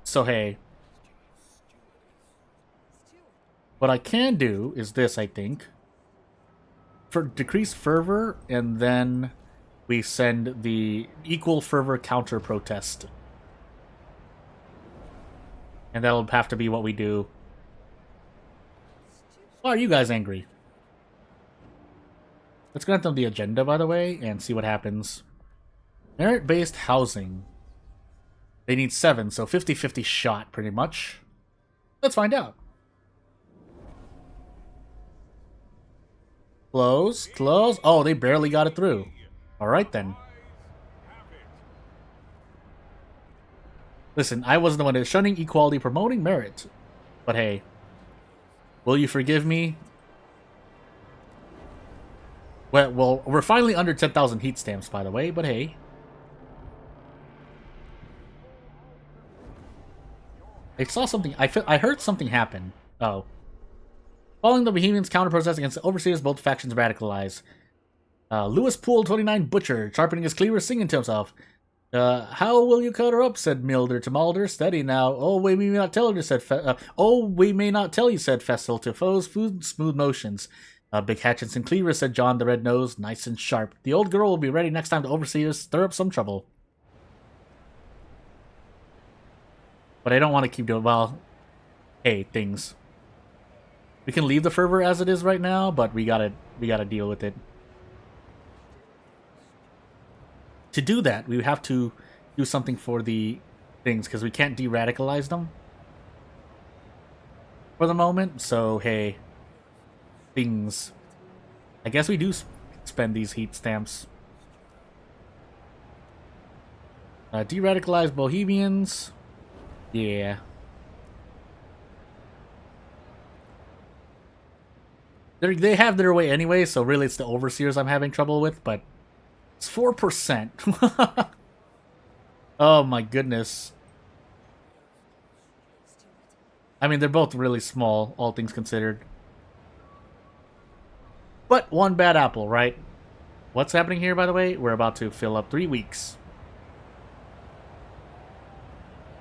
So, hey. What I can do is this, I think. For decrease fervor, and then we send the equal fervor counter protest. And that'll have to be what we do. Why are you guys angry? Let's grant them the agenda, by the way, and see what happens. Merit-based housing. They need 7, so 50-50 shot, pretty much. Let's find out. Close, close. Oh, they barely got it through. Alright then. Listen, I wasn't the one who's shunning equality, promoting merit. But hey, will you forgive me? Well, we're finally under 10,000 heat stamps, by the way, but hey. I saw something, I heard something happen. Oh. Following the Bohemians' counter-protest against the overseers, both factions radicalize. Lewis Poole, 29, Butcher, sharpening his cleaver, singing to himself. How will you cut her up, said Milder to Mulder. Steady now. Oh, we may not tell you, said Fessel to foes, smooth motions. Big hatchets and cleavers, said John the Red Nose, nice and sharp. The old girl will be ready next time the overseers stir up some trouble. But I don't want to keep doing, well, hey, things. We can leave the fervor as it is right now, but we gotta deal with it. To do that, we have to do something for the things, because we can't de-radicalize them for the moment. So, hey, things. I guess we do spend these heat stamps. De-radicalize Bohemians. Yeah. They have their way anyway, so really it's the overseers I'm having trouble with, but it's 4%. Oh my goodness. I mean, they're both really small, all things considered. But one bad apple, right? What's happening here, by the way? We're about to fill up 3 weeks.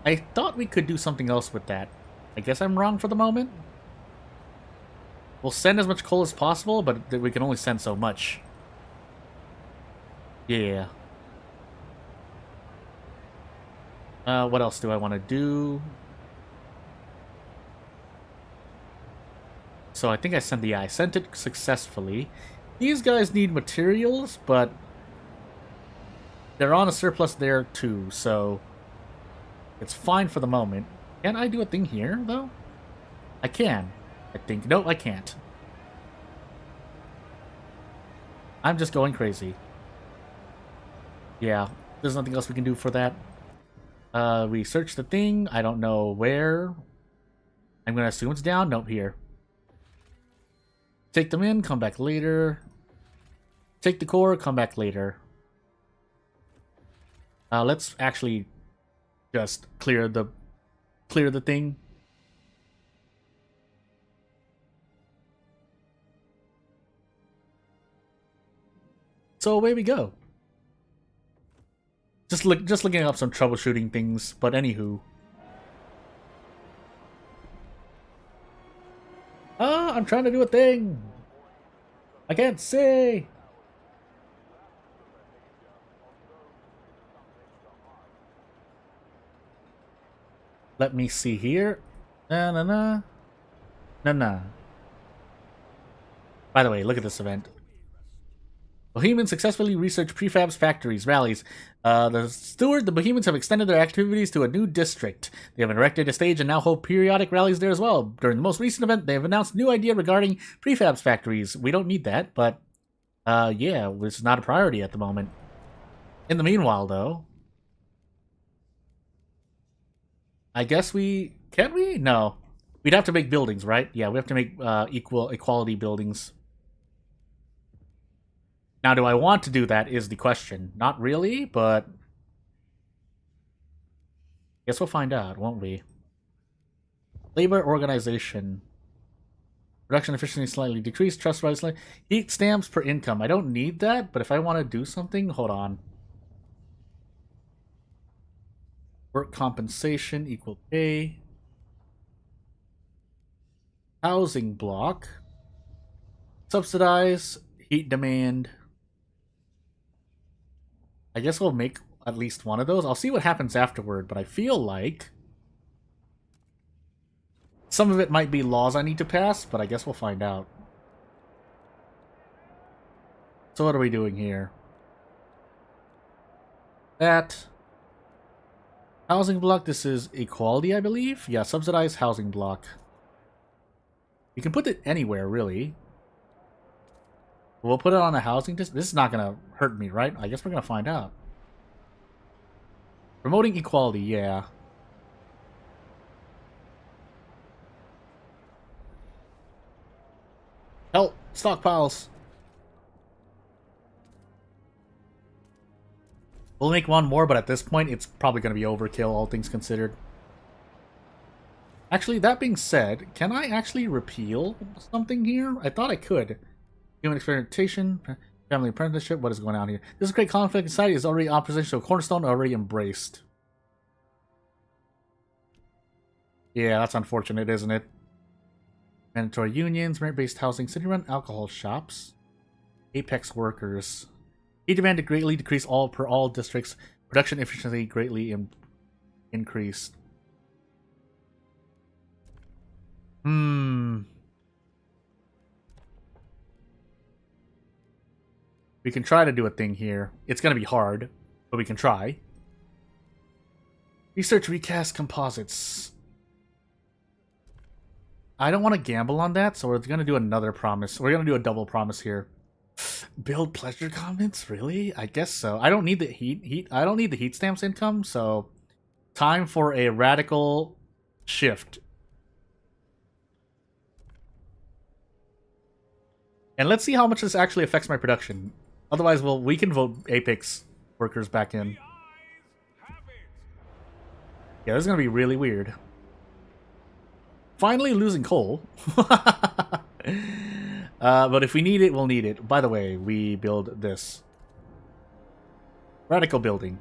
I thought we could do something else with that. I guess I'm wrong for the moment. We'll send as much coal as possible, but we can only send so much. Yeah. What else do I want to do? So I think I sent it successfully. These guys need materials, but they're on a surplus there too, so it's fine for the moment. Can I do a thing here, though? I can. I think. No, I can't. I'm just going crazy. Yeah, there's nothing else we can do for that. We searched the thing. I don't know where. I'm going to assume it's down. Nope, here. Take them in, come back later. Take the core, come back later. Let's actually just clear the thing. So away we go. Just looking up some troubleshooting things, but anywho. I'm trying to do a thing. I can't see. Let me see here. Nah. By the way, look at this event. Bohemians successfully researched prefabs factories, rallies. The Bohemians have extended their activities to a new district. They have erected a stage and now hold periodic rallies there as well. During the most recent event, they have announced a new idea regarding prefabs factories. We don't need that, but yeah, it's not a priority at the moment. In the meanwhile, though, I guess can we? No. We'd have to make buildings, right? Yeah, we have to make equality buildings. Now, do I want to do that is the question. Not really, but... guess we'll find out, won't we? Labor organization. Production efficiency slightly decreased. Trust rise slightly. Heat stamps per income. I don't need that, but if I want to do something... hold on. Work compensation, equal pay. Housing block. Subsidize. Heat demand. I guess we'll make at least one of those. I'll see what happens afterward, but I feel like some of it might be laws I need to pass, but I guess we'll find out. So what are we doing here? That housing block, this is equality, I believe? Yeah, subsidized housing block. You can put it anywhere, really. We'll put it on a housing district. This is not going to hurt me, right? I guess we're going to find out. Promoting equality, yeah. Help! Stockpiles! We'll make one more, but at this point, it's probably going to be overkill, all things considered. Actually, that being said, can I actually repeal something here? I thought I could. Human experimentation, family apprenticeship, what is going on here? This great conflict in society is already opposition to a cornerstone already embraced. Yeah, that's unfortunate, isn't it? Mandatory unions, merit-based housing, city-run alcohol shops, apex workers. Heat demand to greatly decrease per all districts. Production efficiency greatly increased. We can try to do a thing here. It's going to be hard, but we can try. Research recast composites. I don't want to gamble on that, so we're going to do another promise. We're going to do a double promise here. Build pleasure comments? Really? I guess so. I don't need the heat. I don't need the heat stamps income, so time for a radical shift. And let's see how much this actually affects my production. Otherwise, well, we can vote Apex workers back in. Yeah, this is going to be really weird. Finally losing coal. But if we need it, we'll need it. By the way, we build this. Radical building.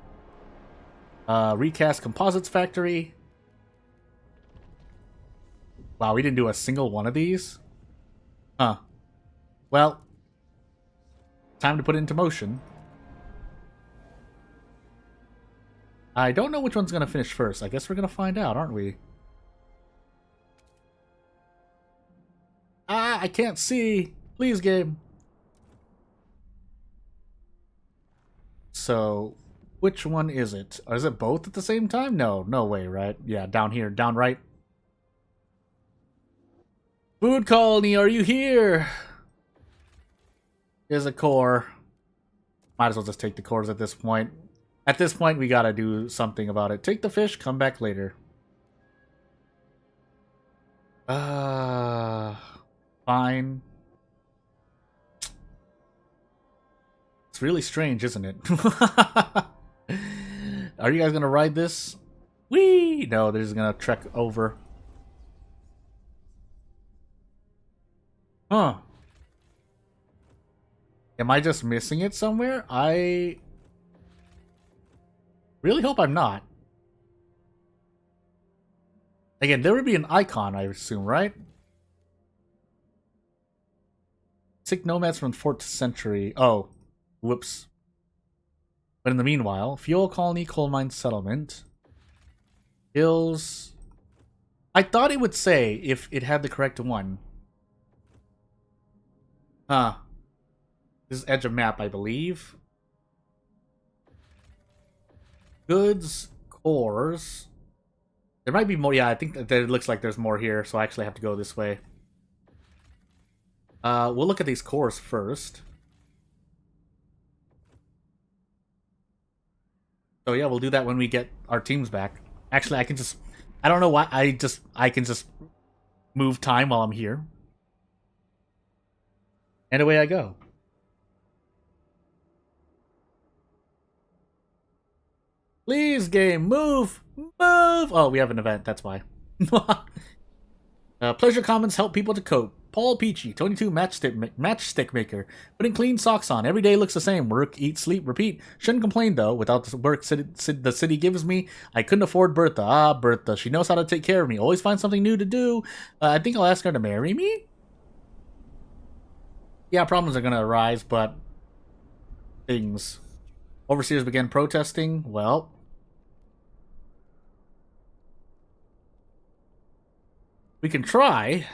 Recast composites factory. Wow, we didn't do a single one of these? Huh. Well, time to put it into motion. I don't know which one's going to finish first. I guess we're going to find out, aren't we? Ah, I can't see. Please, game. So, which one is it? Is it both at the same time? No, no way, right? Yeah, down here, down right. Food colony, are you here? Here's a core. Might as well just take the cores at this point. At this point, we gotta do something about it. Take the fish, come back later. Fine. It's really strange, isn't it? Are you guys gonna ride this? Whee! No, they're just gonna trek over. Huh. Am I just missing it somewhere? I really hope I'm not. Again, there would be an icon, I assume, right? Sick nomads from the 4th century. Oh, whoops. But in the meanwhile, fuel colony, coal mine settlement. Hills. I thought it would say if it had the correct one. Huh. This is edge of map, I believe. Goods, cores. There might be more. Yeah, I think that it looks like there's more here, so I actually have to go this way. We'll look at these cores first. So yeah, we'll do that when we get our teams back. Actually, I can just... I don't know why. I can just move time while I'm here. And away I go. Please, game, move! Move! Oh, we have an event, that's why. Pleasure comments help people to cope. Paul Peachy, 22 matchstick maker. Putting clean socks on. Every day looks the same. Work, eat, sleep, repeat. Shouldn't complain though. Without the work the city gives me, I couldn't afford Bertha. Ah, Bertha. She knows how to take care of me. Always find something new to do. I think I'll ask her to marry me? Yeah, problems are gonna arise, but... things. Overseers began protesting. Well... we can try.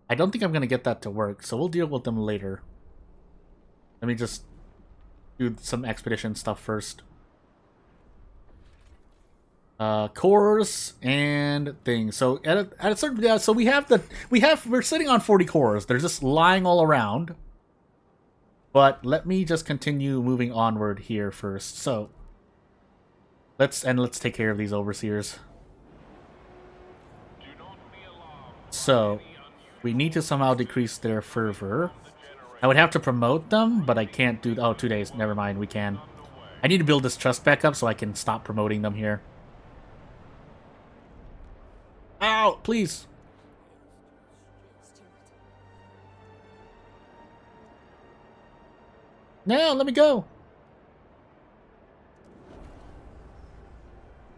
I don't think I'm going to get that to work, so we'll deal with them later. Let me just do some expedition stuff first. Cores and things. So at a certain, yeah, so we're sitting on 40 cores. They're just lying all around. But let me just continue moving onward here first. So let's take care of these overseers. So we need to somehow decrease their fervor. I would have to promote them, but I can't do... oh, 2 days. Never mind, we can. I need to build this trust back up so I can stop promoting them here. Ow! Please! No, let me go!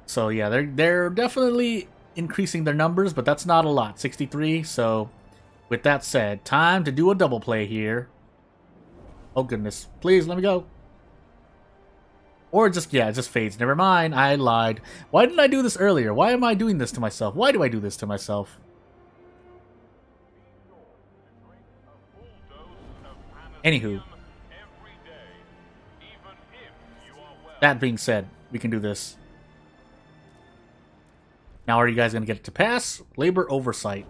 So yeah, they're definitely increasing their numbers, but that's not a lot. 63, so... with that said, time to do a double play here. Oh goodness. Please, let me go. Or just, yeah, it just fades. Never mind, I lied. Why didn't I do this earlier? Why am I doing this to myself? Why do I do this to myself? Anywho. That being said, we can do this. Now are you guys going to get it to pass? Labor oversight.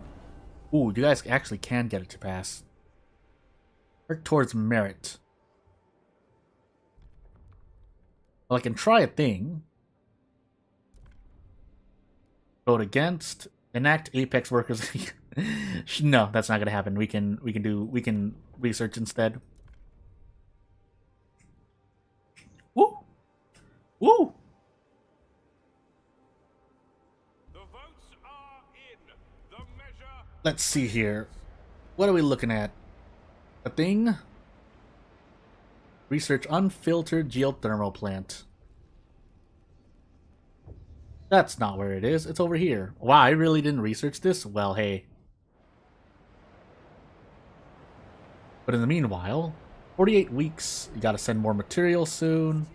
Ooh, you guys actually can get it to pass. Work towards merit. Well, I can try a thing. Vote against. Enact Apex Workers. No, that's not gonna happen. We can research instead. Woo! Woo! Let's see here. What are we looking at? A thing? Research unfiltered geothermal plant. That's not where it is. It's over here. Wow, I really didn't research this? Well, hey. But in the meanwhile, 48 weeks. You gotta send more material soon.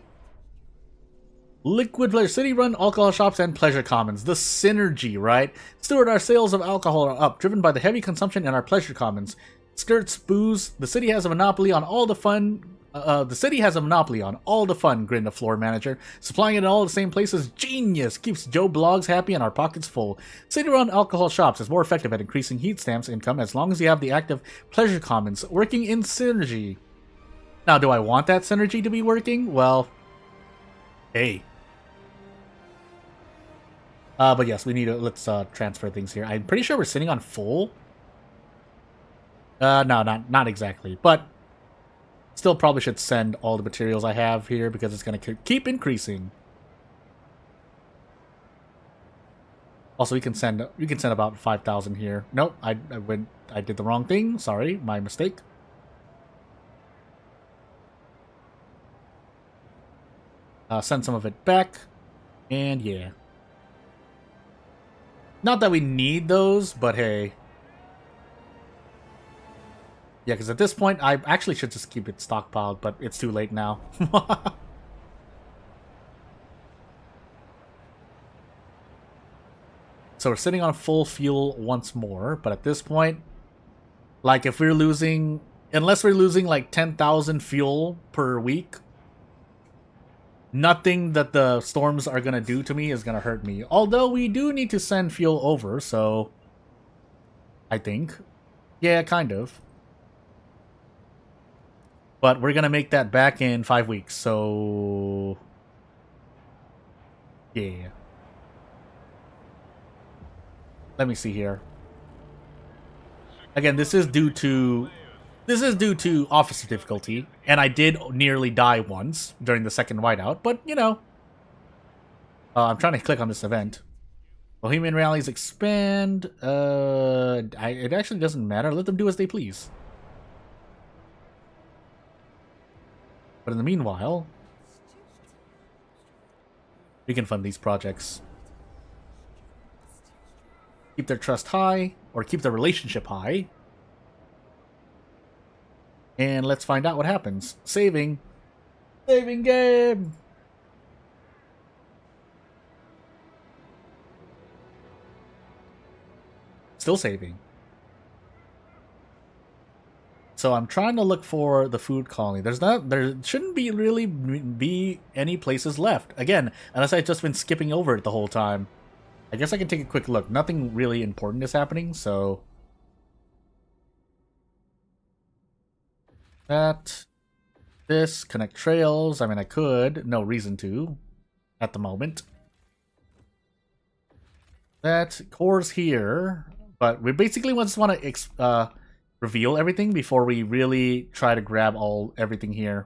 Liquid pleasure, city-run alcohol shops and pleasure commons. The synergy, right? Steward, our sales of alcohol are up, driven by the heavy consumption in our pleasure commons. Skirts, booze. The city has a monopoly on all the fun. Grinned the floor manager. Supplying it in all the same places, genius. Keeps Joe Blogs happy and our pockets full. City-run alcohol shops is more effective at increasing heat stamps income as long as you have the active pleasure commons working in synergy. Now, do I want that synergy to be working? Well, hey. But yes, we need to, let's transfer things here. I'm pretty sure we're sitting on full. No, not exactly, but still probably should send all the materials I have here because it's going to keep increasing. Also, you can send about 5,000 here. Nope, I did the wrong thing. Sorry, my mistake. Send some of it back, and yeah. Not that we need those, but hey. Yeah, because at this point, I actually should just keep it stockpiled, but it's too late now. So we're sitting on full fuel once more, but at this point, like if we're losing, unless we're losing like 10,000 fuel per week, nothing that the storms are going to do to me is going to hurt me. Although we do need to send fuel over, so I think. Yeah, kind of. But we're going to make that back in 5 weeks, so yeah. Let me see here. Again, this is due to This is due to officer difficulty, and I did nearly die once during the second whiteout, but, you know. I'm trying to click on this event. Bohemian rallies expand. It actually doesn't matter. Let them do as they please. But in the meanwhile, we can fund these projects. Keep their trust high, or keep their relationship high. And let's find out what happens. Saving. Saving game! Still saving. So I'm trying to look for the food colony. There shouldn't be really be any places left. Again, unless I've just been skipping over it the whole time. I guess I can take a quick look. Nothing really important is happening, so... This, connect trails. I mean, I could. No reason to. At the moment. That, core's here. But we basically just want to reveal everything before we really try to grab everything here.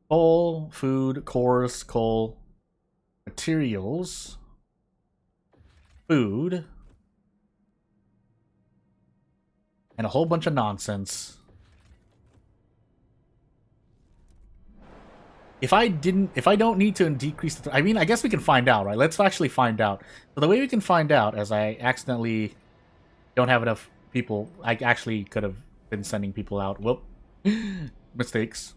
Coal, food, cores, coal, materials, food, and a whole bunch of nonsense. If I don't need to decrease the... I mean, I guess we can find out, right? Let's actually find out. So the way we can find out, as I accidentally don't have enough people... I actually could have been sending people out. Whoop. Mistakes.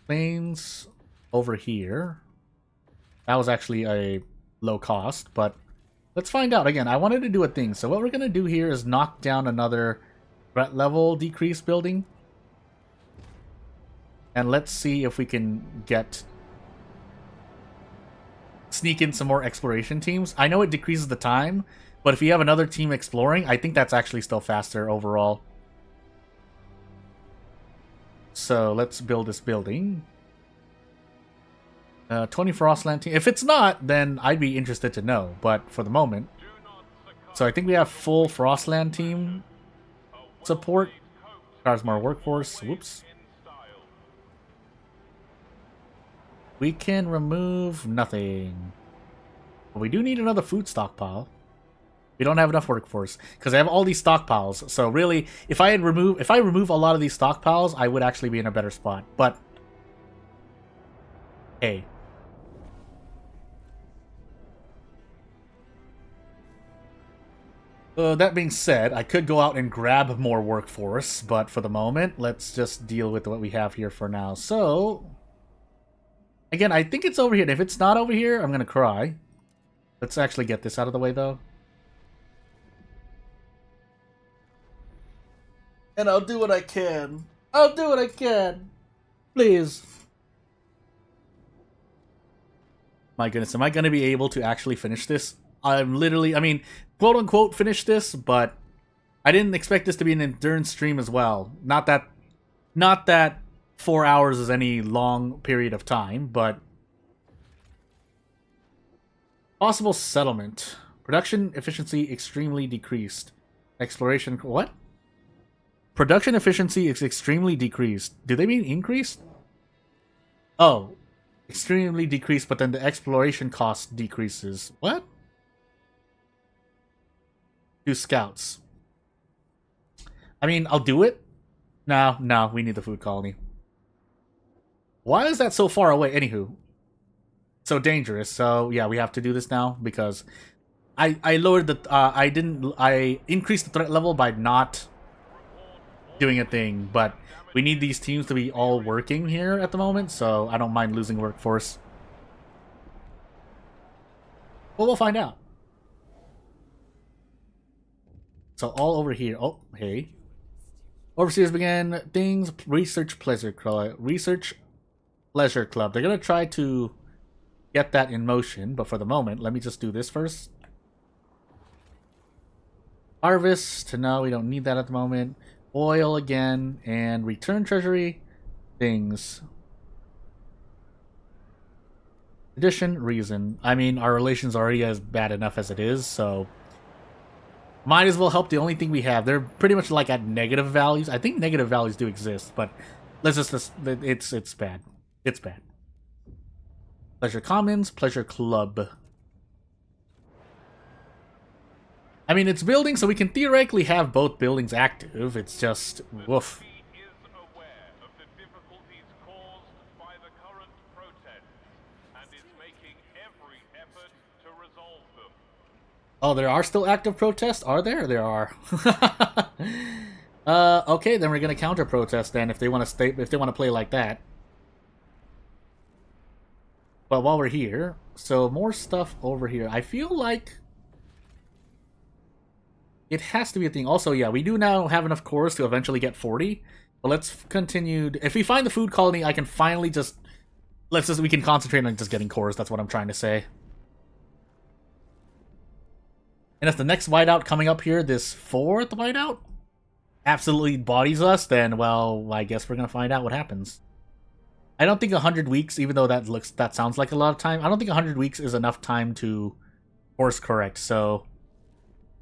Planes over here. That was actually a low cost, but... Let's find out. Again, I wanted to do a thing. So what we're going to do here is knock down another threat level decrease building. And let's see if we can sneak in some more exploration teams. I know it decreases the time, but if you have another team exploring, I think that's actually still faster overall. So let's build this building. 20 Frostland team. If it's not, then I'd be interested to know, but for the moment. So I think we have full Frostland team support. Requires more workforce. Whoops. We can remove nothing. But we do need another food stockpile. We don't have enough workforce because I have all these stockpiles. So really, if I remove a lot of these stockpiles, I would actually be in a better spot. But hey. That being said, I could go out and grab more workforce, but for the moment, let's just deal with what we have here for now. So, again, I think it's over here. If it's not over here, I'm going to cry. Let's actually get this out of the way, though. And I'll do what I can. I'll do what I can. Please. My goodness, am I going to be able to actually finish this? I'm literally, I mean, quote-unquote finish this, but I didn't expect this to be an endurance stream as well. Not that 4 hours is any long period of time, but... Possible settlement. Production efficiency extremely decreased. Exploration... What? Production efficiency is extremely decreased. Do they mean increased? Oh. Extremely decreased, but then the exploration cost decreases. What? 2 scouts. I mean, I'll do it. No, we need the food colony. Why is that so far away? Anywho. So dangerous. So, yeah, we have to do this now because I lowered the... I increased the threat level by not doing a thing, but we need these teams to be all working here at the moment, so I don't mind losing workforce. Well, we'll find out. So all over here. Oh, hey. Overseers began things. Research Pleasure Club. Research Pleasure Club. They're going to try to get that in motion, but for the moment, let me just do this first. Harvest. No, we don't need that at the moment. Oil again. And return treasury things. Addition. Reason. I mean, our relations already as bad enough as it is, so... Might as well help the only thing we have. They're pretty much like at negative values. I think negative values do exist, but let's just it's bad. It's bad. Pleasure Commons, Pleasure Club. I mean, it's building, so we can theoretically have both buildings active. It's just woof. He is aware of the difficulties caused by the current protests and is making every effort to resolve them. Oh, there are still active protests? Are there? There are. Okay, then we're gonna counter protest then if they want to play like that. But while we're here, so more stuff over here. I feel like it has to be a thing. Also, yeah, we do now have enough cores to eventually get 40. But let's continue. If we find the food colony, I can finally just we can concentrate on just getting cores. That's what I'm trying to say. And if the next whiteout coming up here, this 4th whiteout, absolutely bodies us, then, well, I guess we're going to find out what happens. I don't think 100 weeks, even though that sounds like a lot of time, I don't think 100 weeks is enough time to course correct, so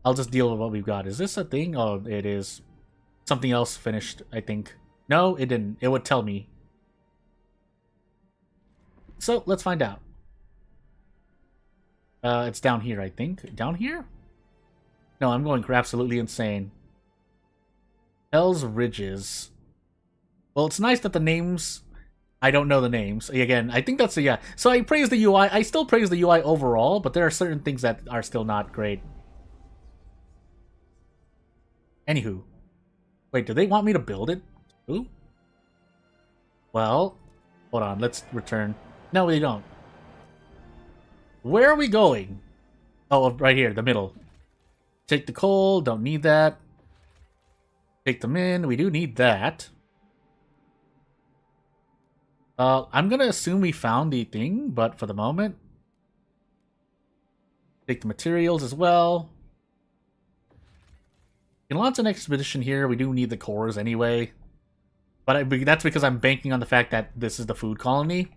I'll just deal with what we've got. Is this a thing? Oh, it is. Something else finished, I think. No, it didn't. It would tell me. So, let's find out. It's down here, I think. Down here? No, I'm going absolutely insane. Hell's Ridges. Well, it's nice that the names... I don't know the names. Again, I think that's a... Yeah. So I praise the UI. I still praise the UI overall, but there are certain things that are still not great. Anywho. Wait, do they want me to build it? Ooh. Well, hold on. Let's return. No, they don't. Where are we going? Oh, right here, the middle. Take the coal. Don't need that. Take them in. We do need that. I'm gonna assume we found the thing, but for the moment... Take the materials as well. We can launch an expedition here. We do need the cores anyway. But that's because I'm banking on the fact that this is the food colony.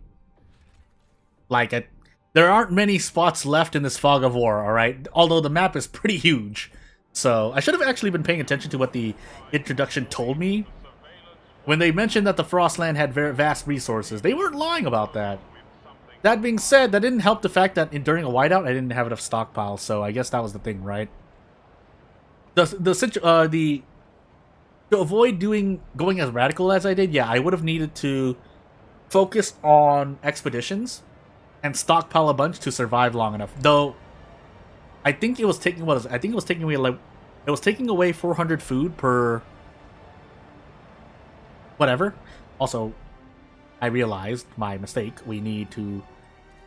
Like, there aren't many spots left in this fog of war, alright? Although the map is pretty huge. So, I should have actually been paying attention to what the introduction told me. When they mentioned that the Frostland had very vast resources, they weren't lying about that. That being said, that didn't help the fact that during a whiteout, I didn't have enough stockpile, so I guess that was the thing, right? To avoid going as radical as I did, yeah, I would have needed to focus on expeditions and stockpile a bunch to survive long enough. Though, I think it was taking away 400 food per whatever. Also, I realized my mistake. We need to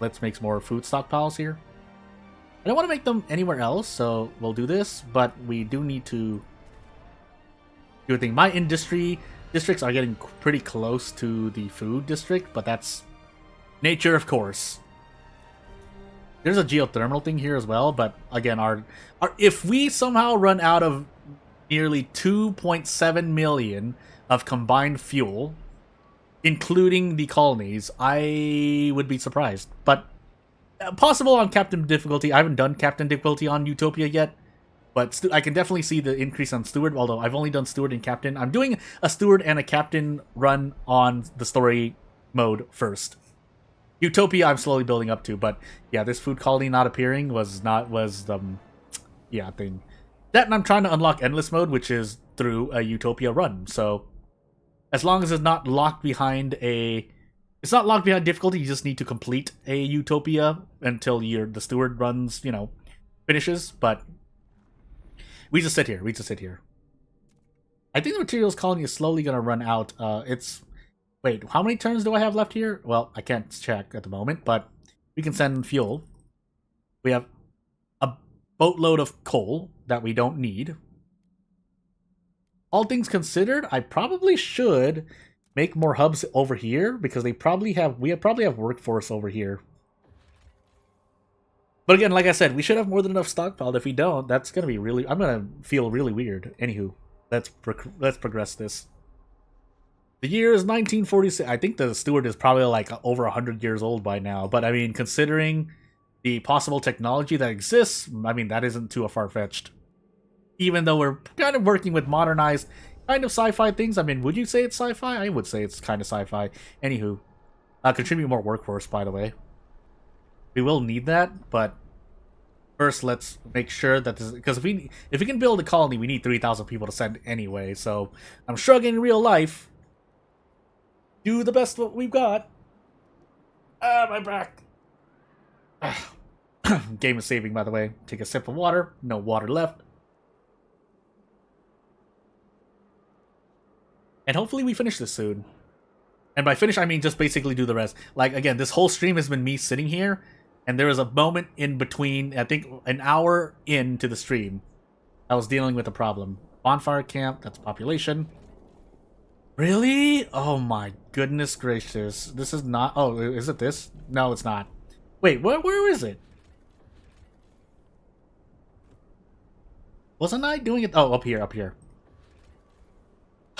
let's make some more food stockpiles here. I don't want to make them anywhere else, so we'll do this, but we do need to do a thing. My industry districts are getting pretty close to the food district, but that's nature, of course. There's a geothermal thing here as well, but again, if we somehow run out of nearly 2.7 million of combined fuel, including the colonies, I would be surprised. But possible on Captain difficulty. I haven't done Captain difficulty on Utopia yet, but I can definitely see the increase on Steward, although I've only done Steward and Captain. I'm doing a Steward and a Captain run on the story mode first. Utopia I'm slowly building up to, but yeah, this food colony not appearing was yeah, thing. That, and I'm trying to unlock Endless mode, which is through a Utopia run, so as long as it's not locked behind difficulty, you just need to complete a Utopia until the Steward runs, finishes, but we just sit here. I think the materials colony is slowly going to run out. Wait, how many turns do I have left here? Well, I can't check at the moment, but we can send fuel. We have a boatload of coal that we don't need. All things considered, I probably should make more hubs over here because we probably have workforce over here. But again, like I said, we should have more than enough stockpiled. If we don't, that's gonna be I'm gonna feel really weird. Anywho, let's progress this. The year is 1946. I think the Steward is probably like over 100 years old by now. But I mean, considering the possible technology that exists, I mean, that isn't too far-fetched. Even though we're kind of working with modernized kind of sci-fi things. I mean, would you say it's sci-fi? I would say it's kind of sci-fi. Anywho, contribute more workforce, by the way. We will need that, but first let's make sure that this, because if we can build a colony, we need 3,000 people to send anyway. So I'm struggling in real life. Do the best what we've got. Ah, my back. Game is saving, by the way. Take a sip of water. No water left. And hopefully we finish this soon. And by finish, I mean just basically do the rest. Like, again, this whole stream has been me sitting here, and there was a moment in between, I think an hour into the stream, I was dealing with a problem. Bonfire camp, that's population. Really? Oh my goodness gracious. This is not... Oh, is it this? No, it's not. Wait, where is it? Wasn't I doing it? Oh, up here, up here.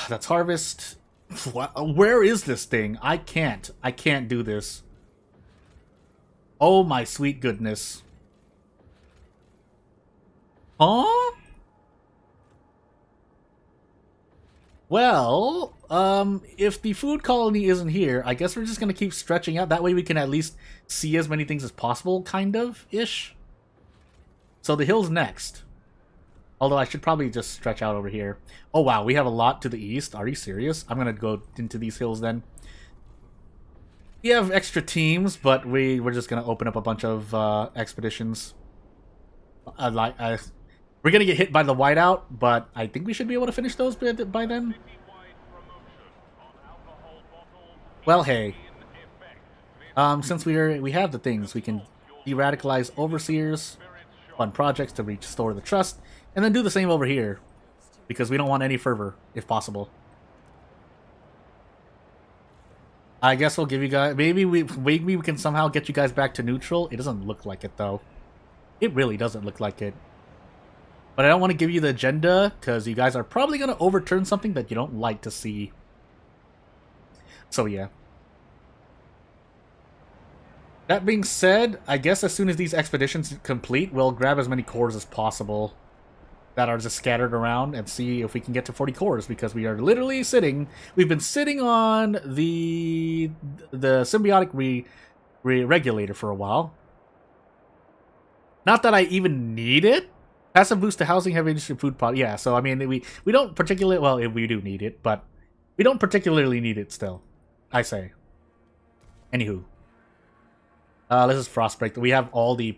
That's harvest. Where is this thing? I can't do this. Oh my sweet goodness. Huh? Well, if the food colony isn't here, I guess we're just gonna keep stretching out. That way we can at least see as many things as possible, kind of-ish. So the hill's next. Although I should probably just stretch out over here. Oh wow, we have a lot to the east. Are you serious? I'm gonna go into these hills then. We have extra teams, but we're just gonna open up a bunch of expeditions. We're gonna get hit by the whiteout, but I think we should be able to finish those by then. Well, hey. Since we have the things, we can de-radicalize overseers, fund projects to restore the trust, and then do the same over here, because we don't want any fervor, if possible. I guess we'll give you guys... Maybe we can somehow get you guys back to neutral. It doesn't look like it, though. It really doesn't look like it. But I don't want to give you the agenda, because you guys are probably going to overturn something that you don't like to see. So, yeah. That being said, I guess as soon as these expeditions complete, we'll grab as many cores as possible that are just scattered around and see if we can get to 40 cores, because we are literally sitting... We've been sitting on the symbiotic regulator for a while. Not that I even need it. Passive boost to housing, heavy industry, food pot. Yeah, so I mean, we don't particularly... Well, we do need it, but we don't particularly need it still, I say. Anywho. This is Frostbreak. We have all the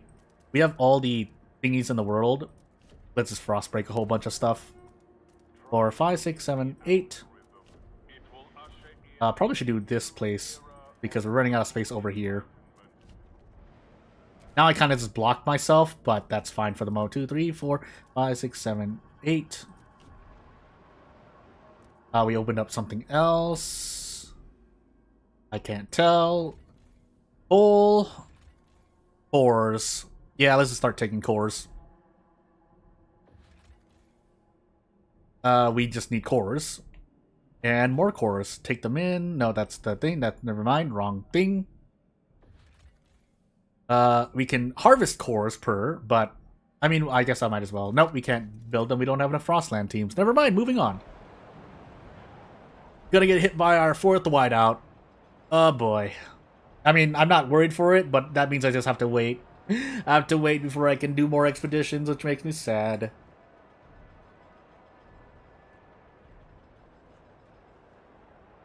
thingies in the world. Let's just Frostbreak a whole bunch of stuff. 4, 5, 6, 7, 8. Probably should do this place, because we're running out of space over here. Now I kind of just blocked myself, but that's fine for the moment. 2, 3, 4, 5, 6, 7, 8. We opened up something else. I can't tell. Full cores. Yeah, let's just start taking cores. We just need cores. And more cores. Take them in. No, that's the thing. Never mind. Wrong thing. We can harvest cores per, but... I mean, I guess I might as well. Nope, we can't build them. We don't have enough Frostland teams. Never mind. Moving on. Gonna get hit by our 4th whiteout. Oh, boy. I mean, I'm not worried for it, but that means I just have to wait. I have to wait before I can do more expeditions, which makes me sad.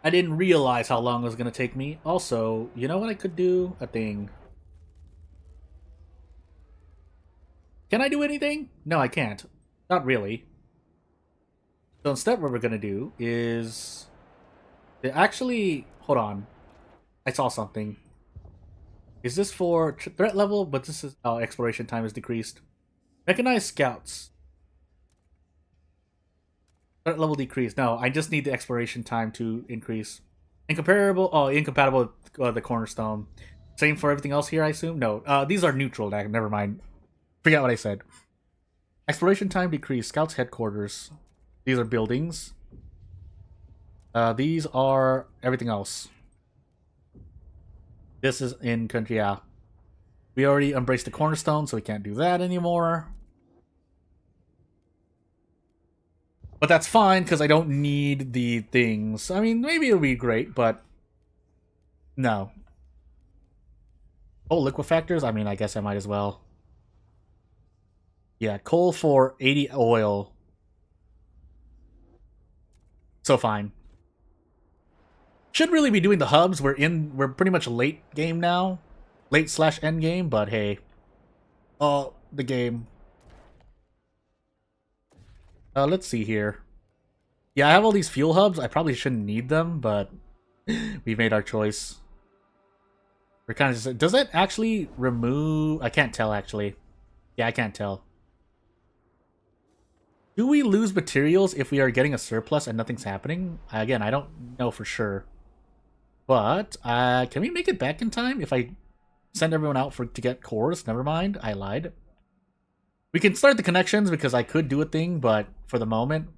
I didn't realize how long it was going to take me. Also, you know what I could do? A thing. Can I do anything? No, I can't. Not really. So instead what we're going to do is... Actually, hold on. I saw something. Is this for threat level? But this is... Oh, exploration time is decreased. Recognize scouts. Threat level decreased. No, I just need the exploration time to increase. Incomparable. Oh, incompatible with the cornerstone. Same for everything else here, I assume? No, these are neutral. Never mind. Forget what I said. Exploration time decreased. Scouts headquarters. These are buildings. These are everything else. This is in country, yeah. We already embraced the cornerstone, so we can't do that anymore. But that's fine, because I don't need the things. I mean, maybe it'll be great, but... No. Oh, liquefactors? I mean, I guess I might as well. Yeah, coal for 80 oil. So fine. Should really be doing the hubs. We're pretty much late game now. Late/end game, but hey. Oh, the game. Let's see here. Yeah, I have all these fuel hubs. I probably shouldn't need them, but we made our choice. We're kind of just... Does that actually remove... I can't tell, actually. Yeah, I can't tell. Do we lose materials if we are getting a surplus and nothing's happening? Again, I don't know for sure. But, can we make it back in time if I send everyone out to get cores? Never mind, I lied. We can start the connections because I could do a thing, but for the moment...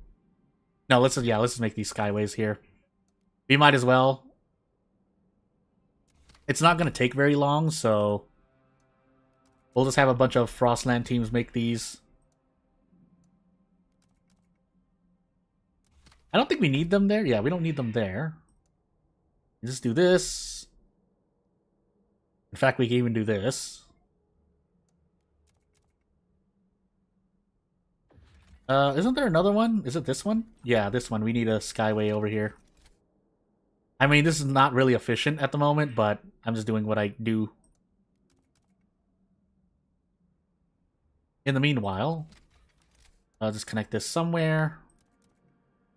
No, let's just make these skyways here. We might as well. It's not going to take very long, so... We'll just have a bunch of Frostland teams make these. I don't think we need them there. Yeah, we don't need them there. Just do this. In fact, we can even do this. Isn't there another one? Is it this one? Yeah, this one. We need a skyway over here. I mean, this is not really efficient at the moment, but I'm just doing what I do. In the meanwhile, I'll just connect this somewhere.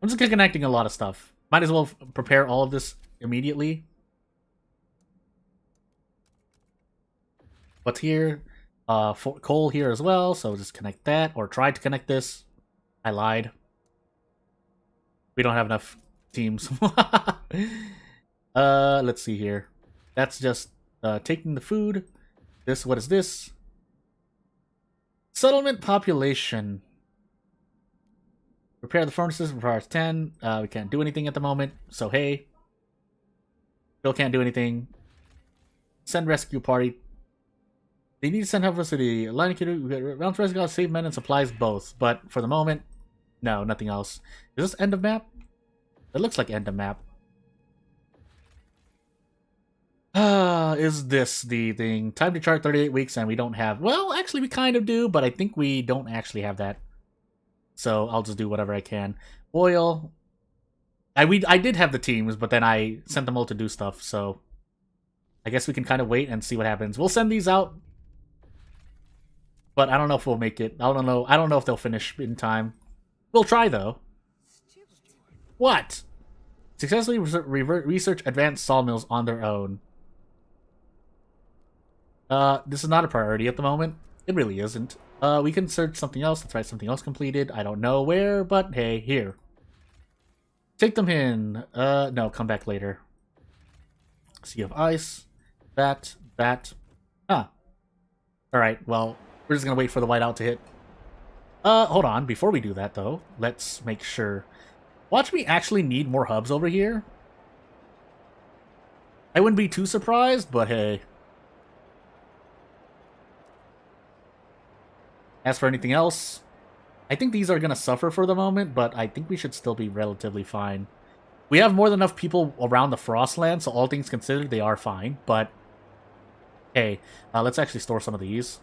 I'm just connecting a lot of stuff. Might as well prepare all of this immediately. What's here? Coal here as well, so just connect that, or try to connect this. I lied. We don't have enough teams. Let's see here. That's just taking the food. This, what is this? Settlement population. Repair the furnaces requires 10. We can't do anything at the moment, so hey. Still can't do anything. Send rescue party. They need to send help to the line round to rescue, save men and supplies both. But for the moment, no, nothing else. Is this end of map? It looks like end of map. Is this the thing? Time to chart 38 weeks and we don't have... Well, actually we kind of do, but I think we don't actually have that. So I'll just do whatever I can. Oil. I did have the teams, but then I sent them all to do stuff, so... I guess we can kind of wait and see what happens. We'll send these out. But I don't know if we'll make it. I don't know if they'll finish in time. We'll try, though. What? Successfully research advanced sawmills on their own. This is not a priority at the moment. It really isn't. We can search something else. Let's write something else completed. I don't know where, but hey, here. Take them in. No, come back later. Sea of Ice. That. Ah. Alright, well, we're just gonna wait for the whiteout to hit. Hold on. Before we do that, though, let's make sure. Watch me actually need more hubs over here. I wouldn't be too surprised, but hey. As for anything else, I think these are going to suffer for the moment, but I think we should still be relatively fine. We have more than enough people around the Frostland, so all things considered, they are fine, but hey, let's actually store some of these.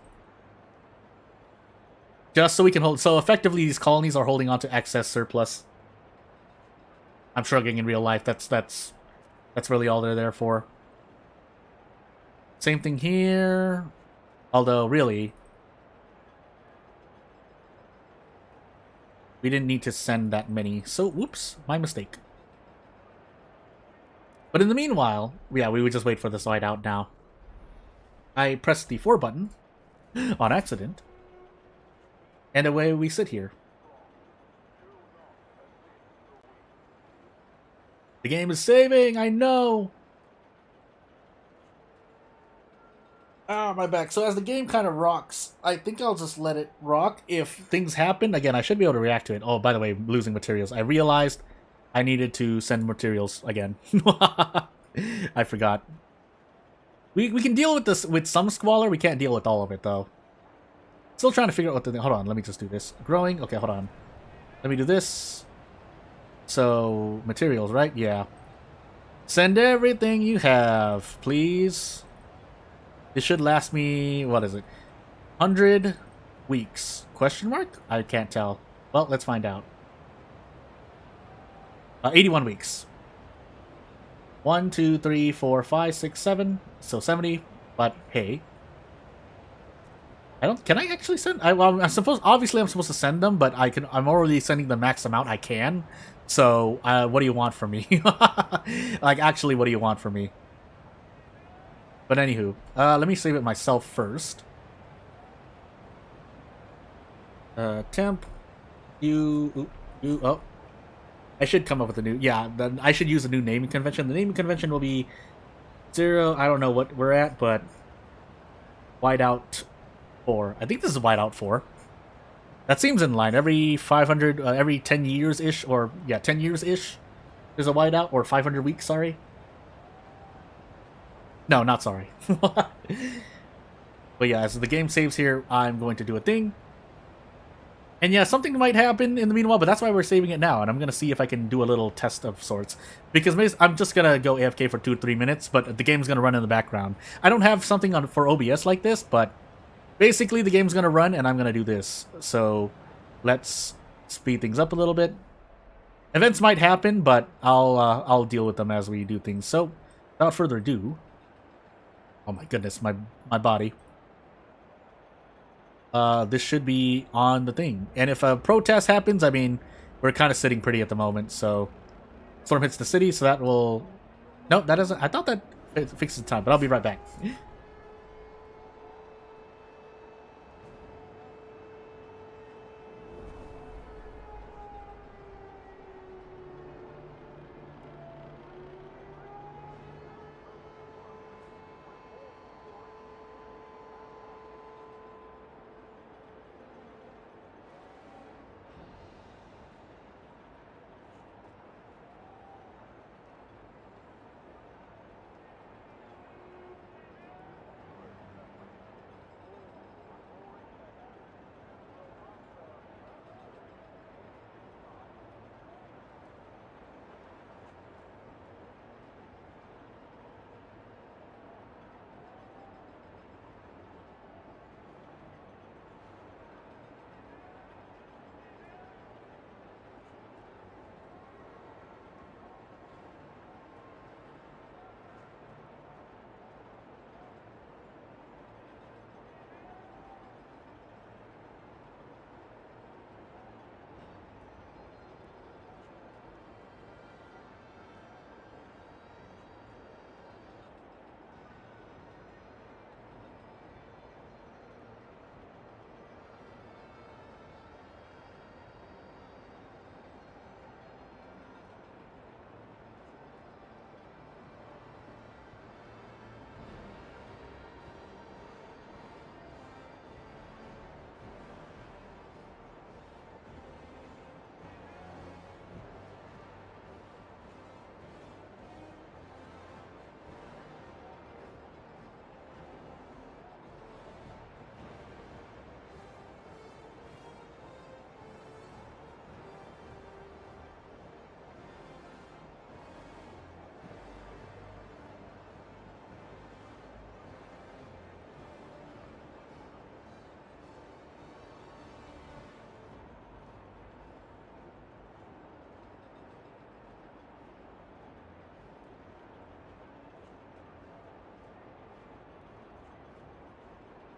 Just so we can hold... So effectively, these colonies are holding on to excess surplus. I'm shrugging in real life. That's really all they're there for. Same thing here. Although, really... We didn't need to send that many, so whoops, my mistake. But in the meanwhile, yeah, we would just wait for this light out now. I pressed the 4 button on accident, and away we sit here. The game is saving, I know! Ah, my back. So as the game kind of rocks, I think I'll just let it rock. If things happen, again, I should be able to react to it. Oh, by the way, losing materials. I realized I needed to send materials again. I forgot. We can deal with this with some squalor. We can't deal with all of it, though. Still trying to figure out what the... Hold on, let me just do this. Growing? Okay, hold on. Let me do this. So, materials, right? Yeah. Send everything you have, please. This should last me, what is it? 100 weeks. Question mark? I can't tell. Well, let's find out. 81 weeks. 1, 2, 3, 4, 5, 6, 7. So 70. But hey, I don't. Can I actually send? Well, I'm supposed. Obviously, I'm supposed to send them, but I can. I'm already sending the max amount I can. So, what do you want from me? Like, actually, what do you want from me? But anywho, let me save it myself first. Temp. Oh, I should come up with a new. Yeah, then I should use a new naming convention. The naming convention will be 0. I don't know what we're at, but whiteout 4. I think this is whiteout 4. That seems in line. Every 500, every 10 years ish, or yeah, 10 years ish, there's a whiteout, or 500 weeks. Sorry. No, not sorry. But yeah, as the game saves here, I'm going to do a thing. And yeah, something might happen in the meanwhile, but that's why we're saving it now. And I'm going to see if I can do a little test of sorts. Because I'm just going to go AFK for 2 or 3 minutes, but the game's going to run in the background. I don't have something on for OBS like this, but basically the game's going to run and I'm going to do this. So let's speed things up a little bit. Events might happen, but I'll deal with them as we do things. So without further ado... Oh my goodness, my body. This should be on the thing. And if a protest happens, I mean, we're kind of sitting pretty at the moment, so... Storm hits the city, so that will... Nope, that doesn't... I thought that fixes the time, but I'll be right back.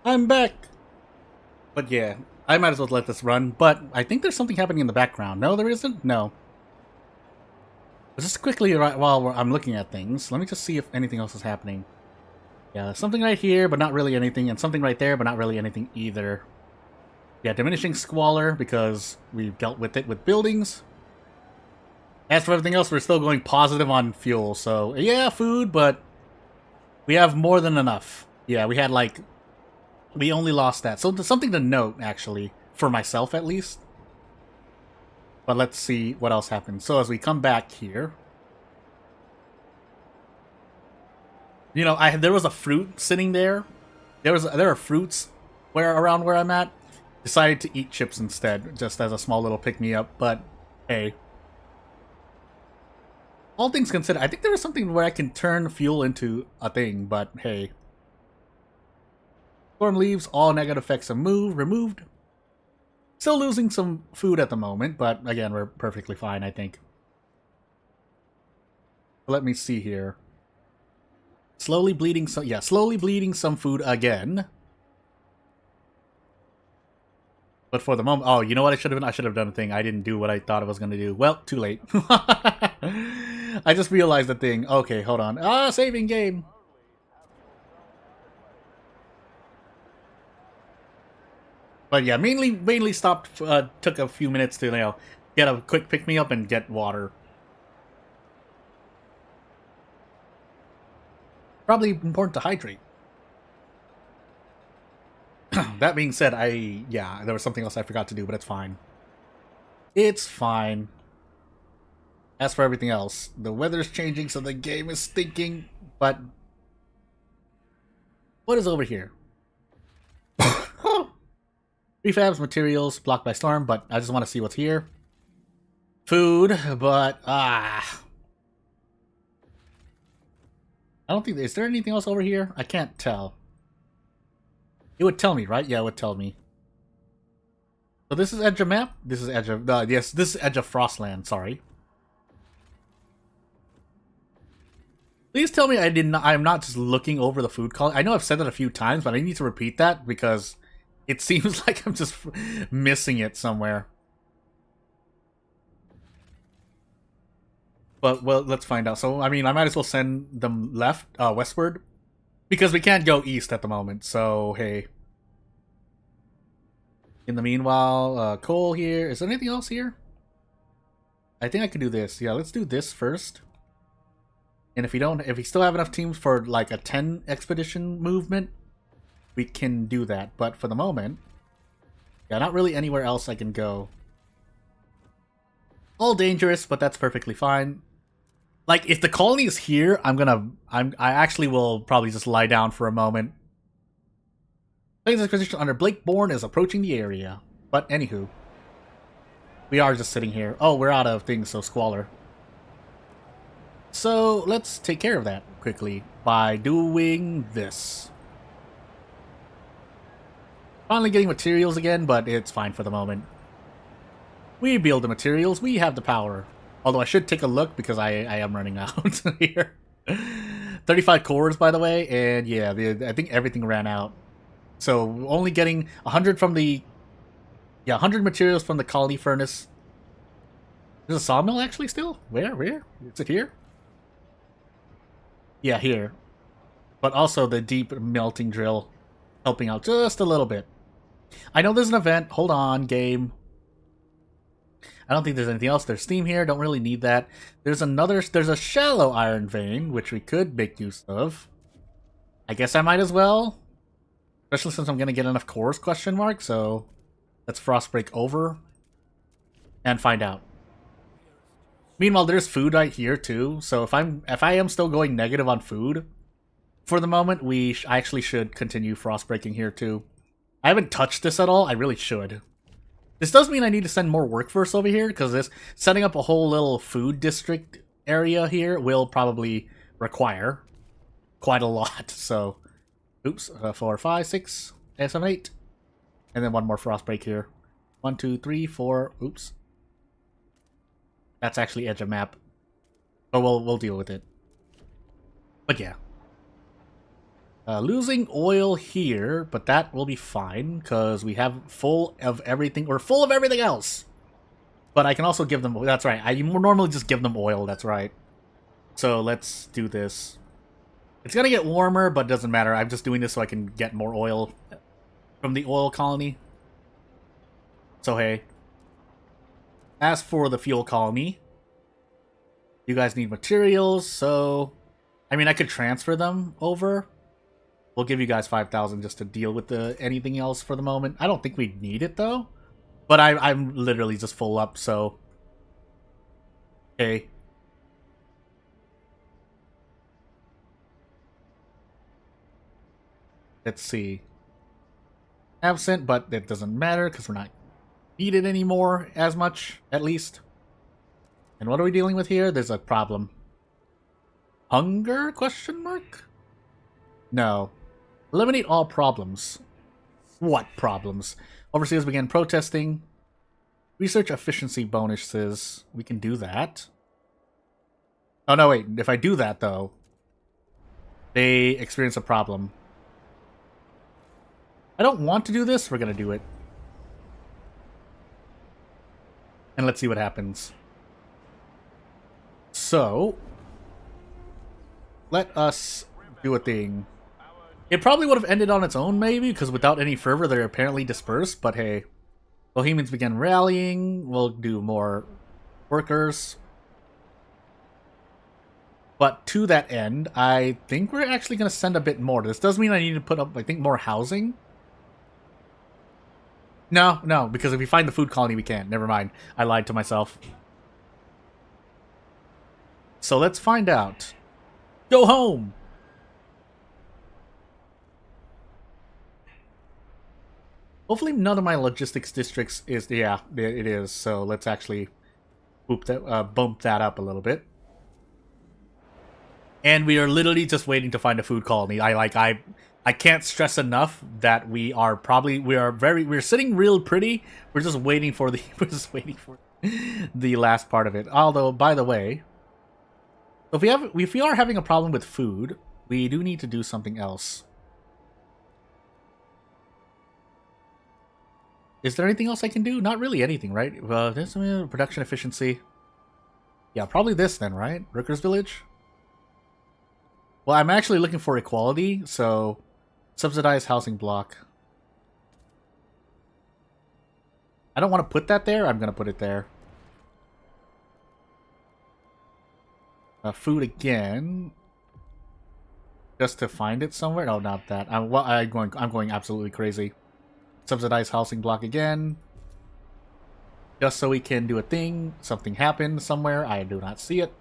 I'm back! But yeah, I might as well let this run, but I think there's something happening in the background. No, there isn't? No. Just quickly, right while I'm looking at things, let me just see if anything else is happening. Yeah, something right here, but not really anything, and something right there, but not really anything either. Yeah, diminishing squalor, because we've dealt with it with buildings. As for everything else, we're still going positive on fuel, so yeah, food, but we have more than enough. Yeah, we had like... We only lost that. So something to note, actually, for myself at least. But let's see what else happens. So as we come back here... You know, there was a fruit sitting there. There are fruits around where I'm at. Decided to eat chips instead, just as a small little pick-me-up, but hey. All things considered, I think there was something where I can turn fuel into a thing, but hey. Storm leaves, all negative effects are removed. Still losing some food at the moment, but again, we're perfectly fine, I think. Let me see here. Slowly bleeding some food again. But for the moment, oh, you know what I should have done? I should have done a thing. I didn't do what I thought I was going to do. Well, too late. I just realized the thing. Okay, hold on. Ah, saving game. But yeah, mainly stopped, took a few minutes to, get a quick pick-me-up and get water. Probably important to hydrate. That being said, there was something else I forgot to do, but it's fine. It's fine. As for everything else, the weather's changing, so the game is stinking, but... What is over here? Prefabs, materials, blocked by storm, but I just want to see what's here. Food, but, I don't think, is there anything else over here? I can't tell. It would tell me, right? Yeah, it would tell me. So this is edge of map? This is edge of, yes, this is edge of Frostland, sorry. Please tell me I'm not just looking over the food column. I know I've said that a few times, but I need to repeat that because it seems like I'm just missing it somewhere. But, well, let's find out. So, I mean, I might as well send them westward. Because we can't go east at the moment, so, hey. In the meanwhile, coal here. Is there anything else here? I think I could do this. Yeah, let's do this first. And if we still have enough teams for, like, a 10 expedition movement, we can do that. But for the moment, yeah, not really anywhere else I can go. All dangerous, but that's perfectly fine. Like, if the colony is here, I actually will probably just lie down for a moment. Plains Expedition under Blake Bourne is approaching the area. But anywho, we are just sitting here. Oh, we're out of things, so squalor. So let's take care of that quickly by doing this. Finally getting materials again, but it's fine for the moment. We build the materials, we have the power. Although I should take a look because I am running out here. 35 cores, by the way, and yeah, I think everything ran out. So only getting 100 from the... Yeah, 100 materials from the colony furnace. There's a sawmill actually still? Where? Is it here? Yeah, here. But also the deep melting drill helping out just a little bit. I know there's an event. Hold on, game. I don't think there's anything else. There's steam here. Don't really need that. There's a shallow iron vein, which we could make use of. I guess I might as well. Especially since I'm going to get enough cores, question mark. So let's frost break over and find out. Meanwhile, there's food right here too. So if I am still going negative on food for the moment, I actually should continue frost breaking here too. I haven't touched this at all. I really should. This does mean I need to send more workforce over here, because setting up a whole little food district area here will probably require quite a lot. So, oops, 4, 5, 6, 7, 8. And then one more frost break here. 1, 2, 3, 4, oops. That's actually edge of map. But we'll deal with it. But yeah. Losing oil here, but that will be fine, because we have full of everything. We're full of everything else! But I can also give them... That's right, I normally just give them oil, that's right. So let's do this. It's gonna get warmer, but doesn't matter. I'm just doing this so I can get more oil from the oil colony. So hey. As for the fuel colony, you guys need materials, so... I mean, I could transfer them over. We'll give you guys 5,000 just to deal with anything else for the moment. I don't think we need it, though. But I'm literally just full up, so... Okay. Let's see. Absent, but it doesn't matter, because we're not needed anymore as much, at least. And what are we dealing with here? There's a problem. Hunger? Question mark? No. Eliminate all problems. What problems? Overseers began protesting. Research efficiency bonuses. We can do that. Oh, no, wait. If I do that, though, they experience a problem. I don't want to do this. We're going to do it. And let's see what happens. So, let us do a thing. It probably would have ended on its own, maybe, because without any fervor, they're apparently dispersed. But hey, Bohemians began rallying. We'll do more workers. But to that end, I think we're actually going to send a bit more. This does mean I need to put up, I think, more housing. No, because if we find the food colony, we can't. Never mind. I lied to myself. So let's find out. Go home! Hopefully none of my logistics districts is... Yeah, it is. So let's actually bump that up a little bit. And we are literally just waiting to find a food colony. I can't stress enough that we're sitting real pretty. We're just waiting for the last part of it. Although, by the way, if we are having a problem with food, we do need to do something else. Is there anything else I can do? Not really anything, right? There's production efficiency. Yeah, probably this then, right? Workers' village? Well, I'm actually looking for equality, so subsidized housing block. I don't want to put that there. I'm going to put it there. Food again. Just to find it somewhere? No, not that. I'm going absolutely crazy. Subsidized housing block again. Just so we can do a thing. Something happened somewhere. I do not see it.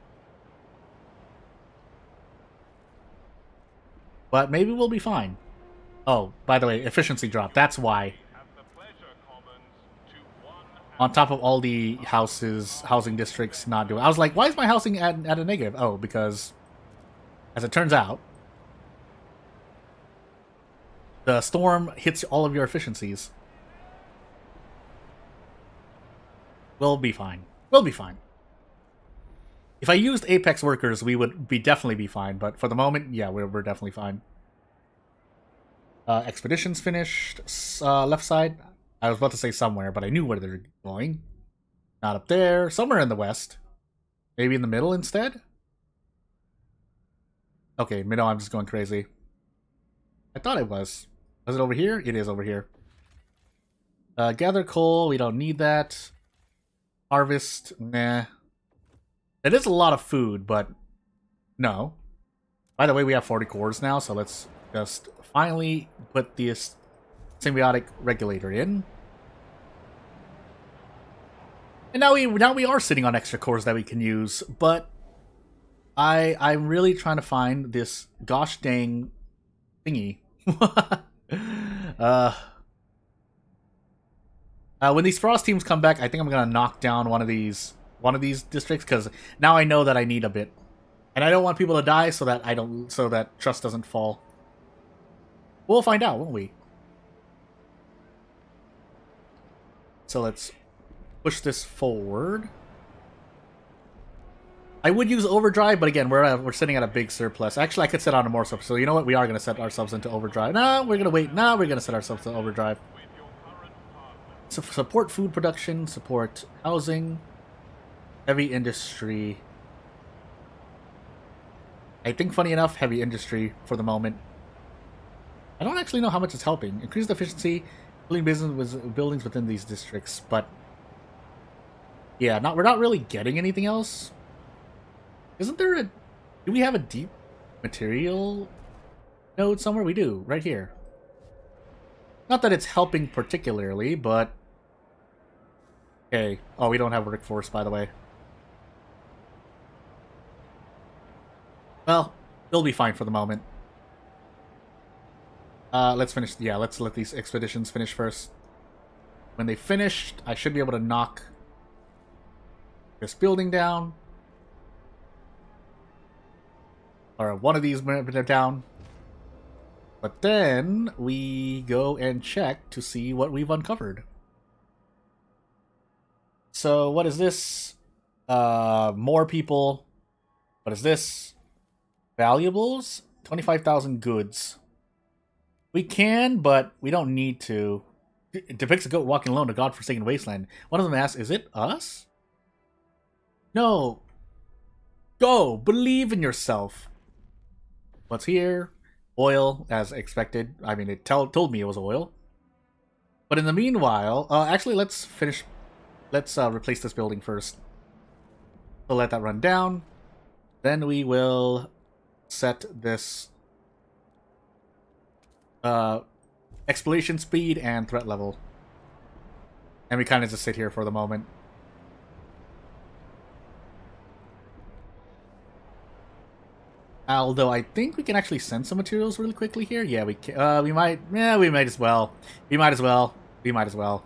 But maybe we'll be fine. Oh, by the way, efficiency drop. That's why. On top of all the housing districts not doing... I was like, why is my housing at a negative? Oh, because, as it turns out, the storm hits all of your efficiencies. We'll be fine. We'll be fine. If I used Apex workers, we would definitely be fine. But for the moment, yeah, we're definitely fine. Expeditions finished. Left side. I was about to say somewhere, but I knew where they're going. Not up there. Somewhere in the west. Maybe in the middle instead? Okay, middle, I'm just going crazy. I thought it was. Was it over here? It is over here. Gather coal. We don't need that. Harvest. Nah. It is a lot of food, but no. By the way, we have 40 cores now, so let's just finally put this symbiotic regulator in. And now we are sitting on extra cores that we can use, but I'm really trying to find this gosh dang thingy. When these frost teams come back, I think I'm gonna knock down one of these districts, because now I know that I need a bit, and I don't want people to die, so that trust doesn't fall. We'll find out, won't we? So let's push this forward. I would use overdrive, but again, we're sitting at a big surplus. Actually, I could set on a more surplus. So you know what? We are going to set ourselves into overdrive. No, we're going to wait. No, we're going to set ourselves to overdrive. So support food production, support housing, heavy industry. I think, funny enough, heavy industry for the moment. I don't actually know how much it's helping. Increase the efficiency, building buildings within these districts, but yeah, we're not really getting anything else. Isn't there do we have a deep material node somewhere? We do, right here. Not that it's helping particularly, but okay. Oh, we don't have workforce, by the way. Well, they'll be fine for the moment. Let's finish. Yeah, let's let these expeditions finish first. When they finished, I should be able to knock this building down. Or one of these are down. But then we go and check to see what we've uncovered. So what is this? More people. What is this? Valuables? 25,000 goods. We can, but we don't need to. It depicts a goat walking alone in a godforsaken wasteland. One of them asks, is it us? No. Go! Believe in yourself. What's here? Oil, as expected. I mean, it told me it was oil. But in the meanwhile, actually, let's finish. Let's replace this building first. We'll let that run down. Then we will set this exploration speed and threat level. And we kind of just sit here for the moment. Although I think we can actually send some materials really quickly here. Yeah, we can. We might. Yeah, we might as well. We might as well. We might as well.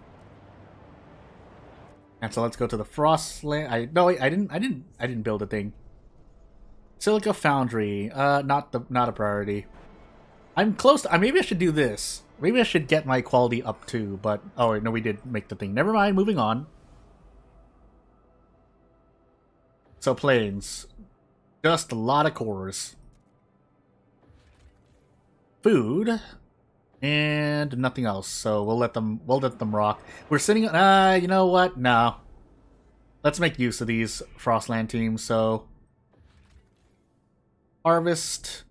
And so let's go to the Frostland. No, wait, I didn't build a thing. Silica Foundry. Not a priority. I'm close to, maybe I should do this. Maybe I should get my quality up too, but oh no, we did make the thing. Never mind, moving on. So planes. Just a lot of cores. Food. And nothing else. So we'll let them rock. We're sitting you know what? No. Let's make use of these Frostland teams, so harvest.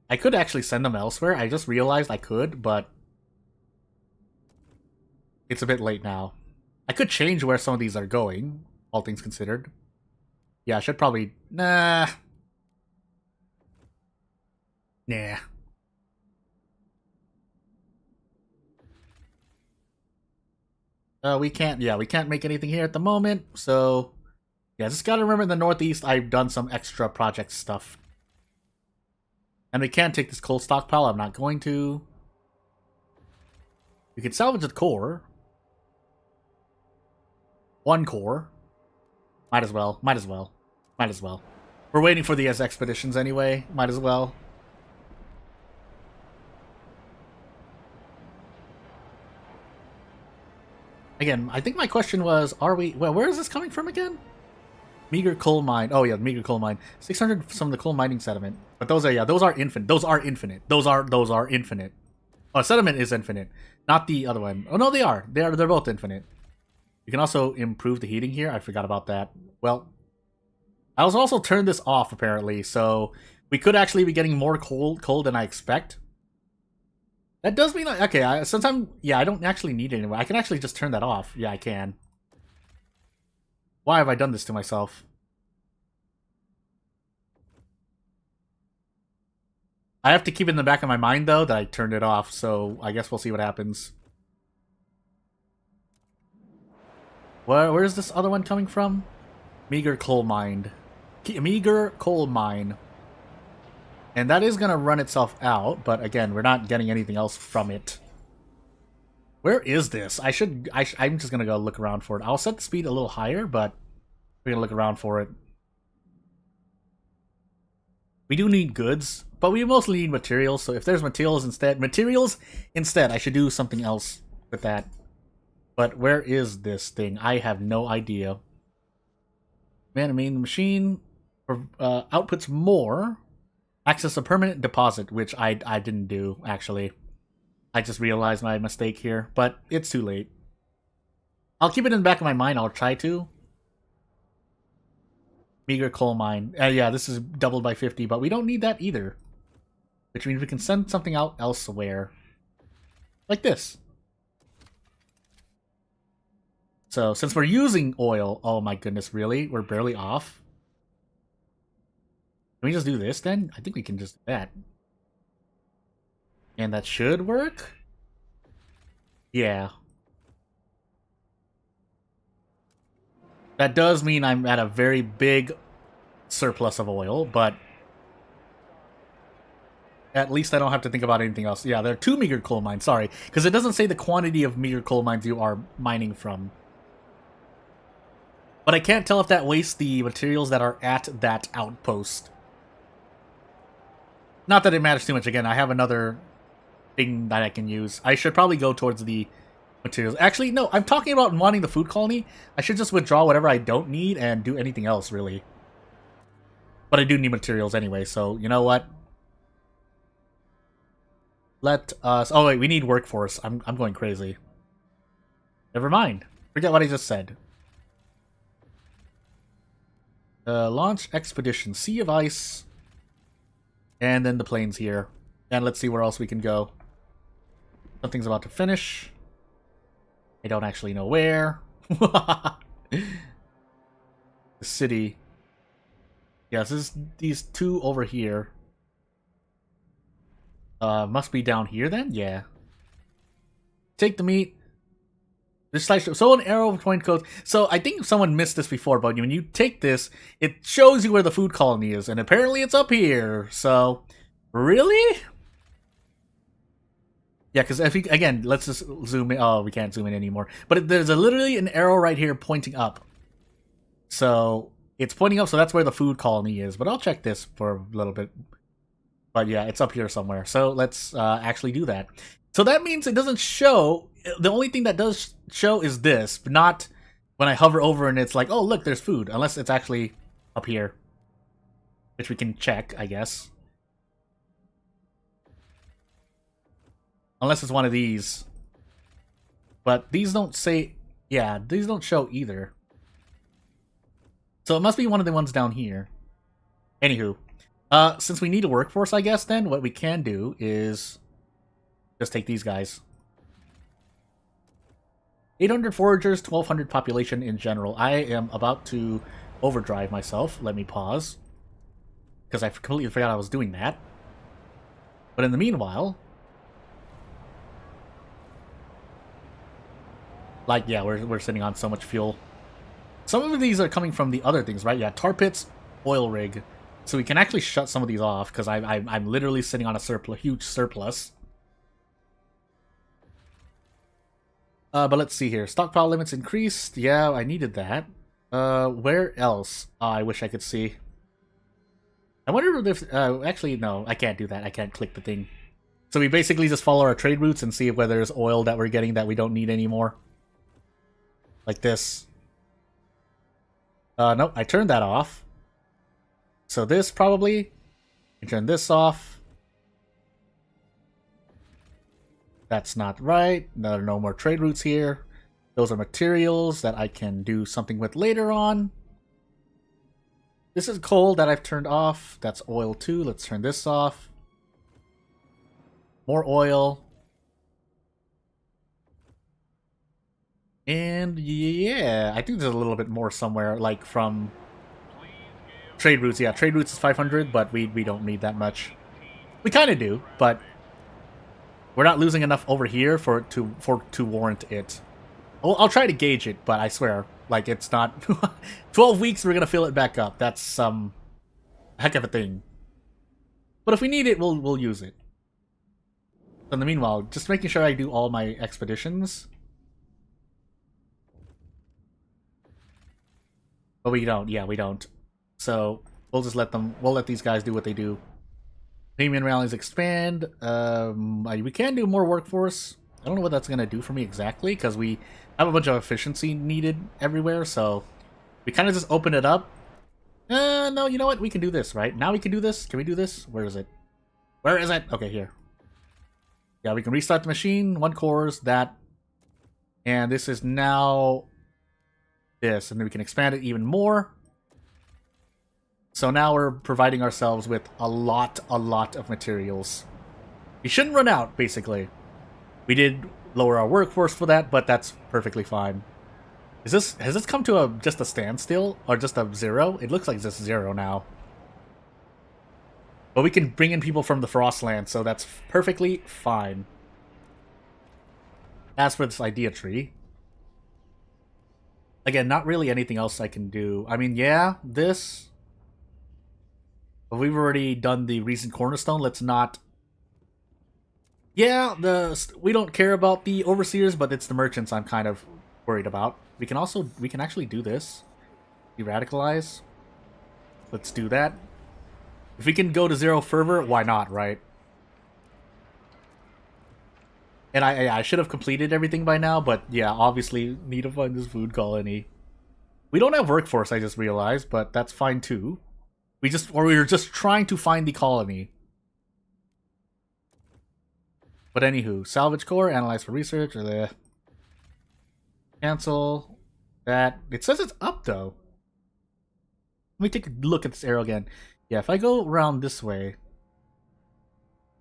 I could actually send them elsewhere. I just realized I could, but it's a bit late now. I could change where some of these are going, all things considered. Yeah, I should probably... Nah. We can't make anything here at the moment, so... Yeah, just gotta remember in the Northeast, I've done some extra project stuff. And we can't take this coal stockpile, I'm not going to. We can salvage the core. One core. Might as well. We're waiting for the expeditions anyway, might as well. Again, I think my question was, where is this coming from again? Meager coal mine. Oh yeah, meager coal mine. 600 from the coal mining sediment. But those are infinite. Those are infinite. Oh, sediment is infinite. Not the other one. Oh no, they are. They're both infinite. You can also improve the heating here. I forgot about that. Well, I was also turned this off apparently, so we could actually be getting more coal than I expect. That does mean, okay, I don't actually need it anymore. I can actually just turn that off. Yeah, I can. Why have I done this to myself? I have to keep it in the back of my mind, though, that I turned it off, so I guess we'll see what happens. Where is this other one coming from? Meager coal mine. Meager coal mine. And that is going to run itself out, but again, we're not getting anything else from it. Where is this? I'm just going to go look around for it. I'll set the speed a little higher, but we're going to look around for it. We do need goods, but we mostly need materials, so if there's materials instead, I should do something else with that. But where is this thing? I have no idea. Man-made machine outputs more. Access a permanent deposit, which I didn't do, actually. I just realized my mistake here, but it's too late. I'll keep it in the back of my mind, I'll try to. Meager coal mine. Yeah, this is doubled by 50, but we don't need that either. Which means we can send something out elsewhere. Like this. So, since we're using oil, oh my goodness, really? We're barely off? Can we just do this then? I think we can just do that. And that should work? Yeah. That does mean I'm at a very big surplus of oil, but at least I don't have to think about anything else. Yeah, there are 2 meager coal mines, sorry. Because it doesn't say the quantity of meager coal mines you are mining from. But I can't tell if that wastes the materials that are at that outpost. Not that it matters too much. Again, I have another thing that I can use. I should probably go towards the materials. Actually, no, I'm talking about wanting the food colony. I should just withdraw whatever I don't need and do anything else, really. But I do need materials anyway, so you know what? Let us... Oh, wait, we need workforce. I'm going crazy. Never mind. Forget what I just said. Launch expedition. Sea of Ice. And then the plains here. And let's see where else we can go. Something's about to finish. I don't actually know where. The city. Yes, this is these two over here. Must be down here then? Yeah. Take the meat. This slide show. So an arrow point codes. So I think someone missed this before, but when you take this, it shows you where the food colony is, and apparently it's up here. So, really? Yeah, because if we, again, let's just zoom in. Oh, we can't zoom in anymore. But there's literally an arrow right here pointing up. So it's pointing up, so that's where the food colony is. But I'll check this for a little bit. But yeah, it's up here somewhere. So let's actually do that. So that means it doesn't show. The only thing that does show is this, but not when I hover over and it's like, oh, look, there's food. Unless it's actually up here. Which we can check, I guess. Unless it's one of these. But these don't say... Yeah, these don't show either. So it must be one of the ones down here. Anywho. Since we need a workforce, I guess, then, what we can do is... just take these guys. 800 foragers, 1200 population in general. I am about to overdrive myself. Let me pause. Because I completely forgot I was doing that. But in the meanwhile... like, yeah, we're sitting on so much fuel. Some of these are coming from the other things, right? Yeah, tar pits, oil rig. So we can actually shut some of these off, because I'm literally sitting on a huge surplus. But let's see here. Stockpile limits increased. Yeah, I needed that. Where else? Oh, I wish I could see. I wonder if... actually, no, I can't do that. I can't click the thing. So we basically just follow our trade routes and see whether there's oil that we're getting that we don't need anymore. Like this. Nope, I turned that off. So this probably. I turn this off. That's not right. No more trade routes here. Those are materials that I can do something with later on. This is coal that I've turned off. That's oil too. Let's turn this off. More oil. And yeah, I think there's a little bit more somewhere, like from trade routes. Yeah, trade routes is 500, but we don't need that much. We kind of do, but we're not losing enough over here for it to warrant it. I'll try to gauge it, but I swear, like, it's not 12 weeks. We're gonna fill it back up. That's some heck of a thing. But if we need it, we'll use it. In the meanwhile, just making sure I do all my expeditions. But we don't. Yeah, we don't. So we'll just let them. We'll let these guys do what they do. Premium rallies expand. We can do more workforce. I don't know what that's gonna do for me exactly, because we have a bunch of efficiency needed everywhere. So we kind of just open it up. No, you know what? We can do this, right? Now we can do this. Can we do this? Where is it? Where is it? Okay, here. Yeah, we can restart the machine. 1 cores, that. And this is now this, and then we can expand it even more. So now we're providing ourselves with a lot of materials. We shouldn't run out, basically. We did lower our workforce for that, but that's perfectly fine. Has this come to just a standstill, or just a 0? It looks like just 0 now. But we can bring in people from the Frostland, so that's perfectly fine. As for this idea tree, again, not really anything else I can do. I mean, yeah, this. But we've already done the recent cornerstone. Let's not. Yeah, we don't care about the overseers, but it's the merchants I'm kind of worried about. We can actually do this. De-radicalize. Let's do that. If we can go to 0 fervor, why not, right? And I should have completed everything by now, but yeah, obviously need to find this food colony. We don't have workforce, I just realized, but that's fine too. We were just trying to find the colony. But anywho, salvage core, analyze for research, or cancel that. It says it's up though. Let me take a look at this arrow again. Yeah, if I go around this way,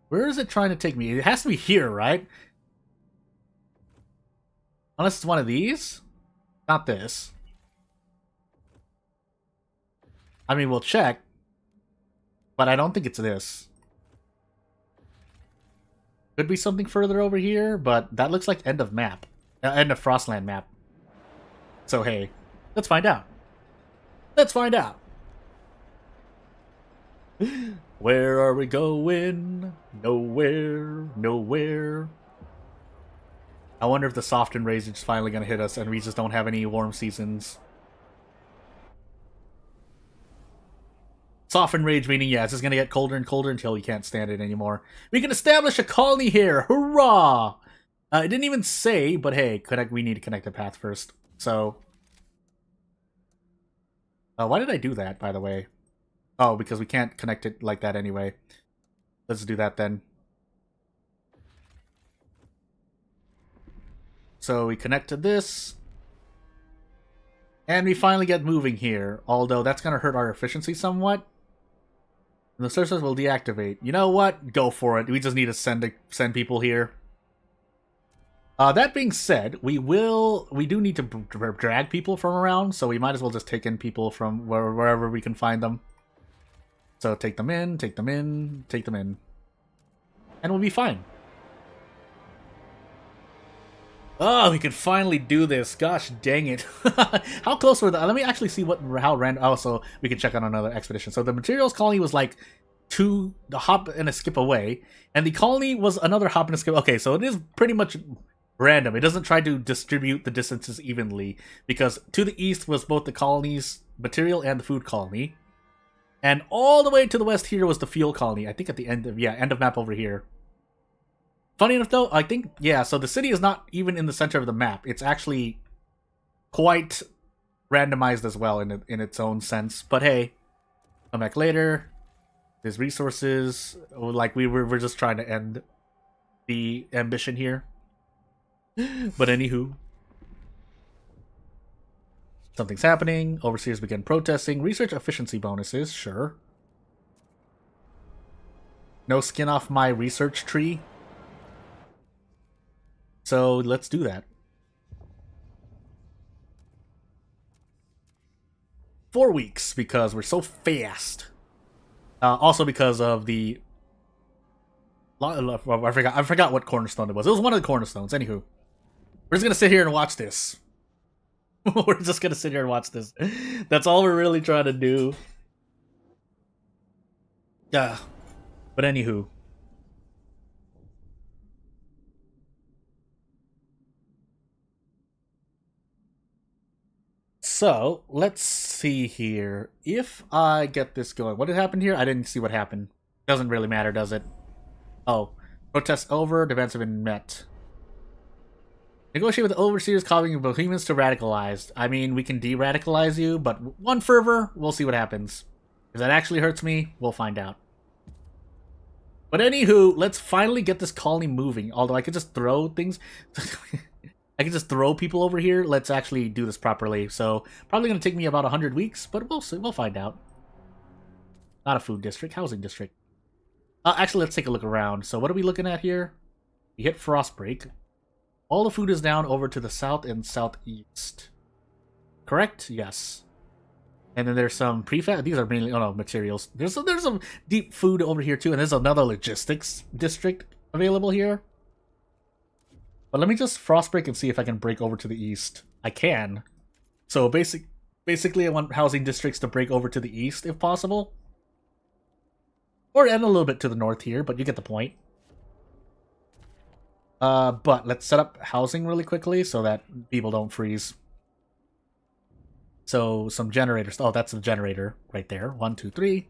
where is it trying to take me? It has to be here, right? Unless it's one of these? Not this. I mean, we'll check. But I don't think it's this. Could be something further over here, but that looks like end of map. End of Frostland map. So hey, let's find out. Let's find out. Where are we going? Nowhere, nowhere. I wonder if the softened rage is finally going to hit us and we just don't have any warm seasons. Softened rage meaning, yeah, it's just going to get colder and colder until we can't stand it anymore. We can establish a colony here! Hurrah! It didn't even say, but hey, we need to connect the path first. So... why did I do that, by the way? Oh, because we can't connect it like that anyway. Let's do that then. So we connect to this. And we finally get moving here. Although that's going to hurt our efficiency somewhat. And the search will deactivate. You know what? Go for it. We just need to send people here. That being said, we do need to drag people from around, so we might as well just take in people from wherever we can find them. So take them in, take them in, take them in. And we'll be fine. Oh, we can finally do this. Gosh dang it. How close were Let me actually see how random... Oh, so we can check on another expedition. So the materials colony was like a hop and a skip away. And the colony was another hop and a skip... Okay, so it is pretty much random. It doesn't try to distribute the distances evenly. Because to the east was both the colony's material and the food colony. And all the way to the west here was the fuel colony. I think at the end of map over here. Funny enough, though, I think, yeah, so the city is not even in the center of the map. It's actually quite randomized as well in its own sense. But hey, come back later. There's resources. Like, we're just trying to end the ambition here. But anywho. Something's happening. Overseers begin protesting. Research efficiency bonuses, sure. No skin off my research tree. So let's do that. 4 weeks because we're so fast. Also because of the... I forgot what cornerstone it was. It was one of the cornerstones. Anywho. We're just going to sit here and watch this. We're just going to sit here and watch this. That's all we're really trying to do. Yeah. But anywho. So, let's see here. If I get this going... What had happened here? I didn't see what happened. Doesn't really matter, does it? Oh. Protest over. Demands have been met. Negotiate with the overseers causing Bohemians to radicalize. I mean, we can de-radicalize you, but one fervor, we'll see what happens. If that actually hurts me, we'll find out. But anywho, let's finally get this colony moving. Although I could just throw things... I can just throw people over here. Let's actually do this properly. So, probably going to take me about 100 weeks, but we'll see. We'll find out. Not a food district, housing district. Actually, let's take a look around. So, what are we looking at here? We hit Frostbreak. All the food is down over to the south and southeast. Correct? Yes. And then there's some prefab. These are mainly materials. There's some deep food over here too, and there's another logistics district available here. But let me just Frostbreak and see if I can break over to the east. I can. So basically I want housing districts to break over to the east if possible. Or and a little bit to the north here, but you get the point. But let's set up housing really quickly so that people don't freeze. So some generators. Oh, that's the generator right there. 1, 2, 3.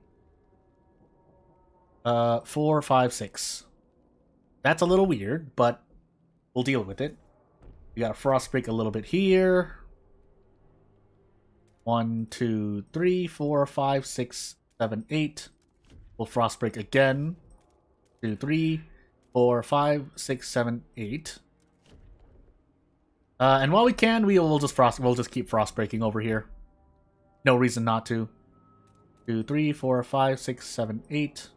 4, 5, 6. That's a little weird, but we'll deal with it. We got a frost break a little bit here. 1, 2, 3, 4, 5, 6, 7, 8. We'll frost break again. 2, 3, 4, 5, 6, 7, 8. And while we can, we'll just keep frost breaking over here. No reason not to. 2, 3, 4, 5, 6, 7, 8.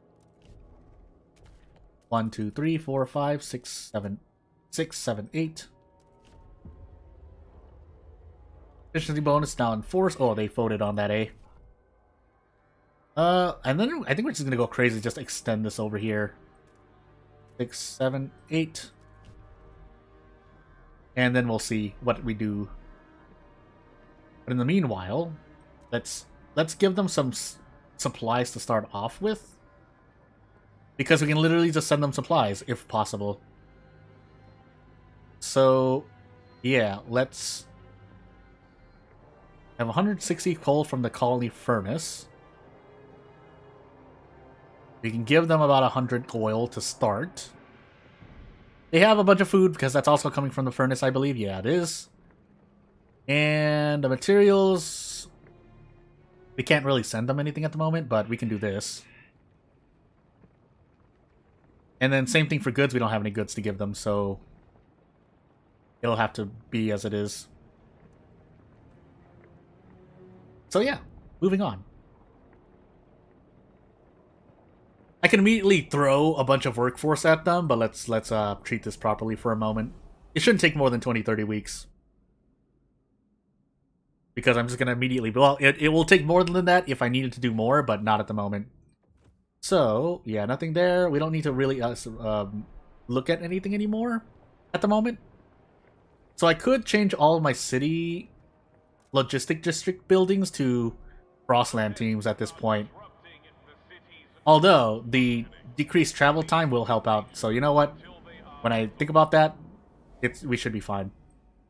1, 2, 3, 4, 5, 6, 7, 6, 7, 8. Efficiency bonus now enforced. Oh, they voted on that, eh? And then I think we're just gonna go crazy, just extend this over here. 6, 7, 8. And then we'll see what we do. But in the meanwhile, let's give them some supplies to start off with. Because we can literally just send them supplies, if possible. So, yeah, let's have 160 coal from the colony furnace. We can give them about 100 oil to start. They have a bunch of food, because that's also coming from the furnace, I believe. Yeah, it is. And the materials... we can't really send them anything at the moment, but we can do this. And then same thing for goods. We don't have any goods to give them, so it'll have to be as it is. So yeah, moving on. I can immediately throw a bunch of workforce at them, but let's treat this properly for a moment. It shouldn't take more than 20-30 weeks. Because I'm just going to immediately... well, it will take more than that if I needed to do more, but not at the moment. So, yeah, nothing there. We don't need to really look at anything anymore at the moment. So I could change all of my city logistic district buildings to Frostland teams at this point. Although, the decreased travel time will help out. So, you know what? When I think about that, we should be fine.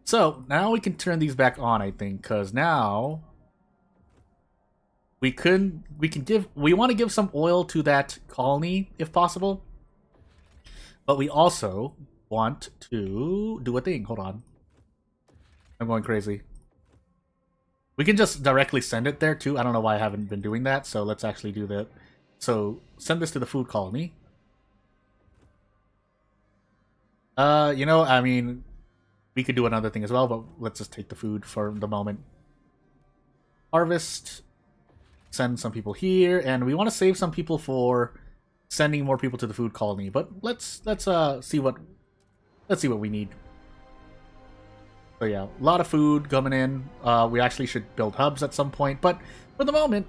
So, now we can turn these back on, I think, because now... we want to give some oil to that colony, if possible. But we also want to do a thing. Hold on. I'm going crazy. We can just directly send it there, too. I don't know why I haven't been doing that, so let's actually do that. So, send this to the food colony. You know, I mean, we could do another thing as well, but let's just take the food for the moment. Harvest. Send some people here, and we want to save some people for sending more people to the food colony. But let's see what we need. So yeah, a lot of food coming in. We actually should build hubs at some point, but for the moment,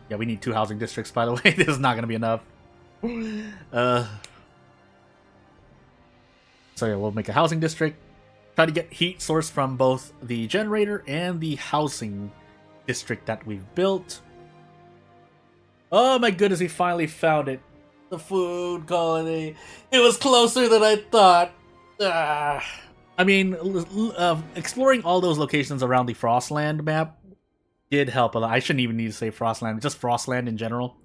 yeah, we need 2 housing districts. By the way, this is not going to be enough. So yeah, we'll make a housing district. Try to get heat source from both the generator and the housing district that we've built. Oh my goodness, we finally found it. The food colony. It was closer than I thought. I mean, exploring all those locations around the Frostland map did help a lot. I shouldn't even need to say Frostland, just Frostland in general.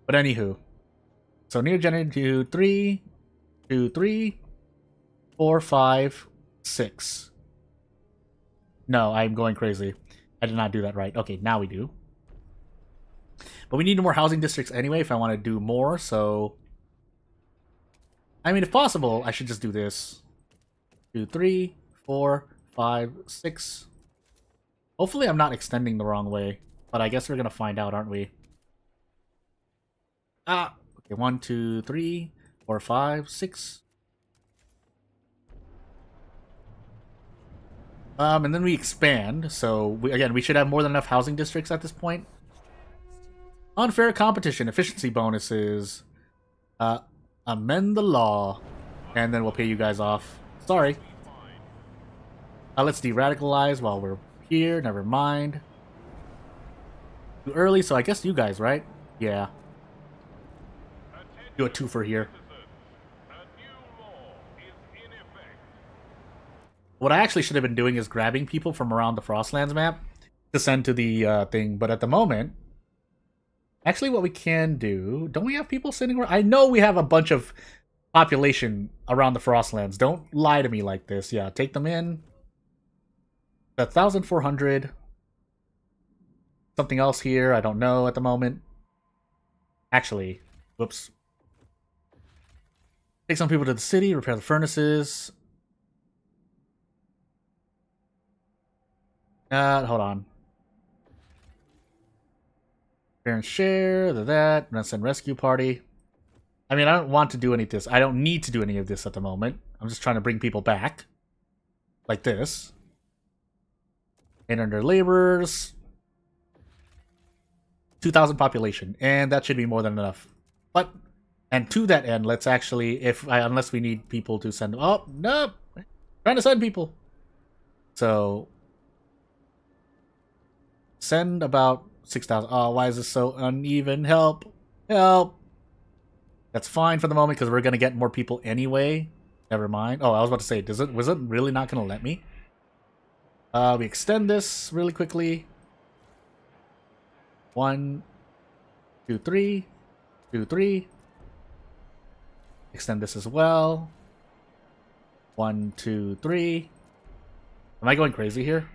But anywho. So near generator 2, 3, 2, 3, 4, 5, 6. No, I'm going crazy. I did not do that right. Okay, now we do. But we need more housing districts anyway if I want to do more, so... I mean, if possible, I should just do this. 2, 3, 4, 5, 6. Hopefully I'm not extending the wrong way. But I guess we're going to find out, aren't we? Ah! Okay, 1, 2, 3, 4, 5, 6. And then we expand, so we should have more than enough housing districts at this point. Unfair competition, efficiency bonuses. Amend the law. And then we'll pay you guys off. Sorry. Let's de-radicalize while we're here, never mind. Too early, so I guess you guys, right? Yeah. Do a 2 for here. What I actually should have been doing is grabbing people from around the Frostlands map to send to the thing, but at the moment, Actually, what we can do... Don't we have people sitting around? I know we have a bunch of population around the Frostlands. Don't lie to me like this. Yeah, take them in. 1,400. Something else here, I don't know at the moment. Actually, whoops. Take some people to the city, repair the furnaces. Hold on. Share and share, that. I'm gonna send rescue party. I mean, I don't want to do any of this. I don't need to do any of this at the moment. I'm just trying to bring people back. Like this. 800 laborers. 2,000 population. And that should be more than enough. But, and to that end, let's actually, unless we need people to send... Oh, no! Trying to send people. So... Send about 6,000. Oh, why is this so uneven? Help! Help! That's fine for the moment because we're gonna get more people anyway. Never mind. Oh, I was about to say, was it really not gonna let me? We extend this really quickly. 1, 2, 3, 2, 3. Extend this as well. 1, 2, 3. Am I going crazy here?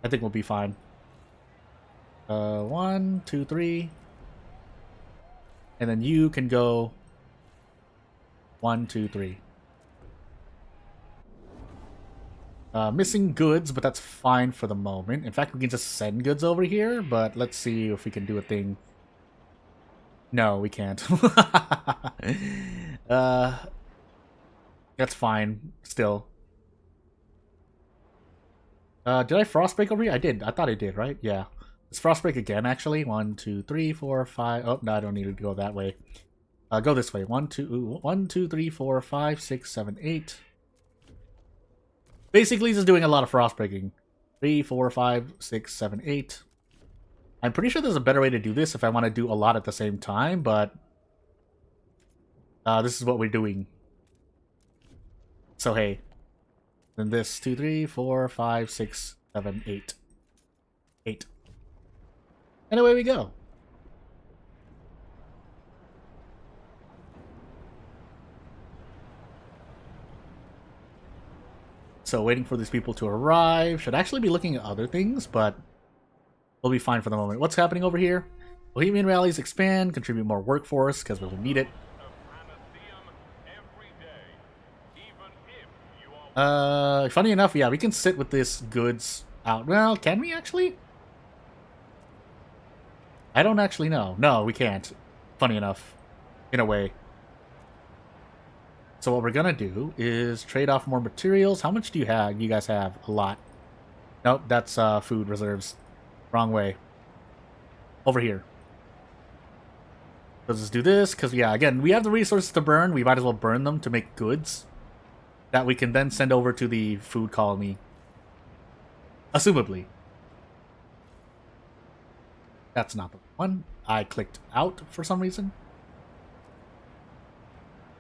I think we'll be fine. 1, 2, 3. And then you can go 1, 2, 3. Missing goods, but that's fine for the moment. In fact, we can just send goods over here, but let's see if we can do a thing. No, we can't. That's fine, still. Did I frostbreak over here? I did. I thought I did, right? Yeah. Let's frostbreak again, actually. 1, 2, 3, 4, 5. Oh, no, I don't need to go that way. Go this way. 1, 2, 3, 4, 5, 6, 7, 8. Basically, just doing a lot of frostbreaking. 3, 4, 5, 6, 7, 8. I'm pretty sure there's a better way to do this if I want to do a lot at the same time, but... this is what we're doing. So, hey. Then this, 2, 3, 4, 5, 6, 7, 8. 8. And away we go. So waiting for these people to arrive. Should actually be looking at other things, but we'll be fine for the moment. What's happening over here? Bohemian rallies expand, contribute more workforce, because we'll need it. Funny enough, yeah, we can sit with this goods out. Well, can we actually? I don't actually know. No, we can't. Funny enough. In a way. So what we're gonna do is trade off more materials. How much do you have? You guys have a lot. Nope, that's food reserves. Wrong way. Over here. Let's just do this, because yeah, again, we have the resources to burn. We might as well burn them to make goods that we can then send over to the food colony. Assumably. That's not the one. I clicked out for some reason.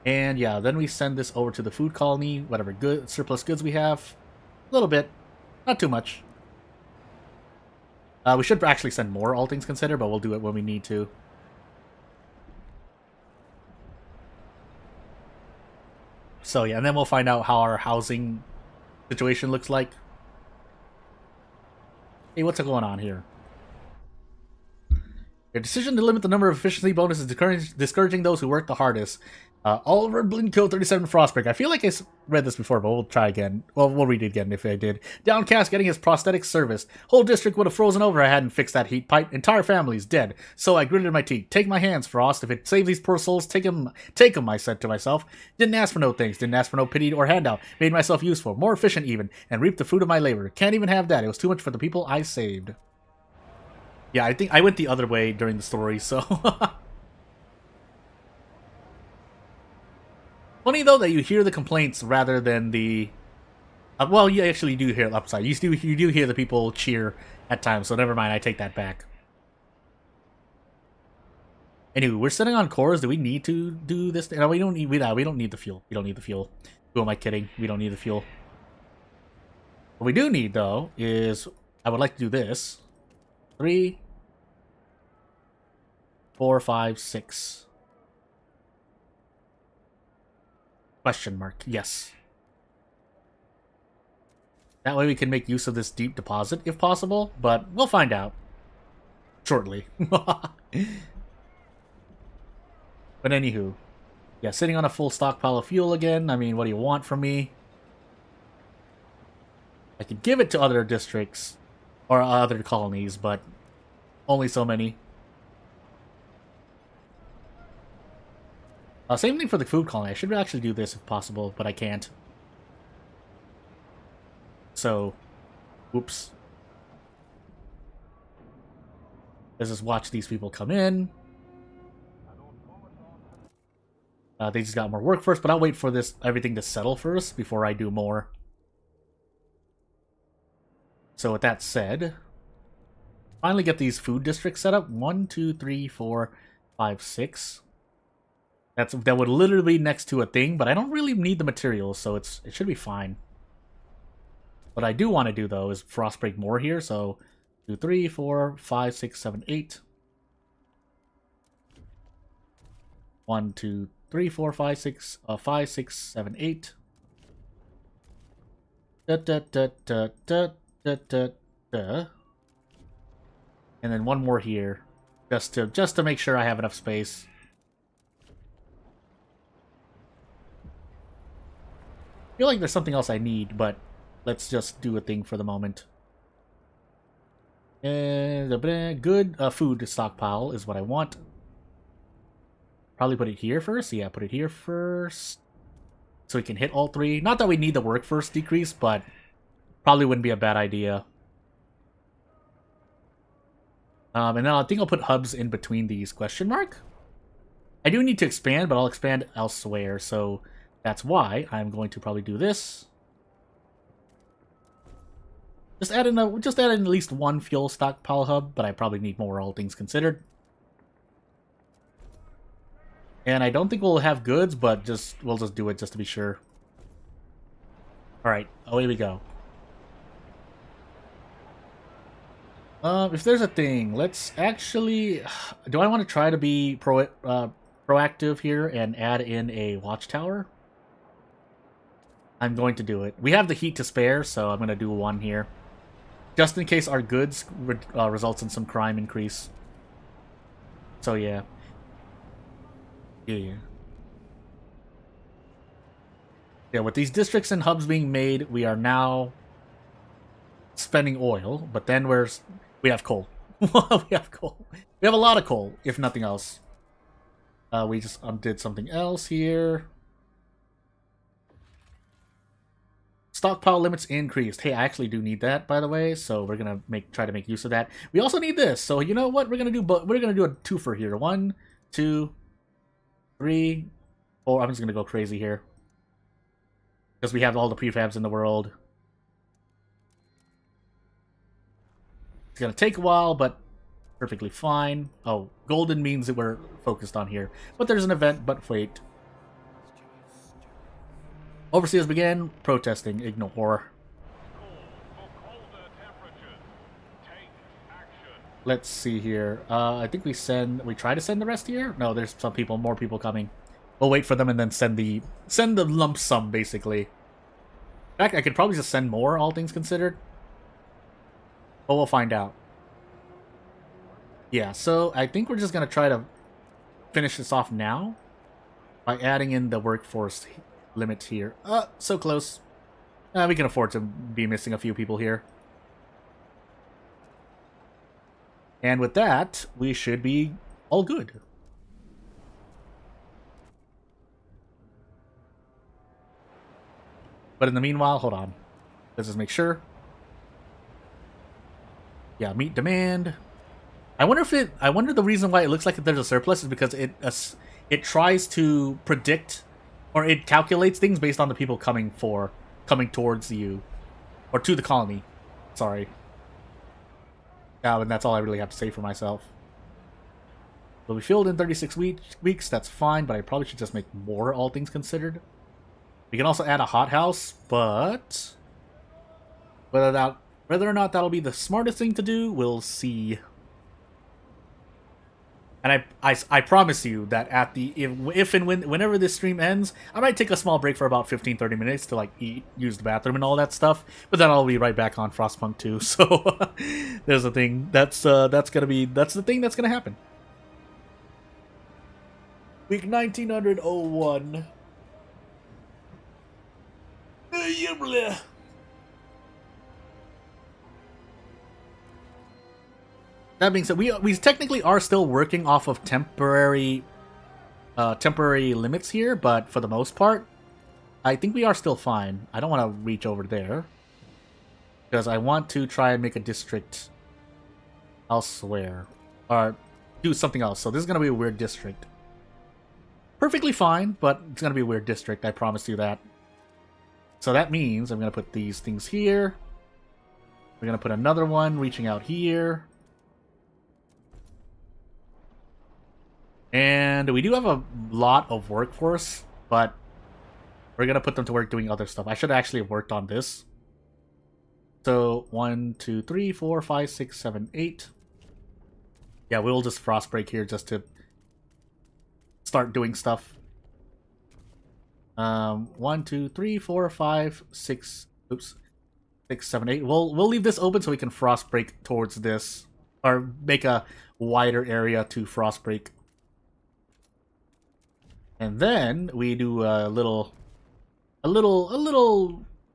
And yeah, then we send this over to the food colony, whatever good surplus goods we have. A little bit. Not too much. We should actually send more, all things considered, but we'll do it when we need to. So yeah, and then we'll find out how our housing situation looks like. Hey, what's going on here? Your decision to limit the number of efficiency bonuses is discouraging those who work the hardest. Oliver Blinko 37 Frostbreak. I feel like I read this before, but we'll try again. Well, we'll read it again if I did. Downcast getting his prosthetic serviced. Whole district would have frozen over if I hadn't fixed that heat pipe. Entire family's dead. So I gritted my teeth. Take my hands, Frost. If it saves these poor souls, take them, I said to myself. Didn't ask for no thanks. Didn't ask for no pity or handout. Made myself useful. More efficient even. And reaped the fruit of my labor. Can't even have that. It was too much for the people I saved. Yeah, I think I went the other way during the story, so... Funny, though, that you hear the complaints rather than the... well, you actually do hear the upside. You do hear the people cheer at times, so never mind, I take that back. Anyway, we're sitting on cores. Do we need to do this? No, we don't need the fuel. We don't need the fuel. Who am I kidding? We don't need the fuel. What we do need, though, is... I would like to do this. 3... 4, 5, 6. Question mark. Yes. That way we can make use of this deep deposit if possible, but we'll find out shortly. But anywho, yeah, sitting on a full stockpile of fuel again. I mean, what do you want from me? I could give it to other districts or other colonies, but only so many. Same thing for the food colony. I should actually do this if possible, but I can't. So, whoops. Let's just watch these people come in. They just got more work first, but I'll wait for this everything to settle first before I do more. So with that said, finally get these food districts set up. 1, 2, 3, 4, 5, 6. That would literally be next to a thing, but I don't really need the materials, so it should be fine. What I do want to do though is frostbreak more here, so 2, 3, 4, 5, 6, 7, 8. 1, 2, 3, 4, 5, 6, 5, 6, 7, 8. Da, da, da, da, da, da, da, da. And then one more here, just to make sure I have enough space. I feel like there's something else I need, but let's just do a thing for the moment. And a good food stockpile is what I want. Probably put it here first. Yeah, put it here first. So we can hit all 3. Not that we need the work first decrease, but probably wouldn't be a bad idea. And then I think I'll put hubs in between these question mark. I do need to expand, but I'll expand elsewhere, so that's why I'm going to probably do this. Just add in at least one fuel stockpile hub, but I probably need more, all things considered. And I don't think we'll have goods, but we'll just do it just to be sure. Alright, away we go. If there's a thing, let's actually... Do I want to try to be proactive here and add in a watchtower? I'm going to do it. We have the heat to spare, so I'm going to do one here. Just in case our goods results in some crime increase. So yeah. Yeah, with these districts and hubs being made, we are now spending oil, but then we have coal. We have coal. We have a lot of coal, if nothing else. We just undid something else here. Stockpile limits increased. Hey, I actually do need that, by the way, so we're gonna try to make use of that. We also need this, so you know what? We're gonna do a twofer here. 1, 2, 3, 4. I'm just gonna go crazy here because we have all the prefabs in the world. It's gonna take a while, but perfectly fine. Oh, golden means that we're focused on here, but there's an event. But wait. Overseers begin protesting. Ignore. Let's see here. I think we try to send the rest here. No, there's more people coming. We'll wait for them and then send the lump sum basically. In fact, I could probably just send more, all things considered. But we'll find out. Yeah, so I think we're just gonna try to finish this off now by adding in the workforce limit here. So close. We can afford to be missing a few people here. And with that, we should be all good. But in the meanwhile, hold on. Let's just make sure. Yeah, meet demand. I wonder the reason why it looks like there's a surplus is because it tries to predict, or it calculates things based on the people coming towards you, or to the colony. Sorry. And that's all I really have to say for myself. Will be filled in 36 weeks. That's fine, but I probably should just make more, all things considered. We can also add a hothouse, but whether or not that'll be the smartest thing to do, we'll see. And I promise you that at the if and whenever this stream ends, I might take a small break for about 15-30 minutes to like eat, use the bathroom, and all that stuff. But then I'll be right back on Frostpunk 2. So there's the thing. That's the thing that's gonna happen. Week 1901. That being said, we technically are still working off of temporary limits here, but for the most part, I think we are still fine. I don't want to reach over there because I want to try and make a district elsewhere or do something else. So this is gonna be a weird district. Perfectly fine, but it's gonna be a weird district. I promise you that. So that means I'm gonna put these things here. We're gonna put another one reaching out here. And we do have a lot of workforce, but we're going to put them to work doing other stuff. I should actually have worked on this. So 1, 2, 3, 4, 5, 6, 7, 8. Yeah, we'll just frost break here just to start doing stuff. 1, 2, 3, 4, 5, 6. Oops. 6, 7, 8. We'll leave this open so we can frost break towards this, or make a wider area to frost break. And then we do a little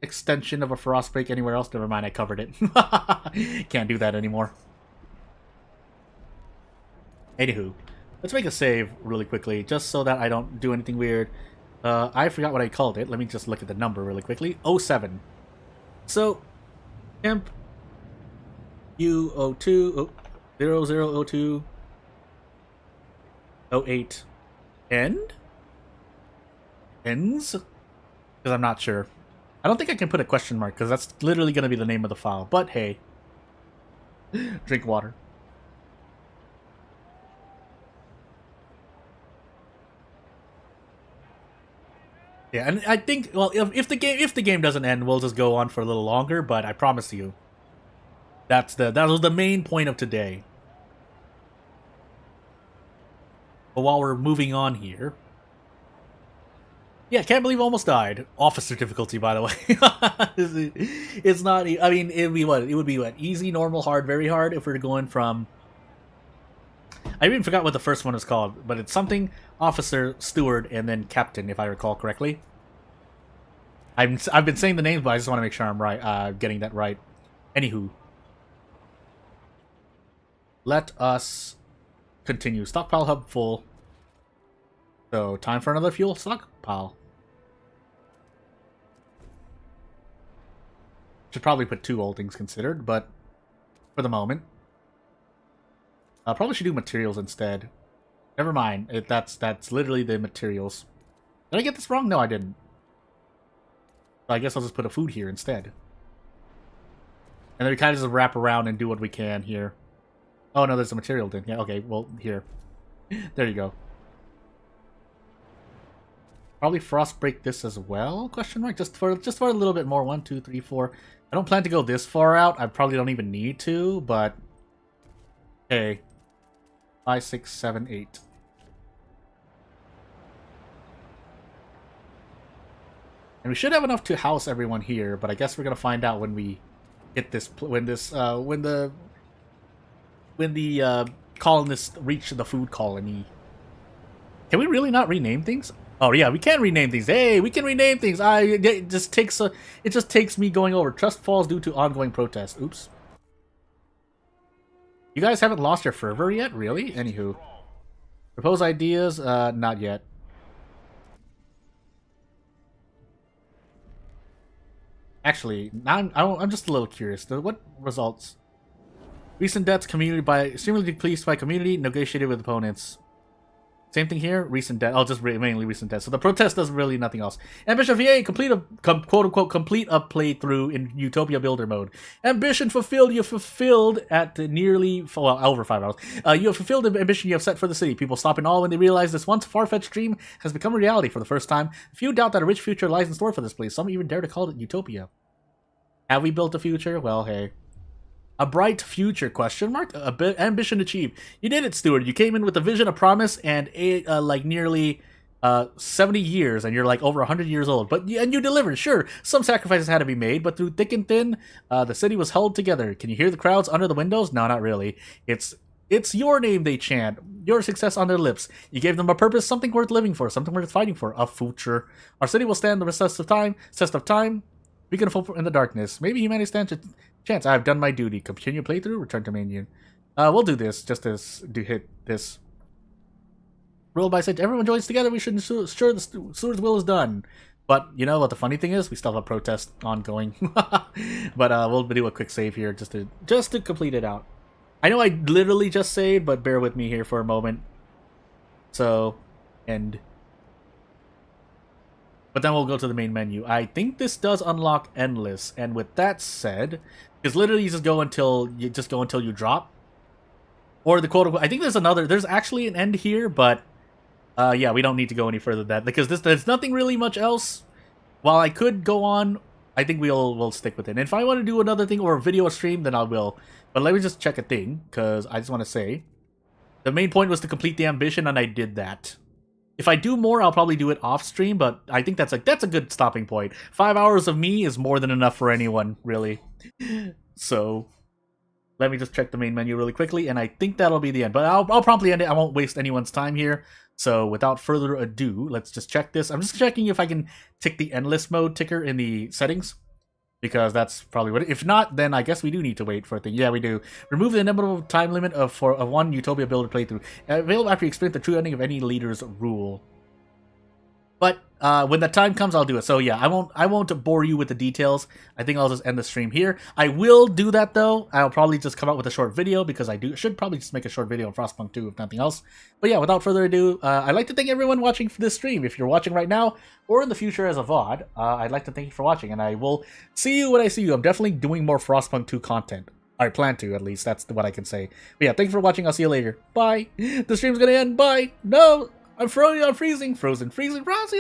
extension of a frost break anywhere else. Never mind, I covered it. Can't do that anymore. Anywho, let's make a save really quickly, just so that I don't do anything weird. I forgot what I called it. Let me just look at the number really quickly. 07. So, temp U02 0002 08 end. Ends? Because I'm not sure. I don't think I can put a question mark, because that's literally going to be the name of the file. But hey. Drink water. Yeah, and I think, well, if the game doesn't end, we'll just go on for a little longer, but I promise you, that was the main point of today. But while we're moving on here, yeah, can't believe I almost died. Officer difficulty, by the way. It's not. I mean, it'd be what? It would be what? Easy, normal, hard, very hard. If we're going from, I even forgot what the first one is called, but it's something officer, steward, and then captain, if I recall correctly. I've been saying the names, but I just want to make sure I'm right, getting that right. Anywho, let us continue. Stockpile hub full. So time for another fuel stockpile. Should probably put 2 all things considered, but for the moment, I probably should do materials instead. Never mind. That's literally the materials. Did I get this wrong? No, I didn't. So I guess I'll just put a food here instead. And then we kind of just wrap around and do what we can here. Oh no, there's a material then. Yeah, okay. Well, here. There you go. Probably frost break this as well? Question mark. Just for a little bit more. 1, 2, 3, 4. I don't plan to go this far out. I probably don't even need to, but hey. 5, 6, 7, 8. And we should have enough to house everyone here, but I guess we're gonna find out when we hit this when the colonists reach the food colony. Can we really not rename things? Oh yeah, we can rename things. Hey, we can rename things. It just takes me going over. Trust falls due to ongoing protests. Oops. You guys haven't lost your fervor yet? Really? Anywho. Propose ideas? Not yet. Actually, now I'm just a little curious. What results? Recent deaths community by extremely pleased by community, negotiated with opponents. Same thing here. Recent death. Oh, just mainly recent death. So the protest does really nothing else. Ambition VA complete a quote unquote complete a playthrough in Utopia builder mode. Ambition fulfilled. You fulfilled at nearly over 5 hours. You have fulfilled the ambition you have set for the city. People stop in awe when they realize this once far-fetched dream has become a reality for the first time. Few doubt that a rich future lies in store for this place. Some even dare to call it Utopia. Have we built a future? Well, hey. A bright future, question mark? A bit ambition achieved. You did it, Stuart. You came in with a vision, a promise, and like nearly 70 years, and you're like over 100 years old. But and you delivered. Sure, some sacrifices had to be made, but through thick and thin, the city was held together. Can you hear the crowds under the windows? No, not really. It's your name they chant, your success on their lips. You gave them a purpose, something worth living for, something worth fighting for, a future. Our city will stand the test of time. We can hope in the darkness. Maybe humanity stands a chance. I've done my duty. Continue playthrough, return to menu. We'll do this, just as do hit this. Rule by such, everyone joins together, we should ensure the steward's will is done. But, you know what the funny thing is? We still have a protest ongoing. But we'll do a quick save here, just to complete it out. I know I literally just saved, but bear with me here for a moment. So, end. But then we'll go to the main menu. I think this does unlock endless, and with that said, because literally you just go until you drop, or the quote. I think there's actually an end here, but yeah, we don't need to go any further than that because there's nothing really much else. While I could go on, I think we'll stick with it. And if I want to do another thing or a video or stream, then I will. But let me just check a thing, because I just want to say, the main point was to complete the ambition, and I did that. If I do more, I'll probably do it off stream, but I think that's a good stopping point. 5 hours of me is more than enough for anyone, really. So, let me just check the main menu really quickly, and I think that'll be the end. But I'll promptly end it. I won't waste anyone's time here. So, without further ado, let's just check this. I'm just checking if I can tick the endless mode ticker in the settings, because that's probably what if not, then I guess we do need to wait for a thing. Yeah, we do. Remove the inevitable time limit of one Utopia builder playthrough. Available after you experience the true ending of any leader's rule. But when that time comes, I'll do it. So yeah, I won't bore you with the details. I think I'll just end the stream here. I will do that though. I'll probably just come out with a short video because should probably just make a short video on Frostpunk 2 if nothing else. But yeah, without further ado, I'd like to thank everyone watching for this stream. If you're watching right now or in the future as a VOD, I'd like to thank you for watching, and I will see you when I see you. I'm definitely doing more Frostpunk 2 content. I plan to, at least. That's what I can say. But yeah, thank you for watching. I'll see you later. Bye. The stream's gonna end. Bye. No, I'm freezing. Frozen. Freezing. Frosty.